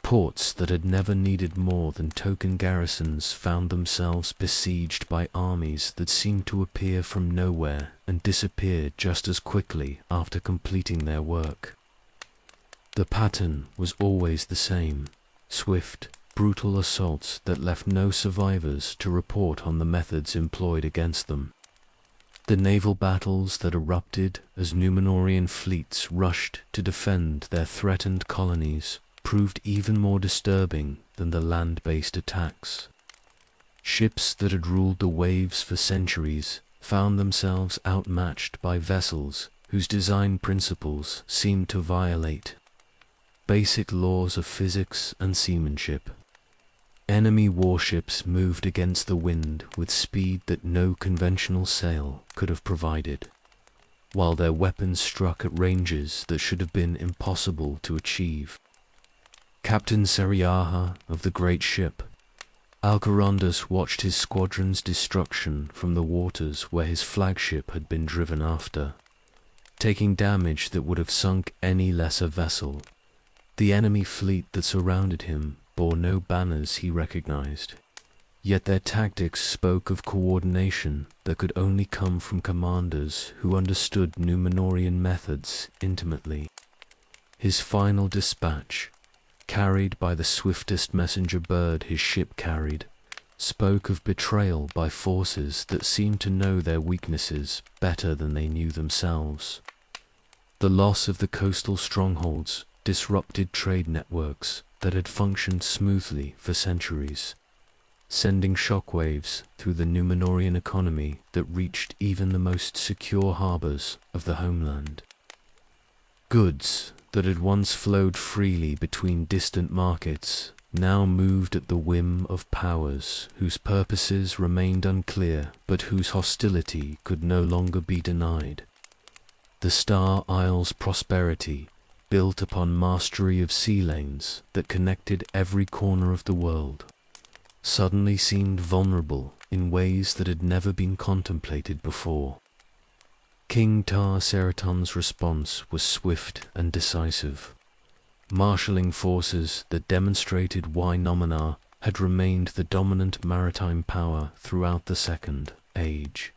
Speaker 1: Ports that had never needed more than token garrisons found themselves besieged by armies that seemed to appear from nowhere and disappear just as quickly after completing their work. The pattern was always the same: swift, brutal assaults that left no survivors to report on the methods employed against them. The naval battles that erupted as Númenórean fleets rushed to defend their threatened colonies proved even more disturbing than the land-based attacks. Ships that had ruled the waves for centuries found themselves outmatched by vessels whose design principles seemed to violate basic laws of physics and seamanship. Enemy warships moved against the wind with speed that no conventional sail could have provided, while their weapons struck at ranges that should have been impossible to achieve. Captain Seriaha of the great ship, Alcarondas watched his squadron's destruction from the waters where his flagship had been driven after, taking damage that would have sunk any lesser vessel. The enemy fleet that surrounded him bore no banners he recognized, yet their tactics spoke of coordination that could only come from commanders who understood Númenórean methods intimately. His final dispatch, carried by the swiftest messenger bird his ship carried, spoke of betrayal by forces that seemed to know their weaknesses better than they knew themselves. The loss of the coastal strongholds disrupted trade networks that had functioned smoothly for centuries, sending shockwaves through the Númenórean economy that reached even the most secure harbors of the homeland. Goods that had once flowed freely between distant markets now moved at the whim of powers whose purposes remained unclear but whose hostility could no longer be denied. The Star Isle's prosperity, built upon mastery of sea lanes that connected every corner of the world, suddenly seemed vulnerable in ways that had never been contemplated before. King Tar-Seratom's response was swift and decisive, marshalling forces that demonstrated why Númenor had remained the dominant maritime power throughout the Second Age.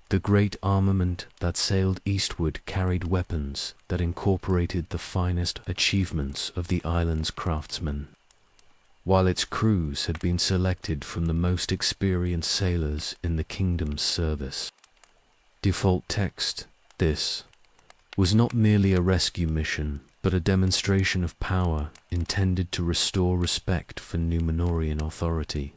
Speaker 1: The great armament that sailed eastward carried weapons that incorporated the finest achievements of the island's craftsmen, while its crews had been selected from the most experienced sailors in the kingdom's service. Default text: this was not merely a rescue mission, but a demonstration of power intended to restore respect for Númenórean authority.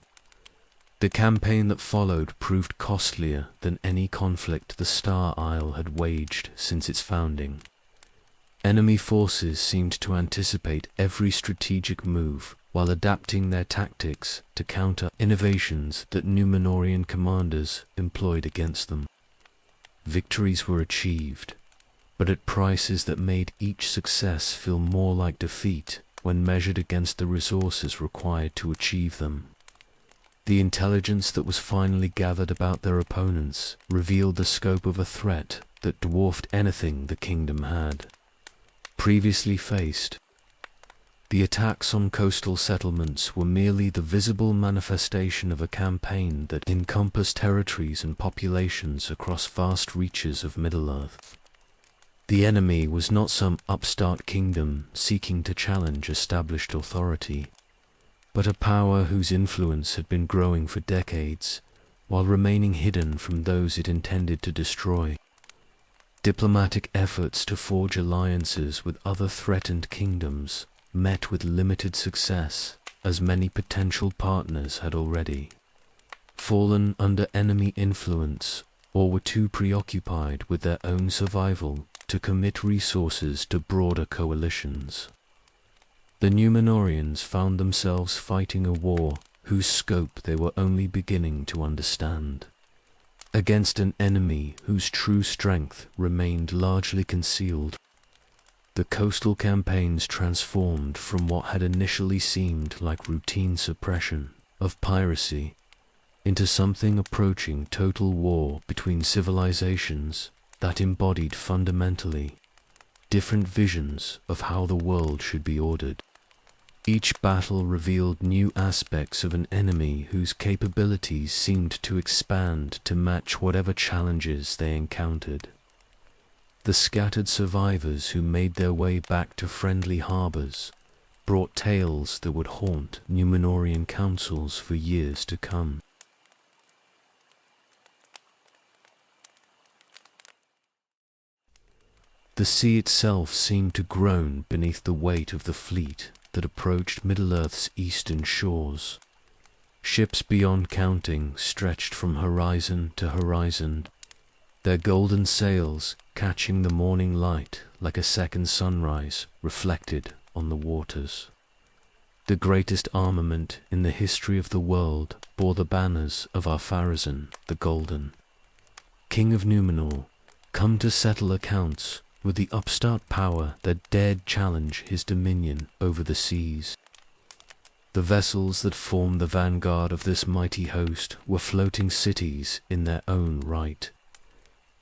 Speaker 1: The campaign that followed proved costlier than any conflict the Star Isle had waged since its founding. Enemy forces seemed to anticipate every strategic move while adapting their tactics to counter innovations that Númenórean commanders employed against them. Victories were achieved, but at prices that made each success feel more like defeat when measured against the resources required to achieve them. The intelligence that was finally gathered about their opponents revealed the scope of a threat that dwarfed anything the kingdom had previously faced. The attacks on coastal settlements were merely the visible manifestation of a campaign that encompassed territories and populations across vast reaches of Middle-earth. The enemy was not some upstart kingdom seeking to challenge established authority, but a power whose influence had been growing for decades, while remaining hidden from those it intended to destroy. Diplomatic efforts to forge alliances with other threatened kingdoms met with limited success, as many potential partners had already fallen under enemy influence or were too preoccupied with their own survival to commit resources to broader coalitions. The Númenóreans found themselves fighting a war whose scope they were only beginning to understand, against an enemy whose true strength remained largely concealed. The coastal campaigns transformed from what had initially seemed like routine suppression of piracy into something approaching total war between civilizations that embodied fundamentally different visions of how the world should be ordered. Each battle revealed new aspects of an enemy whose capabilities seemed to expand to match whatever challenges they encountered. The scattered survivors who made their way back to friendly harbors brought tales that would haunt Númenórean councils for years to come. The sea itself seemed to groan beneath the weight of the fleet that approached Middle-earth's eastern shores. Ships beyond counting stretched from horizon to horizon, their golden sails catching the morning light like a second sunrise reflected on the waters. The greatest armament in the history of the world bore the banners of Ar-Pharazôn the Golden, King of Númenor, come to settle accounts with the upstart power that dared challenge his dominion over the seas. The vessels that formed the vanguard of this mighty host were floating cities in their own right,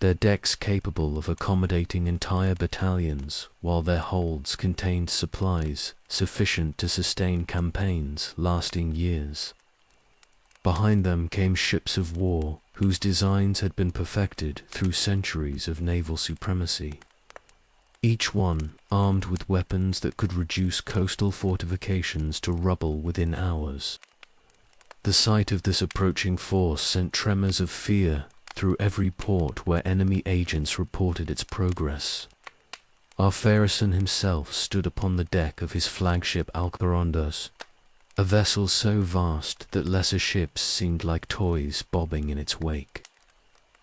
Speaker 1: their decks capable of accommodating entire battalions, while their holds contained supplies sufficient to sustain campaigns lasting years. Behind them came ships of war whose designs had been perfected through centuries of naval supremacy, each one armed with weapons that could reduce coastal fortifications to rubble within hours. The sight of this approaching force sent tremors of fear through every port where enemy agents reported its progress. Ar-Pharazôn himself stood upon the deck of his flagship Alcarondos, a vessel so vast that lesser ships seemed like toys bobbing in its wake.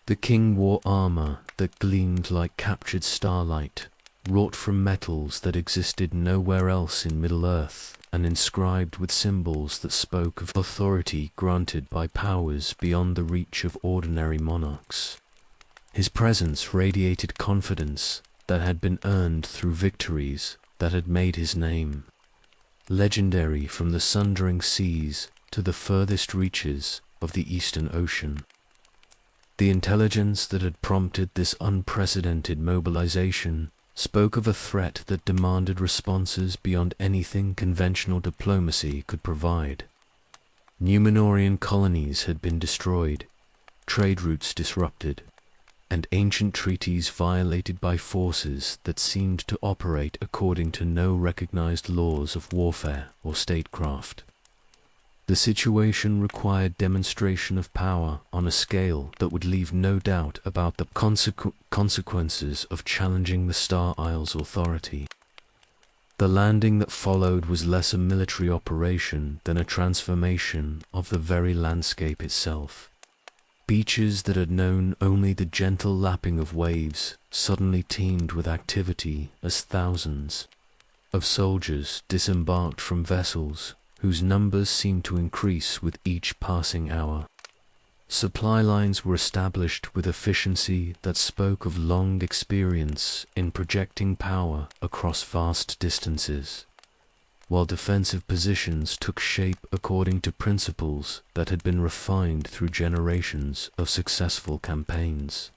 Speaker 1: The king wore armor that gleamed like captured starlight, wrought from metals that existed nowhere else in Middle-earth, and inscribed with symbols that spoke of authority granted by powers beyond the reach of ordinary monarchs. His presence radiated confidence that had been earned through victories that had made his name legendary from the sundering seas to the furthest reaches of the Eastern Ocean. The intelligence that had prompted this unprecedented mobilization spoke of a threat that demanded responses beyond anything conventional diplomacy could provide. Númenórean colonies had been destroyed, trade routes disrupted, and ancient treaties violated by forces that seemed to operate according to no recognized laws of warfare or statecraft. The situation required demonstration of power on a scale that would leave no doubt about the consequences of challenging the Star Isle's authority. The landing that followed was less a military operation than a transformation of the very landscape itself. Beaches that had known only the gentle lapping of waves suddenly teemed with activity as thousands of soldiers disembarked from vessels whose numbers seemed to increase with each passing hour. Supply lines were established with efficiency that spoke of long experience in projecting power across vast distances, while defensive positions took shape according to principles that had been refined through generations of successful campaigns.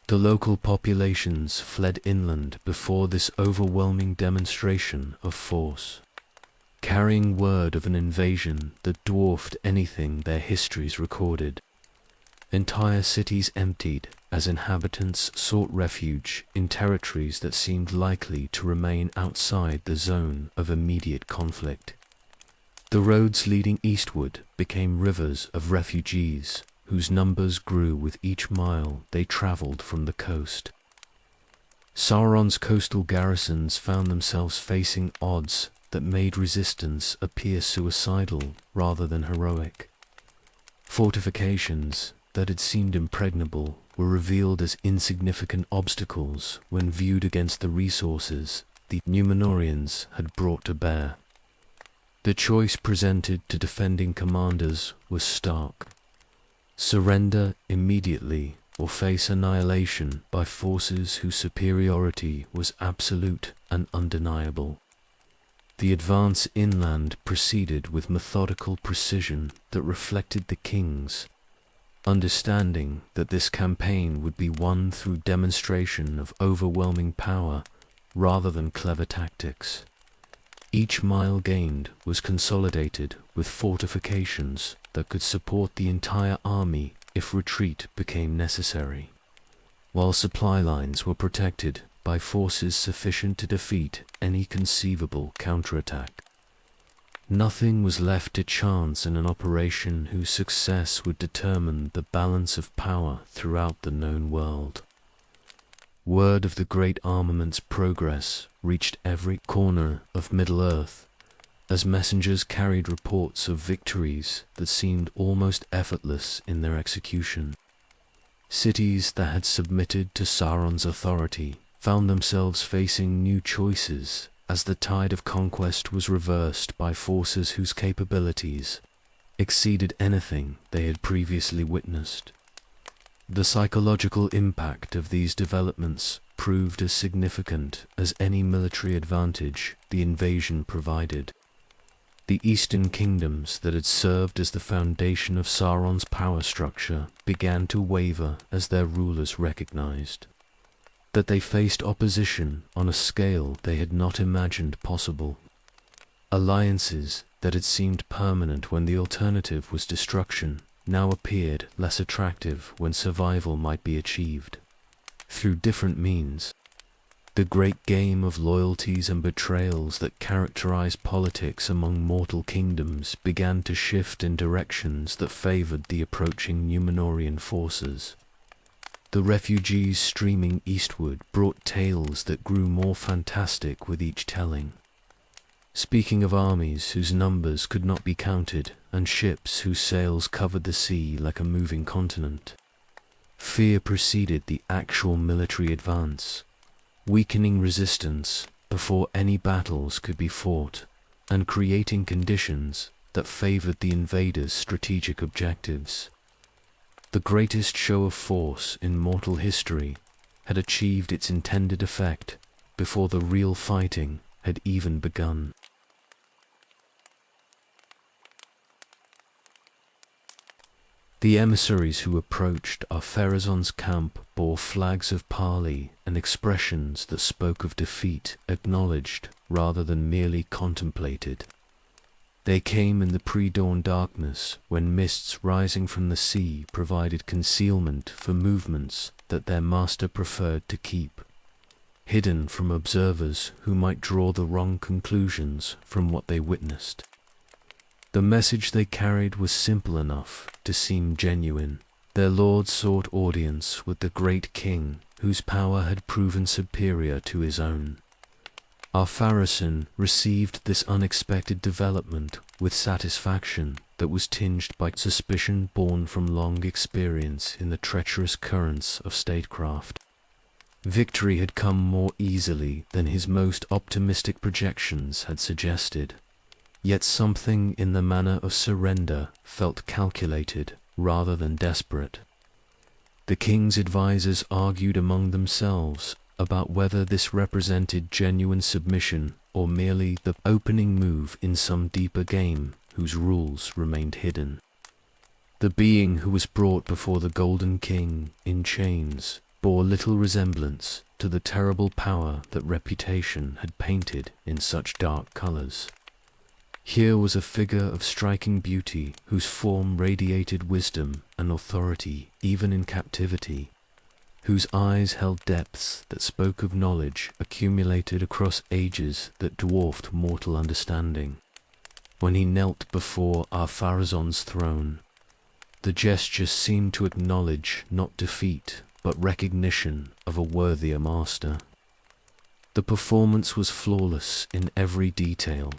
Speaker 1: The local populations fled inland before this overwhelming demonstration of force, carrying word of an invasion that dwarfed anything their histories recorded. Entire cities emptied as inhabitants sought refuge in territories that seemed likely to remain outside the zone of immediate conflict. The roads leading eastward became rivers of refugees whose numbers grew with each mile they traveled from the coast. Sauron's coastal garrisons found themselves facing odds that made resistance appear suicidal rather than heroic. Fortifications that had seemed impregnable were revealed as insignificant obstacles when viewed against the resources the Númenóreans had brought to bear. The choice presented to defending commanders was stark: surrender immediately or face annihilation by forces whose superiority was absolute and undeniable. The advance inland proceeded with methodical precision that reflected the king's understanding that this campaign would be won through demonstration of overwhelming power rather than clever tactics. Each mile gained was consolidated with fortifications that could support the entire army if retreat became necessary, while supply lines were protected by forces sufficient to defeat any conceivable counterattack. Nothing was left to chance in an operation whose success would determine the balance of power throughout the known world. Word of the great armament's progress reached every corner of Middle-earth, as messengers carried reports of victories that seemed almost effortless in their execution. Cities that had submitted to Sauron's authority found themselves facing new choices as the tide of conquest was reversed by forces whose capabilities exceeded anything they had previously witnessed. The psychological impact of these developments proved as significant as any military advantage the invasion provided. The eastern kingdoms that had served as the foundation of Sauron's power structure began to waver as their rulers recognized that they faced opposition on a scale they had not imagined possible. Alliances that had seemed permanent when the alternative was destruction now appeared less attractive when survival might be achieved through different means. The great game of loyalties and betrayals that characterized politics among mortal kingdoms began to shift in directions that favored the approaching Númenórean forces. The refugees streaming eastward brought tales that grew more fantastic with each telling, speaking of armies whose numbers could not be counted and ships whose sails covered the sea like a moving continent. Fear preceded the actual military advance, weakening resistance before any battles could be fought, and creating conditions that favored the invaders' strategic objectives. The greatest show of force in mortal history had achieved its intended effect before the real fighting had even begun. The emissaries who approached Ar-Pharazôn's camp bore flags of parley and expressions that spoke of defeat acknowledged rather than merely contemplated. They came in the pre-dawn darkness when mists rising from the sea provided concealment for movements that their master preferred to keep hidden from observers who might draw the wrong conclusions from what they witnessed. The message they carried was simple enough to seem genuine. Their lord sought audience with the great king whose power had proven superior to his own. Ar-Pharazôn received this unexpected development with satisfaction that was tinged by suspicion born from long experience in the treacherous currents of statecraft. Victory had come more easily than his most optimistic projections had suggested, yet something in the manner of surrender felt calculated rather than desperate. The king's advisers argued among themselves about whether this represented genuine submission or merely the opening move in some deeper game whose rules remained hidden. The being who was brought before the Golden King in chains bore little resemblance to the terrible power that reputation had painted in such dark colors. Here was a figure of striking beauty whose form radiated wisdom and authority even in captivity, whose eyes held depths that spoke of knowledge accumulated across ages that dwarfed mortal understanding. When he knelt before Ar-Pharazôn's throne, the gesture seemed to acknowledge not defeat, but recognition of a worthier master. The performance was flawless in every detail,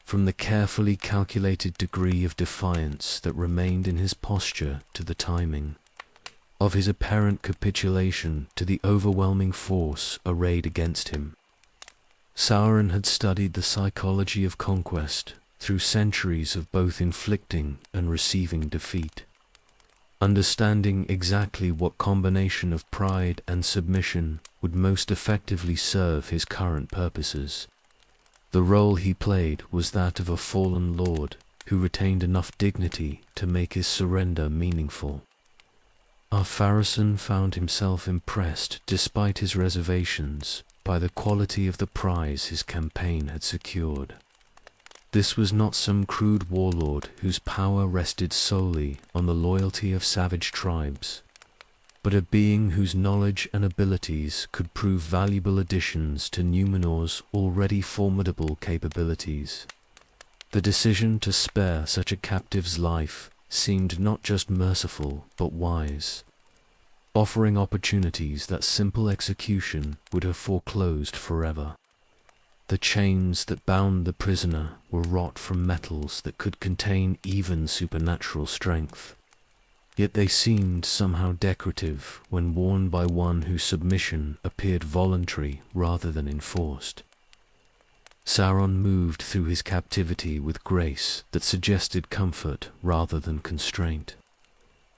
Speaker 1: from the carefully calculated degree of defiance that remained in his posture to the timing of his apparent capitulation to the overwhelming force arrayed against him. Sauron had studied the psychology of conquest through centuries of both inflicting and receiving defeat. Understanding exactly what combination of pride and submission would most effectively serve his current purposes. The role he played was that of a fallen lord who retained enough dignity to make his surrender meaningful. Ar-Pharazôn found himself impressed, despite his reservations, by the quality of the prize his campaign had secured. This was not some crude warlord whose power rested solely on the loyalty of savage tribes, but a being whose knowledge and abilities could prove valuable additions to Numenor's already formidable capabilities. The decision to spare such a captive's life seemed not just merciful but wise, offering opportunities that simple execution would have foreclosed forever. The chains that bound the prisoner were wrought from metals that could contain even supernatural strength, yet they seemed somehow decorative when worn by one whose submission appeared voluntary rather than enforced. Sauron moved through his captivity with grace that suggested comfort rather than constraint,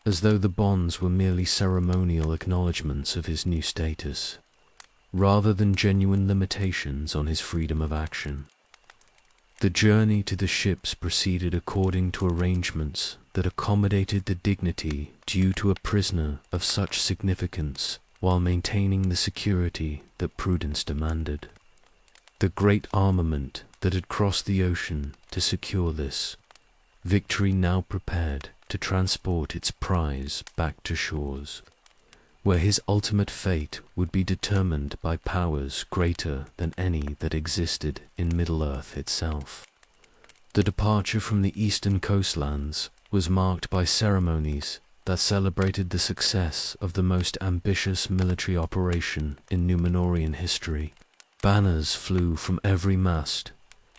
Speaker 1: as though the bonds were merely ceremonial acknowledgments of his new status, rather than genuine limitations on his freedom of action. The journey to the ships proceeded according to arrangements that accommodated the dignity due to a prisoner of such significance while maintaining the security that prudence demanded. The great armament that had crossed the ocean to secure this, victory now prepared to transport its prize back to shores, where his ultimate fate would be determined by powers greater than any that existed in Middle-earth itself. The departure from the eastern coastlands was marked by ceremonies that celebrated the success of the most ambitious military operation in Númenórean history. Banners flew from every mast,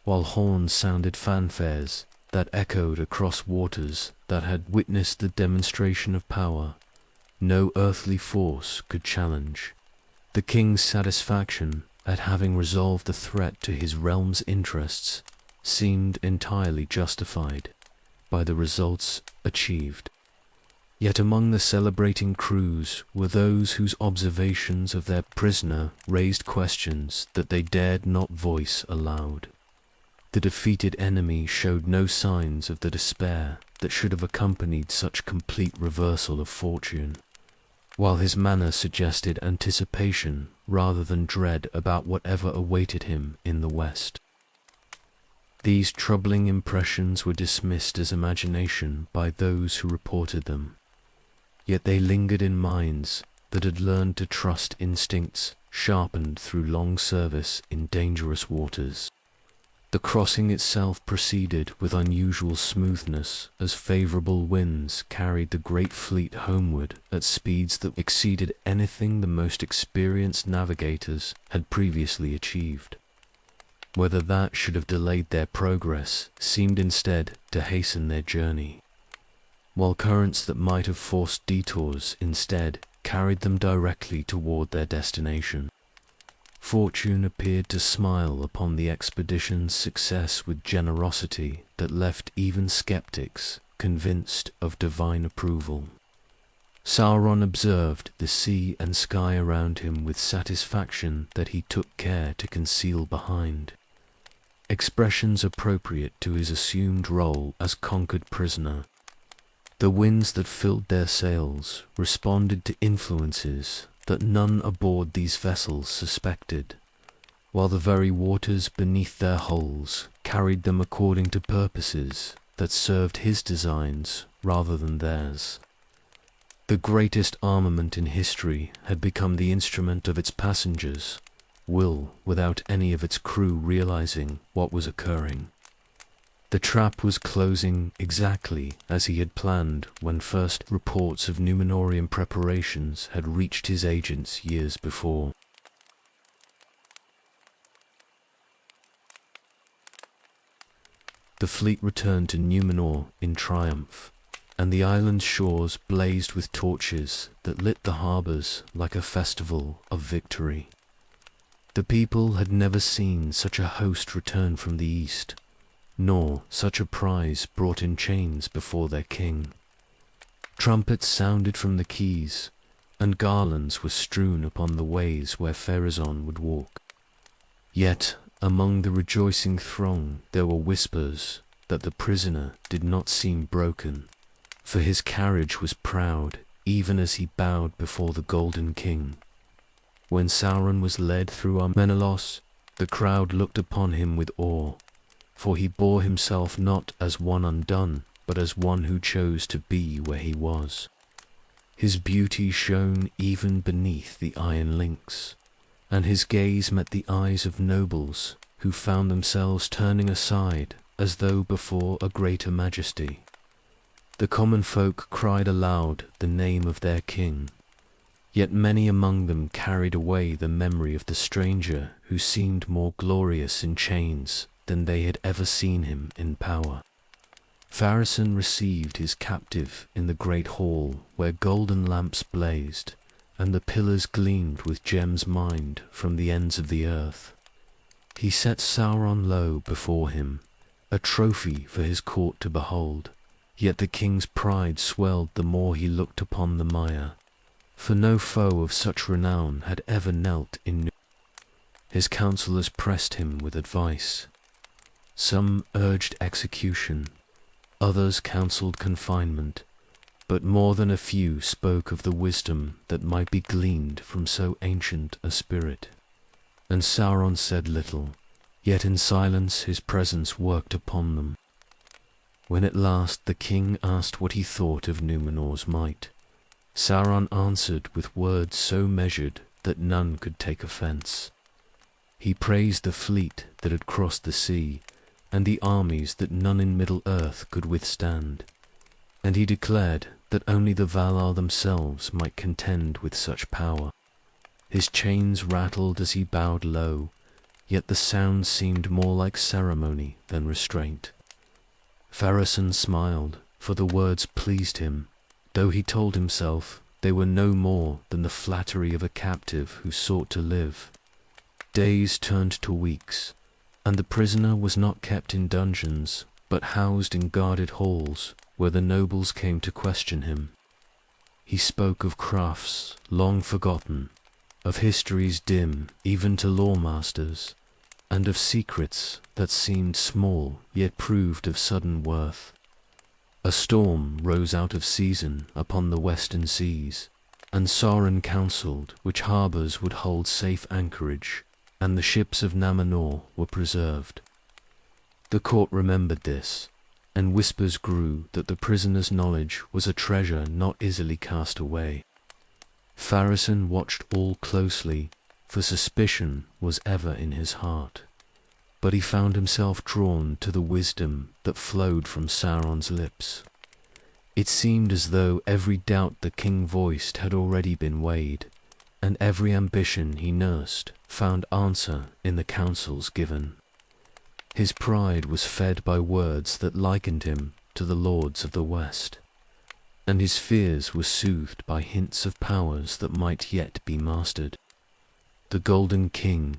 Speaker 1: while horns sounded fanfares that echoed across waters that had witnessed the demonstration of power no earthly force could challenge. The king's satisfaction at having resolved the threat to his realm's interests seemed entirely justified by the results achieved. Yet among the celebrating crews were those whose observations of their prisoner raised questions that they dared not voice aloud. The defeated enemy showed no signs of the despair that should have accompanied such complete reversal of fortune, while his manner suggested anticipation rather than dread about whatever awaited him in the west. These troubling impressions were dismissed as imagination by those who reported them, yet they lingered in minds that had learned to trust instincts sharpened through long service in dangerous waters. The crossing itself proceeded with unusual smoothness as favorable winds carried the great fleet homeward at speeds that exceeded anything the most experienced navigators had previously achieved. Whether that should have delayed their progress seemed instead to hasten their journey, while currents that might have forced detours instead carried them directly toward their destination. Fortune appeared to smile upon the expedition's success with generosity that left even skeptics convinced of divine approval. Sauron observed the sea and sky around him with satisfaction that he took care to conceal behind, expressions appropriate to his assumed role as conquered prisoner. The winds that filled their sails responded to influences that none aboard these vessels suspected, while the very waters beneath their hulls carried them according to purposes that served his designs rather than theirs. The greatest armament in history had become the instrument of its passengers, will without any of its crew realizing what was occurring. The trap was closing exactly as he had planned when first reports of Númenórean preparations had reached his agents years before. The fleet returned to Númenor in triumph, and the island's shores blazed with torches that lit the harbors like a festival of victory. The people had never seen such a host return from the east, nor such a prize brought in chains before their king. Trumpets sounded from the quays, and garlands were strewn upon the ways where Pharazôn would walk. Yet among the rejoicing throng there were whispers that the prisoner did not seem broken, for his carriage was proud even as he bowed before the Golden King. When Sauron was led through Menelaus, the crowd looked upon him with awe, for he bore himself not as one undone, but as one who chose to be where he was. His beauty shone even beneath the iron links, and his gaze met the eyes of nobles who found themselves turning aside as though before a greater majesty. The common folk cried aloud the name of their king, yet many among them carried away the memory of the stranger who seemed more glorious in chains than they had ever seen him in power. Pharazôn received his captive in the great hall where golden lamps blazed, and the pillars gleamed with gems mined from the ends of the earth. He set Sauron low before him, a trophy for his court to behold, yet the king's pride swelled the more he looked upon the mire, for no foe of such renown had ever knelt in Númenor. His counsellors pressed him with advice. Some urged execution, others counselled confinement, but more than a few spoke of the wisdom that might be gleaned from so ancient a spirit. And Sauron said little, yet in silence his presence worked upon them. When at last the king asked what he thought of Númenor's might, Sauron answered with words so measured that none could take offence. He praised the fleet that had crossed the sea, and the armies that none in Middle-earth could withstand, and he declared that only the Valar themselves might contend with such power. His chains rattled as he bowed low, yet the sound seemed more like ceremony than restraint. Pharazôn smiled, for the words pleased him, though he told himself they were no more than the flattery of a captive who sought to live. Days turned to weeks, and the prisoner was not kept in dungeons, but housed in guarded halls, where the nobles came to question him. He spoke of crafts long forgotten, of histories dim even to lawmasters, and of secrets that seemed small yet proved of sudden worth. A storm rose out of season upon the western seas, and Sauron counselled which harbours would hold safe anchorage, and the ships of Númenor were preserved. The court remembered this, and whispers grew that the prisoner's knowledge was a treasure not easily cast away. Pharazôn watched all closely, for suspicion was ever in his heart, but he found himself drawn to the wisdom that flowed from Sauron's lips. It seemed as though every doubt the king voiced had already been weighed, and every ambition he nursed found answer in the counsels given. His pride was fed by words that likened him to the lords of the West, and his fears were soothed by hints of powers that might yet be mastered. The Golden King,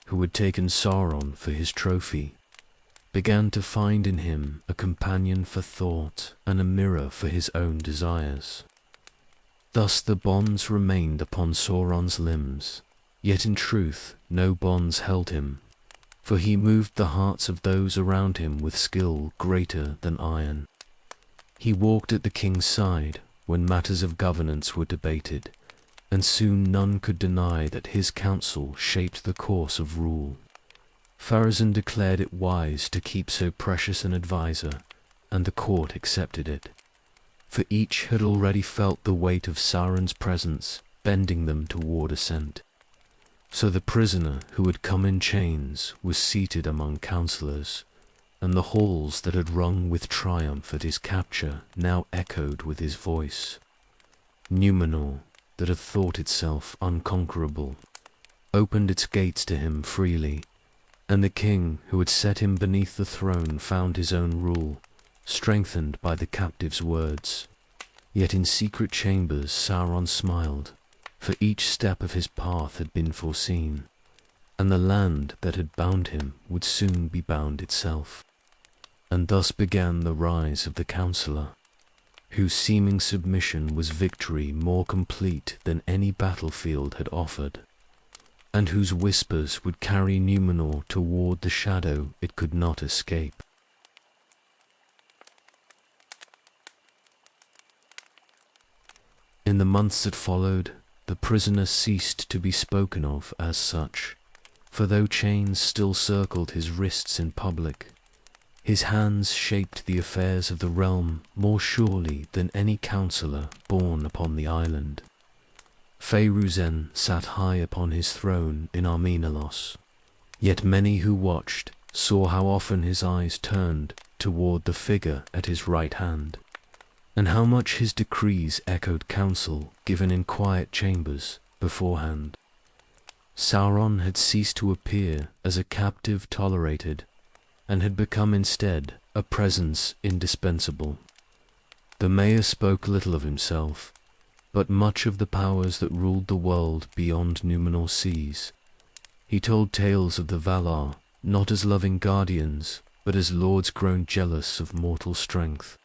Speaker 1: who had taken Sauron for his trophy, began to find in him a companion for thought and a mirror for his own desires. Thus the bonds remained upon Sauron's limbs, yet in truth no bonds held him, for he moved the hearts of those around him with skill greater than iron. He walked at the king's side when matters of governance were debated, and soon none could deny that his counsel shaped the course of rule. Pharazôn declared it wise to keep so precious an adviser, and the court accepted it, for each had already felt the weight of Sauron's presence bending them toward assent. So the prisoner who had come in chains was seated among counsellors, and the halls that had rung with triumph at his capture now echoed with his voice. Numenor, that had thought itself unconquerable, opened its gates to him freely, and the king who had set him beneath the throne found his own rule, strengthened by the captive's words. Yet in secret chambers Sauron smiled, for each step of his path had been foreseen, and the land that had bound him would soon be bound itself. And thus began the rise of the counsellor, whose seeming submission was victory more complete than any battlefield had offered, and whose whispers would carry Numenor toward the shadow it could not escape. In the months that followed, the prisoner ceased to be spoken of as such, for though chains still circled his wrists in public, his hands shaped the affairs of the realm more surely than any counsellor born upon the island. Pharazôn sat high upon his throne in Armenelos, yet many who watched saw how often his eyes turned toward the figure at his right hand, and how much his decrees echoed counsel given in quiet chambers beforehand. Sauron had ceased to appear as a captive tolerated, and had become instead a presence indispensable. The mayor spoke little of himself, but much of the powers that ruled the world beyond Numenor seas. He told tales of the Valar, not as loving guardians, but as lords grown jealous of mortal strength.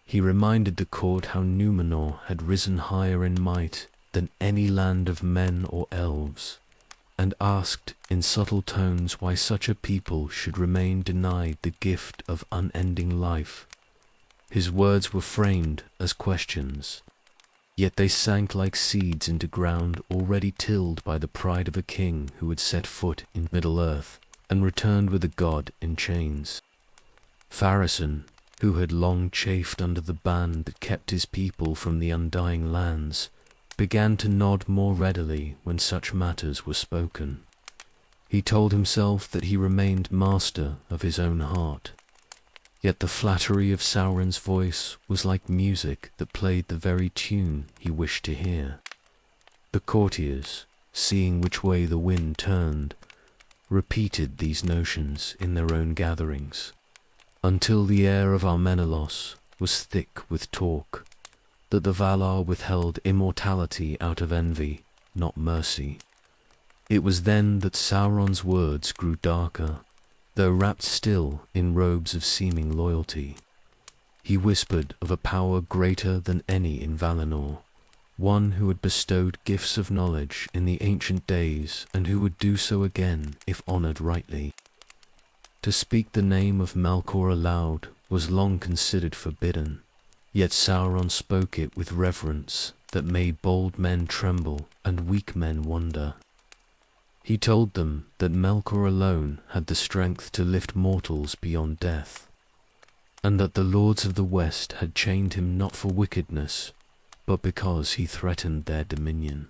Speaker 1: He reminded the court how Numenor had risen higher in might than any land of men or elves, and asked in subtle tones why such a people should remain denied the gift of unending life. His words were framed as questions, yet they sank like seeds into ground already tilled by the pride of a king who had set foot in Middle-earth and returned with a god in chains. Pharazôn, who had long chafed under the ban that kept his people from the undying lands, began to nod more readily when such matters were spoken. He told himself that he remained master of his own heart, yet the flattery of Sauron's voice was like music that played the very tune he wished to hear. The courtiers, seeing which way the wind turned, repeated these notions in their own gatherings, until the air of Armenelos was thick with talk, that the Valar withheld immortality out of envy, not mercy. It was then that Sauron's words grew darker, though wrapped still in robes of seeming loyalty. He whispered of a power greater than any in Valinor, one who had bestowed gifts of knowledge in the ancient days and who would do so again if honored rightly. To speak the name of Melkor aloud was long considered forbidden, yet Sauron spoke it with reverence that made bold men tremble and weak men wonder. He told them that Melkor alone had the strength to lift mortals beyond death, and that the lords of the West had chained him not for wickedness, but because he threatened their dominion.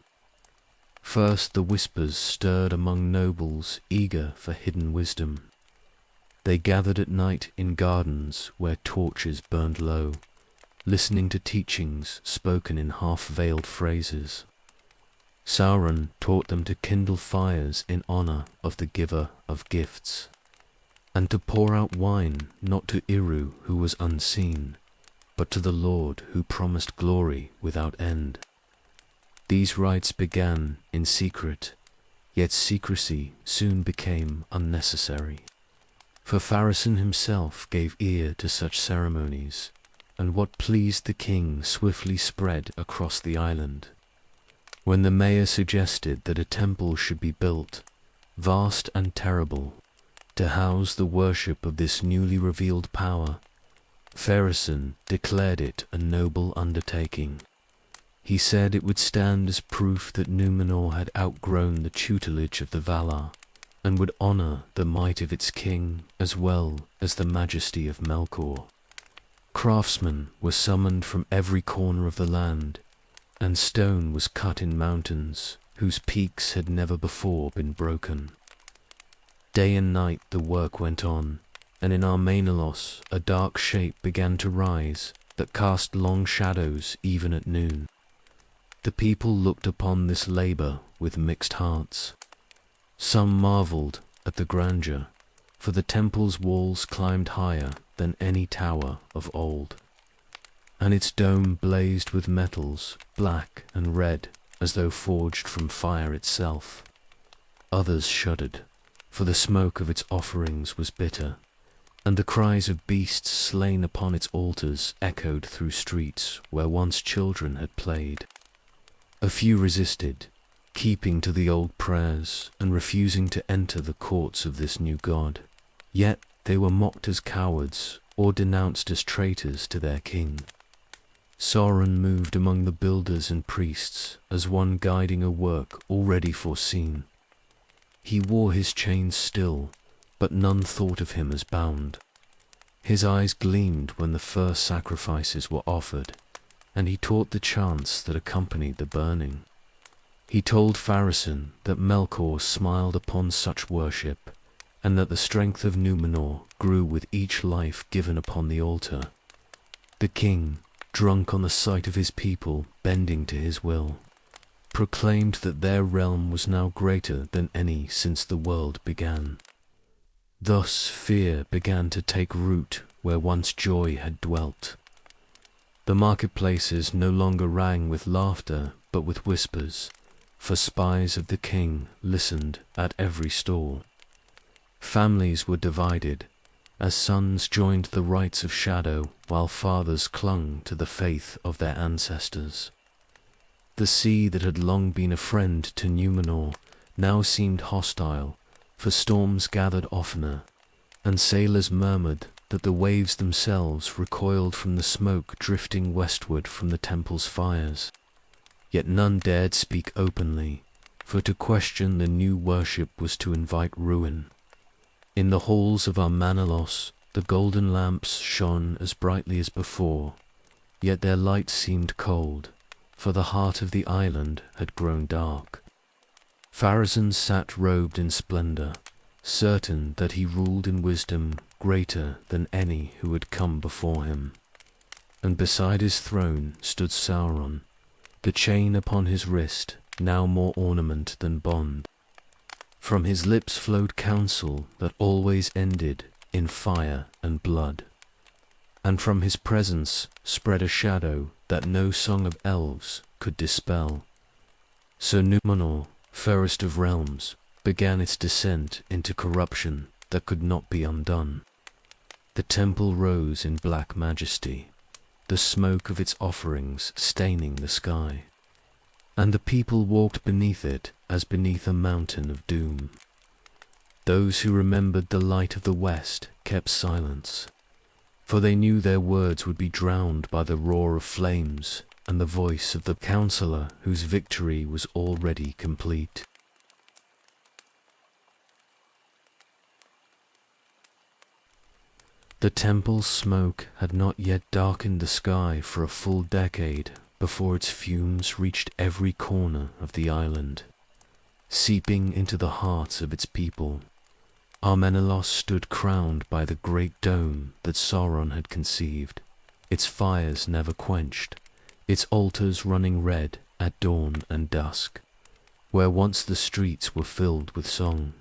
Speaker 1: First the whispers stirred among nobles eager for hidden wisdom. They gathered at night in gardens where torches burned low, listening to teachings spoken in half-veiled phrases. Sauron taught them to kindle fires in honor of the giver of gifts. and to pour out wine not to Iru who was unseen, but to the Lord who promised glory without end. These rites began in secret, yet secrecy soon became unnecessary. For Pharazôn himself gave ear to such ceremonies, and what pleased the king swiftly spread across the island. When the mayor suggested that a temple should be built, vast and terrible, to house the worship of this newly revealed power, Pharazôn declared it a noble undertaking. He said it would stand as proof that Númenor had outgrown the tutelage of the Valar, and would honor the might of its king as well as the majesty of Melkor. Craftsmen were summoned from every corner of the land, and stone was cut in mountains whose peaks had never before been broken. Day and night the work went on, and in Armaenelos a dark shape began to rise that cast long shadows even at noon. The people looked upon this labor with mixed hearts. Some marveled at the grandeur, for the temple's walls climbed higher than any tower of old, and its dome blazed with metals black and red as though forged from fire itself. Others shuddered, for the smoke of its offerings was bitter, and the cries of beasts slain upon its altars echoed through streets where once children had played. A few resisted, keeping to the old prayers and refusing to enter the courts of this new god. Yet they were mocked as cowards or denounced as traitors to their king. Sauron moved among the builders and priests as one guiding a work already foreseen. He wore his chains still, but none thought of him as bound. His eyes gleamed when the first sacrifices were offered, and he taught the chants that accompanied the burning. He told Pharazôn that Melkor smiled upon such worship, and that the strength of Númenor grew with each life given upon the altar. The king, drunk on the sight of his people bending to his will, proclaimed that their realm was now greater than any since the world began. Thus fear began to take root where once joy had dwelt. The marketplaces no longer rang with laughter but with whispers, for spies of the king listened at every stall. Families were divided, as sons joined the rites of shadow while fathers clung to the faith of their ancestors. The sea that had long been a friend to Númenor now seemed hostile, for storms gathered oftener, and sailors murmured that the waves themselves recoiled from the smoke drifting westward from the temple's fires. Yet none dared speak openly, for to question the new worship was to invite ruin. In the halls of Armanelos the golden lamps shone as brightly as before, yet their light seemed cold, for the heart of the island had grown dark. Pharazôn sat robed in splendor, certain that he ruled in wisdom greater than any who had come before him. And beside his throne stood Sauron, the chain upon his wrist now more ornament than bond. From his lips flowed counsel that always ended in fire and blood, and from his presence spread a shadow that no song of elves could dispel. So Númenor, fairest of realms, began its descent into corruption that could not be undone. The temple rose in black majesty, the smoke of its offerings staining the sky, and the people walked beneath it as beneath a mountain of doom. Those who remembered the light of the west kept silence, for they knew their words would be drowned by the roar of flames and the voice of the counselor whose victory was already complete. The temple's smoke had not yet darkened the sky for a full decade before its fumes reached every corner of the island, seeping into the hearts of its people. Armanelos stood crowned by the great dome that Sauron had conceived, its fires never quenched, its altars running red at dawn and dusk, where once the streets were filled with song.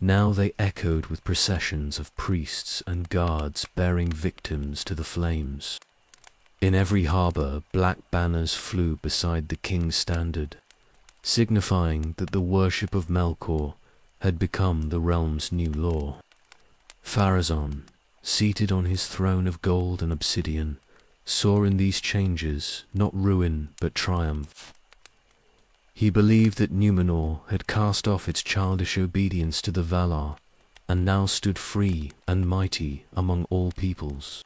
Speaker 1: Now they echoed with processions of priests and guards bearing victims to the flames. In every harbour black banners flew beside the king's standard, signifying that the worship of Melkor had become the realm's new law. Pharazôn, seated on his throne of gold and obsidian, saw in these changes not ruin but triumph. He believed that Númenor had cast off its childish obedience to the Valar, and now stood free and mighty among all peoples.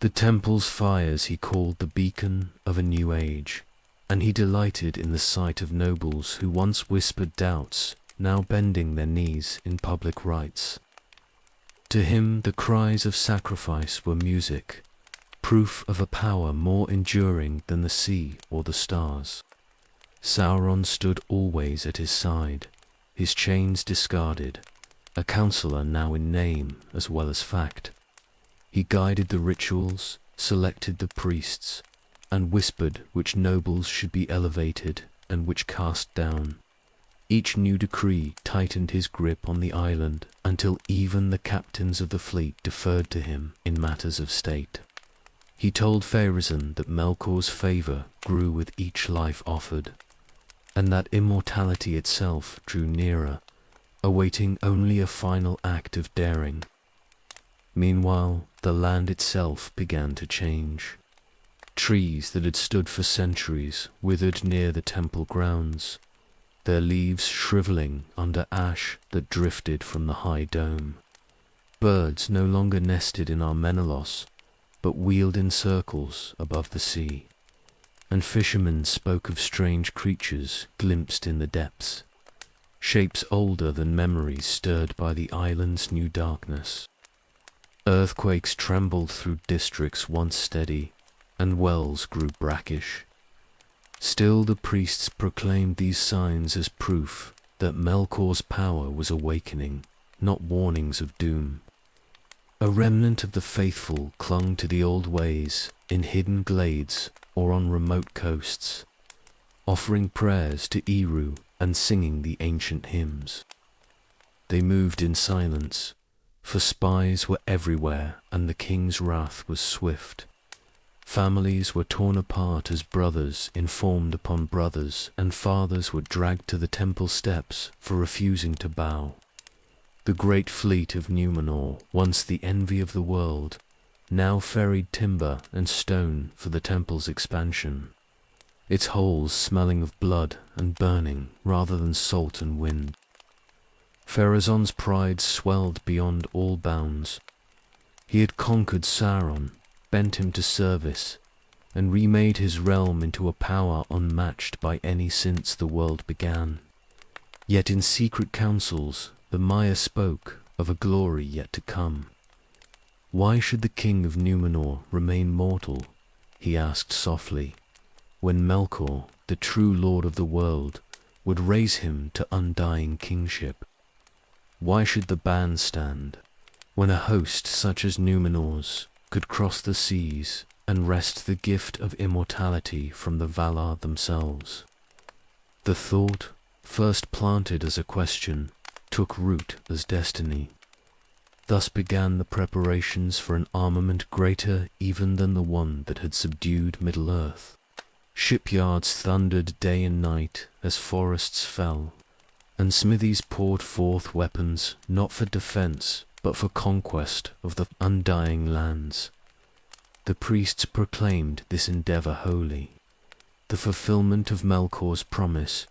Speaker 1: The temple's fires he called the beacon of a new age, and he delighted in the sight of nobles who once whispered doubts, now bending their knees in public rites. To him the cries of sacrifice were music, proof of a power more enduring than the sea or the stars. Sauron stood always at his side, his chains discarded, a counselor now in name as well as fact. He guided the rituals, selected the priests, and whispered which nobles should be elevated and which cast down. Each new decree tightened his grip on the island until even the captains of the fleet deferred to him in matters of state. He told Pharazôn that Melkor's favour grew with each life offered, and that immortality itself drew nearer, awaiting only a final act of daring. Meanwhile, the land itself began to change. Trees that had stood for centuries withered near the temple grounds, their leaves shrivelling under ash that drifted from the high dome. Birds no longer nested in Armenelos, but wheeled in circles above the sea, and fishermen spoke of strange creatures glimpsed in the depths, shapes older than memories stirred by the island's new darkness. Earthquakes trembled through districts once steady, and wells grew brackish. Still the priests proclaimed these signs as proof that Melkor's power was awakening, not warnings of doom. A remnant of the faithful clung to the old ways in hidden glades or on remote coasts, offering prayers to Eru and singing the ancient hymns. They moved in silence, for spies were everywhere and the king's wrath was swift. Families were torn apart as brothers informed upon brothers, and fathers were dragged to the temple steps for refusing to bow. The great fleet of Númenor, once the envy of the world, now ferried timber and stone for the temple's expansion, its holes smelling of blood and burning rather than salt and wind. Pharazôn's pride swelled beyond all bounds. He had conquered Sauron, bent him to service, and remade his realm into a power unmatched by any since the world began. Yet in secret councils the Maiar spoke of a glory yet to come. Why should the king of Númenor remain mortal, he asked softly, when Melkor, the true lord of the world, would raise him to undying kingship? Why should the ban stand, when a host such as Númenor's could cross the seas and wrest the gift of immortality from the Valar themselves? The thought, first planted as a question, took root as destiny. Thus began the preparations for an armament greater even than the one that had subdued Middle-earth. Shipyards thundered day and night as forests fell, and smithies poured forth weapons not for defense but for conquest of the undying lands. The priests proclaimed this endeavor holy, the fulfillment of Melkor's promise,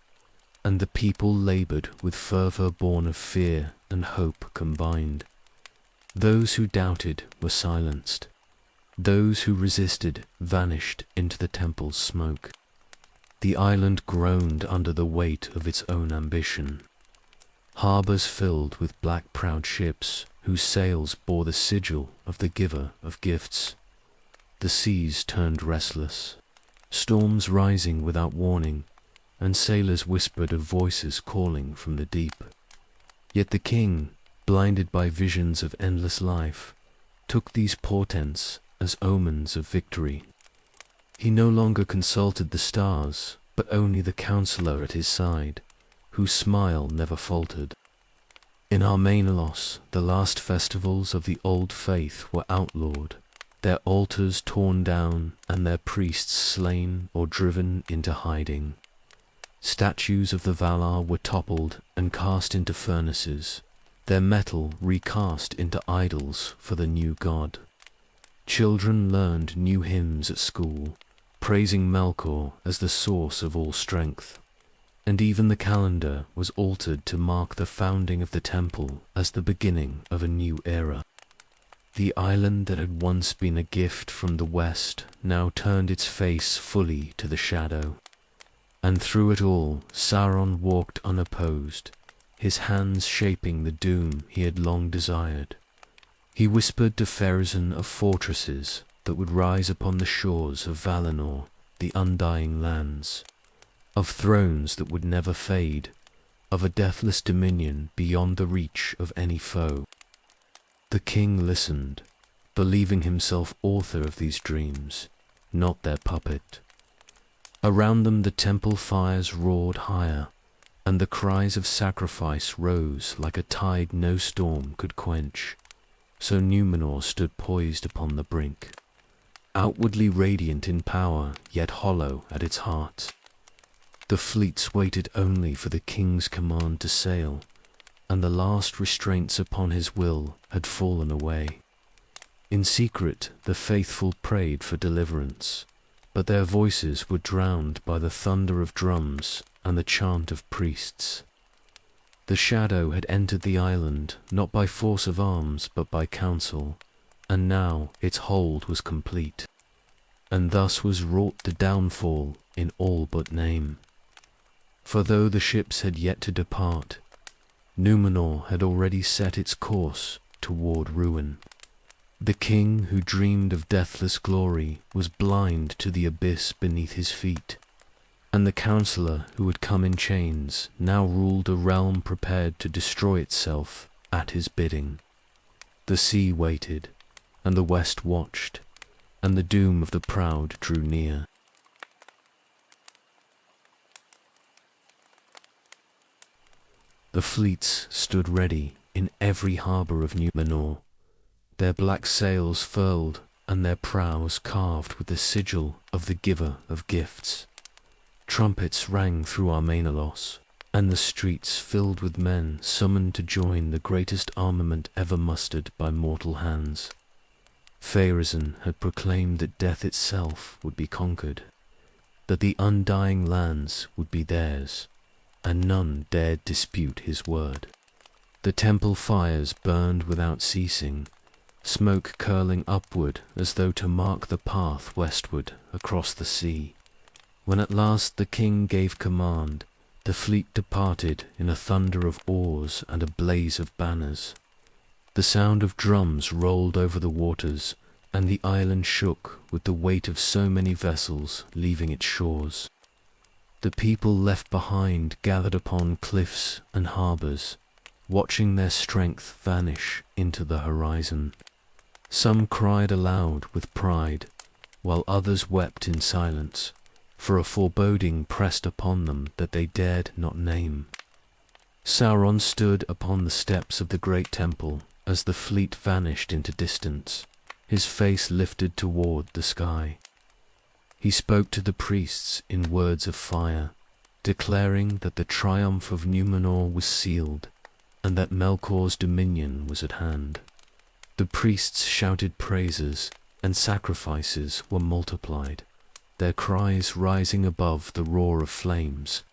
Speaker 1: and the people labored with fervor born of fear and hope combined. Those who doubted were silenced. Those who resisted vanished into the temple's smoke. The island groaned under the weight of its own ambition. Harbours filled with black proud ships, whose sails bore the sigil of the giver of gifts. The seas turned restless, storms rising without warning, and sailors whispered of voices calling from the deep. Yet the king, blinded by visions of endless life, took these portents as omens of victory. He no longer consulted the stars, but only the counselor at his side, whose smile never faltered. In Armanelos, the last festivals of the old faith were outlawed, their altars torn down and their priests slain or driven into hiding. Statues of the Valar were toppled and cast into furnaces, their metal recast into idols for the new god. Children learned new hymns at school, praising Melkor as the source of all strength, and even the calendar was altered to mark the founding of the temple as the beginning of a new era. The island that had once been a gift from the west now turned its face fully to the shadow. And through it all, Sauron walked unopposed, his hands shaping the doom he had long desired. He whispered to Pharazôn of fortresses that would rise upon the shores of Valinor, the undying lands, of thrones that would never fade, of a deathless dominion beyond the reach of any foe. The king listened, believing himself author of these dreams, not their puppet. Around them the temple fires roared higher, and the cries of sacrifice rose like a tide no storm could quench. So Númenor stood poised upon the brink, outwardly radiant in power, yet hollow at its heart. The fleets waited only for the king's command to sail, and the last restraints upon his will had fallen away. In secret the faithful prayed for deliverance, but their voices were drowned by the thunder of drums and the chant of priests. The shadow had entered the island not by force of arms but by counsel, and now its hold was complete. And thus was wrought the downfall in all but name. For though the ships had yet to depart, Númenor had already set its course toward ruin. The king who dreamed of deathless glory was blind to the abyss beneath his feet, and the counselor who had come in chains now ruled a realm prepared to destroy itself at his bidding. The sea waited, and the west watched, and the doom of the proud drew near. The fleets stood ready in every harbour of Númenor, their black sails furled and their prows carved with the sigil of the giver of gifts. Trumpets rang through Armanelos, and the streets filled with men summoned to join the greatest armament ever mustered by mortal hands. Pharazôn had proclaimed that death itself would be conquered, that the undying lands would be theirs, and none dared dispute his word. The temple fires burned without ceasing, smoke curling upward as though to mark the path westward across the sea. When at last the king gave command, the fleet departed in a thunder of oars and a blaze of banners. The sound of drums rolled over the waters, and the island shook with the weight of so many vessels leaving its shores. The people left behind gathered upon cliffs and harbours, watching their strength vanish into the horizon. Some cried aloud with pride, while others wept in silence, for a foreboding pressed upon them that they dared not name. Sauron stood upon the steps of the great temple as the fleet vanished into distance, his face lifted toward the sky. He spoke to the priests in words of fire, declaring that the triumph of Númenor was sealed, and that Melkor's dominion was at hand. The priests shouted praises, and sacrifices were multiplied, their cries rising above the roar of flames.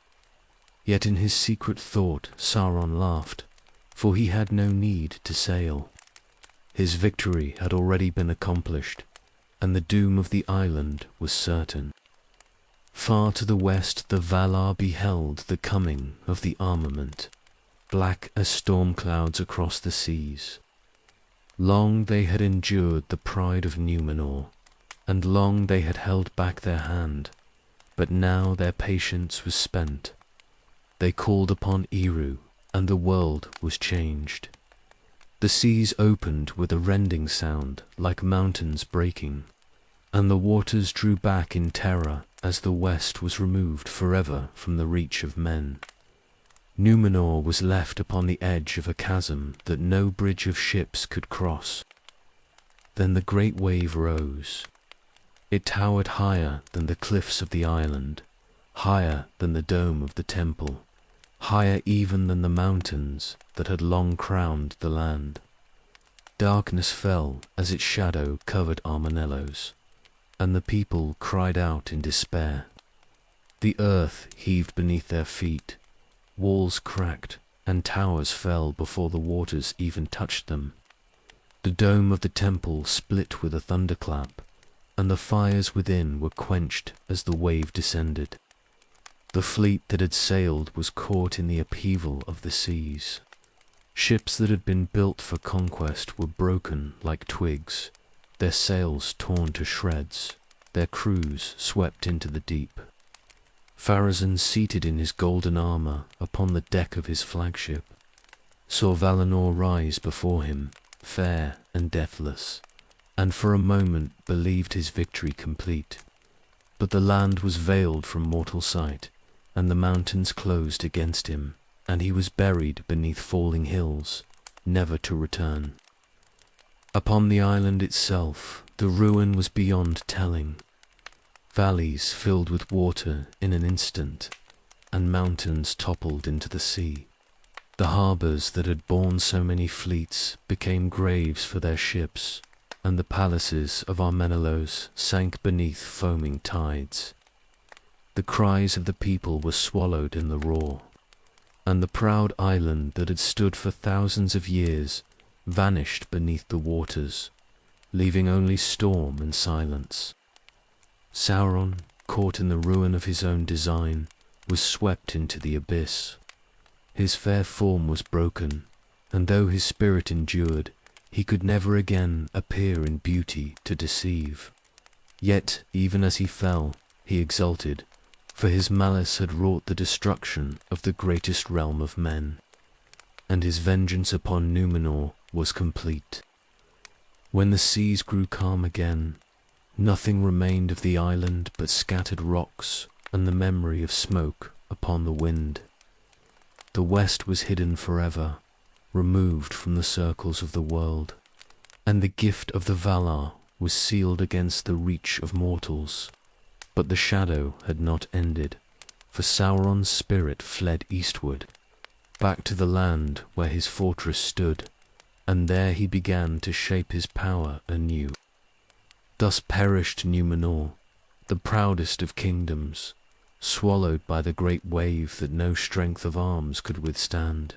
Speaker 1: Yet in his secret thought Sauron laughed, for he had no need to sail. His victory had already been accomplished, and the doom of the island was certain. Far to the west the Valar beheld the coming of the armament, black as storm clouds across the seas. Long they had endured the pride of Númenor, and long they had held back their hand, but now their patience was spent. They called upon Eru, and the world was changed. The seas opened with a rending sound like mountains breaking, and the waters drew back in terror as the west was removed forever from the reach of men. Numenor was left upon the edge of a chasm that no bridge of ships could cross. Then the great wave rose. It towered higher than the cliffs of the island, higher than the dome of the temple, higher even than the mountains that had long crowned the land. Darkness fell as its shadow covered Armanellos, and the people cried out in despair. The earth heaved beneath their feet, walls cracked, and towers fell before the waters even touched them. The dome of the temple split with a thunderclap, and the fires within were quenched as the wave descended. The fleet that had sailed was caught in the upheaval of the seas. Ships that had been built for conquest were broken like twigs, their sails torn to shreds, their crews swept into the deep. Pharazôn, seated in his golden armor upon the deck of his flagship, saw Valinor rise before him, fair and deathless, and for a moment believed his victory complete. But the land was veiled from mortal sight, and the mountains closed against him, and he was buried beneath falling hills, never to return. Upon the island itself, the ruin was beyond telling. Valleys filled with water in an instant, and mountains toppled into the sea. The harbours that had borne so many fleets became graves for their ships, and the palaces of Armanellos sank beneath foaming tides. The cries of the people were swallowed in the roar, and the proud island that had stood for thousands of years vanished beneath the waters, leaving only storm and silence. Sauron, caught in the ruin of his own design, was swept into the abyss. His fair form was broken, and though his spirit endured, he could never again appear in beauty to deceive. Yet, even as he fell, he exulted, for his malice had wrought the destruction of the greatest realm of men, and his vengeance upon Numenor was complete. When the seas grew calm again, nothing remained of the island but scattered rocks and the memory of smoke upon the wind. The west was hidden forever, removed from the circles of the world, and the gift of the Valar was sealed against the reach of mortals. But the shadow had not ended, for Sauron's spirit fled eastward, back to the land where his fortress stood, and there he began to shape his power anew. Thus perished Numenor, the proudest of kingdoms, swallowed by the great wave that no strength of arms could withstand.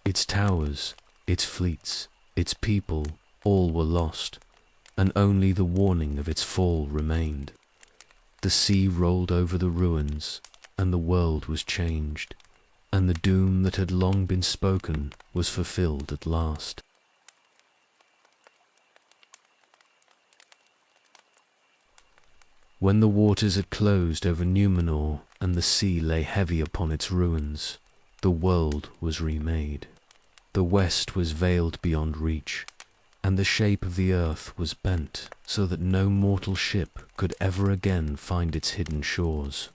Speaker 1: Its towers, its fleets, its people, all were lost, and only the warning of its fall remained. The sea rolled over the ruins, and the world was changed, and the doom that had long been spoken was fulfilled at last. When the waters had closed over Numenor and the sea lay heavy upon its ruins, the world was remade. The west was veiled beyond reach, and the shape of the earth was bent so that no mortal ship could ever again find its hidden shores.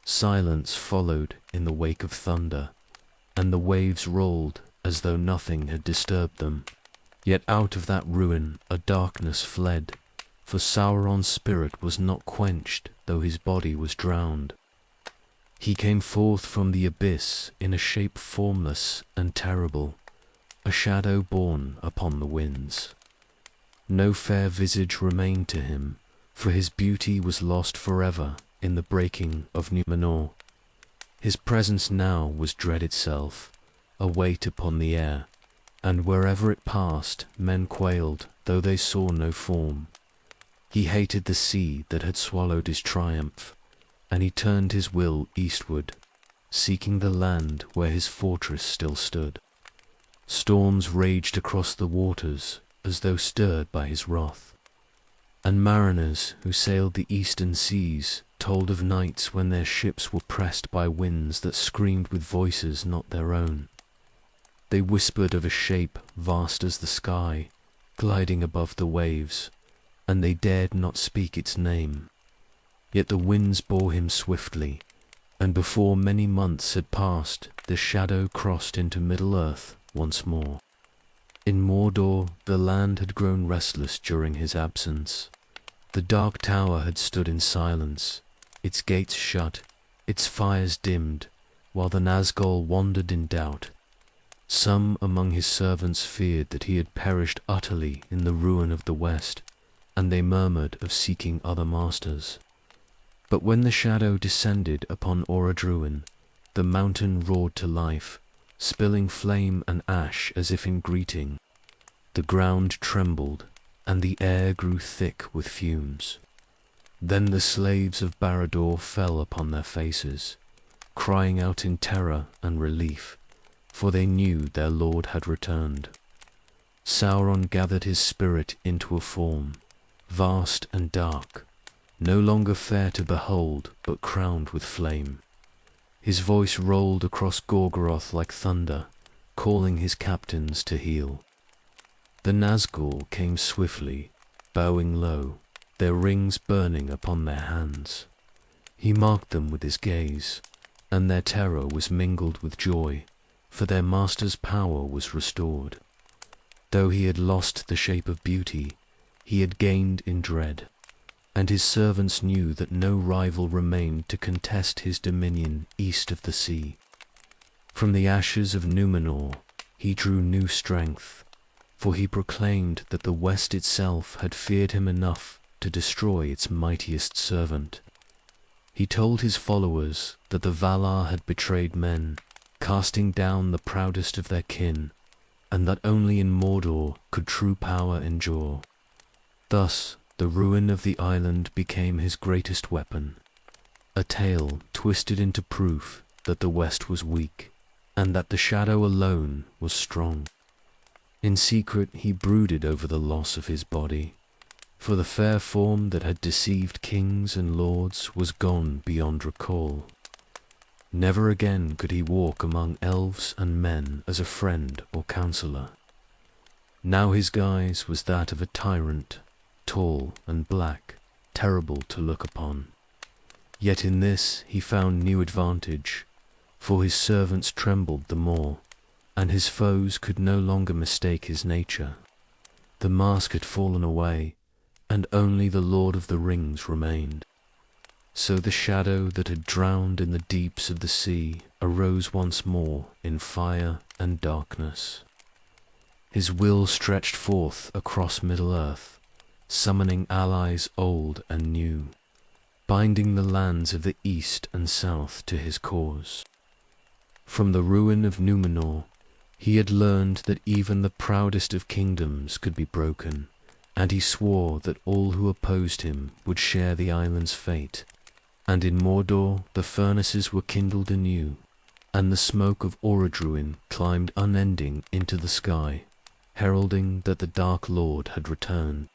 Speaker 1: Silence followed in the wake of thunder, and the waves rolled as though nothing had disturbed them. Yet out of that ruin a darkness fled, for Sauron's spirit was not quenched, though his body was drowned. He came forth from the abyss in a shape formless and terrible, a shadow borne upon the winds. No fair visage remained to him, for his beauty was lost forever in the breaking of Numenor. His presence now was dread itself, a weight upon the air, and wherever it passed men quailed, though they saw no form. He hated the sea that had swallowed his triumph, and he turned his will eastward, seeking the land where his fortress still stood. Storms raged across the waters as though stirred by his wrath, and mariners who sailed the eastern seas told of nights when their ships were pressed by winds that screamed with voices not their own. They whispered of a shape vast as the sky, gliding above the waves, and they dared not speak its name. Yet the winds bore him swiftly, and before many months had passed, the shadow crossed into Middle-earth once more. In Mordor, the land had grown restless during his absence. The Dark Tower had stood in silence, its gates shut, its fires dimmed, while the Nazgul wandered in doubt. Some among his servants feared that he had perished utterly in the ruin of the West, and they murmured of seeking other masters. But when the shadow descended upon Orodruin, the mountain roared to life, spilling flame and ash as if in greeting. The ground trembled, and the air grew thick with fumes. Then the slaves of Barad-dûr fell upon their faces, crying out in terror and relief, for they knew their lord had returned. Sauron gathered his spirit into a form, vast and dark, no longer fair to behold, but crowned with flame. His voice rolled across Gorgoroth like thunder, calling his captains to heel. The Nazgul came swiftly, bowing low, their rings burning upon their hands. He marked them with his gaze, and their terror was mingled with joy, for their master's power was restored. Though he had lost the shape of beauty, he had gained in dread, and his servants knew that no rival remained to contest his dominion east of the sea. From the ashes of Númenor he drew new strength, for he proclaimed that the West itself had feared him enough to destroy its mightiest servant. He told his followers that the Valar had betrayed men, casting down the proudest of their kin, and that only in Mordor could true power endure. Thus, the ruin of the island became his greatest weapon, a tale twisted into proof that the West was weak, and that the shadow alone was strong. In secret he brooded over the loss of his body, for the fair form that had deceived kings and lords was gone beyond recall. Never again could he walk among elves and men as a friend or counselor. Now his guise was that of a tyrant, tall and black, terrible to look upon. Yet in this he found new advantage, for his servants trembled the more, and his foes could no longer mistake his nature. The mask had fallen away, and only the Lord of the Rings remained. So the shadow that had drowned in the deeps of the sea arose once more in fire and darkness. His will stretched forth across Middle-earth, summoning allies old and new, binding the lands of the east and south to his cause. From the ruin of Númenor, he had learned that even the proudest of kingdoms could be broken, and he swore that all who opposed him would share the island's fate. And in Mordor the furnaces were kindled anew, and the smoke of Orodruin climbed unending into the sky, heralding that the Dark Lord had returned.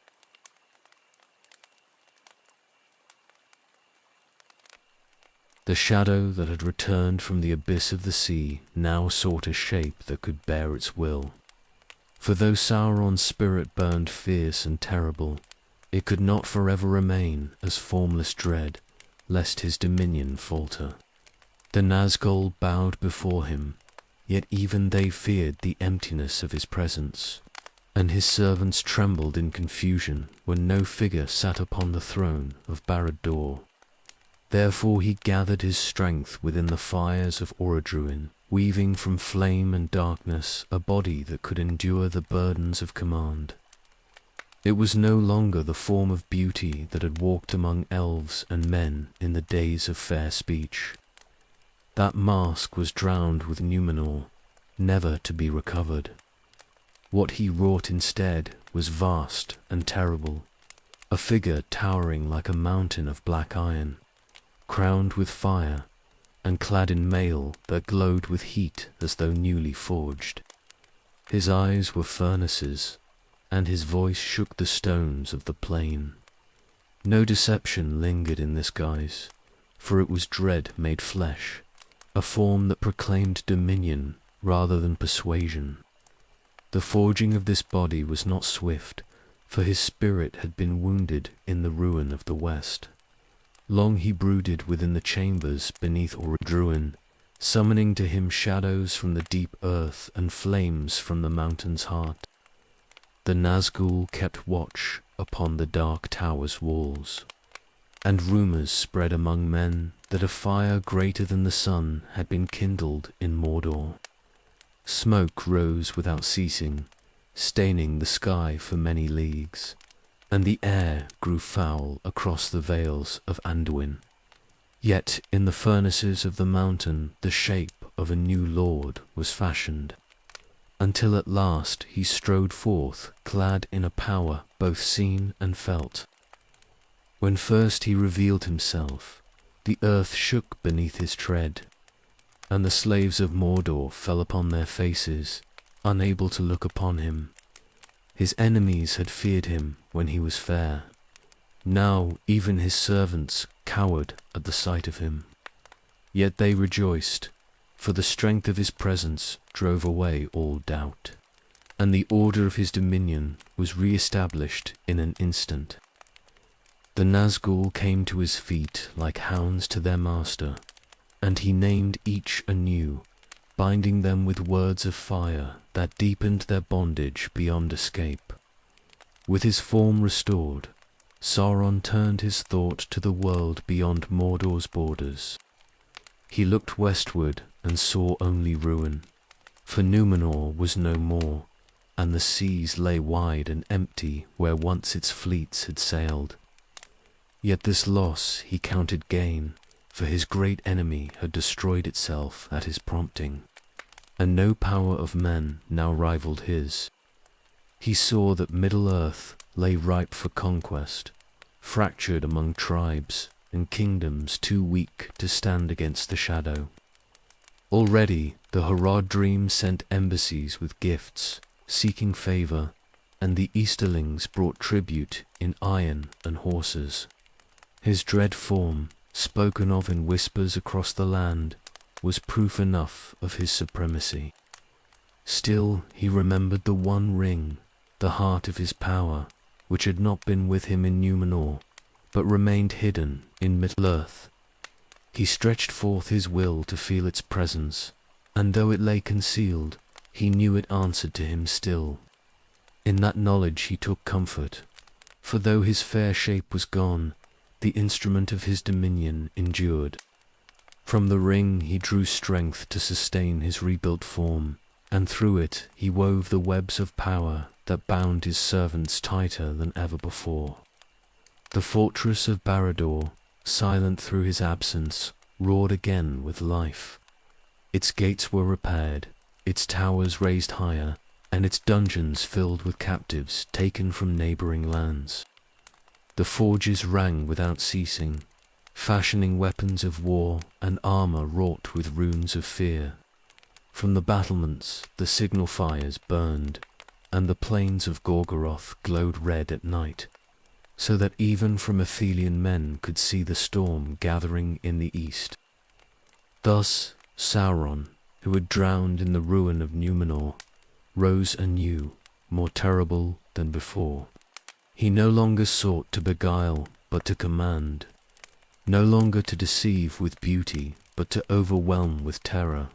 Speaker 1: The shadow that had returned from the abyss of the sea now sought a shape that could bear its will. For though Sauron's spirit burned fierce and terrible, it could not forever remain as formless dread, lest his dominion falter. The Nazgul bowed before him, yet even they feared the emptiness of his presence, and his servants trembled in confusion when no figure sat upon the throne of Barad-dûr. Therefore he gathered his strength within the fires of Orodruin, weaving from flame and darkness a body that could endure the burdens of command. It was no longer the form of beauty that had walked among elves and men in the days of fair speech. That mask was drowned with Númenor, never to be recovered. What he wrought instead was vast and terrible, a figure towering like a mountain of black iron, crowned with fire, and clad in mail that glowed with heat as though newly forged. His eyes were furnaces, and his voice shook the stones of the plain. No deception lingered in this guise, for it was dread made flesh, a form that proclaimed dominion rather than persuasion. The forging of this body was not swift, for his spirit had been wounded in the ruin of the West. Long he brooded within the chambers beneath Orodruin, summoning to him shadows from the deep earth and flames from the mountain's heart. The Nazgul kept watch upon the dark tower's walls, and rumors spread among men that a fire greater than the sun had been kindled in Mordor. Smoke rose without ceasing, staining the sky for many leagues, and the air grew foul across the vales of Anduin. Yet in the furnaces of the mountain the shape of a new lord was fashioned, until at last he strode forth clad in a power both seen and felt. When first he revealed himself, the earth shook beneath his tread, and the slaves of Mordor fell upon their faces, unable to look upon him. His enemies had feared him when he was fair. Now even his servants cowered at the sight of him. Yet they rejoiced, for the strength of his presence drove away all doubt, and the order of his dominion was re-established in an instant. The Nazgul came to his feet like hounds to their master, and he named each anew, binding them with words of fire that deepened their bondage beyond escape. With his form restored, Sauron turned his thought to the world beyond Mordor's borders. He looked westward and saw only ruin, for Númenor was no more, and the seas lay wide and empty where once its fleets had sailed. Yet this loss he counted gain, for his great enemy had destroyed itself at his prompting, and no power of men now rivaled his. He saw that Middle-earth lay ripe for conquest, fractured among tribes and kingdoms too weak to stand against the shadow. Already the Haradrim sent embassies with gifts, seeking favor, and the Easterlings brought tribute in iron and horses. His dread form, spoken of in whispers across the land, was proof enough of his supremacy. Still he remembered the one ring, the heart of his power, which had not been with him in Númenor, but remained hidden in Middle-earth. He stretched forth his will to feel its presence, and though it lay concealed, he knew it answered to him still. In that knowledge he took comfort, for though his fair shape was gone, the instrument of his dominion endured. From the ring he drew strength to sustain his rebuilt form, and through it he wove the webs of power that bound his servants tighter than ever before. The fortress of Barad-dûr, silent through his absence, roared again with life. Its gates were repaired, its towers raised higher, and its dungeons filled with captives taken from neighboring lands. The forges rang without ceasing, fashioning weapons of war and armor wrought with runes of fear. From the battlements the signal fires burned, and the plains of Gorgoroth glowed red at night, so that even from Athelian men could see the storm gathering in the east. Thus Sauron, who had drowned in the ruin of Númenor, rose anew, more terrible than before. He no longer sought to beguile, but to command, no longer to deceive with beauty, but to overwhelm with terror.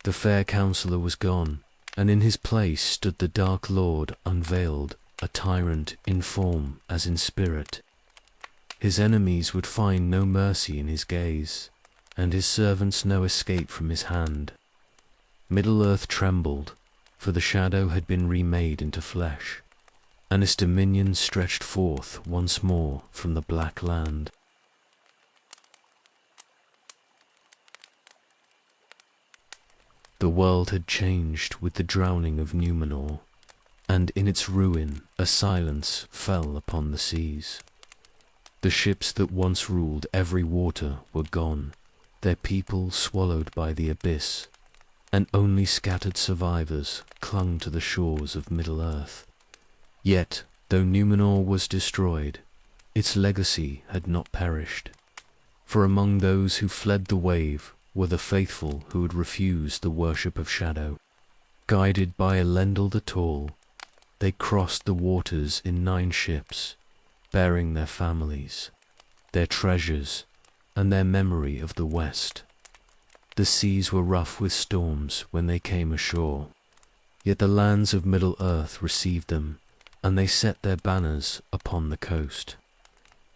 Speaker 1: The fair counselor was gone, and in his place stood the Dark Lord unveiled, a tyrant in form as in spirit. His enemies would find no mercy in his gaze, and his servants no escape from his hand. Middle-earth trembled, for the shadow had been remade into flesh, and its dominion stretched forth once more from the black land. The world had changed with the drowning of Númenor, and in its ruin a silence fell upon the seas. The ships that once ruled every water were gone, their people swallowed by the abyss, and only scattered survivors clung to the shores of Middle-earth. Yet, though Númenor was destroyed, its legacy had not perished, for among those who fled the wave were the faithful who had refused the worship of shadow. Guided by Elendil the Tall, they crossed the waters in 9 ships, bearing their families. their treasures, and their memory of the West. The seas were rough with storms when they came ashore, yet the lands of Middle-earth received them, and they set their banners upon the coast.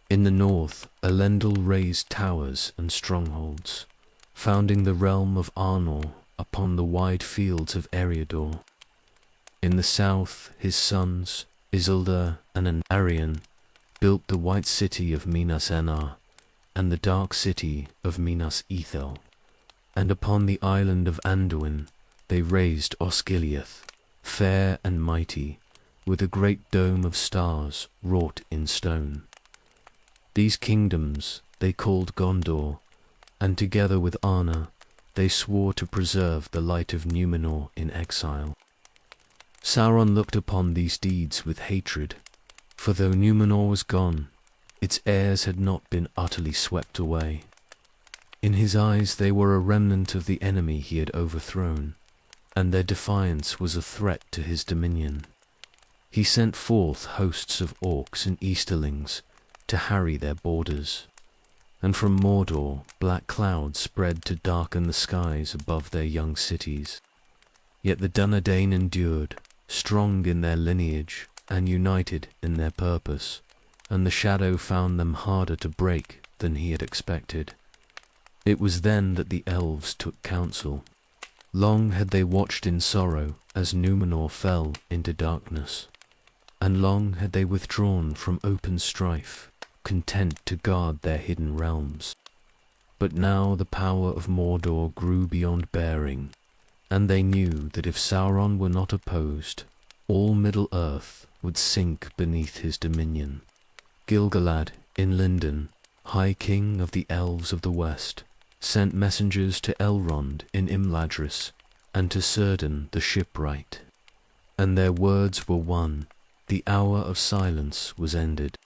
Speaker 1: In the north, Elendil raised towers and strongholds, founding the realm of Arnor upon the wide fields of Eriador. In the south, his sons, Isildur and Anarion, built the white city of Minas Enar, and the dark city of Minas Ithil. And upon the island of Anduin they raised Osgiliath, fair and mighty, with a great dome of stars wrought in stone. These kingdoms they called Gondor, and together with Arna they swore to preserve the light of Numenor in exile. Sauron looked upon these deeds with hatred, for though Numenor was gone, its heirs had not been utterly swept away. In his eyes they were a remnant of the enemy he had overthrown, and their defiance was a threat to his dominion. He sent forth hosts of orcs and easterlings to harry their borders, and from Mordor black clouds spread to darken the skies above their young cities. Yet the Dunedain endured, strong in their lineage and united in their purpose, and the shadow found them harder to break than he had expected. It was then that the elves took counsel. Long had they watched in sorrow as Numenor fell into darkness, and long had they withdrawn from open strife, content to guard their hidden realms. But now the power of Mordor grew beyond bearing, and they knew that if Sauron were not opposed, all Middle-earth would sink beneath his dominion. Gil-galad in Lindon, High King of the Elves of the West, sent messengers to Elrond in Imladris and to Círdan the shipwright, and their words were one: the hour of silence was ended.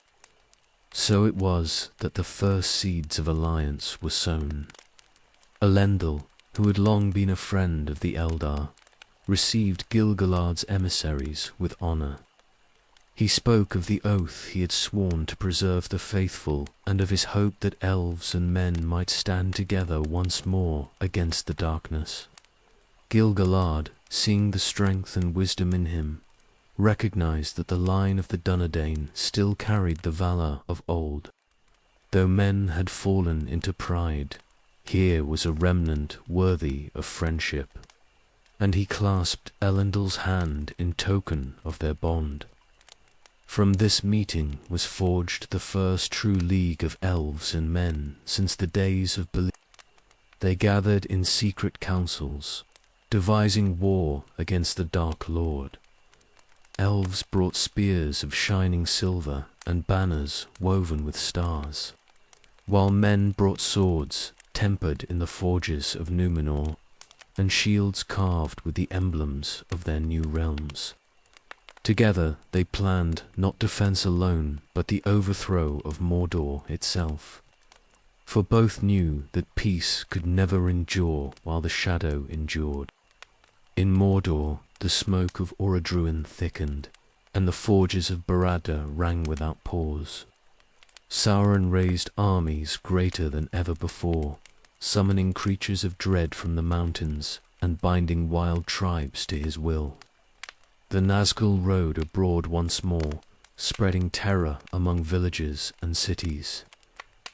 Speaker 1: So it was that the first seeds of alliance were sown. Elendil, who had long been a friend of the Eldar, received Gil-galad's emissaries with honor. He spoke of the oath he had sworn to preserve the faithful, and of his hope that elves and men might stand together once more against the darkness. Gil-galad, seeing the strength and wisdom in him, recognized that the line of the Dunedain still carried the valor of old. Though men had fallen into pride, here was a remnant worthy of friendship, and he clasped Elendil's hand in token of their bond. From this meeting was forged the first true league of elves and men since the days of Belial. They gathered in secret councils, devising war against the Dark Lord. Elves brought spears of shining silver and banners woven with stars, while men brought swords tempered in the forges of Numenor, and shields carved with the emblems of their new realms. Together they planned not defense alone, but the overthrow of Mordor itself. For both knew that peace could never endure while the shadow endured. In Mordor the smoke of Orodruin thickened, and the forges of Barad-dûr rang without pause. Sauron raised armies greater than ever before, summoning creatures of dread from the mountains and binding wild tribes to his will. The Nazgul rode abroad once more, spreading terror among villages and cities,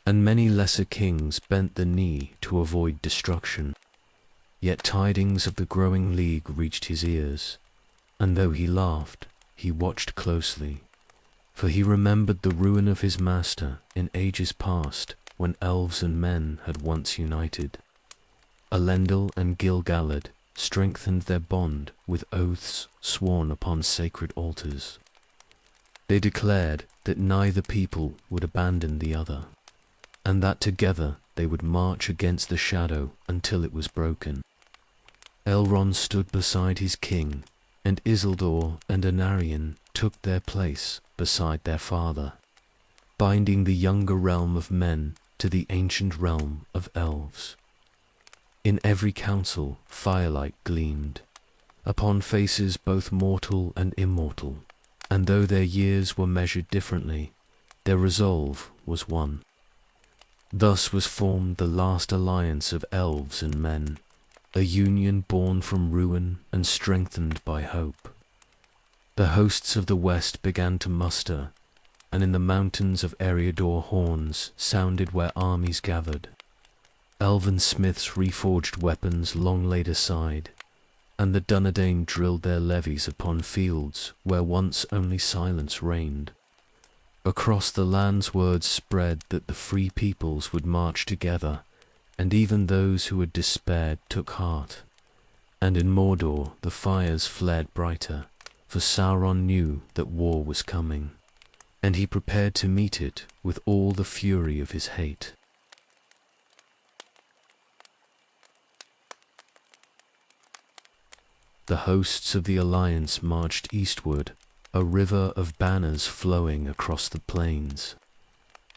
Speaker 1: and many lesser kings bent the knee to avoid destruction. Yet tidings of the growing league reached his ears, and though he laughed, he watched closely, for he remembered the ruin of his master in ages past when elves and men had once united. Elendil and Gil-galad strengthened their bond with oaths sworn upon sacred altars. They declared that neither people would abandon the other, and that together they would march against the shadow until it was broken. Elrond stood beside his king, and Isildur and Anarion took their place beside their father, binding the younger realm of men to the ancient realm of elves. In every council firelight gleamed, upon faces both mortal and immortal, and though their years were measured differently, their resolve was one. Thus was formed the last alliance of elves and men, a union born from ruin and strengthened by hope. The hosts of the west began to muster, and in the mountains of Eriador horns sounded where armies gathered. Elven smiths reforged weapons long laid aside, and the Dunedain drilled their levies upon fields where once only silence reigned. Across the lands word spread that the free peoples would march together, and even those who had despaired took heart. And in Mordor the fires flared brighter, for Sauron knew that war was coming, and he prepared to meet it with all the fury of his hate. The hosts of the Alliance marched eastward, a river of banners flowing across the plains.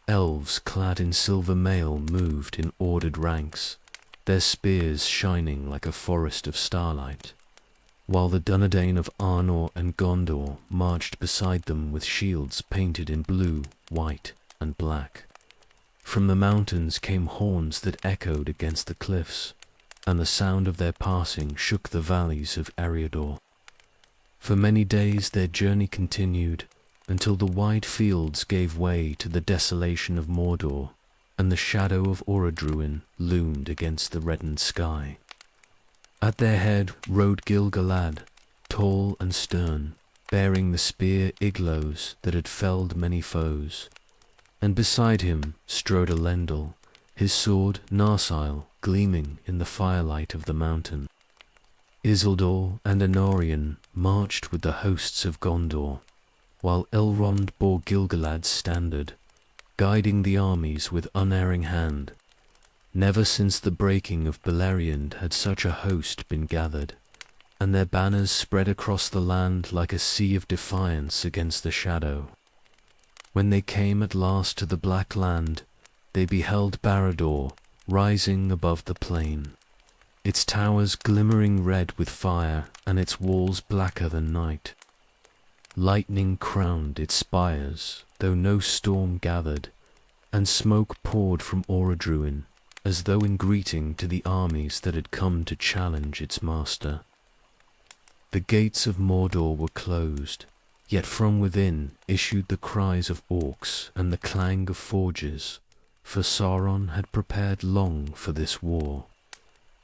Speaker 1: Elves clad in silver mail moved in ordered ranks, their spears shining like a forest of starlight, while the Dunedain of Arnor and Gondor marched beside them with shields painted in blue, white, and black. From the mountains came horns that echoed against the cliffs, and the sound of their passing shook the valleys of Eriador. For many days their journey continued, until the wide fields gave way to the desolation of Mordor, and the shadow of Orodruin loomed against the reddened sky. At their head rode Gil-galad, tall and stern, bearing the spear Iglos that had felled many foes, and beside him strode Elendil, his sword Narsil gleaming in the firelight of the mountain. Isildur and Anorion marched with the hosts of Gondor, while Elrond bore Gil-galad's standard, guiding the armies with unerring hand. Never since the breaking of Beleriand had such a host been gathered, and their banners spread across the land like a sea of defiance against the shadow. When they came at last to the Black Land, they beheld Barad-dûr rising above the plain, its towers glimmering red with fire and its walls blacker than night. Lightning crowned its spires, though no storm gathered, and smoke poured from Orodruin, as though in greeting to the armies that had come to challenge its master. The gates of Mordor were closed, yet from within issued the cries of orcs and the clang of forges, for Sauron had prepared long for this war.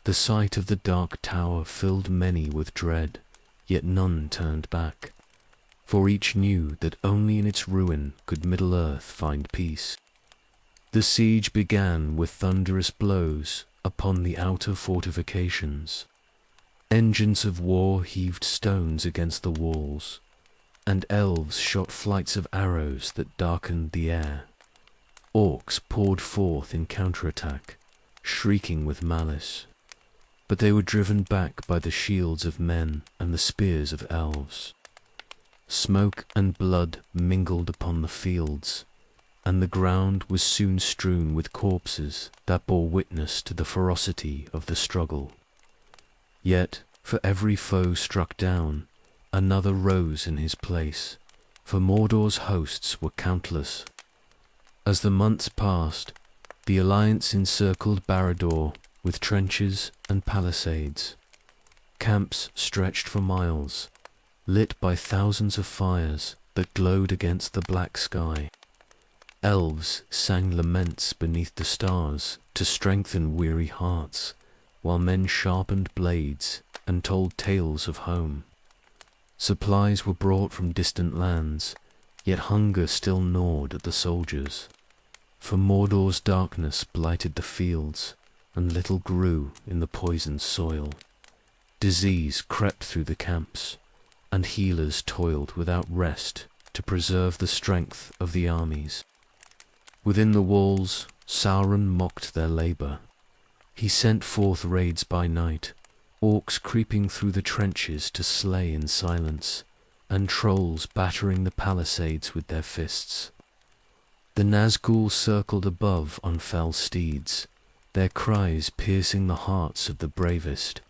Speaker 1: The sight of the dark tower filled many with dread, yet none turned back, for each knew that only in its ruin could Middle-earth find peace. The siege began with thunderous blows upon the outer fortifications. Engines of war heaved stones against the walls, and elves shot flights of arrows that darkened the air. Orcs poured forth in counterattack, shrieking with malice, but they were driven back by the shields of men and the spears of elves. Smoke and blood mingled upon the fields, and the ground was soon strewn with corpses that bore witness to the ferocity of the struggle. Yet, for every foe struck down, another rose in his place, for Mordor's hosts were countless. As the months passed, the Alliance encircled Barad-dûr with trenches and palisades. Camps stretched for miles, lit by thousands of fires that glowed against the black sky. Elves sang laments beneath the stars to strengthen weary hearts, while men sharpened blades and told tales of home. Supplies were brought from distant lands, yet hunger still gnawed at the soldiers. For Mordor's darkness blighted the fields, and little grew in the poisoned soil. Disease crept through the camps, and healers toiled without rest to preserve the strength of the armies. Within the walls, Sauron mocked their labor. He sent forth raids by night, orcs creeping through the trenches to slay in silence, and trolls battering the palisades with their fists. The Nazgûl circled above on fell steeds, their cries piercing the hearts of the bravest,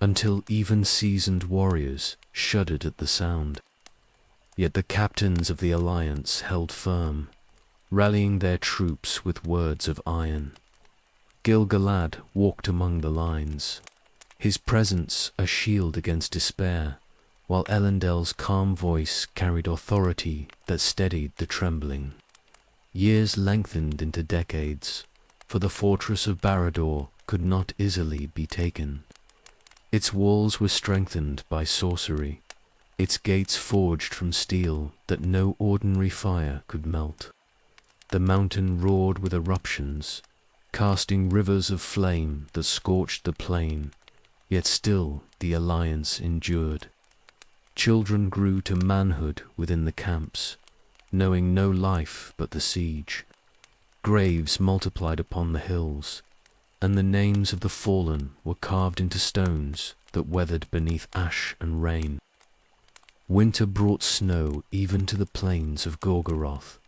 Speaker 1: until even seasoned warriors shuddered at the sound. Yet the captains of the Alliance held firm, rallying their troops with words of iron. Gil-galad walked among the lines, his presence a shield against despair, while Elendel's calm voice carried authority that steadied the trembling. Years lengthened into decades, for the fortress of Barad-dûr could not easily be taken. Its walls were strengthened by sorcery, its gates forged from steel that no ordinary fire could melt. The mountain roared with eruptions, casting rivers of flame that scorched the plain, yet still the alliance endured. Children grew to manhood within the camps, knowing no life but the siege. Graves multiplied upon the hills, and the names of the fallen were carved into stones that weathered beneath ash and rain. Winter brought snow even to the plains of Gorgoroth,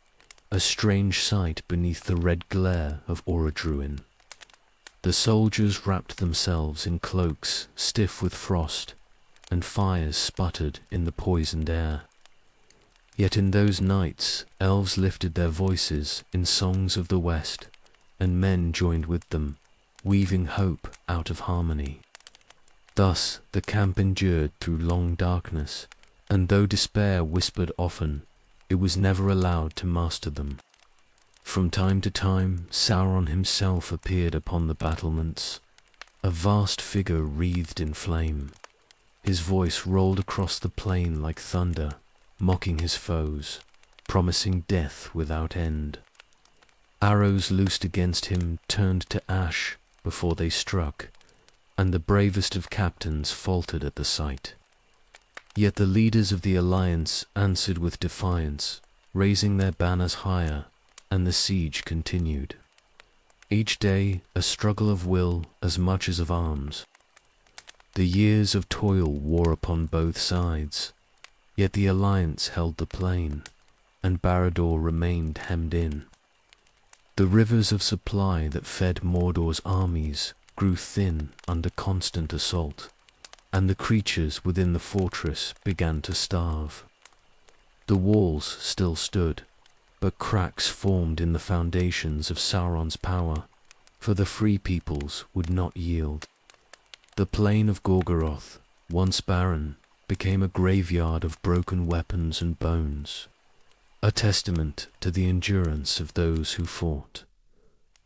Speaker 1: a strange sight beneath the red glare of Orodruin. The soldiers wrapped themselves in cloaks stiff with frost, and fires sputtered in the poisoned air. Yet in those nights elves lifted their voices in songs of the west, and men joined with them, weaving hope out of harmony. Thus the camp endured through long darkness, and though despair whispered often, it was never allowed to master them. From time to time Sauron himself appeared upon the battlements, a vast figure wreathed in flame. His voice rolled across the plain like thunder, mocking his foes, promising death without end. Arrows loosed against him turned to ash before they struck, and the bravest of captains faltered at the sight. Yet the leaders of the alliance answered with defiance, raising their banners higher, and the siege continued. Each day a struggle of will as much as of arms. The years of toil wore upon both sides, yet the alliance held the plain, and Barad-dûr remained hemmed in. The rivers of supply that fed Mordor's armies grew thin under constant assault, and the creatures within the fortress began to starve. The walls still stood, but cracks formed in the foundations of Sauron's power, for the free peoples would not yield. The plain of Gorgoroth, once barren, became a graveyard of broken weapons and bones, a testament to the endurance of those who fought.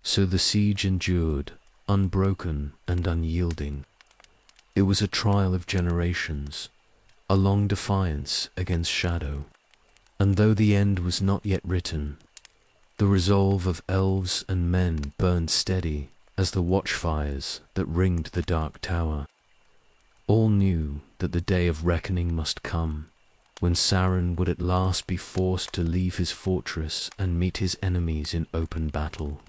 Speaker 1: So the siege endured, unbroken and unyielding. It was a trial of generations, a long defiance against shadow, and though the end was not yet written, the resolve of elves and men burned steady as the watchfires that ringed the dark tower. All knew that the day of reckoning must come, when Sauron would at last be forced to leave his fortress and meet his enemies in open battle.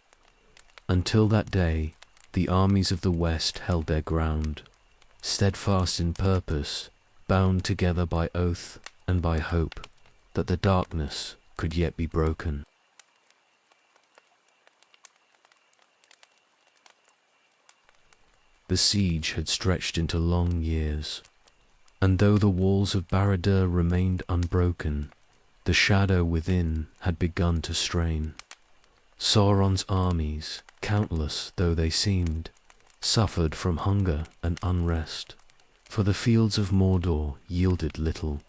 Speaker 1: Until that day, the armies of the West held their ground, steadfast in purpose, bound together by oath and by hope that the darkness could yet be broken. The siege had stretched into long years, and though the walls of Barad-dûr remained unbroken, the shadow within had begun to strain. Sauron's armies, countless though they seemed, suffered from hunger and unrest, for the fields of Mordor yielded little,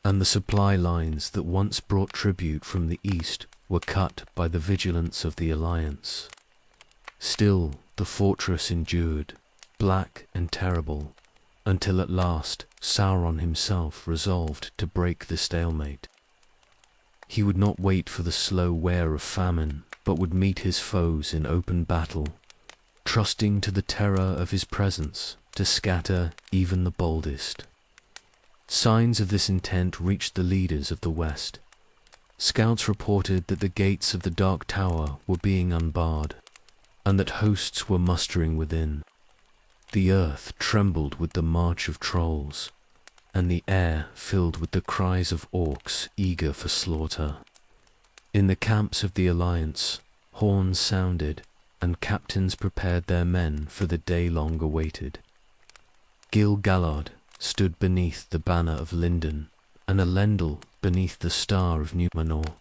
Speaker 1: and the supply lines that once brought tribute from the east were cut by the vigilance of the alliance. Still the fortress endured, black and terrible, until at last Sauron himself resolved to break the stalemate. He would not wait for the slow wear of famine, but would meet his foes in open battle, trusting to the terror of his presence to scatter even the boldest. Signs of this intent reached the leaders of the West. Scouts reported that the gates of the Dark Tower were being unbarred, and that hosts were mustering within. The earth trembled with the march of trolls, and the air filled with the cries of orcs eager for slaughter. In the camps of the Alliance, horns sounded, and captains prepared their men for the day long awaited. Gil-galad stood beneath the banner of Lindon, and Elendil beneath the star of Númenor.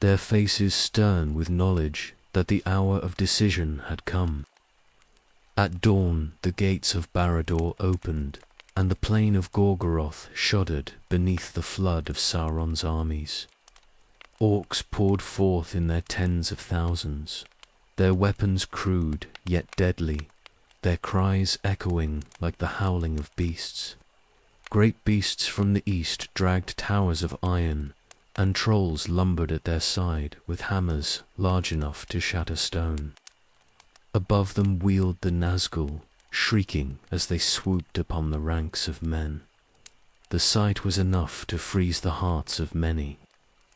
Speaker 1: their faces stern with knowledge that the hour of decision had come. At dawn the gates of Barad-dûr opened, and the plain of Gorgoroth shuddered beneath the flood of Sauron's armies. Orcs poured forth in their tens of thousands, their weapons crude yet deadly, their cries echoing like the howling of beasts. Great beasts from the east dragged towers of iron, and trolls lumbered at their side with hammers large enough to shatter stone. Above them wheeled the Nazgûl, shrieking as they swooped upon the ranks of men. The sight was enough to freeze the hearts of many,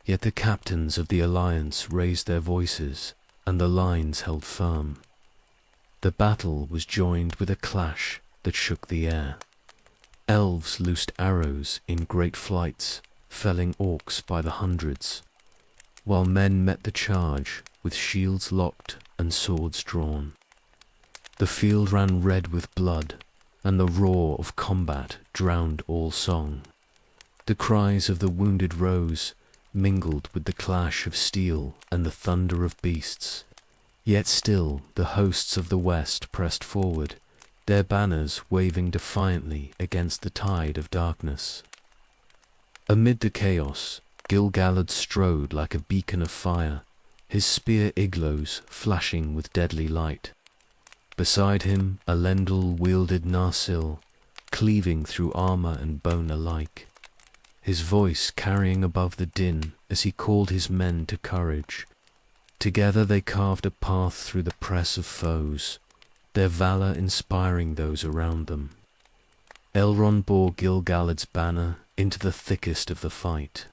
Speaker 1: yet the captains of the alliance raised their voices, and the lines held firm. The battle was joined with a clash that shook the air. Elves loosed arrows in great flights, felling orcs by the hundreds, while men met the charge with shields locked and swords drawn. The field ran red with blood, and the roar of combat drowned all song. The cries of the wounded rose, mingled with the clash of steel and the thunder of beasts. Yet still the hosts of the west pressed forward, their banners waving defiantly against the tide of darkness. Amid the chaos, Gil-galad strode like a beacon of fire, his spear iglos flashing with deadly light. Beside him Elendil wielded Narsil, cleaving through armor and bone alike, his voice carrying above the din as he called his men to courage. Together they carved a path through the press of foes, their valor inspiring those around them. Elrond bore Gil-galad's banner into the thickest of the fight,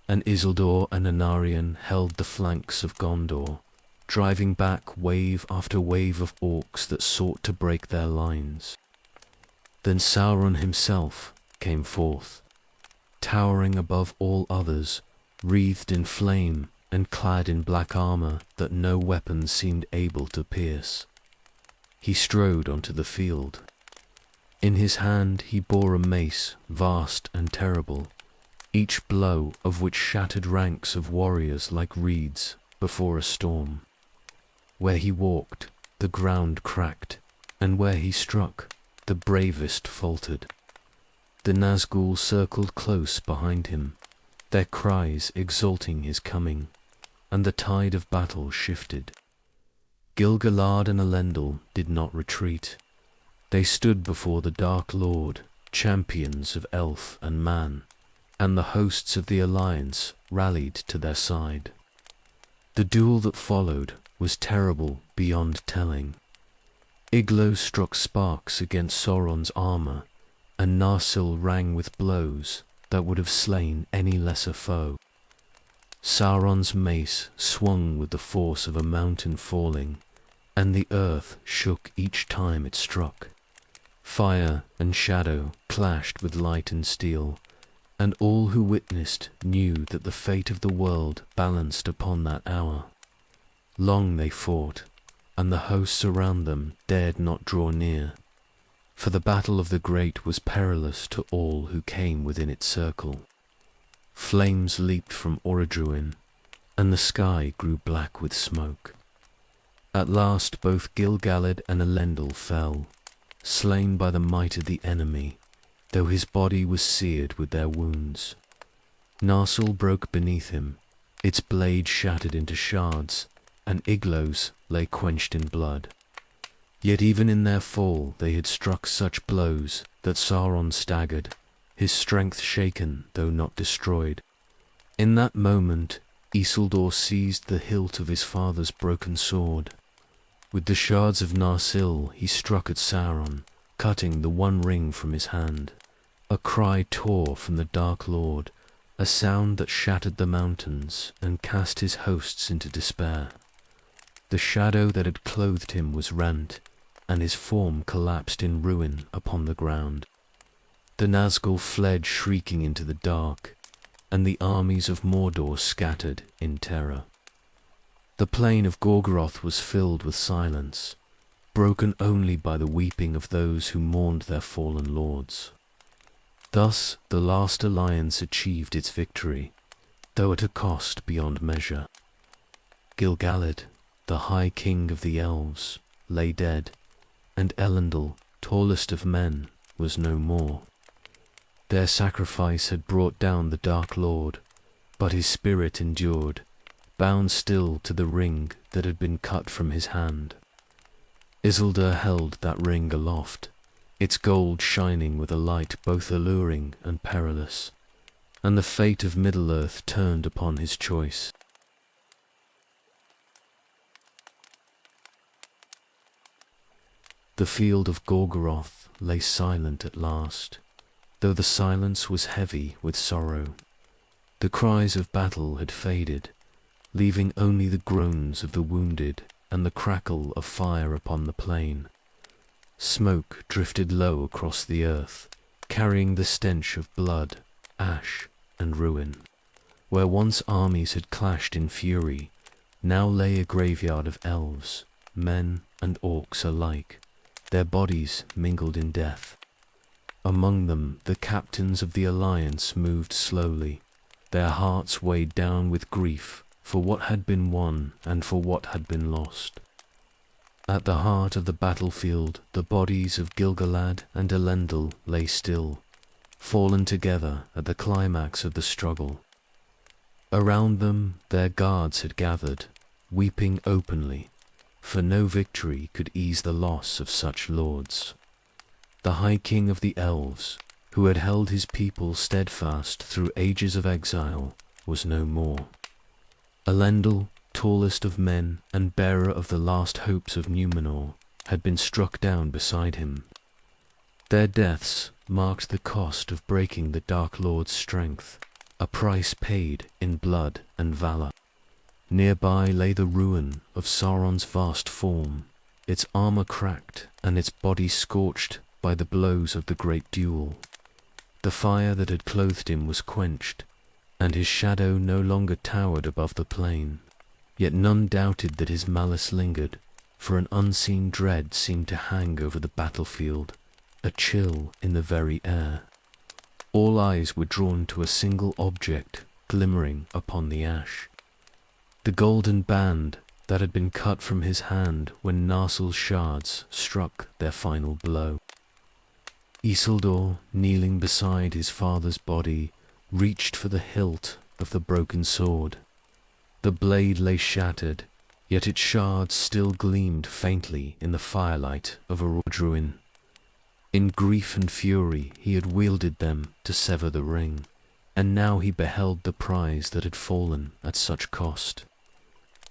Speaker 1: and Isildur and Anarion held the flanks of Gondor, driving back wave after wave of orcs that sought to break their lines. Then Sauron himself came forth, towering above all others, wreathed in flame and clad in black armor that no weapon seemed able to pierce. He strode onto the field. In his hand he bore a mace vast and terrible, each blow of which shattered ranks of warriors like reeds before a storm. Where he walked, the ground cracked, and where he struck, the bravest faltered. The Nazgûl circled close behind him, their cries exalting his coming, and the tide of battle shifted. Gil-galad and Elendil did not retreat. They stood before the Dark Lord, champions of elf and man, and the hosts of the Alliance rallied to their side. The duel that followed was terrible beyond telling. Iglo struck sparks against Sauron's armor, and Narsil rang with blows that would have slain any lesser foe. Sauron's mace swung with the force of a mountain falling, and the earth shook each time it struck. Fire and shadow clashed with light and steel, and all who witnessed knew that the fate of the world balanced upon that hour. Long they fought, and the hosts around them dared not draw near, for the battle of the great was perilous to all who came within its circle. Flames leaped from Orodruin, and the sky grew black with smoke. At last both Gil-galad and Elendil fell, slain by the might of the enemy, though his body was seared with their wounds. Narsil broke beneath him, its blade shattered into shards, and Iglos lay quenched in blood. Yet even in their fall they had struck such blows that Sauron staggered, his strength shaken though not destroyed. In that moment Isildur seized the hilt of his father's broken sword. With the shards of Narsil he struck at Sauron, cutting the one ring from his hand. A cry tore from the Dark Lord, a sound that shattered the mountains and cast his hosts into despair. The shadow that had clothed him was rent, and his form collapsed in ruin upon the ground. The Nazgûl fled shrieking into the dark, and the armies of Mordor scattered in terror. The plain of Gorgoroth was filled with silence, broken only by the weeping of those who mourned their fallen lords. Thus the last alliance achieved its victory, though at a cost beyond measure. Gil-galad, the High King of the Elves, lay dead, and Elendil, tallest of men, was no more. Their sacrifice had brought down the Dark Lord, but his spirit endured, bound still to the ring that had been cut from his hand. Isildur held that ring aloft, its gold shining with a light both alluring and perilous, and the fate of Middle-earth turned upon his choice. The field of Gorgoroth lay silent at last, though the silence was heavy with sorrow. The cries of battle had faded, leaving only the groans of the wounded and the crackle of fire upon the plain. Smoke drifted low across the earth, carrying the stench of blood, ash, and ruin. Where once armies had clashed in fury, now lay a graveyard of elves, men and orcs alike, their bodies mingled in death. Among them the captains of the Alliance moved slowly, their hearts weighed down with grief for what had been won and for what had been lost. At the heart of the battlefield the bodies of Gil-galad and Elendil lay still, fallen together at the climax of the struggle. Around them their guards had gathered, weeping openly, for no victory could ease the loss of such lords. The High King of the Elves, who had held his people steadfast through ages of exile, was no more. Elendil, tallest of men and bearer of the last hopes of Numenor, had been struck down beside him. Their deaths marked the cost of breaking the Dark Lord's strength, a price paid in blood and valor. Nearby lay the ruin of Sauron's vast form, its armor cracked and its body scorched by the blows of the great duel. The fire that had clothed him was quenched, and his shadow no longer towered above the plain. Yet none doubted that his malice lingered, for an unseen dread seemed to hang over the battlefield, a chill in the very air. All eyes were drawn to a single object glimmering upon the ash. The golden band that had been cut from his hand when Narsil's shards struck their final blow. Isildur, kneeling beside his father's body, reached for the hilt of the broken sword. The blade lay shattered, yet its shards still gleamed faintly in the firelight of Orodruin. In grief and fury he had wielded them to sever the ring, and now he beheld the prize that had fallen at such cost.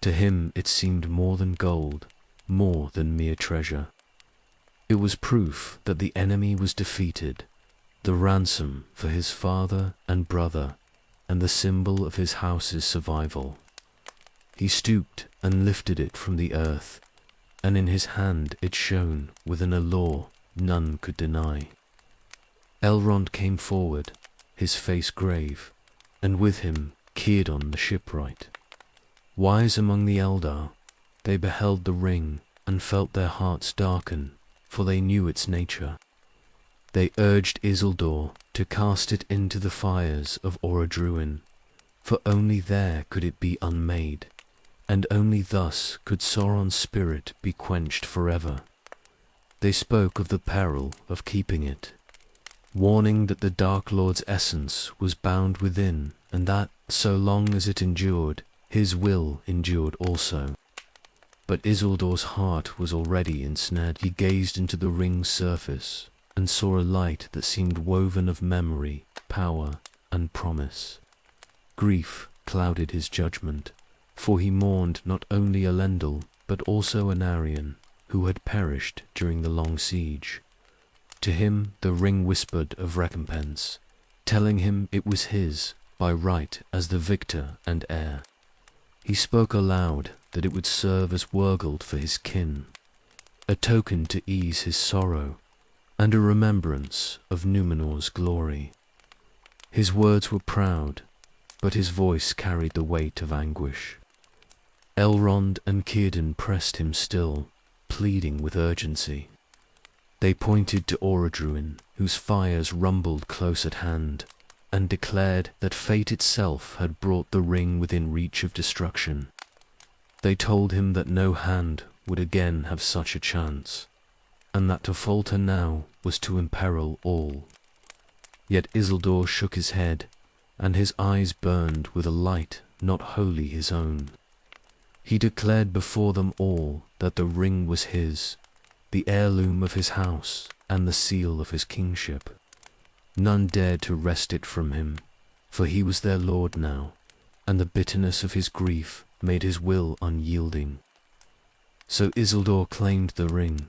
Speaker 1: To him it seemed more than gold, more than mere treasure. It was proof that the enemy was defeated, the ransom for his father and brother, and the symbol of his house's survival. He stooped and lifted it from the earth, and in his hand it shone with an allure none could deny. Elrond came forward, his face grave, and with him Círdan the shipwright. Wise among the Eldar, they beheld the ring and felt their hearts darken, for they knew its nature. They urged Isildur to cast it into the fires of Orodruin, for only there could it be unmade, and only thus could Sauron's spirit be quenched forever. They spoke of the peril of keeping it, warning that the Dark Lord's essence was bound within, and that, so long as it endured, his will endured also. But Isildur's heart was already ensnared. He gazed into the ring's surface, and saw a light that seemed woven of memory, power, and promise. Grief clouded his judgment, for he mourned not only Elendil, but also Anarion, who had perished during the long siege. To him the ring whispered of recompense, telling him it was his by right as the victor and heir. He spoke aloud that it would serve as Wurgold for his kin, a token to ease his sorrow, and a remembrance of Numenor's glory. His words were proud, but his voice carried the weight of anguish. Elrond and Círdan pressed him still, pleading with urgency. They pointed to Orodruin, whose fires rumbled close at hand, and declared that fate itself had brought the ring within reach of destruction. They told him that no hand would again have such a chance, and that to falter now was to imperil all. Yet Isildur shook his head, and his eyes burned with a light not wholly his own. He declared before them all that the ring was his, the heirloom of his house and the seal of his kingship. None dared to wrest it from him, for he was their lord now, and the bitterness of his grief made his will unyielding. So Isildur claimed the ring.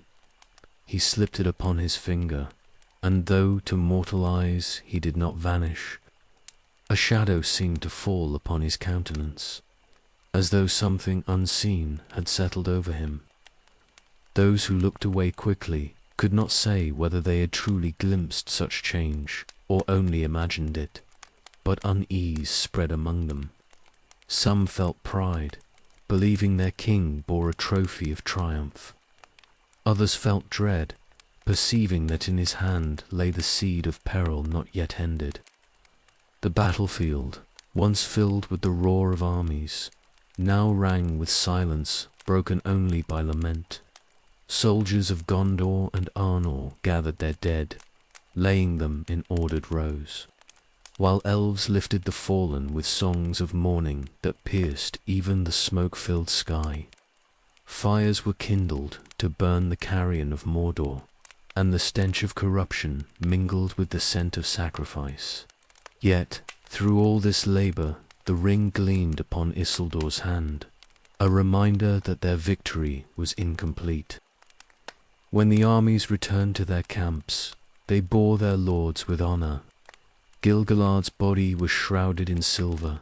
Speaker 1: He slipped it upon his finger, and though to mortal eyes he did not vanish, a shadow seemed to fall upon his countenance, as though something unseen had settled over him. Those who looked away quickly could not say whether they had truly glimpsed such change or only imagined it, but unease spread among them. Some felt pride, believing their king bore a trophy of triumph. Others felt dread, perceiving that in his hand lay the seed of peril not yet ended. The battlefield, once filled with the roar of armies, now rang with silence broken only by lament. Soldiers of Gondor and Arnor gathered their dead, laying them in ordered rows, while elves lifted the fallen with songs of mourning that pierced even the smoke-filled sky. Fires were kindled to burn the carrion of Mordor, and the stench of corruption mingled with the scent of sacrifice. Yet, through all this labor, the ring gleamed upon Isildur's hand, a reminder that their victory was incomplete. When the armies returned to their camps, they bore their lords with honor. Gil-galad's body was shrouded in silver,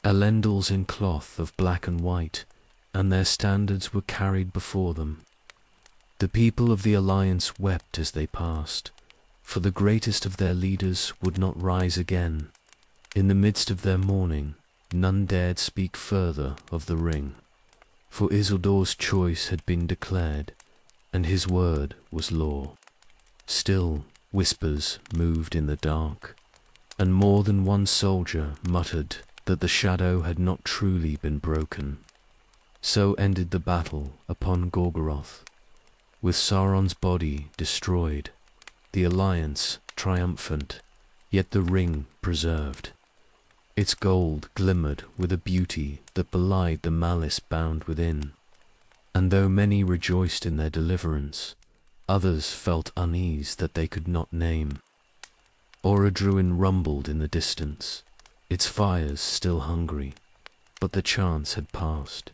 Speaker 1: Elendil's in cloth of black and white, and their standards were carried before them. The people of the Alliance wept as they passed, for the greatest of their leaders would not rise again. In the midst of their mourning, none dared speak further of the ring, for Isildur's choice had been declared, and his word was law. Still, whispers moved in the dark, and more than one soldier muttered that the shadow had not truly been broken. So ended the battle upon Gorgoroth, with Sauron's body destroyed, the Alliance triumphant, yet the ring preserved. Its gold glimmered with a beauty that belied the malice bound within, and though many rejoiced in their deliverance, others felt unease that they could not name. Orodruin rumbled in the distance, its fires still hungry, but the chance had passed,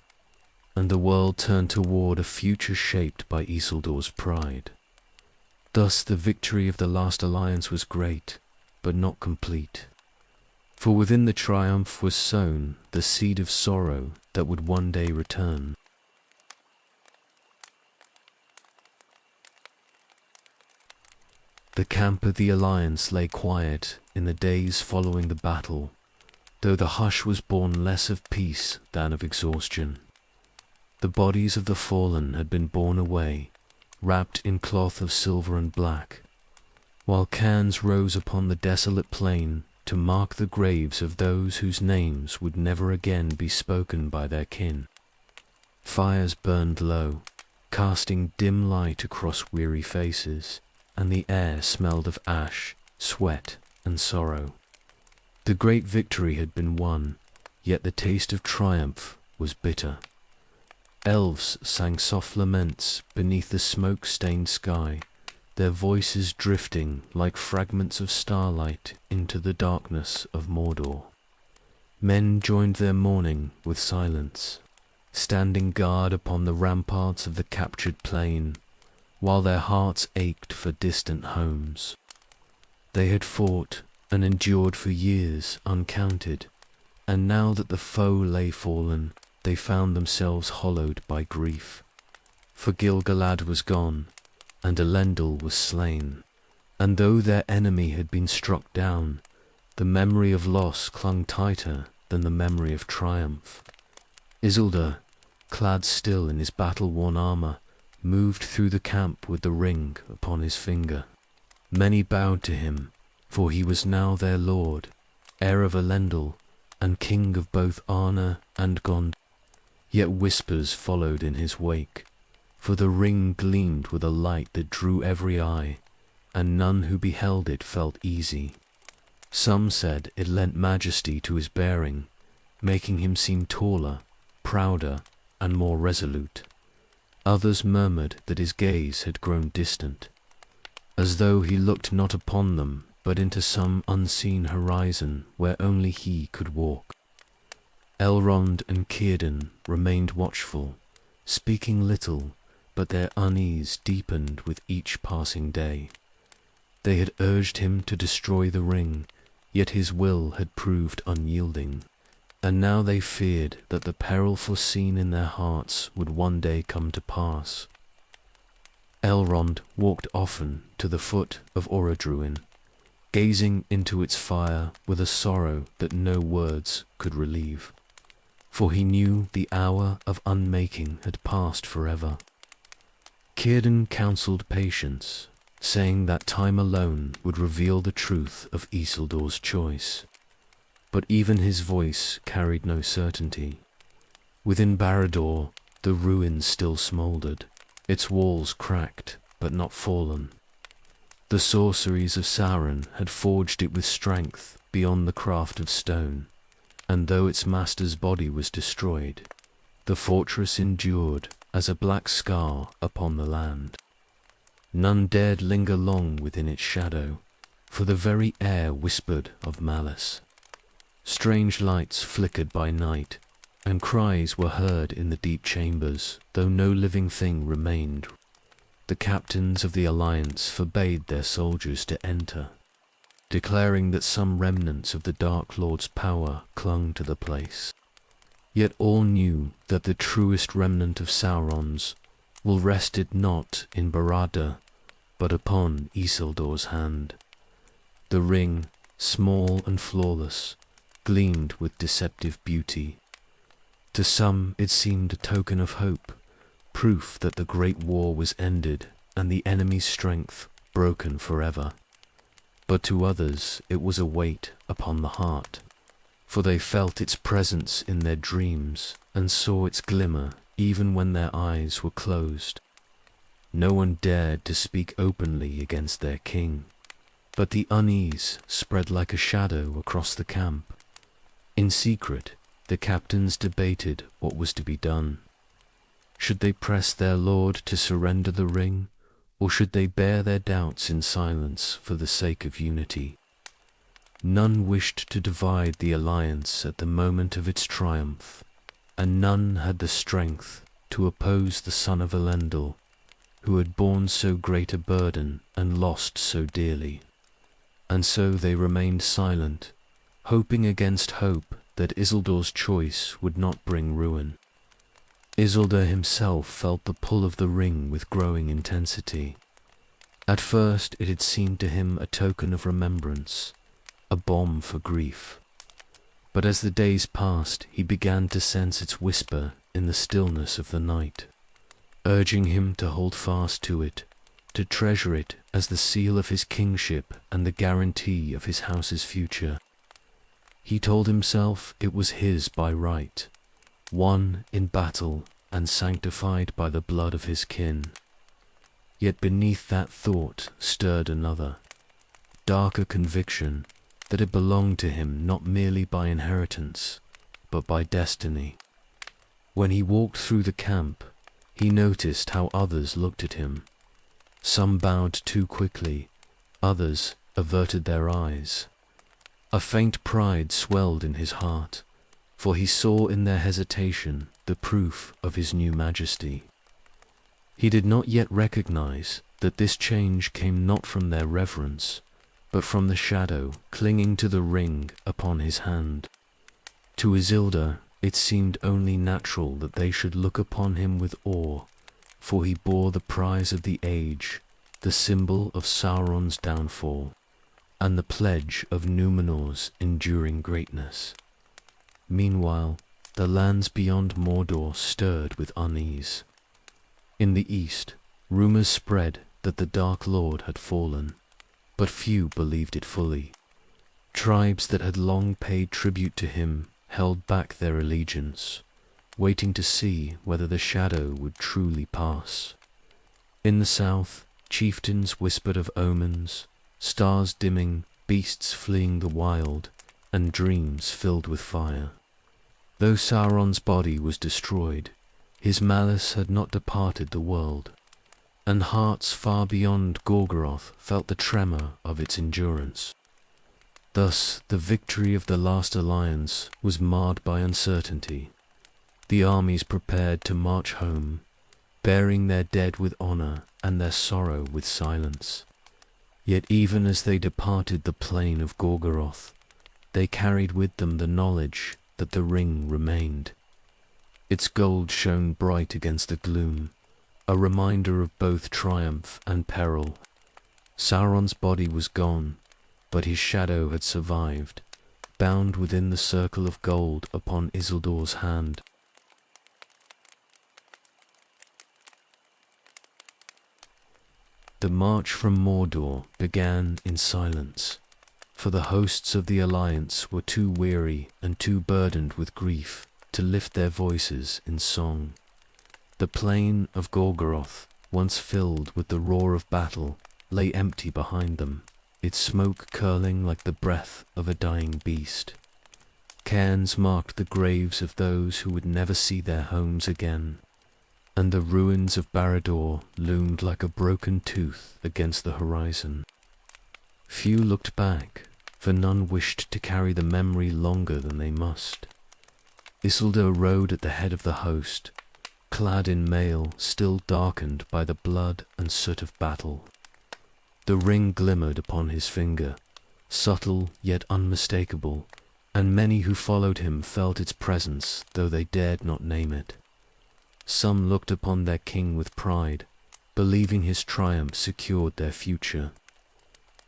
Speaker 1: and the world turned toward a future shaped by Isildur's pride. Thus the victory of the last alliance was great, but not complete, for within the triumph was sown the seed of sorrow that would one day return. The camp of the Alliance lay quiet in the days following the battle, though the hush was born less of peace than of exhaustion. The bodies of the fallen had been borne away, wrapped in cloth of silver and black, while cairns rose upon the desolate plain to mark the graves of those whose names would never again be spoken by their kin. Fires burned low, casting dim light across weary faces, and the air smelled of ash, sweat, and sorrow. The great victory had been won, yet the taste of triumph was bitter. Elves sang soft laments beneath the smoke-stained sky, their voices drifting like fragments of starlight into the darkness of Mordor. Men joined their mourning with silence, standing guard upon the ramparts of the captured plain, while their hearts ached for distant homes. They had fought and endured for years uncounted, and now that the foe lay fallen, they found themselves hollowed by grief. For Gil-galad was gone, and Elendil was slain, and though their enemy had been struck down, the memory of loss clung tighter than the memory of triumph. Isildur, clad still in his battle-worn armor, moved through the camp with the ring upon his finger. Many bowed to him, for he was now their lord, heir of Elendil, and king of both Arna and Gond. Yet whispers followed in his wake, for the ring gleamed with a light that drew every eye, and none who beheld it felt easy. Some said it lent majesty to his bearing, making him seem taller, prouder, and more resolute. Others murmured that his gaze had grown distant, as though he looked not upon them, but into some unseen horizon where only he could walk. Elrond and Círdan remained watchful, speaking little, but their unease deepened with each passing day. They had urged him to destroy the ring, yet his will had proved unyielding, and now they feared that the peril foreseen in their hearts would one day come to pass. Elrond walked often to the foot of Orodruin, gazing into its fire with a sorrow that no words could relieve, for he knew the hour of unmaking had passed forever. Círdan counselled patience, saying that time alone would reveal the truth of Isildur's choice. But even his voice carried no certainty. Within Barad-dûr, the ruins still smouldered, its walls cracked but not fallen. The sorceries of Sauron had forged it with strength beyond the craft of stone, and though its master's body was destroyed, the fortress endured as a black scar upon the land. None dared linger long within its shadow, for the very air whispered of malice. Strange lights flickered by night, and cries were heard in the deep chambers, though no living thing remained. The captains of the Alliance forbade their soldiers to enter, declaring that some remnants of the Dark Lord's power clung to the place. Yet all knew that the truest remnant of Sauron's will rested not in Barad-dûr, but upon Isildur's hand. The ring, small and flawless, gleamed with deceptive beauty. To some it seemed a token of hope, proof that the great war was ended and the enemy's strength broken forever. But to others it was a weight upon the heart, for they felt its presence in their dreams and saw its glimmer even when their eyes were closed. No one dared to speak openly against their king, but the unease spread like a shadow across the camp. In secret, the captains debated what was to be done. Should they press their lord to surrender the ring, or should they bear their doubts in silence for the sake of unity? None wished to divide the alliance at the moment of its triumph, and none had the strength to oppose the son of Elendil, who had borne so great a burden and lost so dearly. And so they remained silent, hoping against hope that Isildur's choice would not bring ruin. Isildur himself felt the pull of the ring with growing intensity. At first it had seemed to him a token of remembrance, a balm for grief. But as the days passed, he began to sense its whisper in the stillness of the night, urging him to hold fast to it, to treasure it as the seal of his kingship and the guarantee of his house's future. He told himself it was his by right, won in battle and sanctified by the blood of his kin. Yet beneath that thought stirred another, darker conviction that it belonged to him not merely by inheritance, but by destiny. When he walked through the camp, he noticed how others looked at him. Some bowed too quickly, others averted their eyes. A faint pride swelled in his heart, for he saw in their hesitation the proof of his new majesty. He did not yet recognize that this change came not from their reverence, but from the shadow clinging to the ring upon his hand. To Isildur it seemed only natural that they should look upon him with awe, for he bore the prize of the age, the symbol of Sauron's downfall, and the pledge of Númenor's enduring greatness. Meanwhile, the lands beyond Mordor stirred with unease. In the east, rumors spread that the Dark Lord had fallen, but few believed it fully. Tribes that had long paid tribute to him held back their allegiance, waiting to see whether the shadow would truly pass. In the south, chieftains whispered of omens, stars dimming, beasts fleeing the wild, and dreams filled with fire. Though Sauron's body was destroyed, his malice had not departed the world, and hearts far beyond Gorgoroth felt the tremor of its endurance. Thus, the victory of the last alliance was marred by uncertainty. The armies prepared to march home, bearing their dead with honor and their sorrow with silence. Yet even as they departed the plain of Gorgoroth, they carried with them the knowledge that the ring remained. Its gold shone bright against the gloom, a reminder of both triumph and peril. Sauron's body was gone, but his shadow had survived, bound within the circle of gold upon Isildur's hand. The march from Mordor began in silence, for the hosts of the Alliance were too weary and too burdened with grief to lift their voices in song. The plain of Gorgoroth, once filled with the roar of battle, lay empty behind them, its smoke curling like the breath of a dying beast. Cairns marked the graves of those who would never see their homes again, and the ruins of Barad-dûr loomed like a broken tooth against the horizon. Few looked back, for none wished to carry the memory longer than they must. Isildur rode at the head of the host, clad in mail still darkened by the blood and soot of battle. The ring glimmered upon his finger, subtle yet unmistakable, and many who followed him felt its presence, though they dared not name it. Some looked upon their king with pride, believing his triumph secured their future.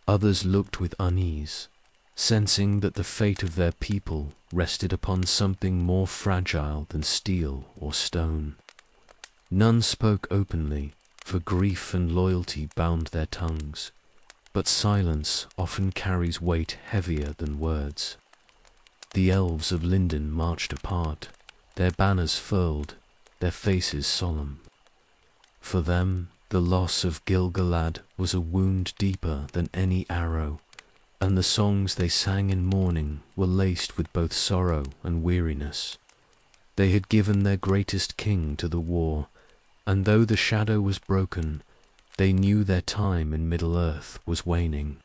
Speaker 1: Others looked with unease, sensing that the fate of their people rested upon something more fragile than steel or stone. None spoke openly, for grief and loyalty bound their tongues, but silence often carries weight heavier than words. The elves of Lindon marched apart, their banners furled, their faces solemn. For them, the loss of Gil-galad was a wound deeper than any arrow, and the songs they sang in mourning were laced with both sorrow and weariness. They had given their greatest king to the war, and though the shadow was broken, they knew their time in Middle-earth was waning.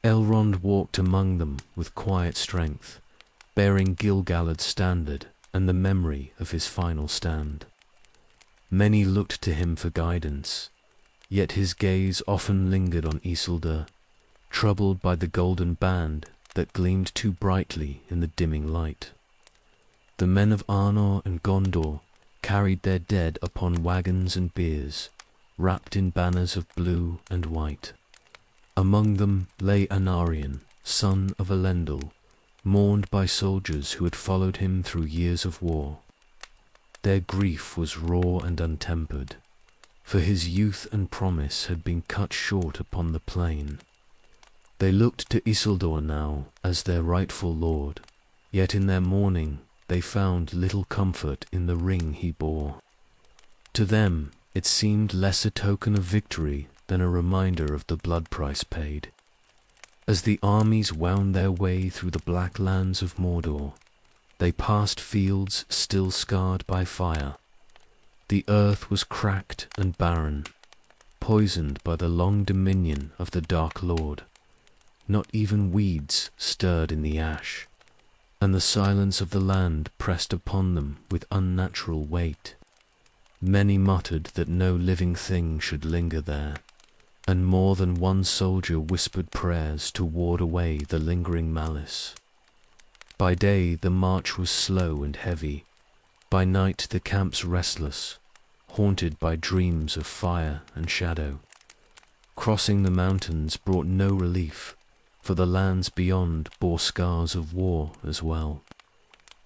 Speaker 1: Elrond walked among them with quiet strength, bearing Gil-galad's standard and the memory of his final stand. Many looked to him for guidance, yet his gaze often lingered on Isildur, troubled by the golden band that gleamed too brightly in the dimming light. The men of Arnor and Gondor carried their dead upon wagons and biers, wrapped in banners of blue and white. Among them lay Anarion, son of Elendil, mourned by soldiers who had followed him through years of war. Their grief was raw and untempered, for his youth and promise had been cut short upon the plain. They looked to Isildur now as their rightful lord, yet in their mourning they found little comfort in the ring he bore. To them it seemed less a token of victory than a reminder of the blood price paid. As the armies wound their way through the black lands of Mordor, they passed fields still scarred by fire. The earth was cracked and barren, poisoned by the long dominion of the Dark Lord. Not even weeds stirred in the ash, and the silence of the land pressed upon them with unnatural weight. Many muttered that no living thing should linger there, and more than one soldier whispered prayers to ward away the lingering malice. By day the march was slow and heavy, by night the camps restless, haunted by dreams of fire and shadow. Crossing the mountains brought no relief, for the lands beyond bore scars of war as well.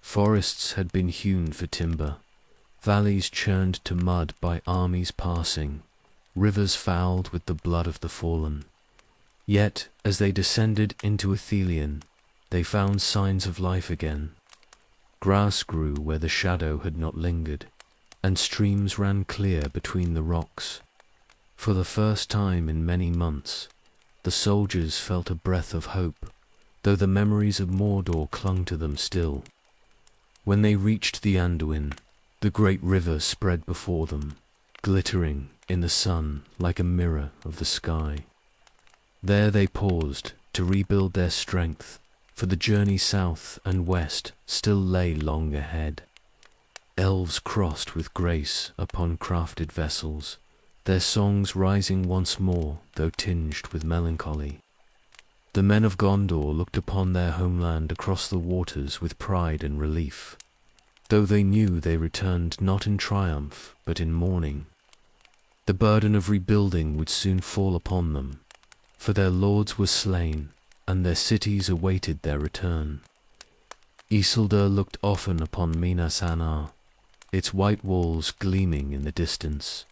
Speaker 1: Forests had been hewn for timber, valleys churned to mud by armies passing, rivers fouled with the blood of the fallen. Yet, as they descended into Ithilien, they found signs of life again. Grass grew where the shadow had not lingered, and streams ran clear between the rocks. For the first time in many months, the soldiers felt a breath of hope, though the memories of Mordor clung to them still. When they reached the Anduin, the great river spread before them, glittering in the sun like a mirror of the sky. There they paused to rebuild their strength, for the journey south and west still lay long ahead. Elves crossed with grace upon crafted vessels, their songs rising once more, though tinged with melancholy. The men of Gondor looked upon their homeland across the waters with pride and relief, though they knew they returned not in triumph, but in mourning. The burden of rebuilding would soon fall upon them, for their lords were slain, and their cities awaited their return. Isildur looked often upon Minas Annar, its white walls gleaming in the distance,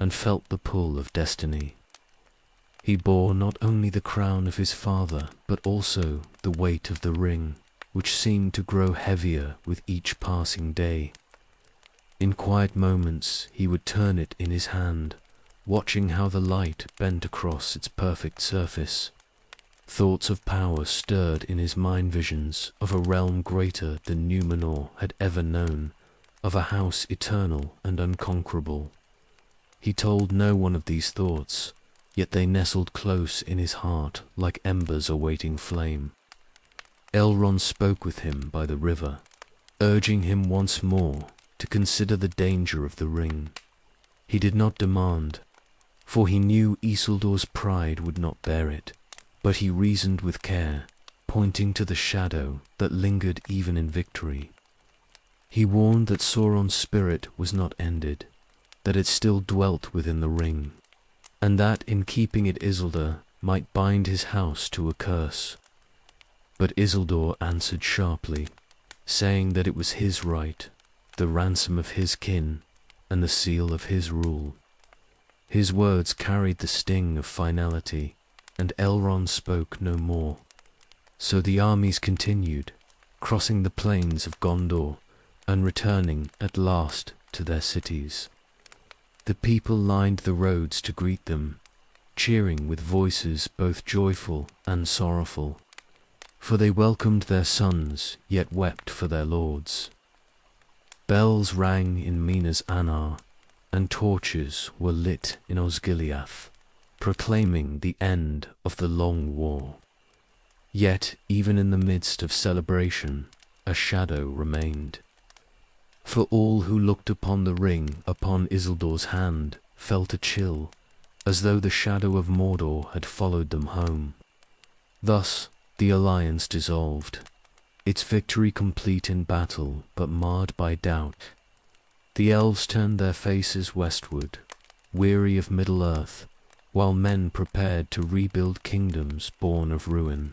Speaker 1: and felt the pull of destiny. He bore not only the crown of his father, but also the weight of the ring, which seemed to grow heavier with each passing day. In quiet moments he would turn it in his hand, watching how the light bent across its perfect surface. Thoughts of power stirred in his mind, visions of a realm greater than Numenor had ever known, of a house eternal and unconquerable. He told no one of these thoughts, yet they nestled close in his heart like embers awaiting flame. Elrond spoke with him by the river, urging him once more to consider the danger of the ring. He did not demand, for he knew Isildur's pride would not bear it, but he reasoned with care, pointing to the shadow that lingered even in victory. He warned that Sauron's spirit was not ended, that it still dwelt within the ring, and that in keeping it Isildur might bind his house to a curse. But Isildur answered sharply, saying that it was his right, the ransom of his kin, and the seal of his rule. His words carried the sting of finality, and Elrond spoke no more. So the armies continued, crossing the plains of Gondor, and returning at last to their cities. The people lined the roads to greet them, cheering with voices both joyful and sorrowful, for they welcomed their sons, yet wept for their lords. Bells rang in Minas Annar, and torches were lit in Osgiliath, proclaiming the end of the long war. Yet, even in the midst of celebration, a shadow remained. For all who looked upon the ring upon Isildur's hand felt a chill, as though the shadow of Mordor had followed them home. Thus the alliance dissolved, its victory complete in battle, but marred by doubt. The elves turned their faces westward, weary of Middle-earth, while men prepared to rebuild kingdoms born of ruin.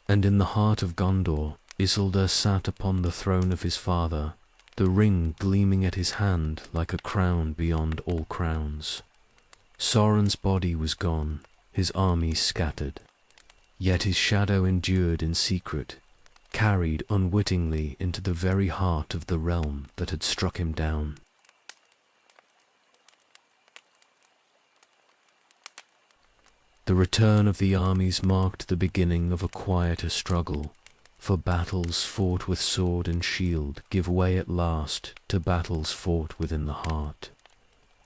Speaker 1: And in the heart of Gondor, Isildur sat upon the throne of his father, the ring gleaming at his hand like a crown beyond all crowns. Sauron's body was gone, his armies scattered, yet his shadow endured in secret, carried unwittingly into the very heart of the realm that had struck him down. The return of the armies marked the beginning of a quieter struggle, for battles fought with sword and shield give way at last to battles fought within the heart.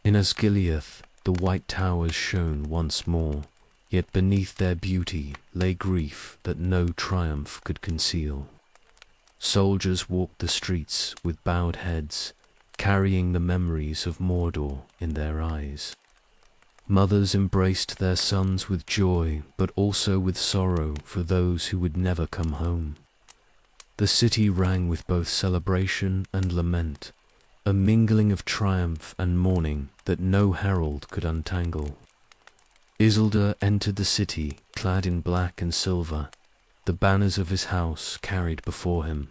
Speaker 1: In Osgiliath the white towers shone once more, yet beneath their beauty lay grief that no triumph could conceal. Soldiers walked the streets with bowed heads, carrying the memories of Mordor in their eyes. Mothers embraced their sons with joy, but also with sorrow for those who would never come home. The city rang with both celebration and lament, a mingling of triumph and mourning that no herald could untangle. Isildur entered the city clad in black and silver, the banners of his house carried before him.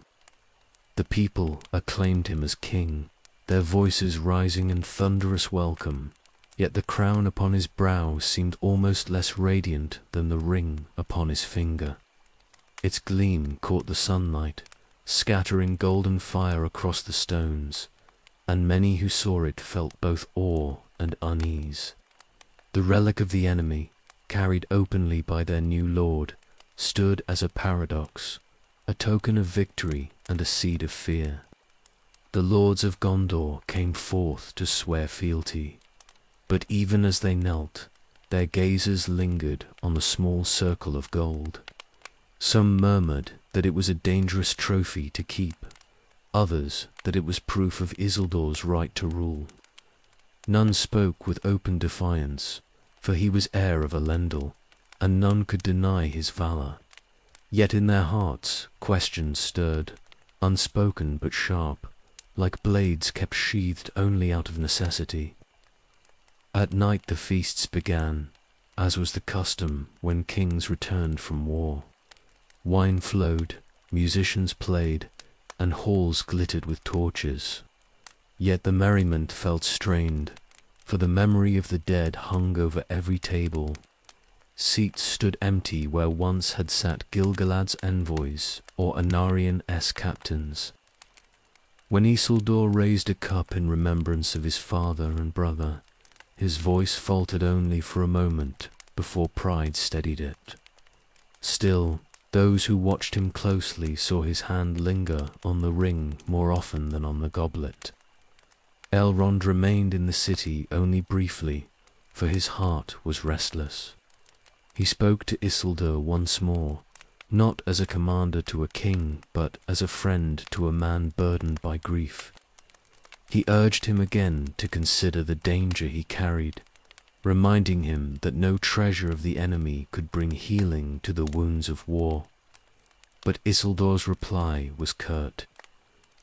Speaker 1: The people acclaimed him as king, their voices rising in thunderous welcome, yet the crown upon his brow seemed almost less radiant than the ring upon his finger. Its gleam caught the sunlight, scattering golden fire across the stones, and many who saw it felt both awe and unease. The relic of the enemy, carried openly by their new lord, stood as a paradox, a token of victory and a seed of fear. The lords of Gondor came forth to swear fealty, but even as they knelt, their gazes lingered on the small circle of gold. Some murmured that it was a dangerous trophy to keep, others that it was proof of Isildur's right to rule. None spoke with open defiance, for he was heir of Elendil, and none could deny his valor. Yet in their hearts questions stirred, unspoken but sharp, like blades kept sheathed only out of necessity. At night the feasts began, as was the custom when kings returned from war. Wine flowed, musicians played, and halls glittered with torches. Yet the merriment felt strained, for the memory of the dead hung over every table. Seats stood empty where once had sat Gil-galad's envoys or Anarion-esque captains. When Isildur raised a cup in remembrance of his father and brother, his voice faltered only for a moment before pride steadied it. Still, those who watched him closely saw his hand linger on the ring more often than on the goblet. Elrond remained in the city only briefly, for his heart was restless. He spoke to Isildur once more, not as a commander to a king, but as a friend to a man burdened by grief. He urged him again to consider the danger he carried, reminding him that no treasure of the enemy could bring healing to the wounds of war. But Isildur's reply was curt.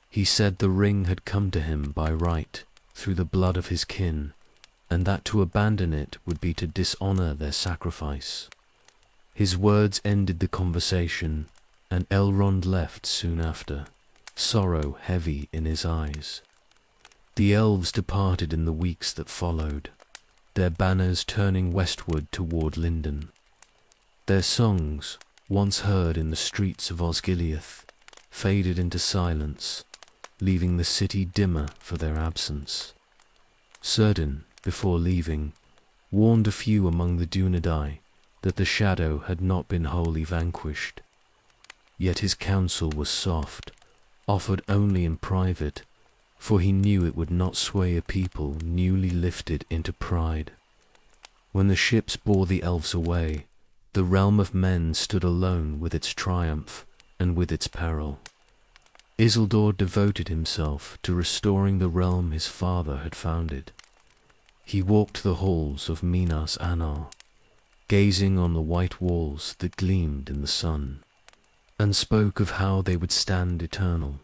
Speaker 1: He said the ring had come to him by right, through the blood of his kin, and that to abandon it would be to dishonor their sacrifice. His words ended the conversation, and Elrond left soon after, sorrow heavy in his eyes. The elves departed in the weeks that followed, their banners turning westward toward Lindon. Their songs, once heard in the streets of Osgiliath, faded into silence, leaving the city dimmer for their absence. Círdan, before leaving, warned a few among the Dunedain that the shadow had not been wholly vanquished. Yet his counsel was soft, offered only in private, for he knew it would not sway a people newly lifted into pride. When the ships bore the elves away, the realm of men stood alone with its triumph and with its peril. Isildur devoted himself to restoring the realm his father had founded. He walked the halls of Minas Annar, gazing on the white walls that gleamed in the sun, and spoke of how they would stand eternal.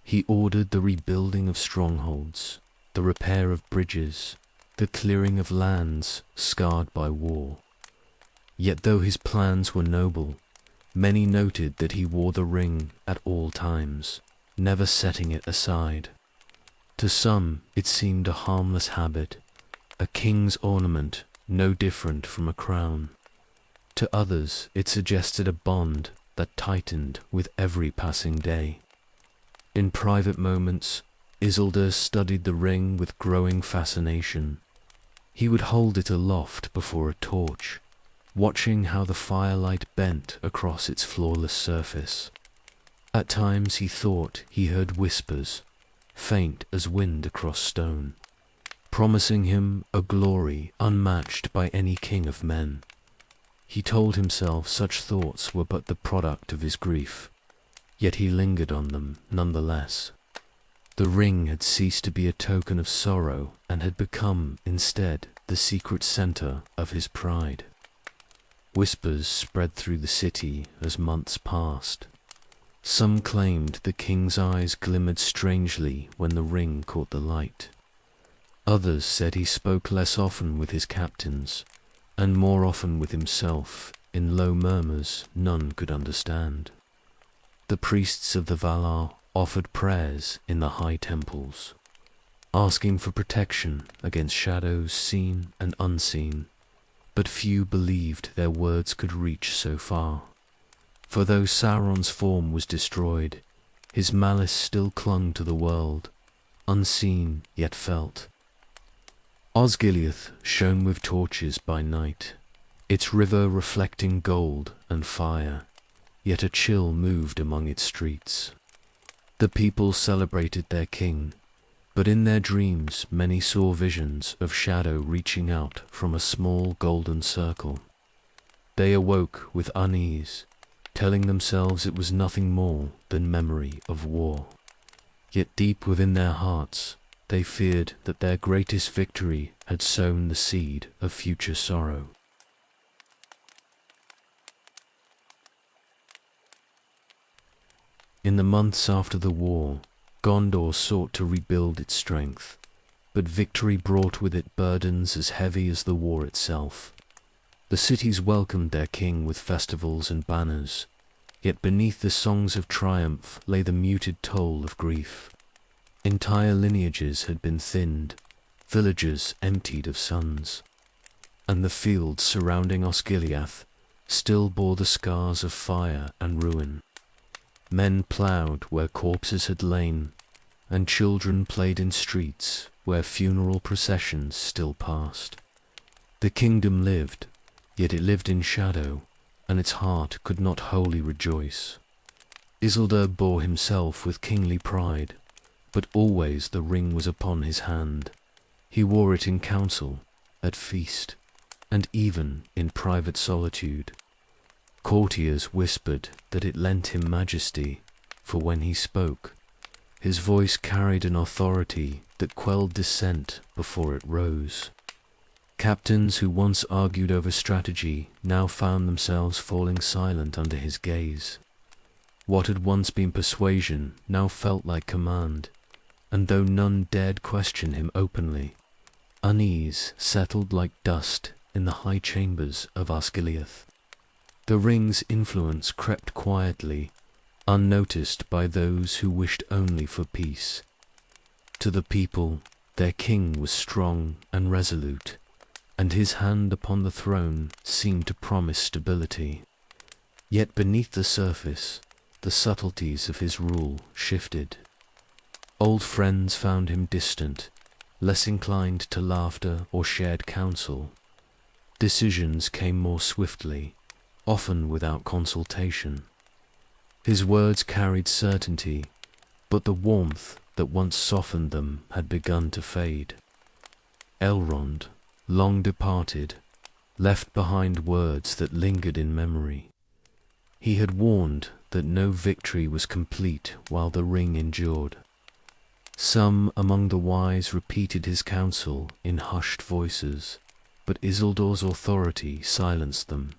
Speaker 1: He ordered the rebuilding of strongholds, the repair of bridges, the clearing of lands scarred by war. Yet though his plans were noble, many noted that he wore the ring at all times, never setting it aside. To some it seemed a harmless habit, a king's ornament no different from a crown. To others it suggested a bond that tightened with every passing day. In private moments, Isildur studied the ring with growing fascination. He would hold it aloft before a torch, watching how the firelight bent across its flawless surface. At times he thought he heard whispers, faint as wind across stone, promising him a glory unmatched by any king of men. He told himself such thoughts were but the product of his grief, yet he lingered on them nonetheless. The ring had ceased to be a token of sorrow and had become, instead, the secret center of his pride. Whispers spread through the city as months passed. Some claimed the king's eyes glimmered strangely when the ring caught the light. Others said he spoke less often with his captains, and more often with himself, in low murmurs none could understand. The priests of the Valar offered prayers in the high temples, asking for protection against shadows seen and unseen, but few believed their words could reach so far. For though Sauron's form was destroyed, his malice still clung to the world, unseen yet felt. Osgiliath shone with torches by night, its river reflecting gold and fire, yet a chill moved among its streets. The people celebrated their king, but in their dreams many saw visions of shadow reaching out from a small golden circle. They awoke with unease, telling themselves it was nothing more than memory of war. Yet deep within their hearts, they feared that their greatest victory had sown the seed of future sorrow. In the months after the war, Gondor sought to rebuild its strength, but victory brought with it burdens as heavy as the war itself. The cities welcomed their king with festivals and banners, yet beneath the songs of triumph lay the muted toll of grief. Entire lineages had been thinned, villages emptied of sons, and the fields surrounding Osgiliath still bore the scars of fire and ruin. Men ploughed where corpses had lain, and children played in streets where funeral processions still passed. The kingdom lived, yet it lived in shadow, and its heart could not wholly rejoice. Isildur bore himself with kingly pride, but always the ring was upon his hand. He wore it in council, at feast, and even in private solitude. Courtiers whispered that it lent him majesty, for when he spoke, his voice carried an authority that quelled dissent before it rose. Captains who once argued over strategy now found themselves falling silent under his gaze. What had once been persuasion now felt like command, and though none dared question him openly, unease settled like dust in the high chambers of Osgiliath. The ring's influence crept quietly, unnoticed by those who wished only for peace. To the people, their king was strong and resolute, and his hand upon the throne seemed to promise stability. Yet beneath the surface, the subtleties of his rule shifted. Old friends found him distant, less inclined to laughter or shared counsel. Decisions came more swiftly, often without consultation. His words carried certainty, but the warmth that once softened them had begun to fade. Elrond, long departed, left behind words that lingered in memory. He had warned that no victory was complete while the ring endured. Some among the wise repeated his counsel in hushed voices, but Isildur's authority silenced them.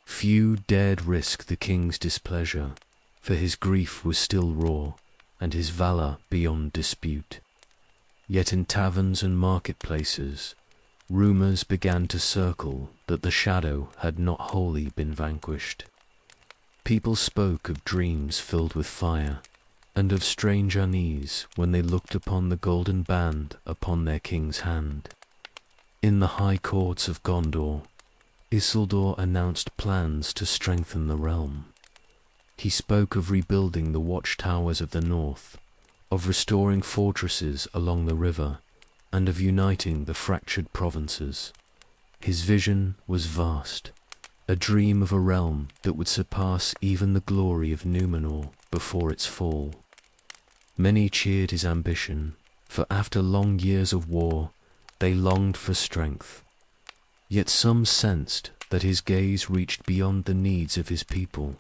Speaker 1: Few dared risk the king's displeasure, for his grief was still raw, and his valor beyond dispute. Yet in taverns and marketplaces, rumors began to circle that the shadow had not wholly been vanquished. People spoke of dreams filled with fire, and of strange unease when they looked upon the golden band upon their king's hand. In the high courts of Gondor, Isildur announced plans to strengthen the realm. He spoke of rebuilding the watchtowers of the north, of restoring fortresses along the river, and of uniting the fractured provinces. His vision was vast, a dream of a realm that would surpass even the glory of Númenor before its fall. Many cheered his ambition, for after long years of war, they longed for strength. Yet some sensed that his gaze reached beyond the needs of his people,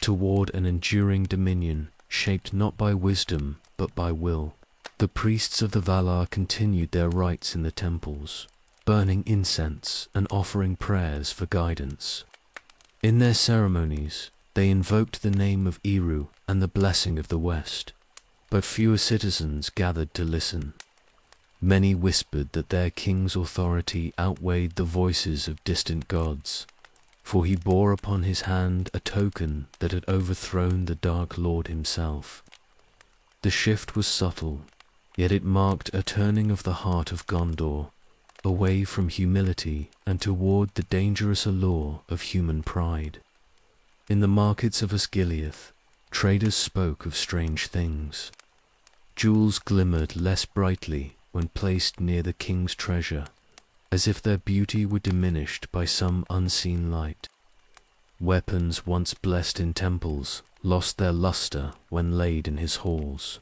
Speaker 1: toward an enduring dominion shaped not by wisdom but by will. The priests of the Valar continued their rites in the temples, burning incense and offering prayers for guidance. In their ceremonies, they invoked the name of Eru and the blessing of the West, but fewer citizens gathered to listen. Many whispered that their king's authority outweighed the voices of distant gods, for he bore upon his hand a token that had overthrown the Dark Lord himself. The shift was subtle, yet it marked a turning of the heart of Gondor, away from humility and toward the dangerous allure of human pride. In the markets of Osgiliath, traders spoke of strange things. Jewels glimmered less brightly when placed near the king's treasure, as if their beauty were diminished by some unseen light. Weapons once blessed in temples lost their luster when laid in his halls.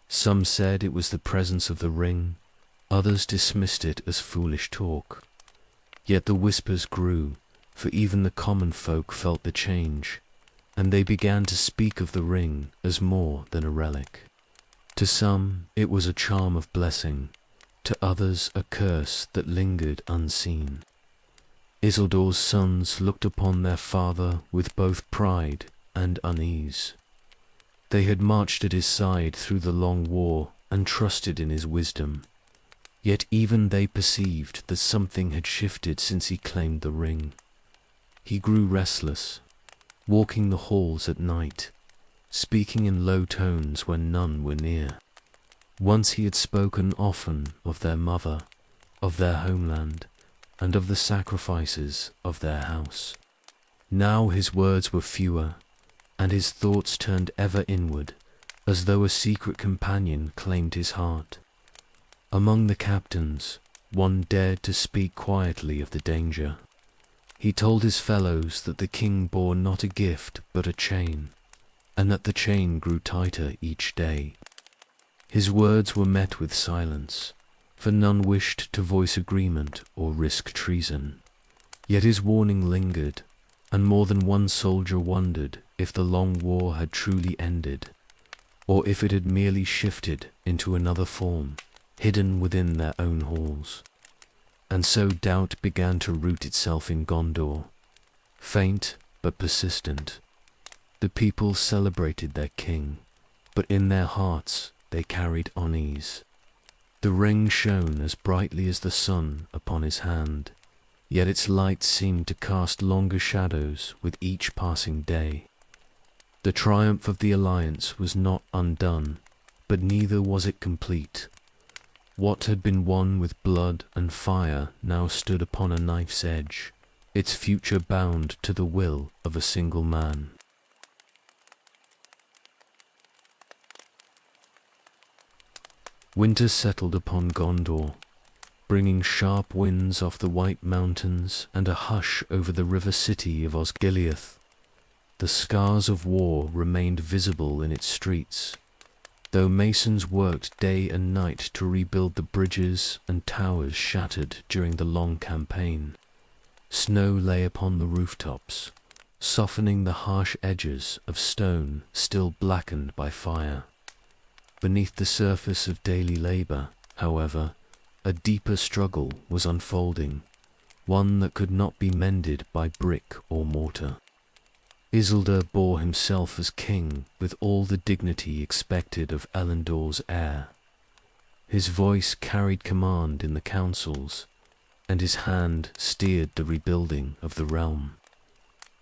Speaker 1: Some said it was the presence of the ring, others dismissed it as foolish talk. Yet the whispers grew, for even the common folk felt the change, and they began to speak of the ring as more than a relic. To some it was a charm of blessing, to others a curse that lingered unseen. Isildur's sons looked upon their father with both pride and unease. They had marched at his side through the long war and trusted in his wisdom, yet even they perceived that something had shifted since he claimed the ring. He grew restless, walking the halls at night, speaking in low tones when none were near. Once he had spoken often of their mother, of their homeland, and of the sacrifices of their house. Now his words were fewer, and his thoughts turned ever inward, as though a secret companion claimed his heart. Among the captains, one dared to speak quietly of the danger. He told his fellows that the king bore not a gift but a chain, and that the chain grew tighter each day. His words were met with silence, for none wished to voice agreement or risk treason. Yet his warning lingered, and more than one soldier wondered if the long war had truly ended, or if it had merely shifted into another form, hidden within their own halls. And so doubt began to root itself in Gondor, faint but persistent. The people celebrated their king, but in their hearts they carried unease. The ring shone as brightly as the sun upon his hand, yet its light seemed to cast longer shadows with each passing day. The triumph of the alliance was not undone, but neither was it complete. What had been won with blood and fire now stood upon a knife's edge, its future bound to the will of a single man. Winter settled upon Gondor, bringing sharp winds off the White Mountains and a hush over the river city of Osgiliath. The scars of war remained visible in its streets, though masons worked day and night to rebuild the bridges and towers shattered during the long campaign. Snow lay upon the rooftops, softening the harsh edges of stone still blackened by fire. Beneath the surface of daily labor, however, a deeper struggle was unfolding, one that could not be mended by brick or mortar. Isildur bore himself as king with all the dignity expected of Elendor's heir. His voice carried command in the councils, and his hand steered the rebuilding of the realm.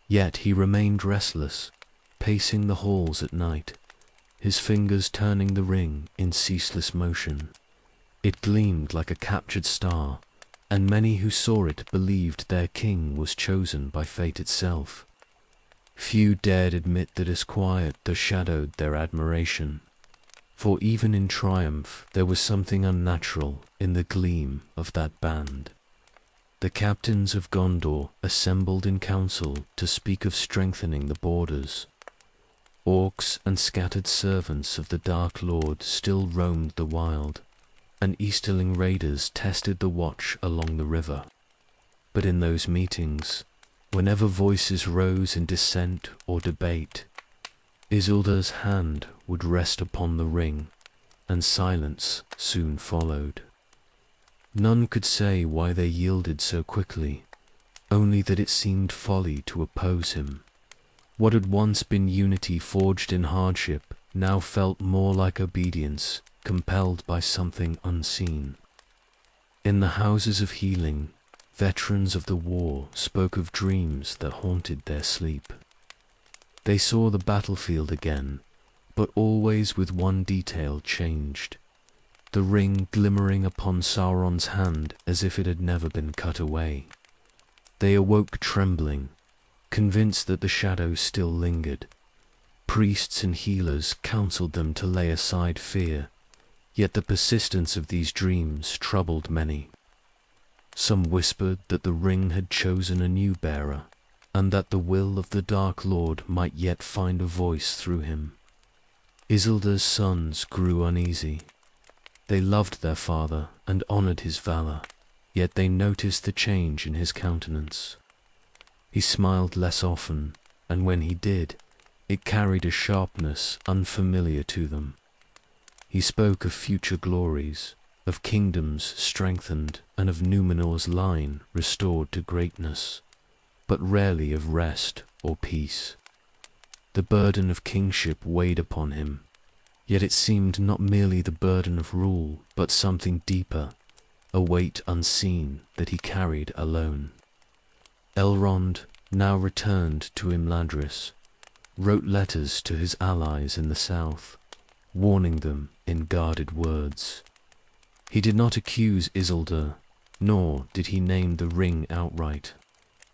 Speaker 1: Yet he remained restless, pacing the halls at night, his fingers turning the ring in ceaseless motion. It gleamed like a captured star, and many who saw it believed their king was chosen by fate itself. Few dared admit that its quiet thus shadowed their admiration, for even in triumph there was something unnatural in the gleam of that band. The captains of Gondor assembled in council to speak of strengthening the borders. Orcs and scattered servants of the Dark Lord still roamed the wild, and Easterling raiders tested the watch along the river. But in those meetings, whenever voices rose in dissent or debate, Isildur's hand would rest upon the ring, and silence soon followed. None could say why they yielded so quickly, only that it seemed folly to oppose him. What had once been unity forged in hardship now felt more like obedience, compelled by something unseen. In the houses of healing, veterans of the war spoke of dreams that haunted their sleep. They saw the battlefield again, but always with one detail changed: the ring glimmering upon Sauron's hand as if it had never been cut away. They awoke trembling, convinced that the shadow still lingered. Priests and healers counseled them to lay aside fear, yet the persistence of these dreams troubled many. Some whispered that the ring had chosen a new bearer, and that the will of the Dark Lord might yet find a voice through him. Isildur's sons grew uneasy. They loved their father and honored his valor, yet they noticed the change in his countenance. He smiled less often, and when he did, it carried a sharpness unfamiliar to them. He spoke of future glories, of kingdoms strengthened, and of Numenor's line restored to greatness, but rarely of rest or peace. The burden of kingship weighed upon him, yet it seemed not merely the burden of rule, but something deeper, a weight unseen that he carried alone. Elrond, now returned to Imladris, wrote letters to his allies in the south, warning them in guarded words. He did not accuse Isildur, nor did he name the ring outright,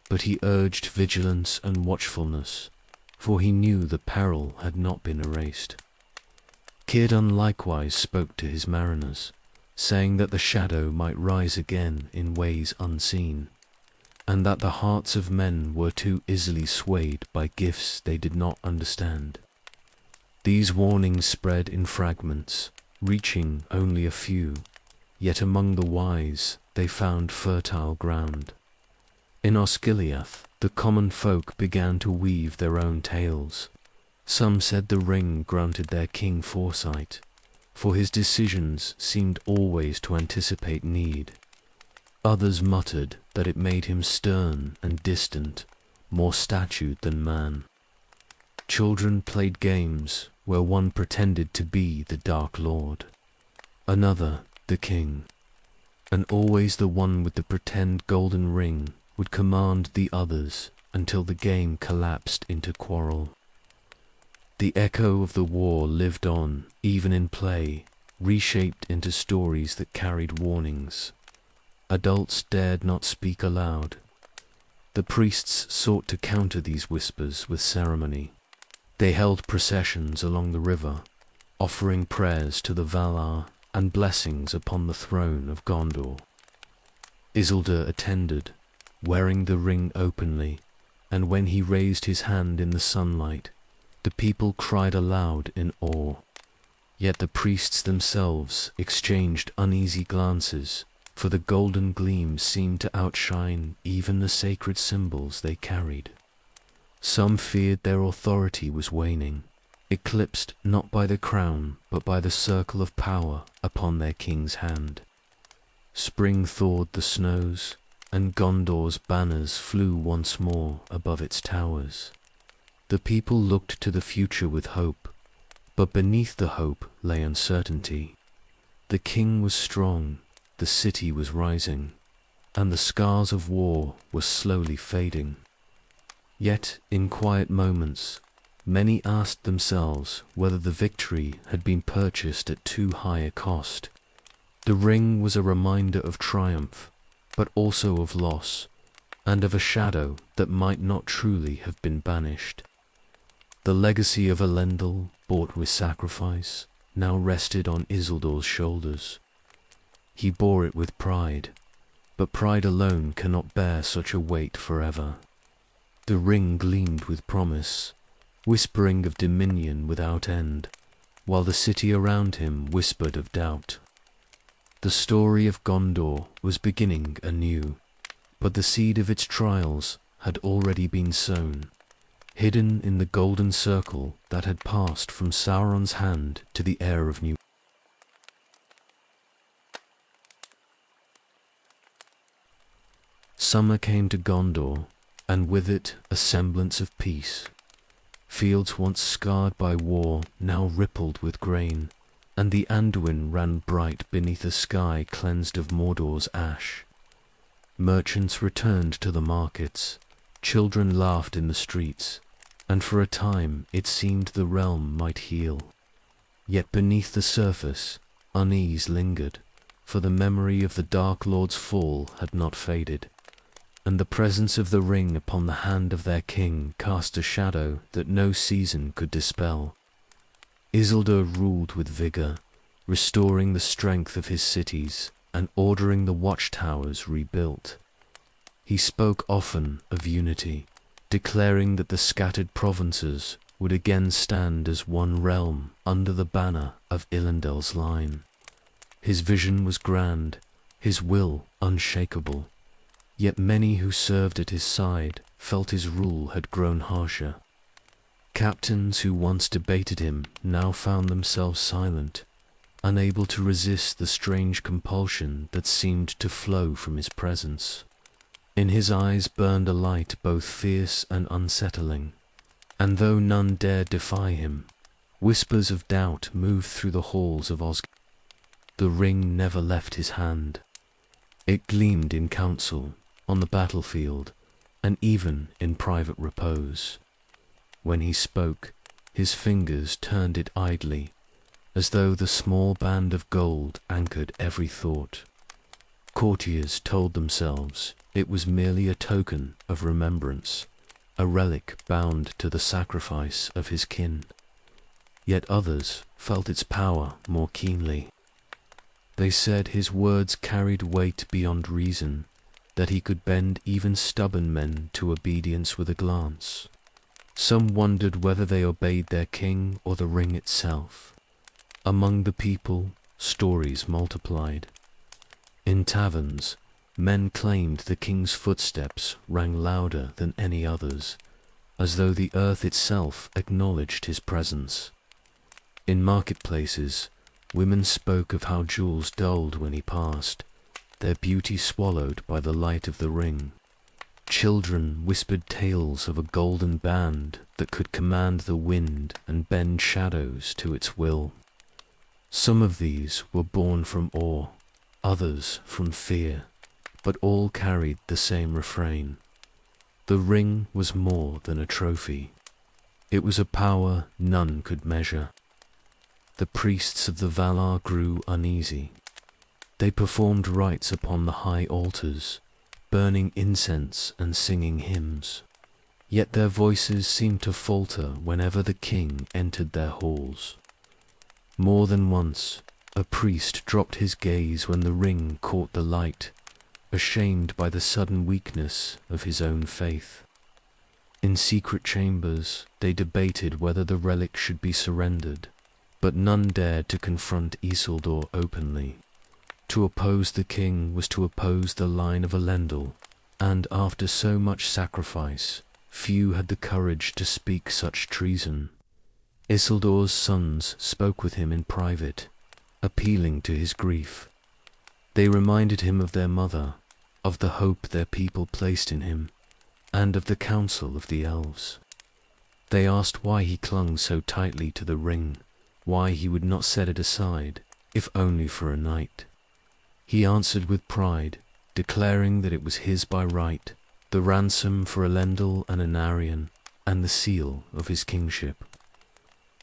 Speaker 1: but he urged vigilance and watchfulness, for he knew the peril had not been erased. Círdan likewise spoke to his mariners, saying that the shadow might rise again in ways unseen, and that the hearts of men were too easily swayed by gifts they did not understand. These warnings spread in fragments, reaching only a few, yet among the wise they found fertile ground. In Osgiliath, the common folk began to weave their own tales. Some said the ring granted their king foresight, for his decisions seemed always to anticipate need. Others muttered that it made him stern and distant, more statued than man. Children played games where one pretended to be the Dark Lord, another the king, and always the one with the pretend golden ring would command the others until the game collapsed into quarrel. The echo of the war lived on, even in play, reshaped into stories that carried warnings. Adults dared not speak aloud. The priests sought to counter these whispers with ceremony. They held processions along the river, offering prayers to the Valar and blessings upon the throne of Gondor. Isildur attended, wearing the ring openly, and when he raised his hand in the sunlight, the people cried aloud in awe. Yet the priests themselves exchanged uneasy glances, for the golden gleam seemed to outshine even the sacred symbols they carried. Some feared their authority was waning, eclipsed not by the crown but by the circle of power upon their king's hand. Spring thawed the snows, and Gondor's banners flew once more above its towers. The people looked to the future with hope, but beneath the hope lay uncertainty. The king was strong, the city was rising, and the scars of war were slowly fading. Yet, in quiet moments, many asked themselves whether the victory had been purchased at too high a cost. The ring was a reminder of triumph, but also of loss, and of a shadow that might not truly have been banished. The legacy of Elendil, bought with sacrifice, now rested on Isildur's shoulders. He bore it with pride, but pride alone cannot bear such a weight forever. The ring gleamed with promise, whispering of dominion without end, while the city around him whispered of doubt. The story of Gondor was beginning anew, but the seed of its trials had already been sown, hidden in the golden circle that had passed from Sauron's hand to the heir of New. Summer came to Gondor, and with it a semblance of peace. Fields once scarred by war now rippled with grain, and the Anduin ran bright beneath a sky cleansed of Mordor's ash. Merchants returned to the markets, children laughed in the streets, and for a time it seemed the realm might heal. Yet beneath the surface, unease lingered, for the memory of the Dark Lord's fall had not faded. and the presence of the ring upon the hand of their king cast a shadow that no season could dispel. Isildur ruled with vigor, restoring the strength of his cities and ordering the watchtowers rebuilt. He spoke often of unity, declaring that the scattered provinces would again stand as one realm under the banner of Ilandel's line. His vision was grand, his will unshakable, yet many who served at his side felt his rule had grown harsher. Captains who once debated him now found themselves silent, unable to resist the strange compulsion that seemed to flow from his presence. In his eyes burned a light both fierce and unsettling, and though none dared defy him, whispers of doubt moved through the halls of Osgiliath. The ring never left his hand. It gleamed in council, on the battlefield, and even in private repose. When he spoke, his fingers turned it idly, as though the small band of gold anchored every thought. Courtiers told themselves it was merely a token of remembrance, a relic bound to the sacrifice of his kin. Yet others felt its power more keenly. They said his words carried weight beyond reason, that he could bend even stubborn men to obedience with a glance. Some wondered whether they obeyed their king or the ring itself. Among the people, stories multiplied. In taverns, men claimed the king's footsteps rang louder than any others, as though the earth itself acknowledged his presence. In marketplaces, women spoke of how jewels dulled when he passed, their beauty swallowed by the light of the ring. Children whispered tales of a golden band that could command the wind and bend shadows to its will. Some of these were born from awe, others from fear, but all carried the same refrain. The ring was more than a trophy. It was a power none could measure. The priests of the Valar grew uneasy. They performed rites upon the high altars, burning incense and singing hymns. Yet their voices seemed to falter whenever the king entered their halls. More than once, a priest dropped his gaze when the ring caught the light, ashamed by the sudden weakness of his own faith. In secret chambers, they debated whether the relic should be surrendered, but none dared to confront Isildur openly. To oppose the king was to oppose the line of Elendil, and after so much sacrifice, few had the courage to speak such treason. Isildur's sons spoke with him in private, appealing to his grief. They reminded him of their mother, of the hope their people placed in him, and of the counsel of the elves. They asked why he clung so tightly to the ring, why he would not set it aside, if only for a night. He answered with pride, declaring that it was his by right, the ransom for Elendil and Anarion, and the seal of his kingship.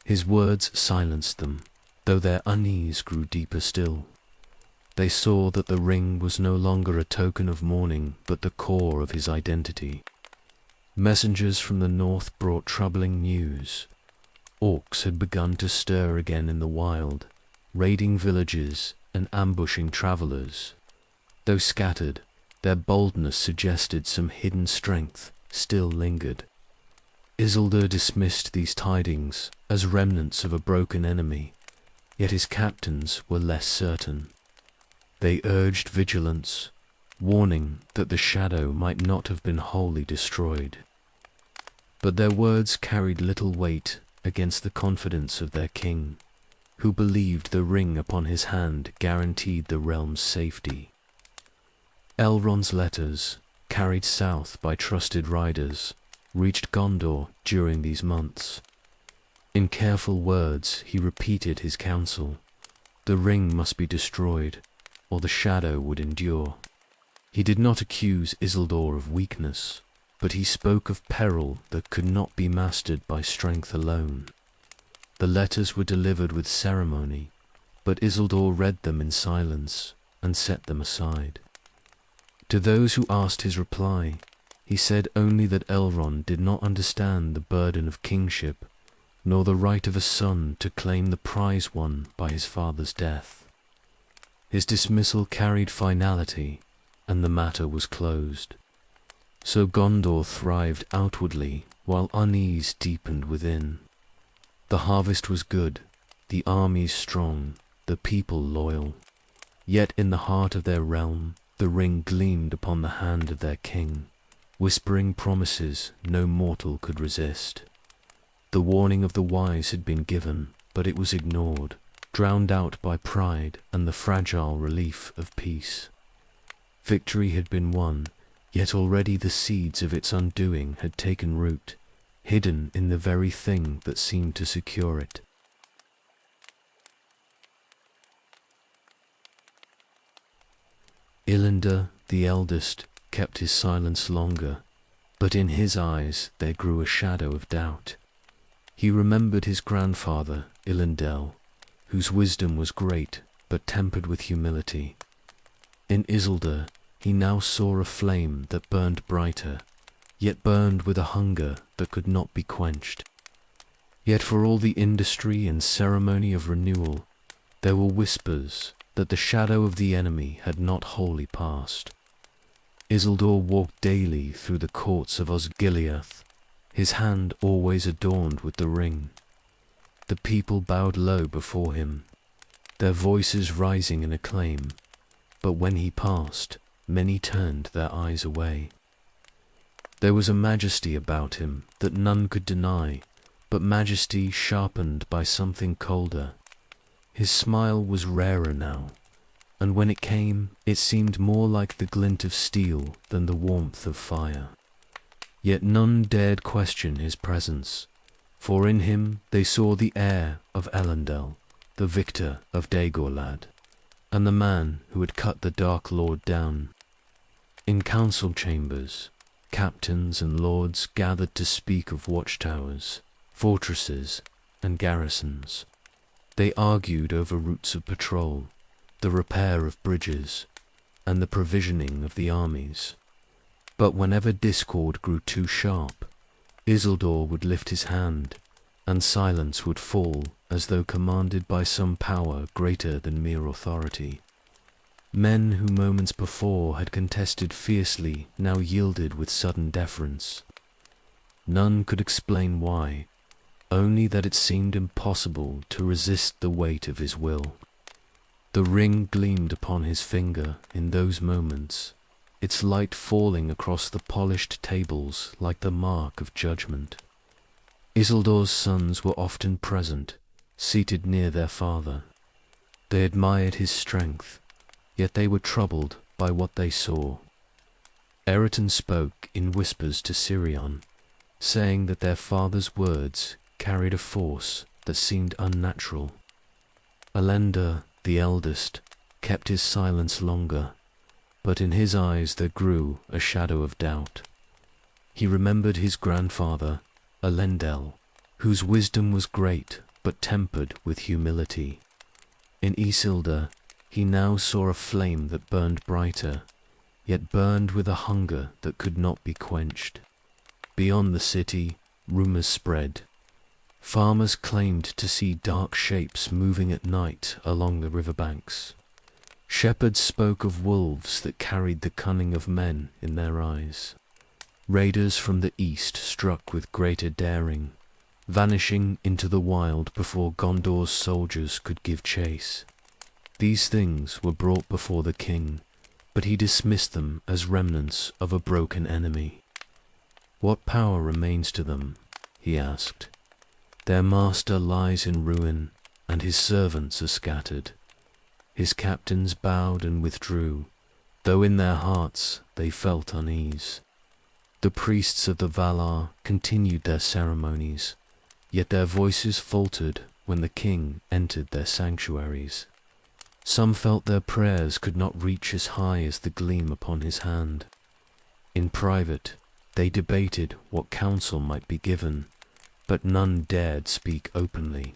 Speaker 1: His words silenced them, though their unease grew deeper still. They saw that the ring was no longer a token of mourning, but the core of his identity. Messengers from the north brought troubling news. Orcs had begun to stir again in the wild, raiding villages and ambushing travelers. Though scattered, their boldness suggested some hidden strength still lingered. Isildur dismissed these tidings as remnants of a broken enemy, yet his captains were less certain. They urged vigilance, warning that the shadow might not have been wholly destroyed. But their words carried little weight against the confidence of their king, who believed the ring upon his hand guaranteed the realm's safety. Elrond's letters, carried south by trusted riders, reached Gondor during these months. In careful words he repeated his counsel. The ring must be destroyed, or the shadow would endure. He did not accuse Isildur of weakness, but he spoke of peril that could not be mastered by strength alone. The letters were delivered with ceremony, but Isildur read them in silence and set them aside. To those who asked his reply, he said only that Elrond did not understand the burden of kingship, nor the right of a son to claim the prize won by his father's death. His dismissal carried finality, and the matter was closed. So Gondor thrived outwardly, while unease deepened within. The harvest was good, the armies strong, the people loyal. Yet in the heart of their realm, the ring gleamed upon the hand of their king, whispering promises no mortal could resist. The warning of the wise had been given, but it was ignored, drowned out by pride and the fragile relief of peace. Victory had been won, yet already the seeds of its undoing had taken root, hidden in the very thing that seemed to secure it. Isildur, the eldest, kept his silence longer, but in his eyes there grew a shadow of doubt. He remembered his grandfather, Elendil, whose wisdom was great, but tempered with humility. In Isildur, he now saw a flame that burned brighter, yet burned with a hunger that could not be quenched. Yet for all the industry and ceremony of renewal, there were whispers that the shadow of the enemy had not wholly passed. Isildur walked daily through the courts of Osgiliath, his hand always adorned with the ring. The people bowed low before him, their voices rising in acclaim, but when he passed, many turned their eyes away. There was a majesty about him that none could deny, but majesty sharpened by something colder. His smile was rarer now, and when it came, it seemed more like the glint of steel than the warmth of fire. Yet none dared question his presence, for in him they saw the heir of Elendil, the victor of Dagorlad, and the man who had cut the Dark Lord down. In council chambers, captains and lords gathered to speak of watchtowers, fortresses, and garrisons. They argued over routes of patrol, the repair of bridges, and the provisioning of the armies. But whenever discord grew too sharp, Isildur would lift his hand, and silence would fall as though commanded by some power greater than mere authority. Men who moments before had contested fiercely now yielded with sudden deference. None could explain why, only that it seemed impossible to resist the weight of his will. The ring gleamed upon his finger in those moments, its light falling across the polished tables like the mark of judgment. Isildur's sons were often present, seated near their father. They admired his strength, yet they were troubled by what they saw. Eretan spoke in whispers to Sirion, saying that their father's words carried a force that seemed unnatural. Elendil, the eldest, kept his silence longer, but in his eyes there grew a shadow of doubt. He remembered his grandfather, Elendil, whose wisdom was great but tempered with humility. In Isildur, he now saw a flame that burned brighter, yet burned with a hunger that could not be quenched. Beyond the city, rumors spread. Farmers claimed to see dark shapes moving at night along the riverbanks. Shepherds spoke of wolves that carried the cunning of men in their eyes. Raiders from the east struck with greater daring, vanishing into the wild before Gondor's soldiers could give chase. These things were brought before the king, but he dismissed them as remnants of a broken enemy. "What power remains to them?" he asked. "Their master lies in ruin, and his servants are scattered." His captains bowed and withdrew, though in their hearts they felt unease. The priests of the Valar continued their ceremonies, yet their voices faltered when the king entered their sanctuaries. Some felt their prayers could not reach as high as the gleam upon his hand. In private, they debated what counsel might be given, but none dared speak openly.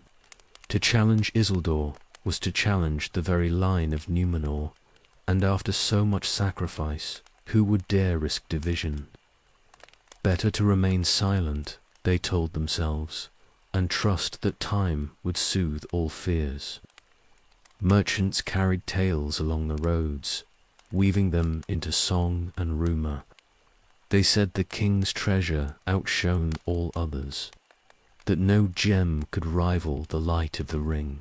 Speaker 1: To challenge Isildur was to challenge the very line of Númenor, and after so much sacrifice, who would dare risk division? Better to remain silent, they told themselves, and trust that time would soothe all fears. Merchants carried tales along the roads, weaving them into song and rumor. They said the king's treasure outshone all others, that no gem could rival the light of the ring.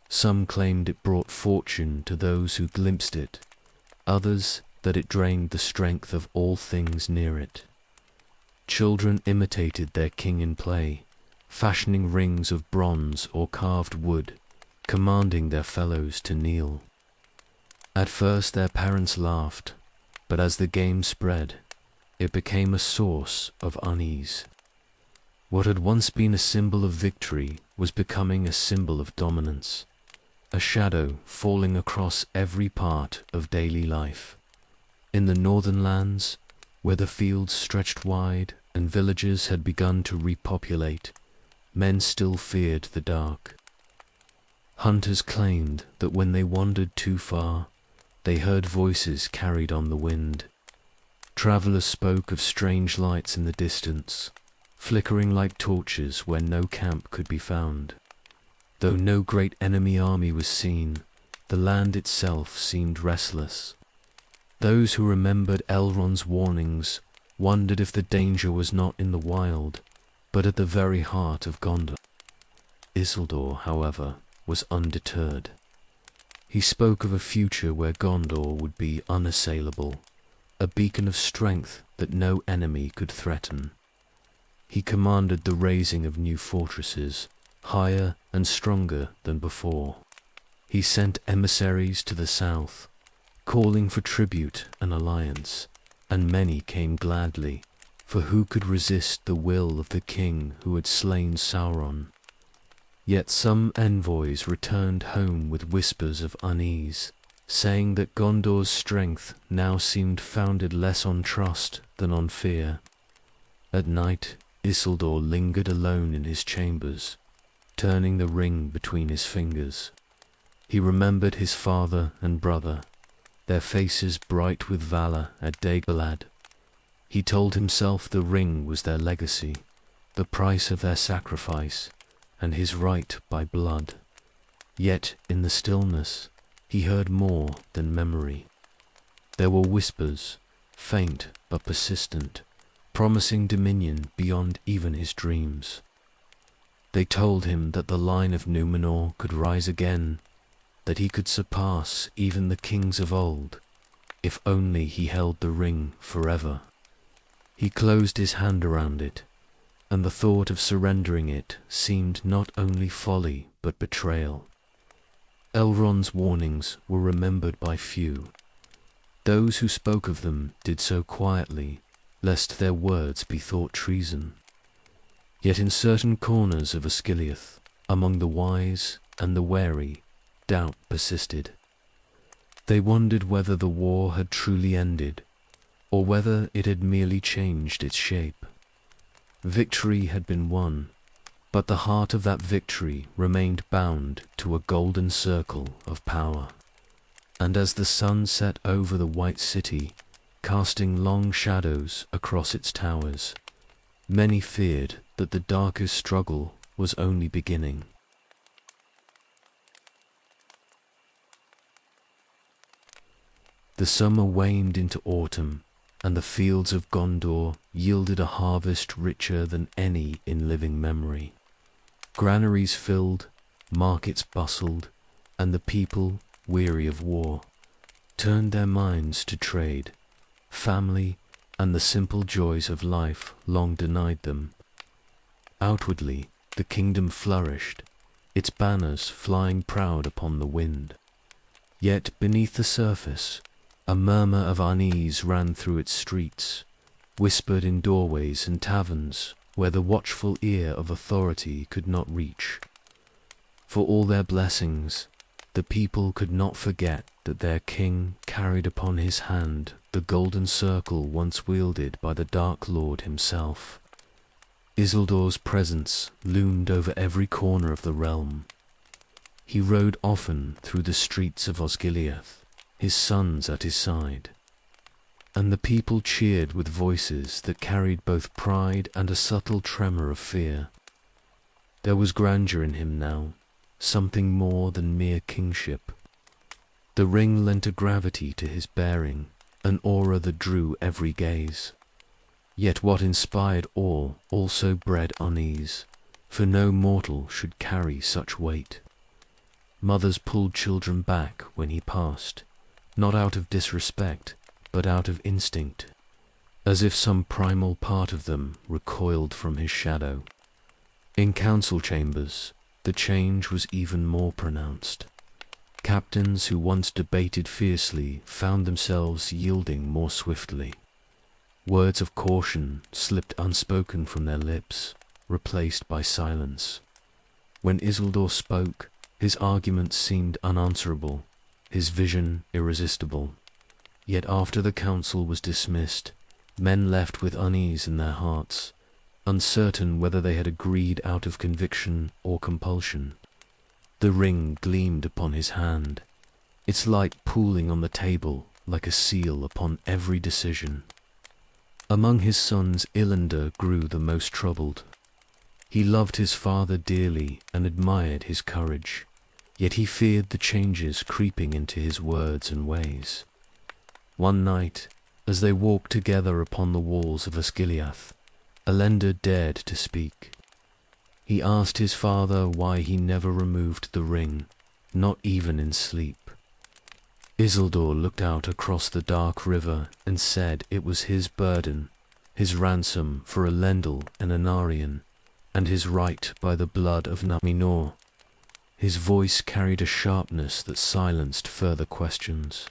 Speaker 1: Some claimed it brought fortune to those who glimpsed it, others that it drained the strength of all things near it. Children imitated their king in play, fashioning rings of bronze or carved wood, commanding their fellows to kneel. At first their parents laughed, but as the game spread, it became a source of unease. What had once been a symbol of victory was becoming a symbol of dominance, a shadow falling across every part of daily life. In the northern lands, where the fields stretched wide and villages had begun to repopulate, men still feared the dark. Hunters claimed that when they wandered too far, they heard voices carried on the wind. Travelers spoke of strange lights in the distance, flickering like torches where no camp could be found. Though no great enemy army was seen, the land itself seemed restless. Those who remembered Elrond's warnings wondered if the danger was not in the wild, but at the very heart of Gondor. Isildur, however, was undeterred. He spoke of a future where Gondor would be unassailable, a beacon of strength that no enemy could threaten. He commanded the raising of new fortresses, higher and stronger than before. He sent emissaries to the south, calling for tribute and alliance, and many came gladly, for who could resist the will of the king who had slain Sauron? Yet some envoys returned home with whispers of unease, saying that Gondor's strength now seemed founded less on trust than on fear. At night, Isildur lingered alone in his chambers, turning the ring between his fingers. He remembered his father and brother, their faces bright with valor at Dagobah. He told himself the ring was their legacy, the price of their sacrifice, and his right by blood. Yet in the stillness, he heard more than memory. There were whispers, faint but persistent, promising dominion beyond even his dreams. They told him that the line of Númenor could rise again, that he could surpass even the kings of old, if only he held the ring forever. He closed his hand around it, and the thought of surrendering it seemed not only folly but betrayal. Elrond's warnings were remembered by few. Those who spoke of them did so quietly, lest their words be thought treason. Yet in certain corners of Osgiliath, among the wise and the wary, doubt persisted. They wondered whether the war had truly ended, or whether it had merely changed its shape. Victory had been won, but the heart of that victory remained bound to a golden circle of power. And as the sun set over the white city, casting long shadows across its towers, many feared that the darkest struggle was only beginning. The summer waned into autumn, and the fields of Gondor yielded a harvest richer than any in living memory. Granaries filled, markets bustled, and the people, weary of war, turned their minds to trade. Family and the simple joys of life long denied them. Outwardly, the kingdom flourished, its banners flying proud upon the wind. Yet beneath the surface, a murmur of unease ran through its streets, whispered in doorways and taverns where the watchful ear of authority could not reach. For all their blessings, the people could not forget that their king carried upon his hand the golden circle once wielded by the Dark Lord himself. Isildur's presence loomed over every corner of the realm. He rode often through the streets of Osgiliath, his sons at his side. and the people cheered with voices that carried both pride and a subtle tremor of fear. There was grandeur in him now, something more than mere kingship. The ring lent a gravity to his bearing, an aura that drew every gaze. Yet what inspired awe also bred unease, for no mortal should carry such weight. Mothers pulled children back when he passed, not out of disrespect, but out of instinct, as if some primal part of them recoiled from his shadow. In council chambers, the change was even more pronounced. Captains who once debated fiercely found themselves yielding more swiftly. Words of caution slipped unspoken from their lips, replaced by silence. When Isildur spoke, his arguments seemed unanswerable, his vision irresistible. Yet after the council was dismissed, men left with unease in their hearts, uncertain whether they had agreed out of conviction or compulsion. The ring gleamed upon his hand, its light pooling on the table like a seal upon every decision. Among his sons Illander grew the most troubled. He loved his father dearly and admired his courage, yet he feared the changes creeping into his words and ways. One night, as they walked together upon the walls of Osgiliath, Illander dared to speak. He asked his father why he never removed the ring, not even in sleep. Isildur looked out across the dark river and said it was his burden, his ransom for Elendil and Anarion, and his right by the blood of Numenor. His voice carried a sharpness that silenced further questions.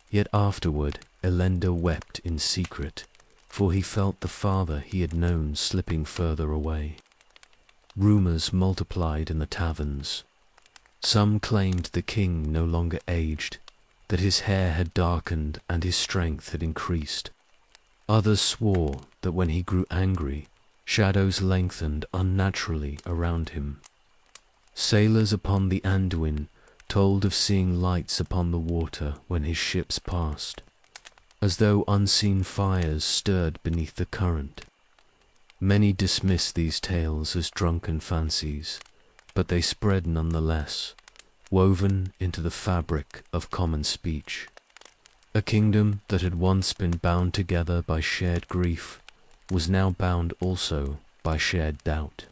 Speaker 1: Yet afterward Elendil wept in secret, for he felt the father he had known slipping further away. Rumours multiplied in the taverns. Some claimed the king no longer aged, that his hair had darkened and his strength had increased. Others swore that when he grew angry, shadows lengthened unnaturally around him. Sailors upon the Anduin told of seeing lights upon the water when his ships passed, as though unseen fires stirred beneath the current. Many dismissed these tales as drunken fancies, but they spread nonetheless, woven into the fabric of common speech. A kingdom that had once been bound together by shared grief was now bound also by shared doubt.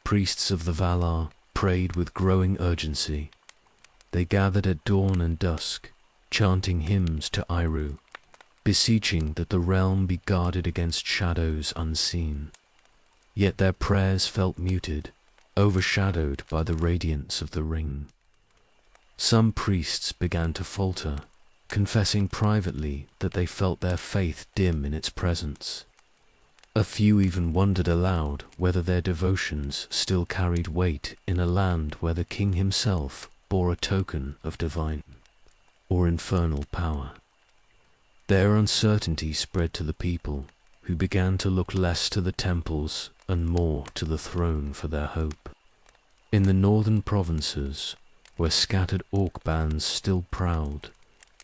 Speaker 1: Priests of the Valar prayed with growing urgency. They gathered at dawn and dusk, chanting hymns to Iru, beseeching that the realm be guarded against shadows unseen. Yet their prayers felt muted, overshadowed by the radiance of the ring. Some priests began to falter, confessing privately that they felt their faith dim in its presence. A few even wondered aloud whether their devotions still carried weight in a land where the king himself bore a token of divine or infernal power. Their uncertainty spread to the people, who began to look less to the temples and more to the throne for their hope. In the northern provinces, where scattered orc bands still prowled,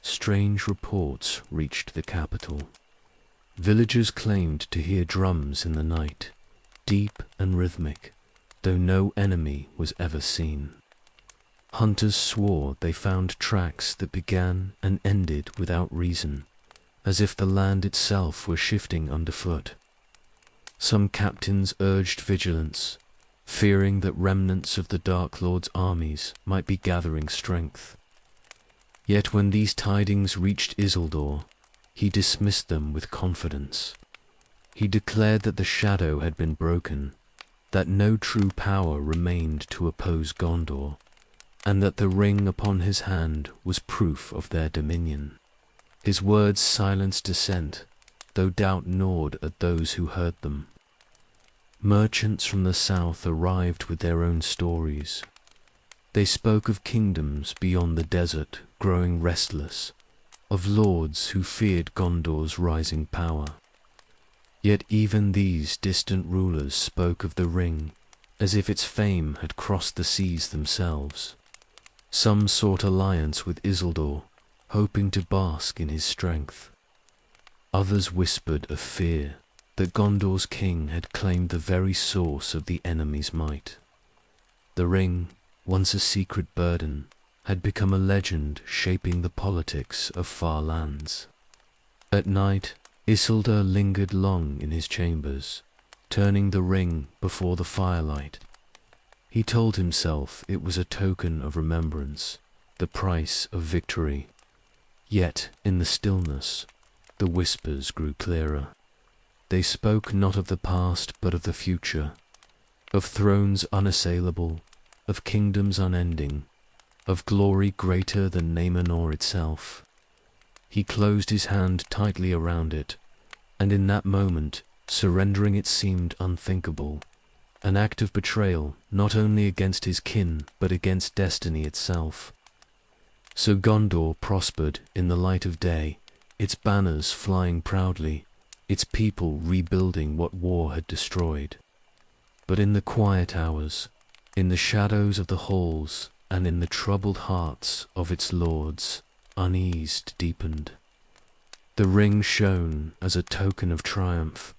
Speaker 1: strange reports reached the capital. Villagers claimed to hear drums in the night, deep and rhythmic, though no enemy was ever seen. Hunters swore they found tracks that began and ended without reason, as if the land itself were shifting underfoot. Some captains urged vigilance, fearing that remnants of the Dark Lord's armies might be gathering strength. Yet when these tidings reached Isildur, he dismissed them with confidence. He declared that the shadow had been broken, that no true power remained to oppose Gondor, and that the ring upon his hand was proof of their dominion. His words silenced dissent, though doubt gnawed at those who heard them. Merchants from the south arrived with their own stories. They spoke of kingdoms beyond the desert growing restless, of lords who feared Gondor's rising power. Yet even these distant rulers spoke of the ring as if its fame had crossed the seas themselves. Some sought alliance with Isildur, hoping to bask in his strength. Others whispered of fear, that Gondor's king had claimed the very source of the enemy's might. The ring, once a secret burden, had become a legend shaping the politics of far lands. At night, Isildur lingered long in his chambers, turning the ring before the firelight. He told himself it was a token of remembrance, the price of victory. Yet, in the stillness, the whispers grew clearer. They spoke not of the past but of the future, of thrones unassailable, of kingdoms unending, of glory greater than Numenor itself. He closed his hand tightly around it, and in that moment, surrendering it seemed unthinkable, an act of betrayal not only against his kin but against destiny itself. So Gondor prospered in the light of day, its banners flying proudly, its people rebuilding what war had destroyed. But in the quiet hours, in the shadows of the halls, and in the troubled hearts of its lords, unease deepened. The ring shone as a token of triumph,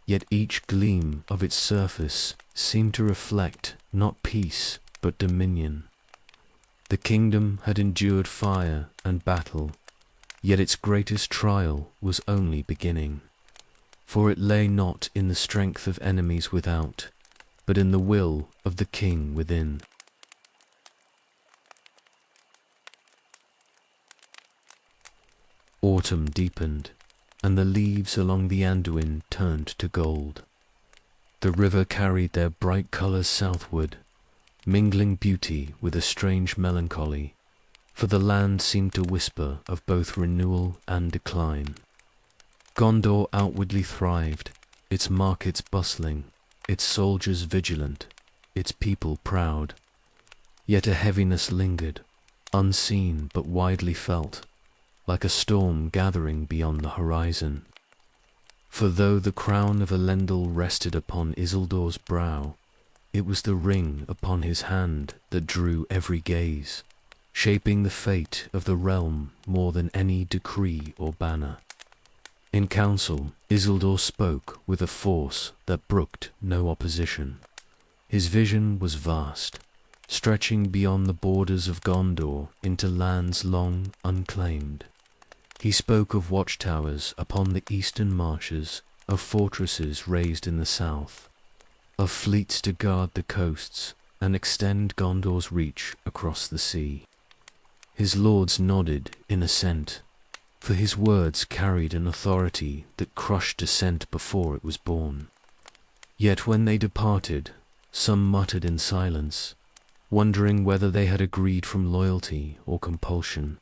Speaker 1: yet each gleam of its surface seemed to reflect not peace but dominion. The kingdom had endured fire and battle, yet its greatest trial was only beginning, for it lay not in the strength of enemies without, but in the will of the king within. Autumn deepened, and the leaves along the Anduin turned to gold. The river carried their bright colours southward, mingling beauty with a strange melancholy, for the land seemed to whisper of both renewal and decline. Gondor outwardly thrived, its markets bustling, its soldiers vigilant, its people proud. Yet a heaviness lingered, unseen but widely felt, like a storm gathering beyond the horizon. For though the crown of Elendil rested upon Isildur's brow, it was the ring upon his hand that drew every gaze, shaping the fate of the realm more than any decree or banner. In council, Isildur spoke with a force that brooked no opposition. His vision was vast, stretching beyond the borders of Gondor into lands long unclaimed. He spoke of watchtowers upon the eastern marshes, of fortresses raised in the south, of fleets to guard the coasts and extend Gondor's reach across the sea. His lords nodded in assent, for his words carried an authority that crushed dissent before it was born. Yet when they departed, some muttered in silence, wondering whether they had agreed from loyalty or compulsion.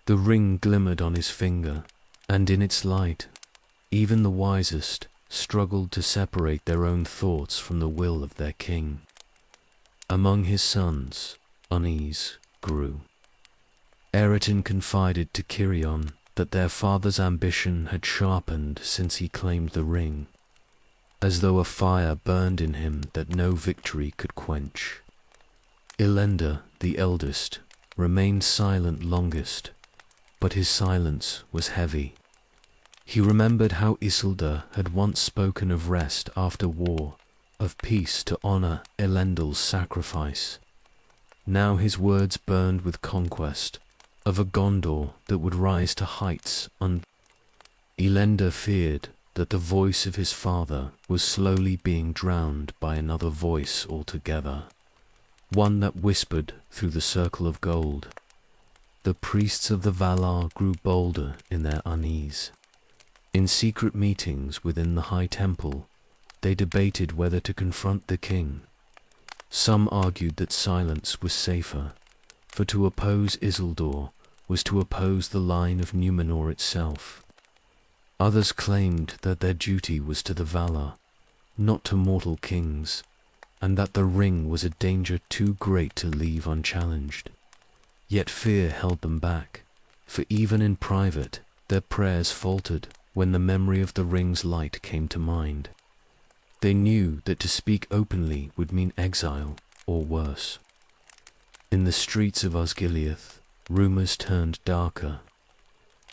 Speaker 1: The ring glimmered on his finger, and in its light, even the wisest struggled to separate their own thoughts from the will of their king. Among his sons, unease grew. Eretin confided to Cirion that their father's ambition had sharpened since he claimed the ring, as though a fire burned in him that no victory could quench. Elendil, the eldest, remained silent longest, but his silence was heavy. He remembered how Isildur had once spoken of rest after war, of peace to honor Elendil's sacrifice. Now his words burned with conquest, of a Gondor that would rise to heights Elendil feared that the voice of his father was slowly being drowned by another voice altogether, one that whispered through the circle of gold. The priests of the Valar grew bolder in their unease. In secret meetings within the High Temple, they debated whether to confront the king. Some argued that silence was safer, for to oppose Isildur was to oppose the line of Numenor itself. Others claimed that their duty was to the Valar, not to mortal kings, and that the ring was a danger too great to leave unchallenged. Yet fear held them back, for even in private their prayers faltered when the memory of the ring's light came to mind. They knew that to speak openly would mean exile, or worse. In the streets of Osgiliath, rumors turned darker.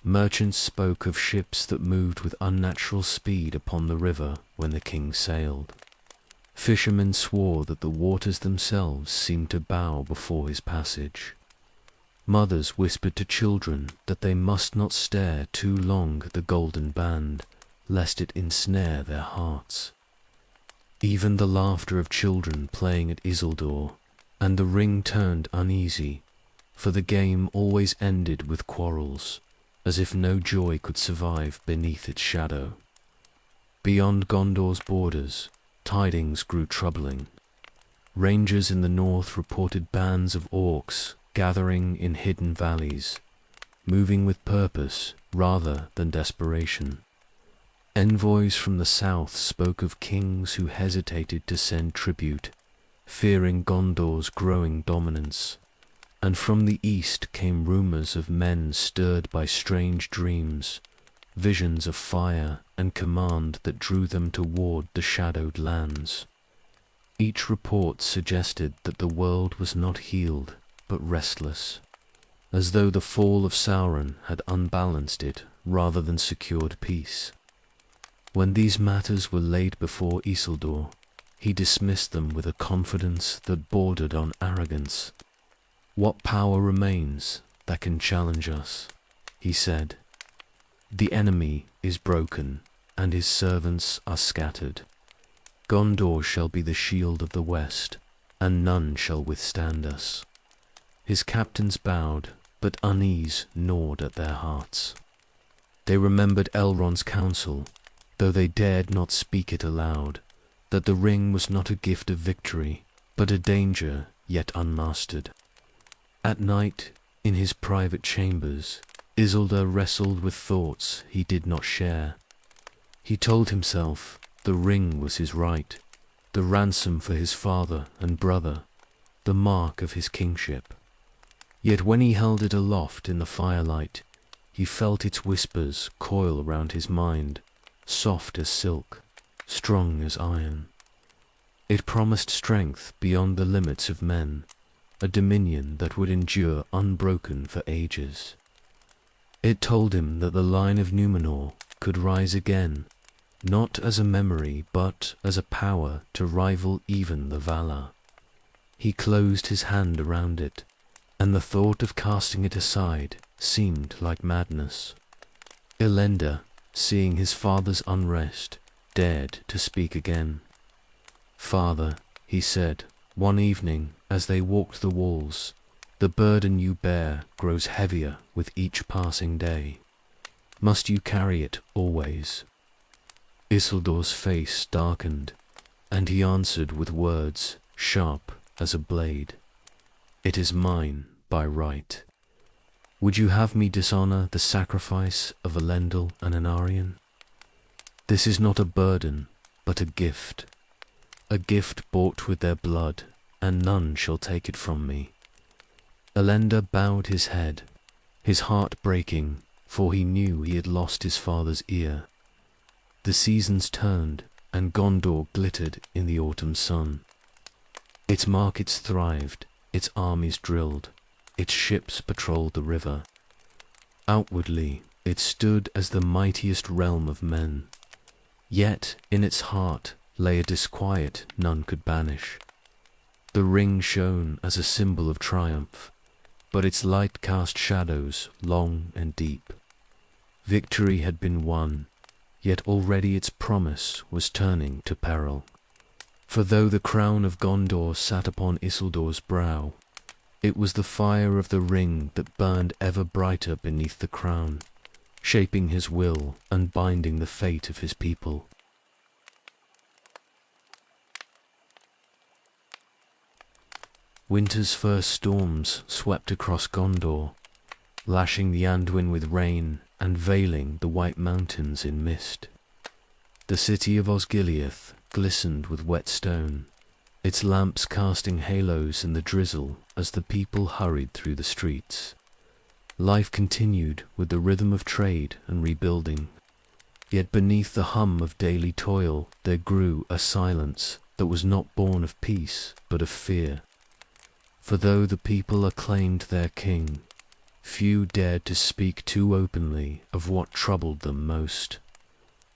Speaker 1: Merchants spoke of ships that moved with unnatural speed upon the river when the king sailed. Fishermen swore that the waters themselves seemed to bow before his passage. Mothers whispered to children that they must not stare too long at the golden band, lest it ensnare their hearts. Even the laughter of children playing at Isildur, and the ring turned uneasy, for the game always ended with quarrels, as if no joy could survive beneath its shadow. Beyond Gondor's borders, tidings grew troubling. Rangers in the north reported bands of orcs gathering in hidden valleys, moving with purpose rather than desperation. Envoys from the south spoke of kings who hesitated to send tribute, fearing Gondor's growing dominance, and from the east came rumors of men stirred by strange dreams, visions of fire and command that drew them toward the shadowed lands. Each report suggested that the world was not healed, but restless, as though the fall of Sauron had unbalanced it rather than secured peace. When these matters were laid before Isildur, he dismissed them with a confidence that bordered on arrogance. "What power remains that can challenge us?" he said. "The enemy is broken, and his servants are scattered. Gondor shall be the shield of the west, and none shall withstand us." His captains bowed, but unease gnawed at their hearts. They remembered Elrond's counsel, though they dared not speak it aloud, that the ring was not a gift of victory, but a danger yet unmastered. At night, in his private chambers, Isildur wrestled with thoughts he did not share. He told himself the ring was his right, the ransom for his father and brother, the mark of his kingship. Yet when he held it aloft in the firelight, he felt its whispers coil round his mind, soft as silk, strong as iron. It promised strength beyond the limits of men, a dominion that would endure unbroken for ages. It told him that the line of Númenor could rise again, not as a memory but as a power to rival even the Valar. He closed his hand around it, and the thought of casting it aside seemed like madness. Elendar, seeing his father's unrest, dared to speak again. "Father," he said, one evening as they walked the walls, "the burden you bear grows heavier with each passing day. Must you carry it always?" Isildur's face darkened, and he answered with words sharp as a blade. "It is mine by right. Would you have me dishonor the sacrifice of Elendil and Anarion? This is not a burden, but a gift bought with their blood, and none shall take it from me." Elendar bowed his head, his heart breaking, for he knew he had lost his father's ear. The seasons turned, and Gondor glittered in the autumn sun. Its markets thrived, its armies drilled, its ships patrolled the river. Outwardly, it stood as the mightiest realm of men. Yet in its heart lay a disquiet none could banish. The ring shone as a symbol of triumph, but its light cast shadows long and deep. Victory had been won, yet already its promise was turning to peril. For though the crown of Gondor sat upon Isildur's brow, it was the fire of the ring that burned ever brighter beneath the crown, shaping his will and binding the fate of his people. Winter's first storms swept across Gondor, lashing the Anduin with rain and veiling the white mountains in mist. The city of Osgiliath glistened with wet stone, its lamps casting halos in the drizzle as the people hurried through the streets. Life continued with the rhythm of trade and rebuilding, yet beneath the hum of daily toil there grew a silence that was not born of peace but of fear. For though the people acclaimed their king, Few dared to speak too openly of what troubled them most.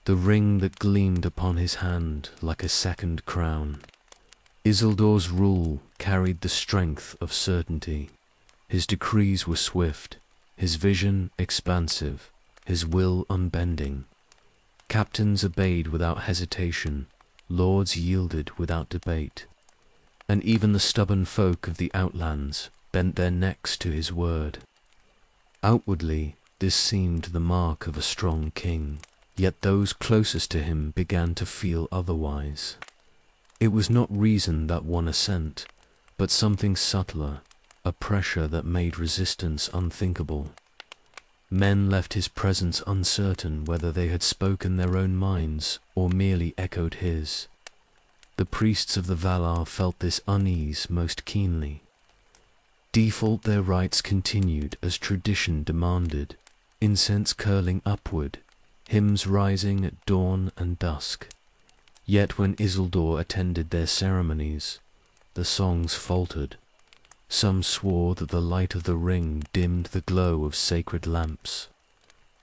Speaker 1: The ring that gleamed upon his hand like a second crown. Isildur's rule carried the strength of certainty. His decrees were swift, his vision expansive, his will unbending. Captains obeyed without hesitation, lords yielded without debate, and even the stubborn folk of the outlands bent their necks to his word. Outwardly, this seemed the mark of a strong king, yet those closest to him began to feel otherwise. It was not reason that won assent, but something subtler, a pressure that made resistance unthinkable. Men left his presence uncertain whether they had spoken their own minds or merely echoed his. The priests of the Valar felt this unease most keenly. Default their rites continued as tradition demanded, incense curling upward, hymns rising at dawn and dusk. Yet when Isildur attended their ceremonies, the songs faltered. Some swore that the light of the ring dimmed the glow of sacred lamps,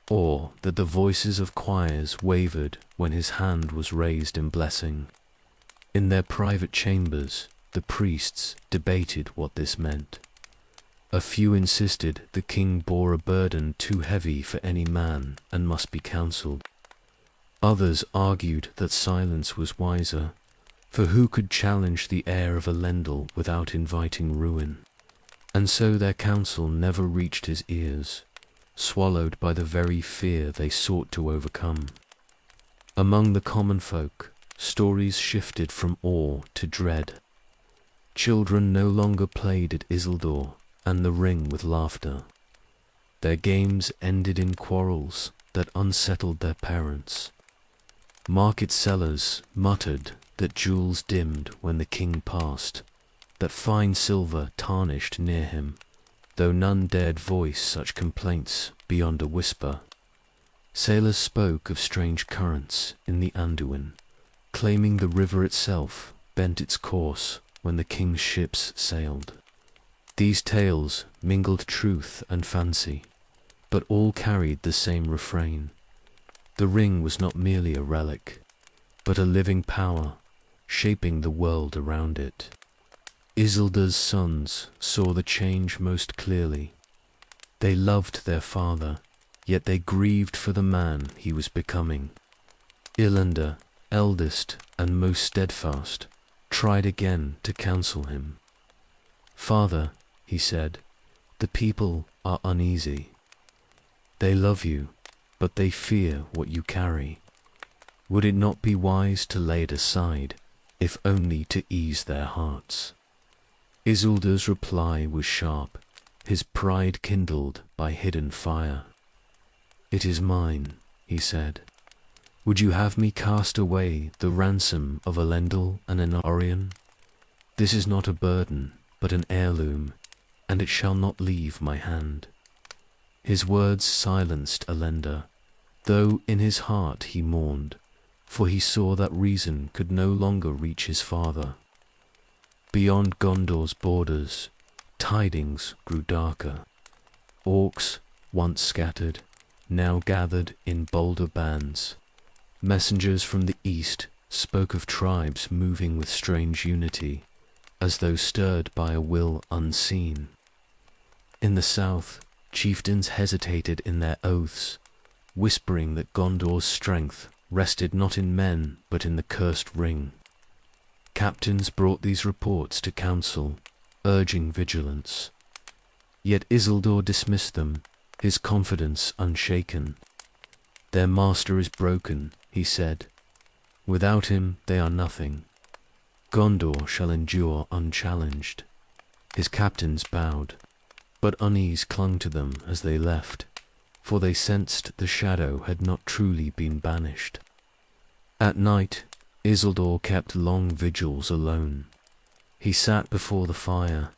Speaker 1: or that the voices of choirs wavered when his hand was raised in blessing. In their private chambers, the priests debated what this meant. A few insisted the king bore a burden too heavy for any man and must be counselled. Others argued that silence was wiser, for who could challenge the heir of Elendil without inviting ruin? And so their counsel never reached his ears, swallowed by the very fear they sought to overcome. Among the common folk, stories shifted from awe to dread. Children no longer played at Isildur and the ring with laughter. Their games ended in quarrels that unsettled their parents. Market sellers muttered that jewels dimmed when the king passed, that fine silver tarnished near him, though none dared voice such complaints beyond a whisper. Sailors spoke of strange currents in the Anduin, claiming the river itself bent its course when the king's ships sailed. These tales mingled truth and fancy, but all carried the same refrain. The ring was not merely a relic, but a living power, shaping the world around it. Isildur's sons saw the change most clearly. They loved their father, yet they grieved for the man he was becoming. Illander, eldest and most steadfast, tried again to counsel him. "Father," he said, "the people are uneasy. They love you, but they fear what you carry. Would it not be wise to lay it aside, if only to ease their hearts?" Isildur's reply was sharp, his pride kindled by hidden fire. "It is mine," he said. "Would you have me cast away the ransom of Elendil and Anarion? This is not a burden, but an heirloom, and it shall not leave my hand." His words silenced Elendil, though in his heart he mourned, for he saw that reason could no longer reach his father. Beyond Gondor's borders, tidings grew darker. Orcs, once scattered, now gathered in bolder bands. Messengers from the east spoke of tribes moving with strange unity, as though stirred by a will unseen. In the south, chieftains hesitated in their oaths, whispering that Gondor's strength rested not in men but in the cursed ring. Captains brought these reports to council, urging vigilance. Yet Isildur dismissed them, his confidence unshaken. "Their master is broken," he said. "Without him they are nothing. Gondor shall endure unchallenged." His captains bowed, but unease clung to them as they left, for they sensed the shadow had not truly been banished. At night, Isildur kept long vigils alone. He sat before the fire,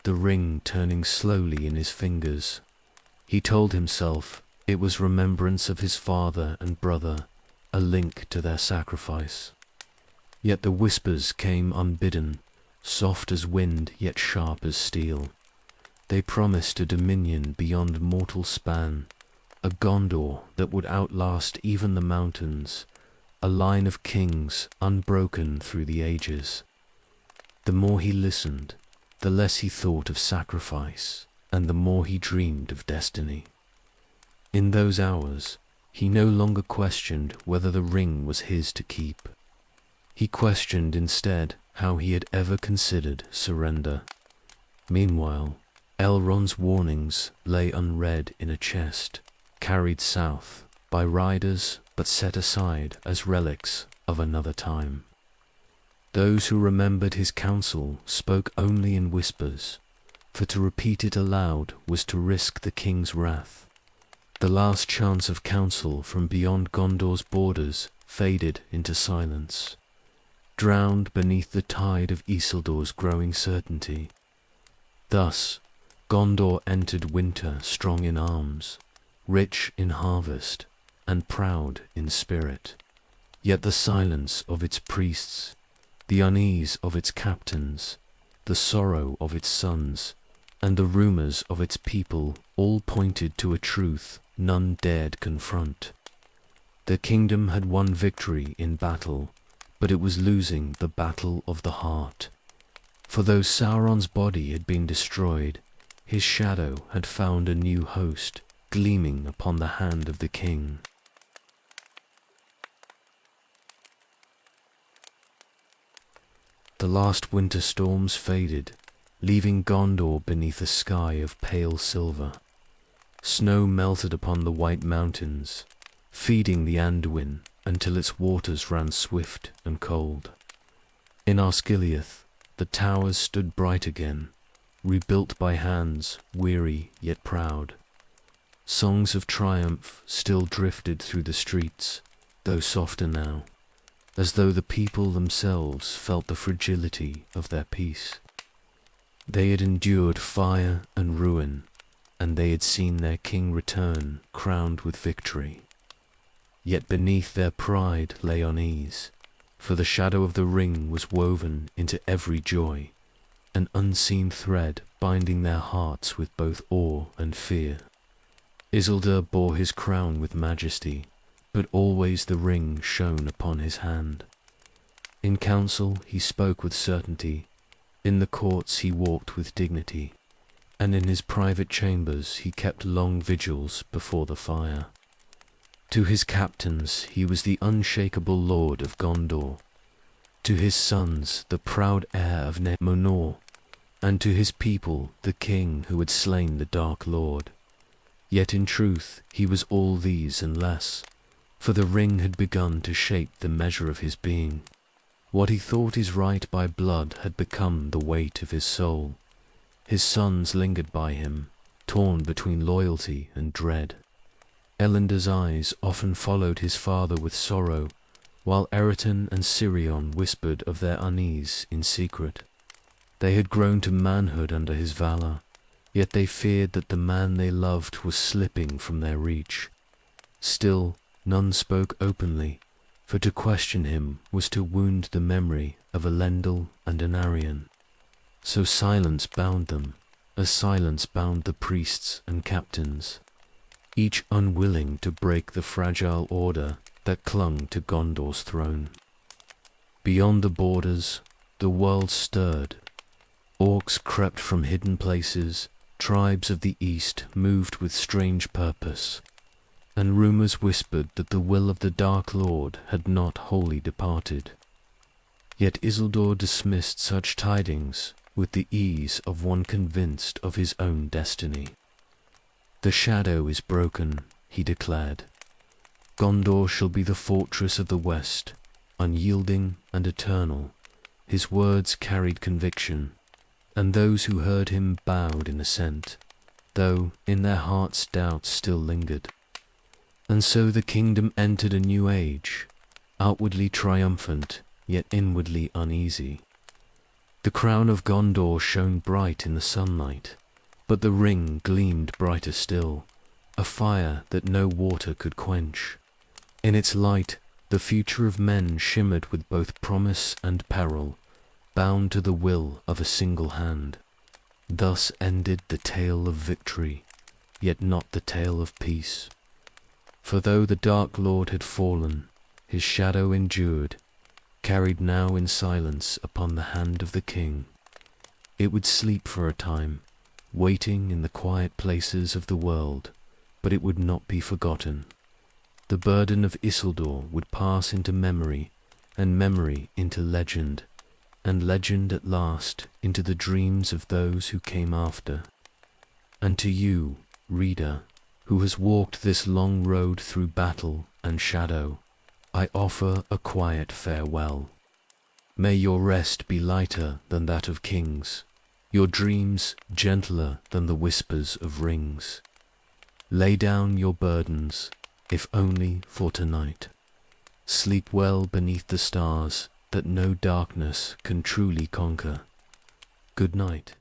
Speaker 1: the ring turning slowly in his fingers. He told himself it was remembrance of his father and brother, a link to their sacrifice. Yet the whispers came unbidden, soft as wind yet sharp as steel. They promised a dominion beyond mortal span, a Gondor that would outlast even the mountains, a line of kings unbroken through the ages. The more he listened, the less he thought of sacrifice, and the more he dreamed of destiny. In those hours, he no longer questioned whether the ring was his to keep. He questioned instead how he had ever considered surrender. Meanwhile, Elrond's warnings lay unread in a chest, carried south by riders but set aside as relics of another time. Those who remembered his counsel spoke only in whispers, for to repeat it aloud was to risk the king's wrath. The last chance of counsel from beyond Gondor's borders faded into silence, drowned beneath the tide of Isildur's growing certainty. Thus, Gondor entered winter strong in arms, rich in harvest, and proud in spirit. Yet the silence of its priests, the unease of its captains, the sorrow of its sons, and the rumors of its people all pointed to a truth none dared confront. The kingdom had won victory in battle, but it was losing the battle of the heart. For though Sauron's body had been destroyed, his shadow had found a new host, gleaming upon the hand of the king. The last winter storms faded, leaving Gondor beneath a sky of pale silver. Snow melted upon the white mountains, feeding the Anduin until its waters ran swift and cold. In Osgiliath, the towers stood bright again, rebuilt by hands weary yet proud. Songs of triumph still drifted through the streets, though softer now, as though the people themselves felt the fragility of their peace. They had endured fire and ruin, and they had seen their king return crowned with victory. Yet beneath their pride lay unease, for the shadow of the ring was woven into every joy, an unseen thread binding their hearts with both awe and fear. Isildur bore his crown with majesty, but always the ring shone upon his hand. In council he spoke with certainty, in the courts he walked with dignity, and in his private chambers he kept long vigils before the fire. To his captains he was the unshakable lord of Gondor, to his sons the proud heir of Numenor, and to his people the king who had slain the Dark Lord. Yet in truth he was all these and less, for the ring had begun to shape the measure of his being. What he thought his right by blood had become the weight of his soul. His sons lingered by him, torn between loyalty and dread. Elendil's eyes often followed his father with sorrow, while Eretan and Sirion whispered of their unease in secret. They had grown to manhood under his valor, yet they feared that the man they loved was slipping from their reach. Still, none spoke openly, for to question him was to wound the memory of Elendil and Anarion. So silence bound them, as silence bound the priests and captains, each unwilling to break the fragile order that clung to Gondor's throne. Beyond the borders, the world stirred. Orcs crept from hidden places, tribes of the east moved with strange purpose, and rumors whispered that the will of the Dark Lord had not wholly departed. Yet Isildur dismissed such tidings with the ease of one convinced of his own destiny. "The shadow is broken," he declared. "Gondor shall be the fortress of the West, unyielding and eternal." His words carried conviction, and those who heard him bowed in assent, though in their hearts doubts still lingered. And so the kingdom entered a new age, outwardly triumphant, yet inwardly uneasy. The crown of Gondor shone bright in the sunlight, but the ring gleamed brighter still, a fire that no water could quench. In its light, the future of men shimmered with both promise and peril, bound to the will of a single hand. Thus ended the tale of victory, yet not the tale of peace. For though the Dark Lord had fallen, his shadow endured, carried now in silence upon the hand of the king. It would sleep for a time, waiting in the quiet places of the world, but it would not be forgotten. The burden of Isildur would pass into memory, and memory into legend, and legend at last into the dreams of those who came after. And to you, reader, who has walked this long road through battle and shadow, I offer a quiet farewell. May your rest be lighter than that of kings, your dreams gentler than the whispers of rings. Lay down your burdens, if only for tonight. Sleep well beneath the stars that no darkness can truly conquer. Good night.